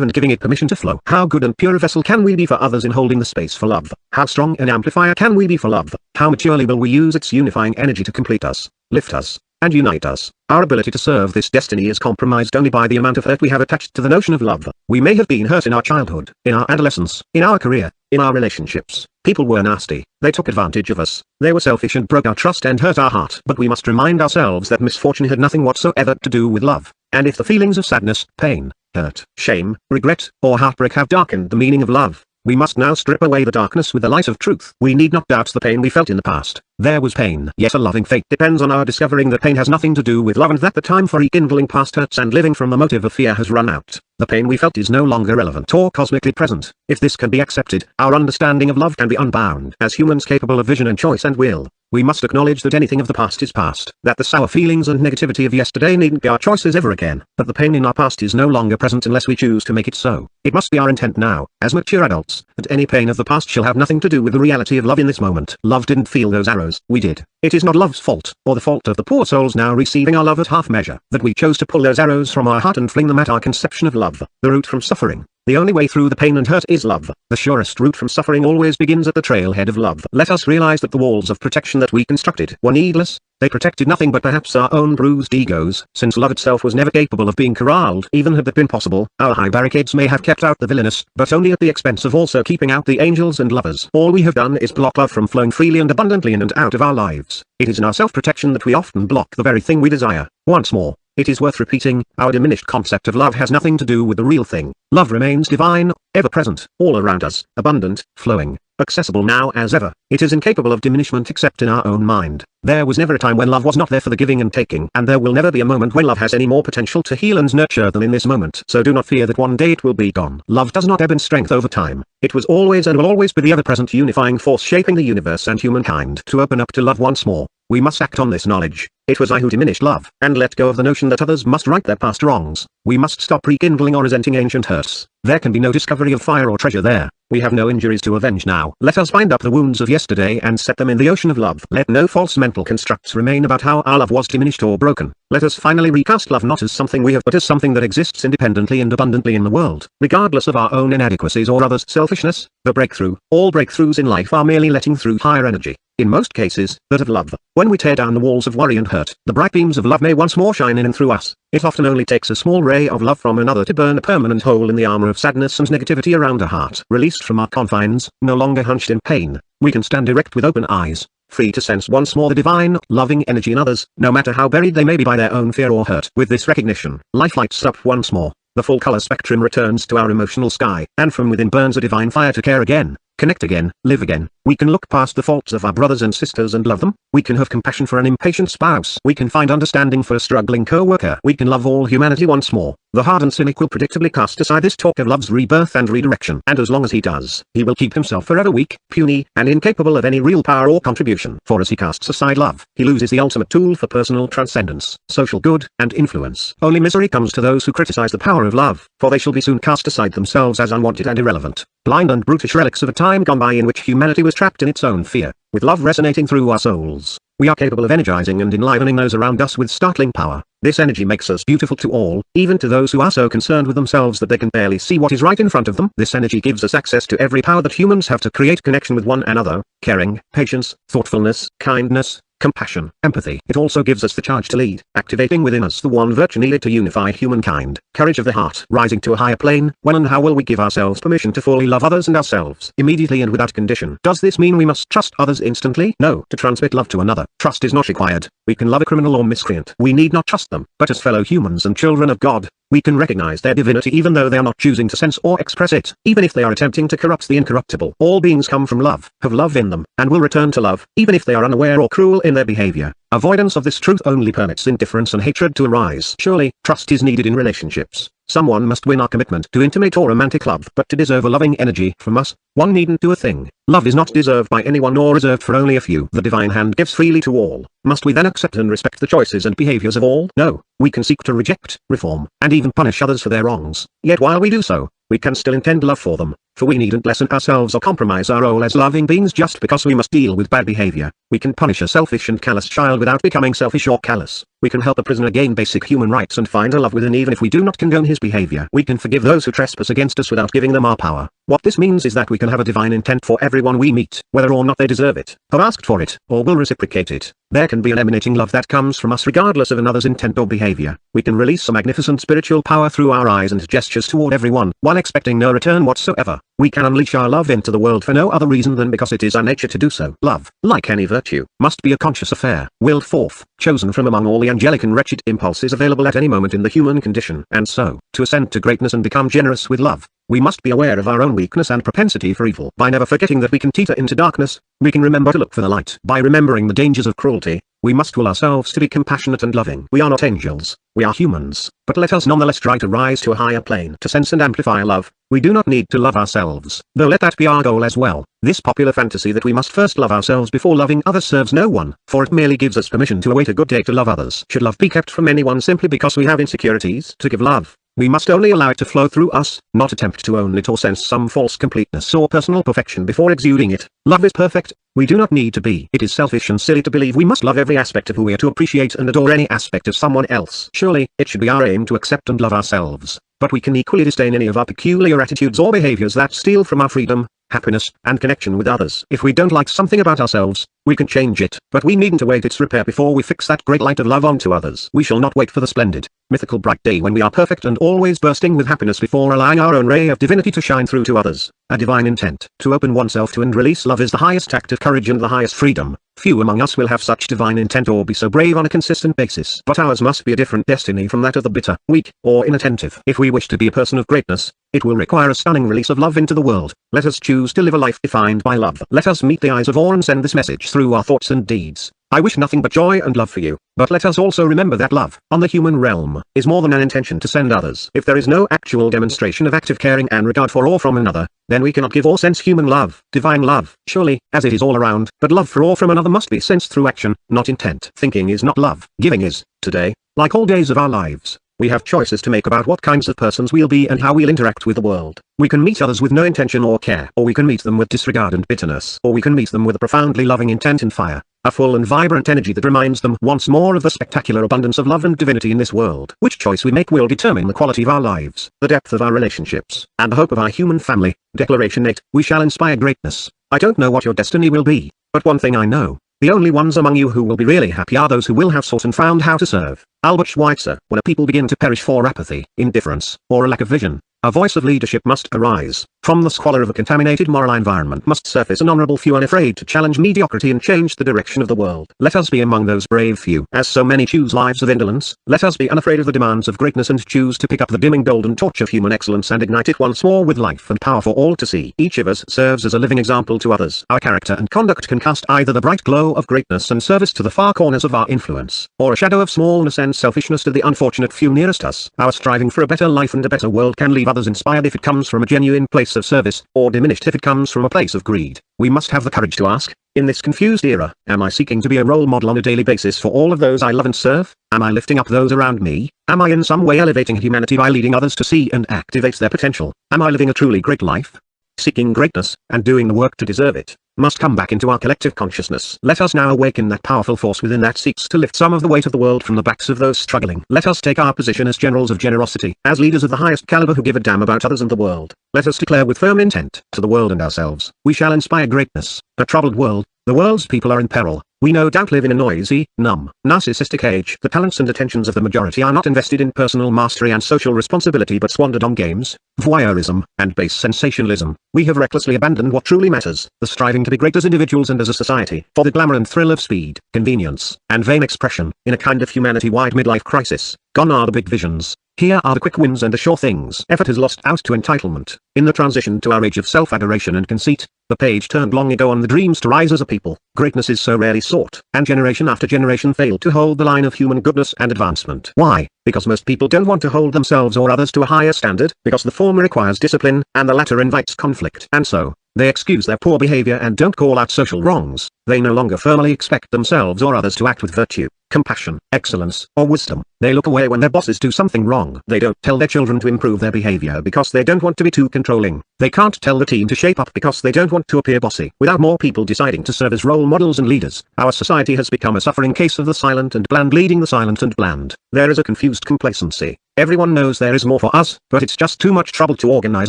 and giving it permission to flow. How good and pure a vessel can we be for others in holding the space for love? How strong an amplifier can we be for love? How maturely will we use its unifying energy to complete us, lift us, and unite us? Our ability to serve this destiny is compromised only by the amount of hurt we have attached to the notion of love. We may have been hurt in our childhood, in our adolescence, in our career, in our relationships. People were nasty. They took advantage of us. They were selfish and broke our trust and hurt our heart. But we must remind ourselves that misfortune had nothing whatsoever to do with love. And if the feelings of sadness, pain, hurt, shame, regret, or heartbreak have darkened the meaning of love, we must now strip away the darkness with the light of truth. We need not doubt the pain we felt in the past. There was pain. Yet a loving fate depends on our discovering that pain has nothing to do with love and that the time for rekindling past hurts and living from the motive of fear has run out. The pain we felt is no longer relevant or cosmically present. If this can be accepted, our understanding of love can be unbound. As humans capable of vision and choice and will, we must acknowledge that anything of the past is past. That the sour feelings and negativity of yesterday needn't be our choices ever again. That the pain in our past is no longer present unless we choose to make it so. It must be our intent now, as mature adults, that any pain of the past shall have nothing to do with the reality of love in this moment. Love didn't feel those arrows. We did. It is not love's fault, or the fault of the poor souls now receiving our love at half measure, that we chose to pull those arrows from our heart and fling them at our conception of love. The route from suffering. The only way through the pain and hurt is love. The surest route from suffering always begins at the trailhead of love. Let us realize that the walls of protection that we constructed were needless. They protected nothing but perhaps our own bruised egos, since love itself was never capable of being corralled. Even had that been possible, our high barricades may have kept out the villainous, but only at the expense of also keeping out the angels and lovers. All we have done is block love from flowing freely and abundantly in and out of our lives. It is in our self-protection that we often block the very thing we desire. Once more, it is worth repeating, our diminished concept of love has nothing to do with the real thing. Love remains divine, ever present, all around us, abundant, flowing, accessible now as ever. It is incapable of diminishment except in our own mind. There was never a time when love was not there for the giving and taking, and there will never be a moment when love has any more potential to heal and nurture than in this moment. So do not fear that one day it will be gone. Love does not ebb in strength over time. It was always and will always be the ever-present unifying force shaping the universe and humankind. To open up to love once more, we must act on this knowledge. It was I who diminished love, and let go of the notion that others must right their past wrongs. We must stop rekindling or resenting ancient hurts. There can be no discovery of fire or treasure there. We have no injuries to avenge now. Let us bind up the wounds of yesterday and set them in the ocean of love. Let no false mental constructs remain about how our love was diminished or broken. Let us finally recast love not as something we have but as something that exists independently and abundantly in the world, regardless of our own inadequacies or others' selfishness. The breakthrough. All breakthroughs in life are merely letting through higher energy. In most cases, that of love. When we tear down the walls of worry and hurt, the bright beams of love may once more shine in and through us. It often only takes a small ray of love from another to burn a permanent hole in the armor of sadness and negativity around a heart. Released from our confines, no longer hunched in pain, we can stand erect with open eyes, free to sense once more the divine, loving energy in others, no matter how buried they may be by their own fear or hurt. With this recognition, life lights up once more. The full color spectrum returns to our emotional sky, and from within burns a divine fire to care again, connect again, live again. We can look past the faults of our brothers and sisters and love them. We can have compassion for an impatient spouse. We can find understanding for a struggling co-worker. We can love all humanity once more. The hard and cynic will predictably cast aside this talk of love's rebirth and redirection. And as long as he does, he will keep himself forever weak, puny, and incapable of any real power or contribution. For as he casts aside love, he loses the ultimate tool for personal transcendence, social good, and influence. Only misery comes to those who criticize the power of love, for they shall be soon cast aside themselves as unwanted and irrelevant, blind and brutish relics of a time gone by in which humanity was trapped in its own fear. With love resonating through our souls, we are capable of energizing and enlivening those around us with startling power. This energy makes us beautiful to all, even to those who are so concerned with themselves that they can barely see what is right in front of them. This energy gives us access to every power that humans have to create connection with one another: caring, patience, thoughtfulness, kindness, compassion, empathy. It also gives us the charge to lead, activating within us the one virtue needed to unify humankind. Courage of the heart, rising to a higher plane. When and how will we give ourselves permission to fully love others and ourselves? Immediately and without condition. Does this mean we must trust others instantly? No. To transmit love to another, trust is not required. We can love a criminal or miscreant. We need not trust them. But as fellow humans and children of God, we can recognize their divinity even though they are not choosing to sense or express it. Even if they are attempting to corrupt the incorruptible. All beings come from love, have love in them, and will return to love, even if they are unaware or cruel in their behavior. Avoidance of this truth only permits indifference and hatred to arise. Surely, trust is needed in relationships. Someone must win our commitment to intimate or romantic love. But to deserve a loving energy from us, one needn't do a thing. Love is not deserved by anyone nor reserved for only a few. The divine hand gives freely to all. Must we then accept and respect the choices and behaviors of all? No. We can seek to reject, reform, and even punish others for their wrongs. Yet while we do so, we can still intend love for them, for we needn't lessen ourselves or compromise our role as loving beings just because we must deal with bad behavior. We can punish a selfish and callous child without becoming selfish or callous. We can help a prisoner gain basic human rights and find a love within even if we do not condone his behavior. We can forgive those who trespass against us without giving them our power. What this means is that we can have a divine intent for everyone we meet, whether or not they deserve it, have asked for it, or will reciprocate it. There can be an emanating love that comes from us regardless of another's intent or behavior. We can release a magnificent spiritual power through our eyes and gestures toward everyone, while expecting no return whatsoever. We can unleash our love into the world for no other reason than because it is our nature to do so. Love, like any virtue, must be a conscious affair, willed forth, chosen from among all the angelic and wretched impulses available at any moment in the human condition. And so, to ascend to greatness and become generous with love, we must be aware of our own weakness and propensity for evil. By never forgetting that we can teeter into darkness, we can remember to look for the light. By remembering the dangers of cruelty, we must will ourselves to be compassionate and loving. We are not angels, we are humans, but let us nonetheless try to rise to a higher plane. To sense and amplify love, we do not need to love ourselves, though let that be our goal as well. This popular fantasy that we must first love ourselves before loving others serves no one, for it merely gives us permission to await a good day to love others. Should love be kept from anyone simply because we have insecurities to give love, we must only allow it to flow through us, not attempt to own it or sense some false completeness or personal perfection before exuding it. Love is perfect, we do not need to be. It is selfish and silly to believe we must love every aspect of who we are to appreciate and adore any aspect of someone else. Surely, it should be our aim to accept and love ourselves, but we can equally disdain any of our peculiar attitudes or behaviors that steal from our freedom, happiness, and connection with others. If we don't like something about ourselves, we can change it, but we needn't await its repair before we fix that great light of love onto others. We shall not wait for the splendid, mythical bright day when we are perfect and always bursting with happiness before allowing our own ray of divinity to shine through to others. A divine intent to open oneself to and release love is the highest act of courage and the highest freedom. Few among us will have such divine intent or be so brave on a consistent basis. But ours must be a different destiny from that of the bitter, weak, or inattentive. If we wish to be a person of greatness, it will require a stunning release of love into the world. Let us choose to live a life defined by love. Let us meet the eyes of all and send this message through our thoughts and deeds. I wish nothing but joy and love for you. But let us also remember that love, on the human realm, is more than an intention to send others. If there is no actual demonstration of active caring and regard for or from another, then we cannot give or sense human love, divine love. Surely, as it is all around, but love for or from another must be sensed through action, not intent. Thinking is not love. Giving is. Today, like all days of our lives, we have choices to make about what kinds of persons we'll be and how we'll interact with the world. We can meet others with no intention or care, or we can meet them with disregard and bitterness, or we can meet them with a profoundly loving intent and fire, a full and vibrant energy that reminds them once more of the spectacular abundance of love and divinity in this world. Which choice we make will determine the quality of our lives, the depth of our relationships, and the hope of our human family. Declaration 8. We shall inspire greatness. I don't know what your destiny will be, but one thing I know. The only ones among you who will be really happy are those who will have sought and found how to serve. Albert Schweitzer. When a people begin to perish for apathy, indifference, or a lack of vision, a voice of leadership must arise. From the squalor of a contaminated moral environment must surface an honorable few unafraid to challenge mediocrity and change the direction of the world. Let us be among those brave few. As so many choose lives of indolence, let us be unafraid of the demands of greatness and choose to pick up the dimming golden torch of human excellence and ignite it once more with life and power for all to see. Each of us serves as a living example to others. Our character and conduct can cast either the bright glow of greatness and service to the far corners of our influence, or a shadow of smallness and selfishness to the unfortunate few nearest us. Our striving for a better life and a better world can leave others inspired if it comes from a genuine place of service, or diminished if it comes from a place of greed. We must have the courage to ask, in this confused era, am I seeking to be a role model on a daily basis for all of those I love and serve? Am I lifting up those around me? Am I in some way elevating humanity by leading others to see and activate their potential? Am I living a truly great life? Seeking greatness, and doing the work to deserve it, must come back into our collective consciousness. Let us now awaken that powerful force within that seeks to lift some of the weight of the world from the backs of those struggling. Let us take our position as generals of generosity, as leaders of the highest caliber who give a damn about others and the world. Let us declare with firm intent, to the world and ourselves, we shall inspire greatness. A troubled world, the world's people are in peril, We no doubt live in a noisy, numb, narcissistic age. The talents and attentions of the majority are not invested in personal mastery and social responsibility but squandered on games, voyeurism, and base sensationalism. We have recklessly abandoned what truly matters, the striving to be great as individuals and as a society, for the glamour and thrill of speed, convenience, and vain expression. In a kind of humanity-wide midlife crisis, gone are the big visions. Here are the quick wins and the sure things. Effort has lost out to entitlement. In the transition to our age of self-adoration and conceit, the page turned long ago on the dreams to rise as a people. Greatness is so rarely sought, and generation after generation failed to hold the line of human goodness and advancement. Why? Because most people don't want to hold themselves or others to a higher standard, because the former requires discipline, and the latter invites conflict. And so, they excuse their poor behavior and don't call out social wrongs. They no longer firmly expect themselves or others to act with virtue, compassion, excellence, or wisdom. They look away when their bosses do something wrong. They don't tell their children to improve their behavior because they don't want to be too controlling. They can't tell the team to shape up because they don't want to appear bossy. Without more people deciding to serve as role models and leaders, our society has become a suffering case of the silent and bland leading the silent and bland. There is a confused complacency. Everyone knows there is more for us, but it's just too much trouble to organize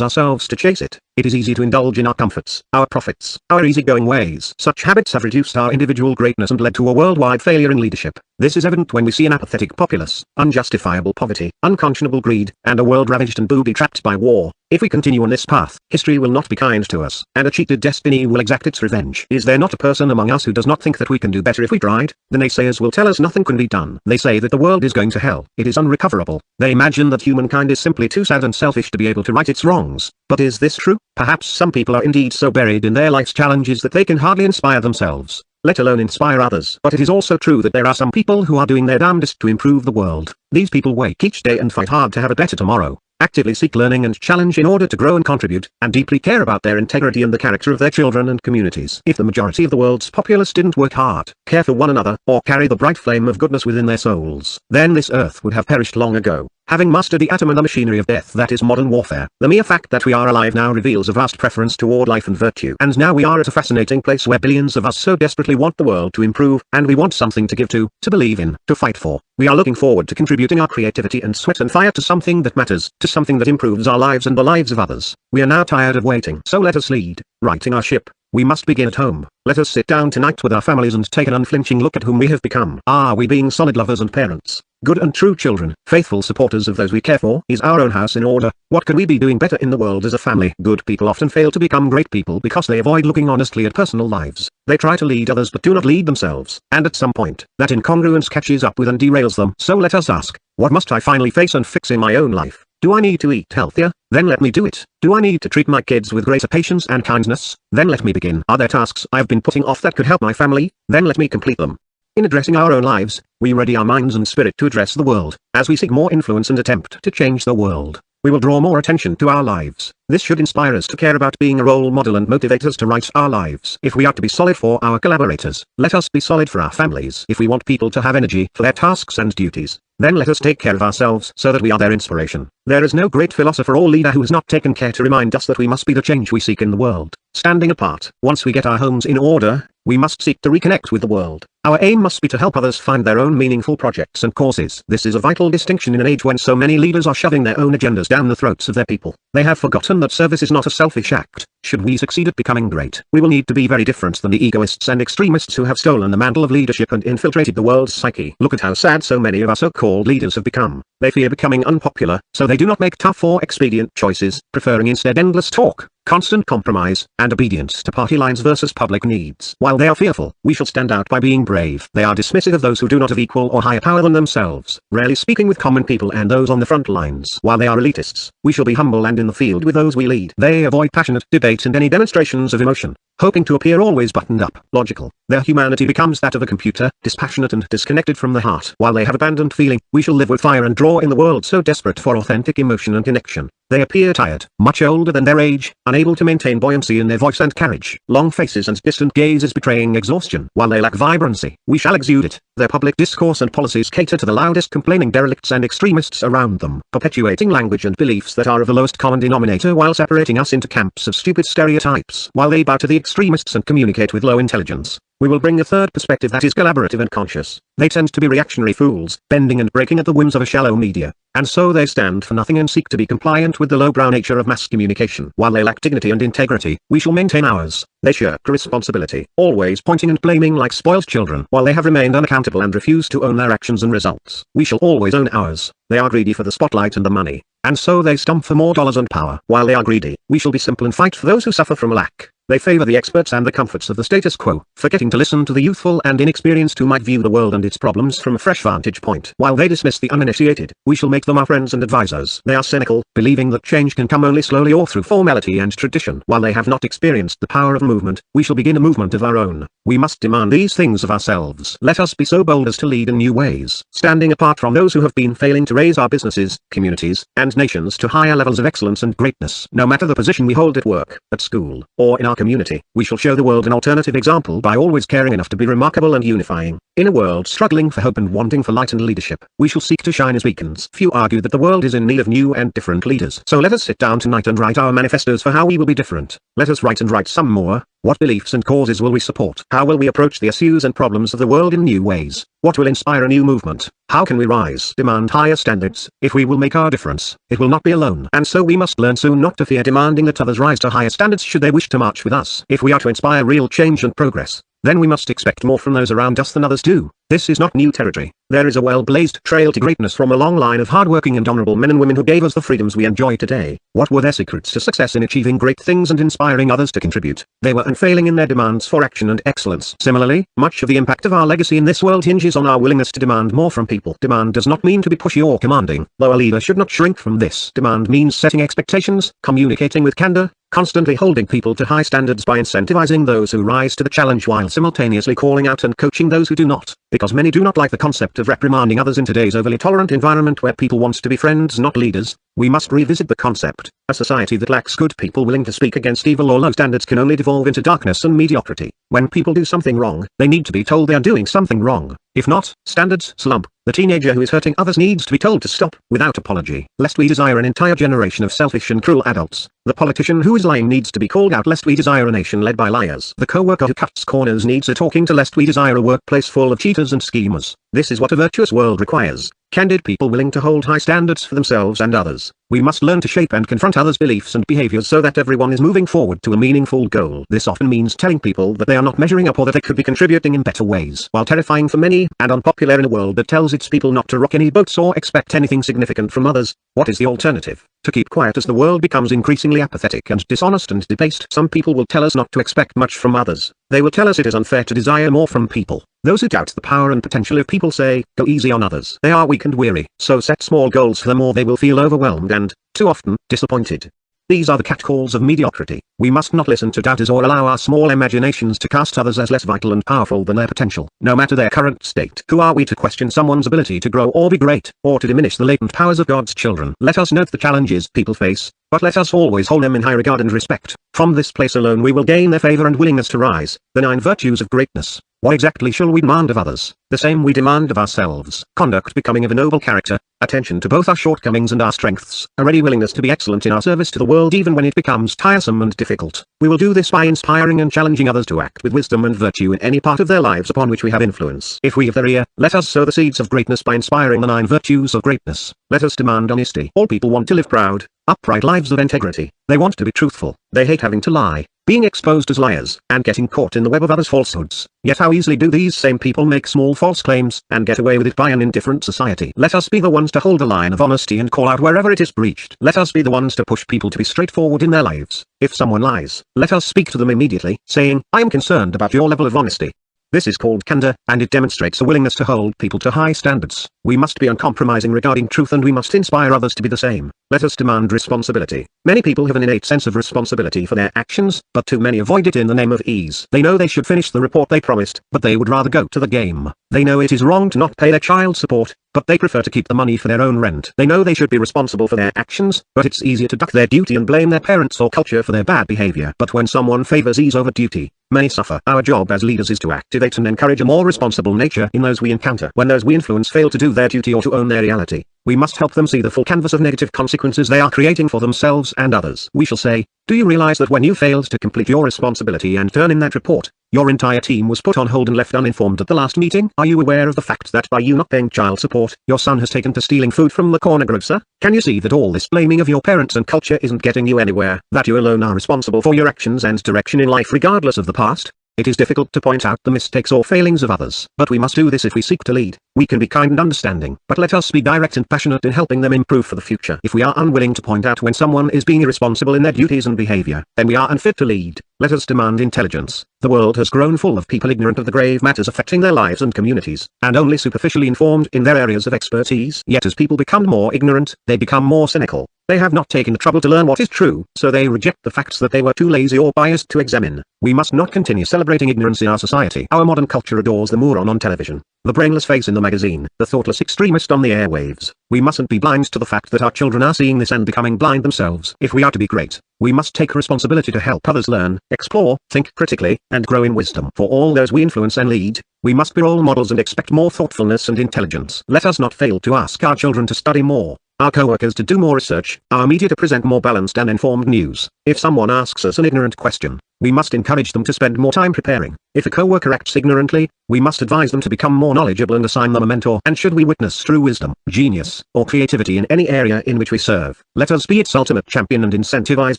ourselves to chase it. It is easy to indulge in our comforts, our profits, our easygoing ways. Such habits have reduced our individual greatness and led to a worldwide failure in leadership. This is evident when we see an apathetic populace, unjustifiable poverty, unconscionable greed, and a world ravaged and booby-trapped by war. If we continue on this path, history will not be kind to us, and a cheated destiny will exact its revenge. Is there not a person among us who does not think that we can do better if we tried? The naysayers will tell us nothing can be done. They say that the world is going to hell. It is unrecoverable. They imagine that humankind is simply too sad and selfish to be able to right its wrongs. But is this true? Perhaps some people are indeed so buried in their life's challenges that they can hardly inspire themselves, let alone inspire others. But it is also true that there are some people who are doing their damnedest to improve the world. These people wake each day and fight hard to have a better tomorrow, actively seek learning and challenge in order to grow and contribute, and deeply care about their integrity and the character of their children and communities. If the majority of the world's populace didn't work hard, care for one another, or carry the bright flame of goodness within their souls, then this earth would have perished long ago. Having mastered the atom and the machinery of death that is modern warfare, the mere fact that we are alive now reveals a vast preference toward life and virtue. And now we are at a fascinating place where billions of us so desperately want the world to improve, and we want something to give to believe in, to fight for. We are looking forward to contributing our creativity and sweat and fire to something that matters, to something that improves our lives and the lives of others. We are now tired of waiting. So let us lead, righting our ship. We must begin at home. Let us sit down tonight with our families and take an unflinching look at whom we have become. Are we being solid lovers and parents, good and true children, faithful supporters of those we care for? Is our own house in order? What could we be doing better in the world as a family? Good people often fail to become great people because they avoid looking honestly at personal lives. They try to lead others but do not lead themselves. And at some point, that incongruence catches up with and derails them. So let us ask, what must I finally face and fix in my own life? Do I need to eat healthier? Then let me do it. Do I need to treat my kids with greater patience and kindness? Then let me begin. Are there tasks I have been putting off that could help my family? Then let me complete them. In addressing our own lives, we ready our minds and spirit to address the world. As we seek more influence and attempt to change the world, we will draw more attention to our lives. This should inspire us to care about being a role model and motivate us to right our lives. If we are to be solid for our collaborators, let us be solid for our families. If we want people to have energy for their tasks and duties, then let us take care of ourselves so that we are their inspiration. There is no great philosopher or leader who has not taken care to remind us that we must be the change we seek in the world, standing apart. Once we get our homes in order, we must seek to reconnect with the world. Our aim must be to help others find their own meaningful projects and causes. This is a vital distinction in an age when so many leaders are shoving their own agendas down the throats of their people. They have forgotten that service is not a selfish act. Should we succeed at becoming great, we will need to be very different than the egoists and extremists who have stolen the mantle of leadership and infiltrated the world's psyche. Look at how sad so many of our so-called leaders have become. They fear becoming unpopular, so they do not make tough or expedient choices, preferring instead endless talk, constant compromise, and obedience to party lines versus public needs. While they are fearful, we shall stand out by being brave. They are dismissive of those who do not have equal or higher power than themselves, rarely speaking with common people and those on the front lines. While they are elitists, we shall be humble and in the field with those we lead. They avoid passionate debate and any demonstrations of emotion, hoping to appear always buttoned up, logical. Their humanity becomes that of a computer, dispassionate and disconnected from the heart. While they have abandoned feeling, we shall live with fire and draw in the world so desperate for authentic emotion and connection. They appear tired, much older than their age, unable to maintain buoyancy in their voice and carriage. Long faces and distant gazes betraying exhaustion. While they lack vibrancy, we shall exude it. Their public discourse and policies cater to the loudest complaining derelicts and extremists around them, perpetuating language and beliefs that are of the lowest common denominator while separating us into camps of stupid stereotypes. While they bow to the extremists and communicate with low intelligence, We will bring a third perspective that is collaborative and conscious. They tend to be reactionary fools, bending and breaking at the whims of a shallow media, and so they stand for nothing and seek to be compliant with the lowbrow nature of mass communication. While they lack dignity and integrity, we shall maintain ours. They shirk responsibility, always pointing and blaming like spoiled children. While they have remained unaccountable and refuse to own their actions and results, we shall always own ours. They are greedy for the spotlight and the money, and so they stomp for more dollars and power. While they are greedy, we shall be simple and fight for those who suffer from lack. They favor the experts and the comforts of the status quo, forgetting to listen to the youthful and inexperienced who might view the world and its problems from a fresh vantage point. While they dismiss the uninitiated, we shall make them our friends and advisors. They are cynical, believing that change can come only slowly or through formality and tradition. While they have not experienced the power of movement, we shall begin a movement of our own. We must demand these things of ourselves. Let us be so bold as to lead in new ways, standing apart from those who have been failing to raise our businesses, communities, and nations to higher levels of excellence and greatness. No matter the position we hold at work, at school, or in our community, we shall show the world an alternative example by always caring enough to be remarkable and unifying. In a world struggling for hope and wanting for light and leadership, we shall seek to shine as beacons. Few argue that the world is in need of new and different leaders. So let us sit down tonight and write our manifestos for how we will be different. Let us write and write some more. What beliefs and causes will we support? How will we approach the issues and problems of the world in new ways? What will inspire a new movement? How can we rise? Demand higher standards. If we will make our difference, it will not be alone. And so we must learn soon not to fear demanding that others rise to higher standards should they wish to march with us. If we are to inspire real change and progress, then we must expect more from those around us than others do. This is not new territory. There is a well-blazed trail to greatness from a long line of hardworking and honorable men and women who gave us the freedoms we enjoy today. What were their secrets to success in achieving great things and inspiring others to contribute? They were unfailing in their demands for action and excellence. Similarly, much of the impact of our legacy in this world hinges on our willingness to demand more from people. Demand does not mean to be pushy or commanding, though a leader should not shrink from this. Demand means setting expectations, communicating with candor, constantly holding people to high standards by incentivizing those who rise to the challenge while simultaneously calling out and coaching those who do not. Because many do not like the concept of reprimanding others in today's overly tolerant environment where people want to be friends not leaders, we must revisit the concept. A society that lacks good people willing to speak against evil or low standards can only devolve into darkness and mediocrity. When people do something wrong, they need to be told they are doing something wrong. If not, standards slump. The teenager who is hurting others needs to be told to stop, without apology, lest we desire an entire generation of selfish and cruel adults. The politician who is lying needs to be called out lest we desire a nation led by liars. The co-worker who cuts corners needs a talking to lest we desire a workplace full of cheaters and schemers. This is what a virtuous world requires. Candid people willing to hold high standards for themselves and others. We must learn to shape and confront others' beliefs and behaviors so that everyone is moving forward to a meaningful goal. This often means telling people that they are not measuring up or that they could be contributing in better ways. While terrifying for many, and unpopular in a world that tells its people not to rock any boats or expect anything significant from others, what is the alternative? To keep quiet as the world becomes increasingly apathetic and dishonest and debased. Some people will tell us not to expect much from others. They will tell us it is unfair to desire more from people. Those who doubt the power and potential of people say, go easy on others. They are weak and weary, so set small goals for them or they will feel overwhelmed and, too often, disappointed. These are the catcalls of mediocrity. We must not listen to doubters or allow our small imaginations to cast others as less vital and powerful than their potential, no matter their current state. Who are we to question someone's ability to grow or be great, or to diminish the latent powers of God's children? Let us note the challenges people face, but let us always hold them in high regard and respect. From this place alone we will gain their favor and willingness to rise. The 9 virtues of greatness. What exactly shall we demand of others? The same we demand of ourselves. Conduct becoming of a noble character, attention to both our shortcomings and our strengths, a ready willingness to be excellent in our service to the world even when it becomes tiresome and difficult. We will do this by inspiring and challenging others to act with wisdom and virtue in any part of their lives upon which we have influence. If we have their ear, let us sow the seeds of greatness by inspiring the 9 virtues of greatness. Let us demand honesty. All people want to live proud, upright lives of integrity. They want to be truthful. They hate having to lie, being exposed as liars, and getting caught in the web of others' falsehoods. Yet how easily do these same people make small false claims, and get away with it by an indifferent society. Let us be the ones to hold the line of honesty and call out wherever it is breached. Let us be the ones to push people to be straightforward in their lives. If someone lies, let us speak to them immediately, saying, I am concerned about your level of honesty. This is called candor, and it demonstrates a willingness to hold people to high standards. We must be uncompromising regarding truth and we must inspire others to be the same. Let us demand responsibility. Many people have an innate sense of responsibility for their actions, but too many avoid it in the name of ease. They know they should finish the report they promised, but they would rather go to the game. They know it is wrong to not pay their child support, but they prefer to keep the money for their own rent. They know they should be responsible for their actions, but it's easier to duck their duty and blame their parents or culture for their bad behavior. But when someone favors ease over duty, many suffer. Our job as leaders is to activate and encourage a more responsible nature in those we encounter. When those we influence fail to do their duty or to own their reality, we must help them see the full canvas of negative consequences they are creating for themselves and others. We shall say, do you realize that when you failed to complete your responsibility and turn in that report, your entire team was put on hold and left uninformed at the last meeting? Are you aware of the fact that by you not paying child support, your son has taken to stealing food from the corner grocer? Can you see that all this blaming of your parents and culture isn't getting you anywhere, that you alone are responsible for your actions and direction in life regardless of the past? It is difficult to point out the mistakes or failings of others, but we must do this if we seek to lead. We can be kind and understanding, but let us be direct and passionate in helping them improve for the future. If we are unwilling to point out when someone is being irresponsible in their duties and behavior, then we are unfit to lead. Let us demand intelligence. The world has grown full of people ignorant of the grave matters affecting their lives and communities, and only superficially informed in their areas of expertise. Yet as people become more ignorant, they become more cynical. They have not taken the trouble to learn what is true, so they reject the facts that they were too lazy or biased to examine. We must not continue celebrating ignorance in our society. Our modern culture adores the moron on television, the brainless face in the magazine, the thoughtless extremist on the airwaves. We mustn't be blind to the fact that our children are seeing this and becoming blind themselves. If we are to be great, we must take responsibility to help others learn, explore, think critically, and grow in wisdom. For all those we influence and lead, we must be role models and expect more thoughtfulness and intelligence. Let us not fail to ask our children to study more, our co-workers to do more research, our media to present more balanced and informed news. If someone asks us an ignorant question, we must encourage them to spend more time preparing. If a co-worker acts ignorantly, we must advise them to become more knowledgeable and assign them a mentor. And should we witness true wisdom, genius, or creativity in any area in which we serve, let us be its ultimate champion and incentivize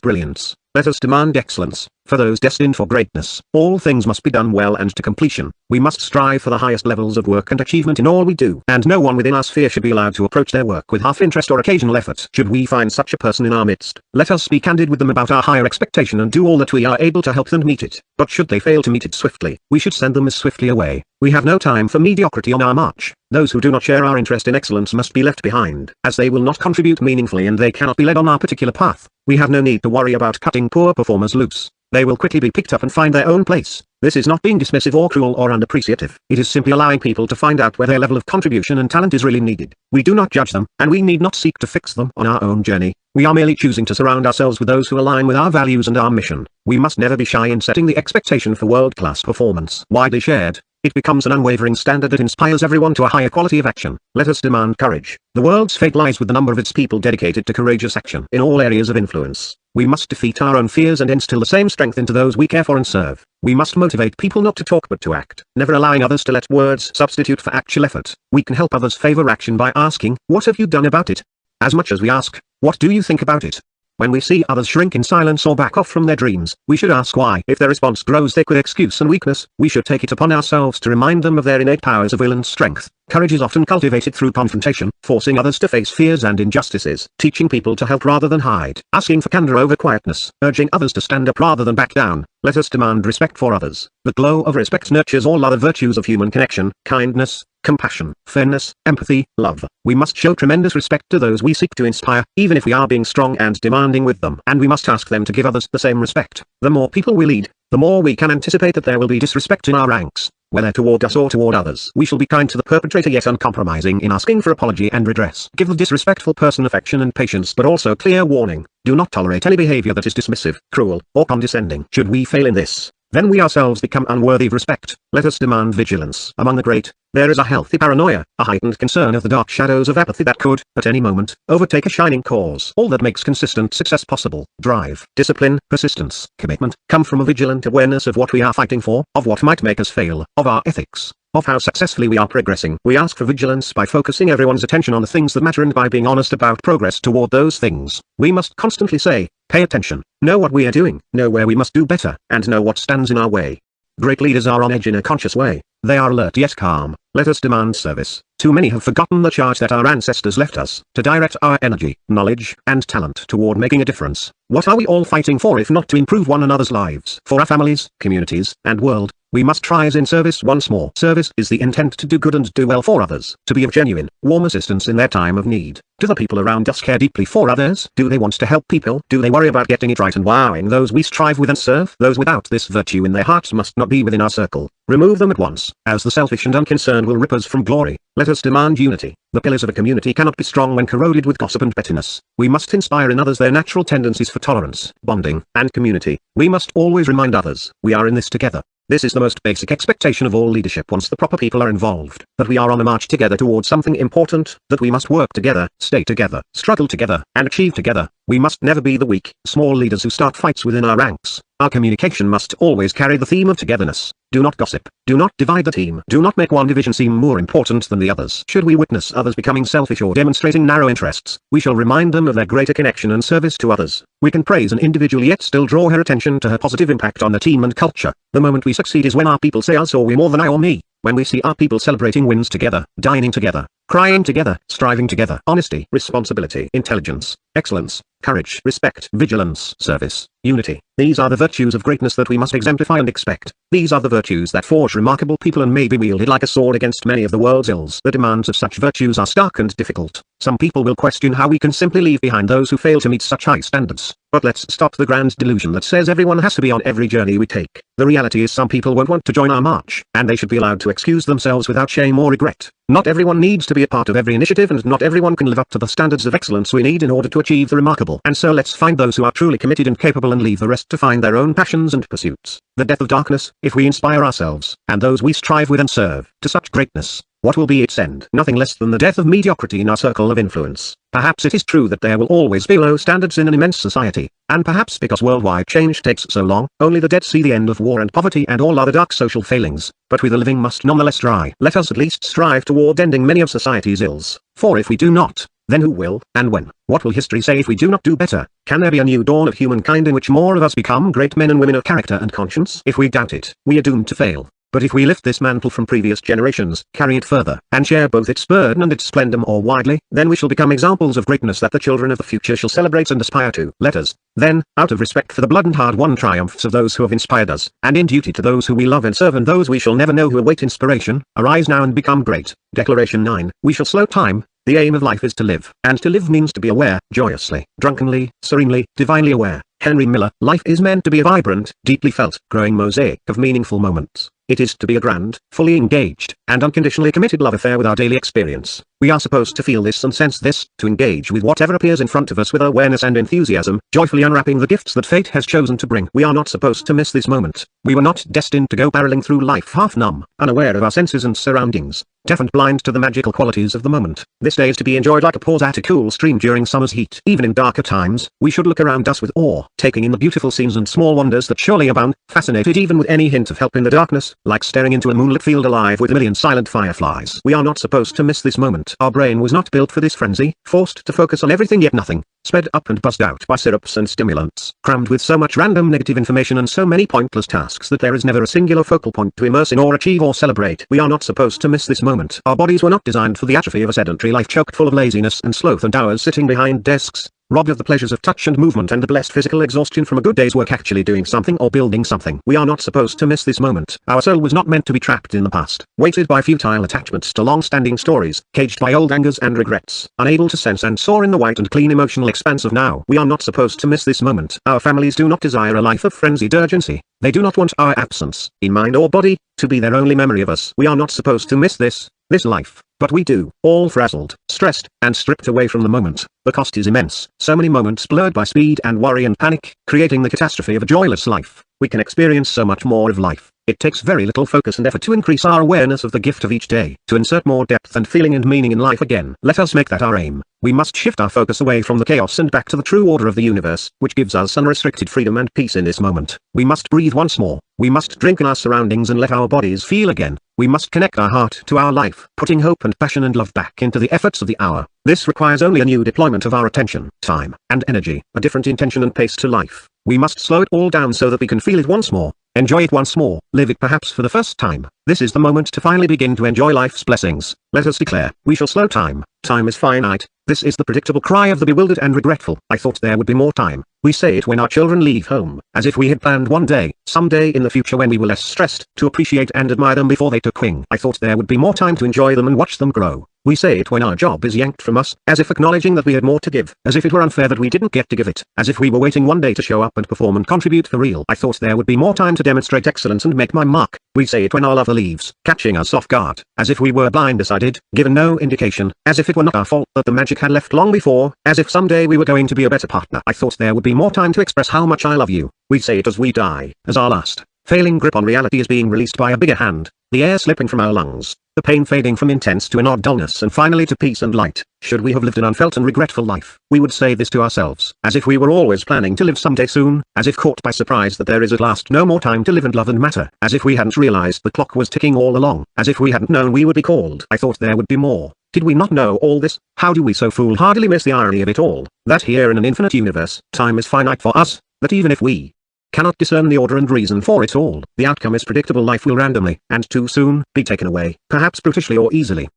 brilliance. Let us demand excellence. For those destined for greatness, all things must be done well and to completion. We must strive for the highest levels of work and achievement in all we do, and no one within our sphere should be allowed to approach their work with half interest or occasional effort. Should we find such a person in our midst, let us be candid with them about our higher expectation and do all that we are able to help them meet it. But should they fail to meet it swiftly, we should send them as swiftly away. We have no time for mediocrity on our march. Those who do not share our interest in excellence must be left behind, as they will not contribute meaningfully and they cannot be led on our particular path. We have no need to worry about cutting poor performers loose. They will quickly be picked up and find their own place. This is not being dismissive or cruel or unappreciative. It is simply allowing people to find out where their level of contribution and talent is really needed. We do not judge them, and we need not seek to fix them on our own journey. We are merely choosing to surround ourselves with those who align with our values and our mission. We must never be shy in setting the expectation for world-class performance. Widely shared, it becomes an unwavering standard that inspires everyone to a higher quality of action. Let us demand courage. The world's fate lies with the number of its people dedicated to courageous action in all areas of influence. We must defeat our own fears and instill the same strength into those we care for and serve. We must motivate people not to talk but to act, never allowing others to let words substitute for actual effort. We can help others favor action by asking, "What have you done about it?" as much as we ask, "What do you think about it?" When we see others shrink in silence or back off from their dreams, we should ask why. If their response grows thick with excuse and weakness, we should take it upon ourselves to remind them of their innate powers of will and strength. Courage is often cultivated through confrontation, forcing others to face fears and injustices, teaching people to help rather than hide, asking for candor over quietness, urging others to stand up rather than back down. Let us demand respect for others. The glow of respect nurtures all other virtues of human connection, kindness, compassion, fairness, empathy, love. We must show tremendous respect to those we seek to inspire, even if we are being strong and demanding with them. And we must ask them to give others the same respect. The more people we lead, the more we can anticipate that there will be disrespect in our ranks, whether toward us or toward others. We shall be kind to the perpetrator yet uncompromising in asking for apology and redress. Give the disrespectful person affection and patience but also clear warning. Do not tolerate any behavior that is dismissive, cruel, or condescending. Should we fail in this, then we ourselves become unworthy of respect. Let us demand vigilance. Among the great, there is a healthy paranoia, a heightened concern of the dark shadows of apathy that could, at any moment, overtake a shining cause. All that makes consistent success possible, drive, discipline, persistence, commitment, come from a vigilant awareness of what we are fighting for, of what might make us fail, of our ethics, of how successfully we are progressing. We ask for vigilance by focusing everyone's attention on the things that matter and by being honest about progress toward those things. We must constantly say, pay attention, know what we are doing, know where we must do better, and know what stands in our way. Great leaders are on edge in a conscious way. They are alert yet calm. Let us demand service. Too many have forgotten the charge that our ancestors left us, to direct our energy, knowledge, and talent toward making a difference. What are we all fighting for if not to improve one another's lives? For our families, communities, and world, we must rise in service once more. Service is the intent to do good and do well for others, to be of genuine, warm assistance in their time of need. Do the people around us care deeply for others? Do they want to help people? Do they worry about getting it right and wowing those we strive with and serve? Those without this virtue in their hearts must not be within our circle. Remove them at once, as the selfish and unconcerned will rip us from glory. Let us demand unity. The pillars of a community cannot be strong when corroded with gossip and pettiness. We must inspire in others their natural tendencies for tolerance, bonding, and community. We must always remind others, we are in this together. This is the most basic expectation of all leadership once the proper people are involved. That we are on a march together towards something important, that we must work together, stay together, struggle together, and achieve together. We must never be the weak, small leaders who start fights within our ranks. Our communication must always carry the theme of togetherness. Do not gossip. Do not divide the team. Do not make one division seem more important than the others. Should we witness others becoming selfish or demonstrating narrow interests, we shall remind them of their greater connection and service to others. We can praise an individual yet still draw her attention to her positive impact on the team and culture. The moment we succeed is when our people say us or we more than I or me. When we see our people celebrating wins together, dining together, crying together, striving together. Honesty, responsibility, intelligence, excellence, courage, respect, vigilance, service, unity. These are the virtues of greatness that we must exemplify and expect. These are the virtues that forge remarkable people and may be wielded like a sword against many of the world's ills. The demands of such virtues are stark and difficult. Some people will question how we can simply leave behind those who fail to meet such high standards. But let's stop the grand delusion that says everyone has to be on every journey we take. The reality is some people won't want to join our march, and they should be allowed to excuse themselves without shame or regret. Not everyone needs to be a part of every initiative, and not everyone can live up to the standards of excellence we need in order to achieve the remarkable. And so let's find those who are truly committed and capable and leave the rest to find their own passions and pursuits. The death of darkness, if we inspire ourselves, and those we strive with and serve, to such greatness, what will be its end? Nothing less than the death of mediocrity in our circle of influence. Perhaps it is true that there will always be low standards in an immense society, and perhaps because worldwide change takes so long, only the dead see the end of war and poverty and all other dark social failings, but we the living must nonetheless try. Let us at least strive toward ending many of society's ills, for if we do not, then who will, and when? What will history say if we do not do better? Can there be a new dawn of humankind in which more of us become great men and women of character and conscience? If we doubt it, we are doomed to fail. But if we lift this mantle from previous generations, carry it further, and share both its burden and its splendor more widely, then we shall become examples of greatness that the children of the future shall celebrate and aspire to. Let us, then, out of respect for the blood and hard-won triumphs of those who have inspired us, and in duty to those who we love and serve and those we shall never know who await inspiration, arise now and become great. Declaration 9. We shall slow time. The aim of life is to live, and to live means to be aware, joyously, drunkenly, serenely, divinely aware. Henry Miller. Life is meant to be a vibrant, deeply felt, growing mosaic of meaningful moments. It is to be a grand, fully engaged, and unconditionally committed love affair with our daily experience. We are supposed to feel this and sense this, to engage with whatever appears in front of us with awareness and enthusiasm, joyfully unwrapping the gifts that fate has chosen to bring. We are not supposed to miss this moment. We were not destined to go barreling through life half numb, unaware of our senses and surroundings, deaf and blind to the magical qualities of the moment. This day is to be enjoyed like a pause at a cool stream during summer's heat. Even in darker times, we should look around us with awe, taking in the beautiful scenes and small wonders that surely abound, fascinated even with any hint of help in the darkness, like staring into a moonlit field alive with a million silent fireflies. We are not supposed to miss this moment. Our brain was not built for this frenzy, forced to focus on everything yet nothing, sped up and buzzed out by syrups and stimulants, crammed with so much random negative information and so many pointless tasks that there is never a singular focal point to immerse in or achieve or celebrate. We are not supposed to miss this moment. Our bodies were not designed for the atrophy of a sedentary life chock full of laziness and sloth and hours sitting behind desks, robbed of the pleasures of touch and movement and the blessed physical exhaustion from a good day's work actually doing something or building something. We are not supposed to miss this moment. Our soul was not meant to be trapped in the past, weighted by futile attachments to long-standing stories, caged by old angers and regrets, unable to sense and soar in the white and clean emotional expanse of now. We are not supposed to miss this moment. Our families do not desire a life of frenzied urgency. They do not want our absence, in mind or body, to be their only memory of us. We are not supposed to miss this life. But we do, all frazzled, stressed, and stripped away from the moment. The cost is immense. So many moments blurred by speed and worry and panic, creating the catastrophe of a joyless life. We can experience so much more of life. It takes very little focus and effort to increase our awareness of the gift of each day, to insert more depth and feeling and meaning in life again. Let us make that our aim. We must shift our focus away from the chaos and back to the true order of the universe, which gives us unrestricted freedom and peace in this moment. We must breathe once more. We must drink in our surroundings and let our bodies feel again. We must connect our heart to our life, putting hope and passion and love back into the efforts of the hour. This requires only a new deployment of our attention, time, and energy, a different intention and pace to life. We must slow it all down so that we can feel it once more, enjoy it once more, live it perhaps for the first time. This is the moment to finally begin to enjoy life's blessings. Let us declare, we shall slow time. Time is finite. This is the predictable cry of the bewildered and regretful. I thought there would be more time. We say it when our children leave home, as if we had planned one day, someday in the future when we were less stressed, to appreciate and admire them before they took wing. I thought there would be more time to enjoy them and watch them grow. We say it when our job is yanked from us, as if acknowledging that we had more to give, as if it were unfair that we didn't get to give it, as if we were waiting one day to show up and perform and contribute for real. I thought there would be more time to demonstrate excellence and make my mark. We say it when our lover leaves, catching us off guard, as if we were blindsided, given no indication, as if it were not our fault that the magic had left long before, as if someday we were going to be a better partner. I thought there would be more time to express how much I love you. We say it as we die, as our last, Failing grip on reality is being released by a bigger hand, the air slipping from our lungs, the pain fading from intense to an odd dullness and finally to peace and light. Should we have lived an unfelt and regretful life, we would say this to ourselves, as if we were always planning to live someday soon, as if caught by surprise that there is at last no more time to live and love and matter, as if we hadn't realized the clock was ticking all along, as if we hadn't known we would be called. I thought there would be more. Did we not know all this? How do we so foolhardily miss the irony of it all, that here in an infinite universe, time is finite for us, that even if we cannot discern the order and reason for it all, the outcome is predictable. Life will randomly, and too soon, be taken away, perhaps brutishly or easily,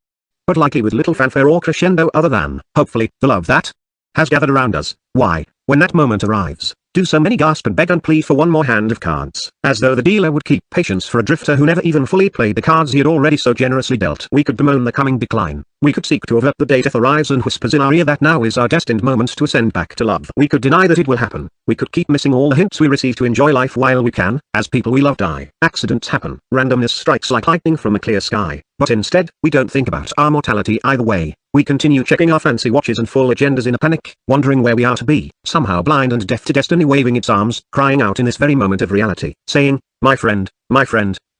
but likely with little fanfare or crescendo other than, hopefully, the love that has gathered around us. Why, when that moment arrives, do so many gasp and beg and plead for one more hand of cards, as though the dealer would keep patience for a drifter who never even fully played the cards he had already so generously dealt? We could bemoan the coming decline. We could seek to avert the day death arrives and whispers in our ear that now is our destined moment to ascend back to love. We could deny that it will happen. We could keep missing all the hints we receive to enjoy life while we can, as people we love die. Accidents happen. Randomness strikes like lightning from a clear sky. But instead, we don't think about our mortality either way. We continue checking our fancy watches and full agendas in a panic, wondering where we are to be, somehow blind and deaf to destiny waving its arms, crying out in this very moment of reality, saying, my friend,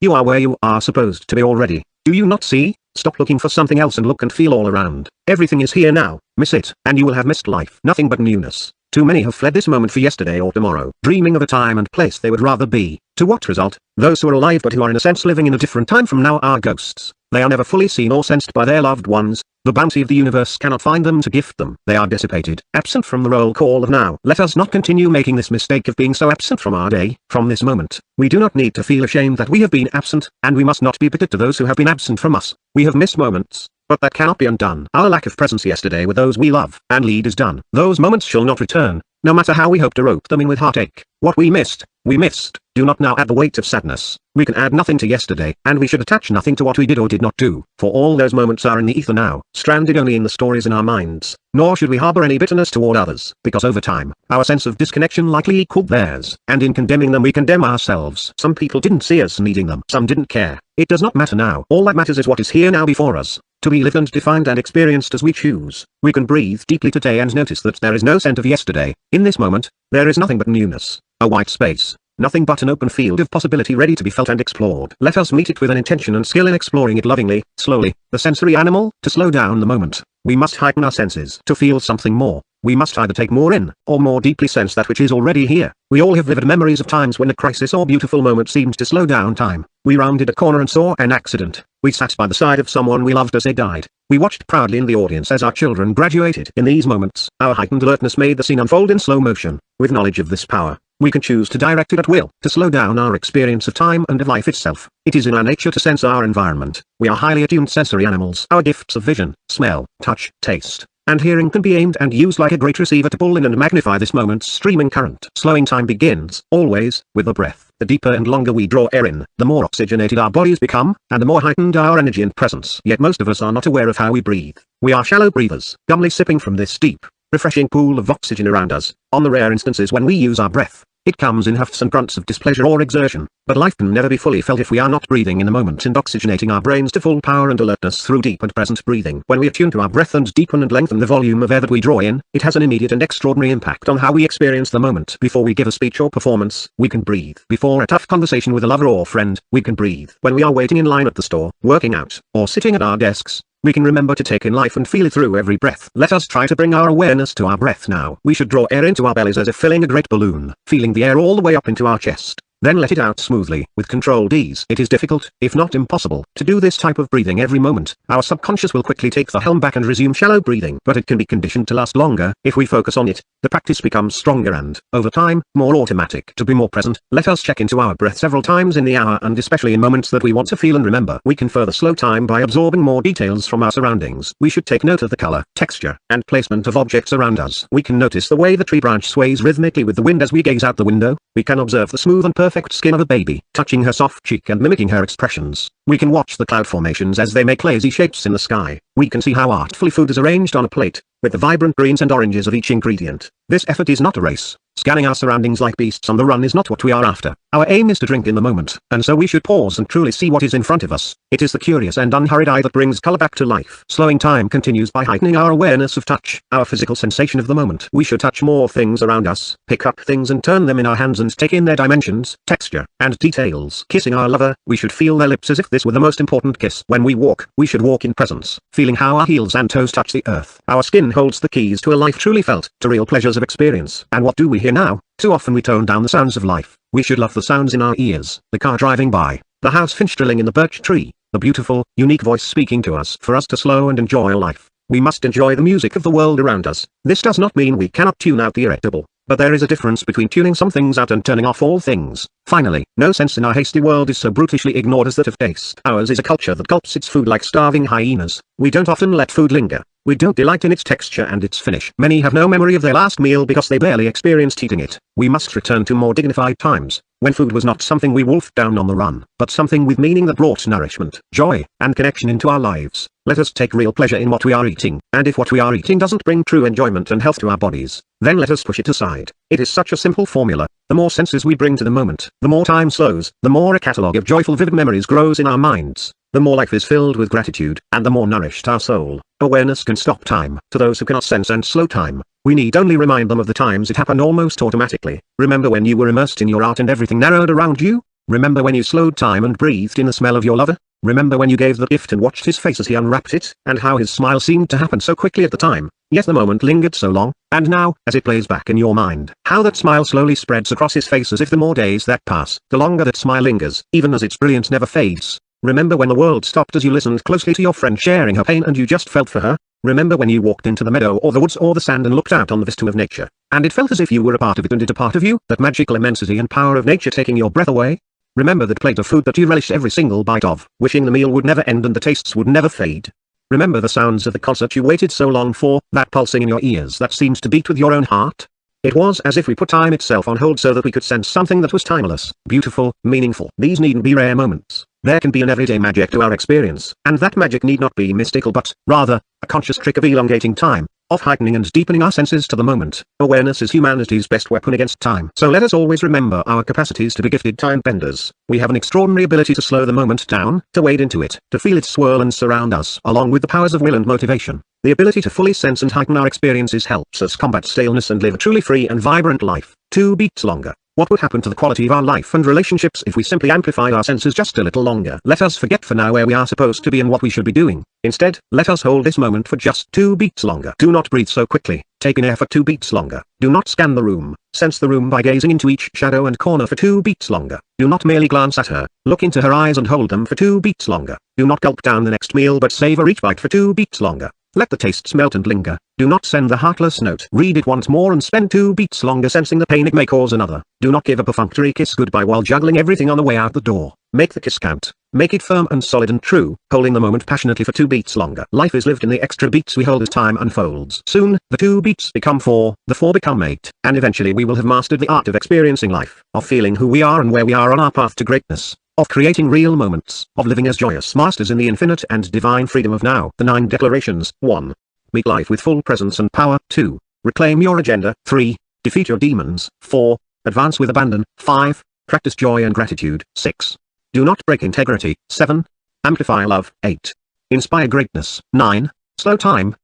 you are where you are supposed to be already. Do you not see? Stop looking for something else and look and feel all around. Everything is here now. Miss it, and you will have missed life. Nothing but newness. Too many have fled this moment for yesterday or tomorrow, dreaming of a time and place they would rather be. To what result? Those who are alive but who are in a sense living in a different time from now are ghosts. They are never fully seen or sensed by their loved ones. The bounty of the universe cannot find them to gift them. They are dissipated, absent from the roll call of now. Let us not continue making this mistake of being so absent from our day, from this moment. We do not need to feel ashamed that we have been absent, and we must not be bitter to those who have been absent from us. We have missed moments, but that cannot be undone. Our lack of presence yesterday with those we love and lead is done. Those moments shall not return, no matter how we hope to rope them in with heartache. What we missed, we missed. Do not now add the weight of sadness. We can add nothing to yesterday, and we should attach nothing to what we did or did not do, for all those moments are in the ether now, stranded only in the stories in our minds. Nor should we harbor any bitterness toward others, because over time, our sense of disconnection likely equaled theirs, and in condemning them we condemn ourselves. Some people didn't see us needing them. Some didn't care. It does not matter now. All that matters is what is here now before us, to be lived and defined and experienced as we choose. We can breathe deeply today and notice that there is no scent of yesterday. In this moment, there is nothing but newness, a white space. Nothing but an open field of possibility ready to be felt and explored. Let us meet it with an intention and skill in exploring it lovingly, slowly. The sensory animal, to slow down the moment. We must heighten our senses to feel something more. We must either take more in, or more deeply sense that which is already here. We all have vivid memories of times when a crisis or beautiful moment seemed to slow down time. We rounded a corner and saw an accident. We sat by the side of someone we loved as they died. We watched proudly in the audience as our children graduated. In these moments, our heightened alertness made the scene unfold in slow motion. With knowledge of this power, we can choose to direct it at will, to slow down our experience of time and of life itself. It is in our nature to sense our environment. We are highly attuned sensory animals. Our gifts of vision, smell, touch, taste, and hearing can be aimed and used like a great receiver to pull in and magnify this moment's streaming current. Slowing time begins, always, with the breath. The deeper and longer we draw air in, the more oxygenated our bodies become, and the more heightened our energy and presence. Yet most of us are not aware of how we breathe. We are shallow breathers, dumbly sipping from this deep, refreshing pool of oxygen around us. On the rare instances when we use our breath, it comes in huffs and grunts of displeasure or exertion, but life can never be fully felt if we are not breathing in the moment and oxygenating our brains to full power and alertness through deep and present breathing. When we attune to our breath and deepen and lengthen the volume of air that we draw in, it has an immediate and extraordinary impact on how we experience the moment. Before we give a speech or performance, we can breathe. Before a tough conversation with a lover or friend, we can breathe. When we are waiting in line at the store, working out, or sitting at our desks, we can remember to take in life and feel it through every breath. Let us try to bring our awareness to our breath now. We should draw air into our bellies as if filling a great balloon, feeling the air all the way up into our chest. Then let it out smoothly, with controlled ease. It is difficult, if not impossible, to do this type of breathing every moment. Our subconscious will quickly take the helm back and resume shallow breathing. But it can be conditioned to last longer. If we focus on it, the practice becomes stronger and, over time, more automatic. To be more present, let us check into our breath several times in the hour and especially in moments that we want to feel and remember. We can further slow time by absorbing more details from our surroundings. We should take note of the color, texture, and placement of objects around us. We can notice the way the tree branch sways rhythmically with the wind as we gaze out the window. We can observe the smooth and perfect skin of a baby, touching her soft cheek and mimicking her expressions. We can watch the cloud formations as they make lazy shapes in the sky. We can see how artfully food is arranged on a plate, with the vibrant greens and oranges of each ingredient. This effort is not a race. Scanning our surroundings like beasts on the run is not what we are after. Our aim is to drink in the moment, and so we should pause and truly see what is in front of us. It is the curious and unhurried eye that brings color back to life. Slowing time continues by heightening our awareness of touch, our physical sensation of the moment. We should touch more things around us, pick up things and turn them in our hands and take in their dimensions, texture, and details. Kissing our lover, we should feel their lips as if this were the most important kiss. When we walk, we should walk in presence, feeling how our heels and toes touch the earth. Our skin holds the keys to a life truly felt, to real pleasures of experience. And what do we hear now? Too often we tone down the sounds of life. We should love the sounds in our ears, the car driving by, the house finch drilling in the birch tree, the beautiful, unique voice speaking to us. For us to slow and enjoy life, we must enjoy the music of the world around us. This does not mean we cannot tune out the irritable, but there is a difference between tuning some things out and turning off all things. Finally, no sense in our hasty world is so brutishly ignored as that of taste. Ours is a culture that gulps its food like starving hyenas. We don't often let food linger. We don't delight in its texture and its finish. Many have no memory of their last meal because they barely experienced eating it. We must return to more dignified times, when food was not something we wolfed down on the run, but something with meaning that brought nourishment, joy, and connection into our lives. Let us take real pleasure in what we are eating, and if what we are eating doesn't bring true enjoyment and health to our bodies, then let us push it aside. It is such a simple formula. The more senses we bring to the moment, the more time slows, the more a catalogue of joyful vivid memories grows in our minds, the more life is filled with gratitude, and the more nourished our soul. Awareness can stop time. To those who cannot sense and slow time, we need only remind them of the times it happened almost automatically. Remember when you were immersed in your art and everything narrowed around you? Remember when you slowed time and breathed in the smell of your lover? Remember when you gave the gift and watched his face as he unwrapped it, and how his smile seemed to happen so quickly at the time, yet the moment lingered so long, and now, as it plays back in your mind, how that smile slowly spreads across his face as if the more days that pass, the longer that smile lingers, even as its brilliance never fades. Remember when the world stopped as you listened closely to your friend sharing her pain and you just felt for her? Remember when you walked into the meadow or the woods or the sand and looked out on the vista of nature, and it felt as if you were a part of it and it a part of you, that magical immensity and power of nature taking your breath away? Remember that plate of food that you relished every single bite of, wishing the meal would never end and the tastes would never fade. Remember the sounds of the concert you waited so long for, that pulsing in your ears that seems to beat with your own heart? It was as if we put time itself on hold so that we could sense something that was timeless, beautiful, meaningful. These needn't be rare moments. There can be an everyday magic to our experience, and that magic need not be mystical but, rather, a conscious trick of elongating time, of heightening and deepening our senses to the moment. Awareness is humanity's best weapon against time. So let us always remember our capacities to be gifted time benders. We have an extraordinary ability to slow the moment down, to wade into it, to feel it swirl and surround us, along with the powers of will and motivation. The ability to fully sense and heighten our experiences helps us combat staleness and live a truly free and vibrant life. 2 beats longer. What would happen to the quality of our life and relationships if we simply amplified our senses just a little longer? Let us forget for now where we are supposed to be and what we should be doing. Instead, let us hold this moment for just 2 beats longer. Do not breathe so quickly. Take in air for 2 beats longer. Do not scan the room. Sense the room by gazing into each shadow and corner for 2 beats longer. Do not merely glance at her. Look into her eyes and hold them for 2 beats longer. Do not gulp down the next meal but savor each bite for 2 beats longer. Let the tastes melt and linger. Do not send the heartless note. Read it once more and spend 2 beats longer sensing the pain it may cause another. Do not give a perfunctory kiss goodbye while juggling everything on the way out the door. Make the kiss count. Make it firm and solid and true, holding the moment passionately for 2 beats longer. Life is lived in the extra beats we hold as time unfolds. Soon, the 2 beats become 4, the 4 become 8, and eventually we will have mastered the art of experiencing life, of feeling who we are and where we are on our path to greatness, of creating real moments, of living as joyous masters in the infinite and divine freedom of now. The 9 declarations. 1. Meet life with full presence and power. 2. Reclaim your agenda. 3. Defeat your demons. 4. Advance with abandon. 5. Practice joy and gratitude. 6. Do not break integrity. 7. Amplify love. 8. Inspire greatness. 9. Slow time.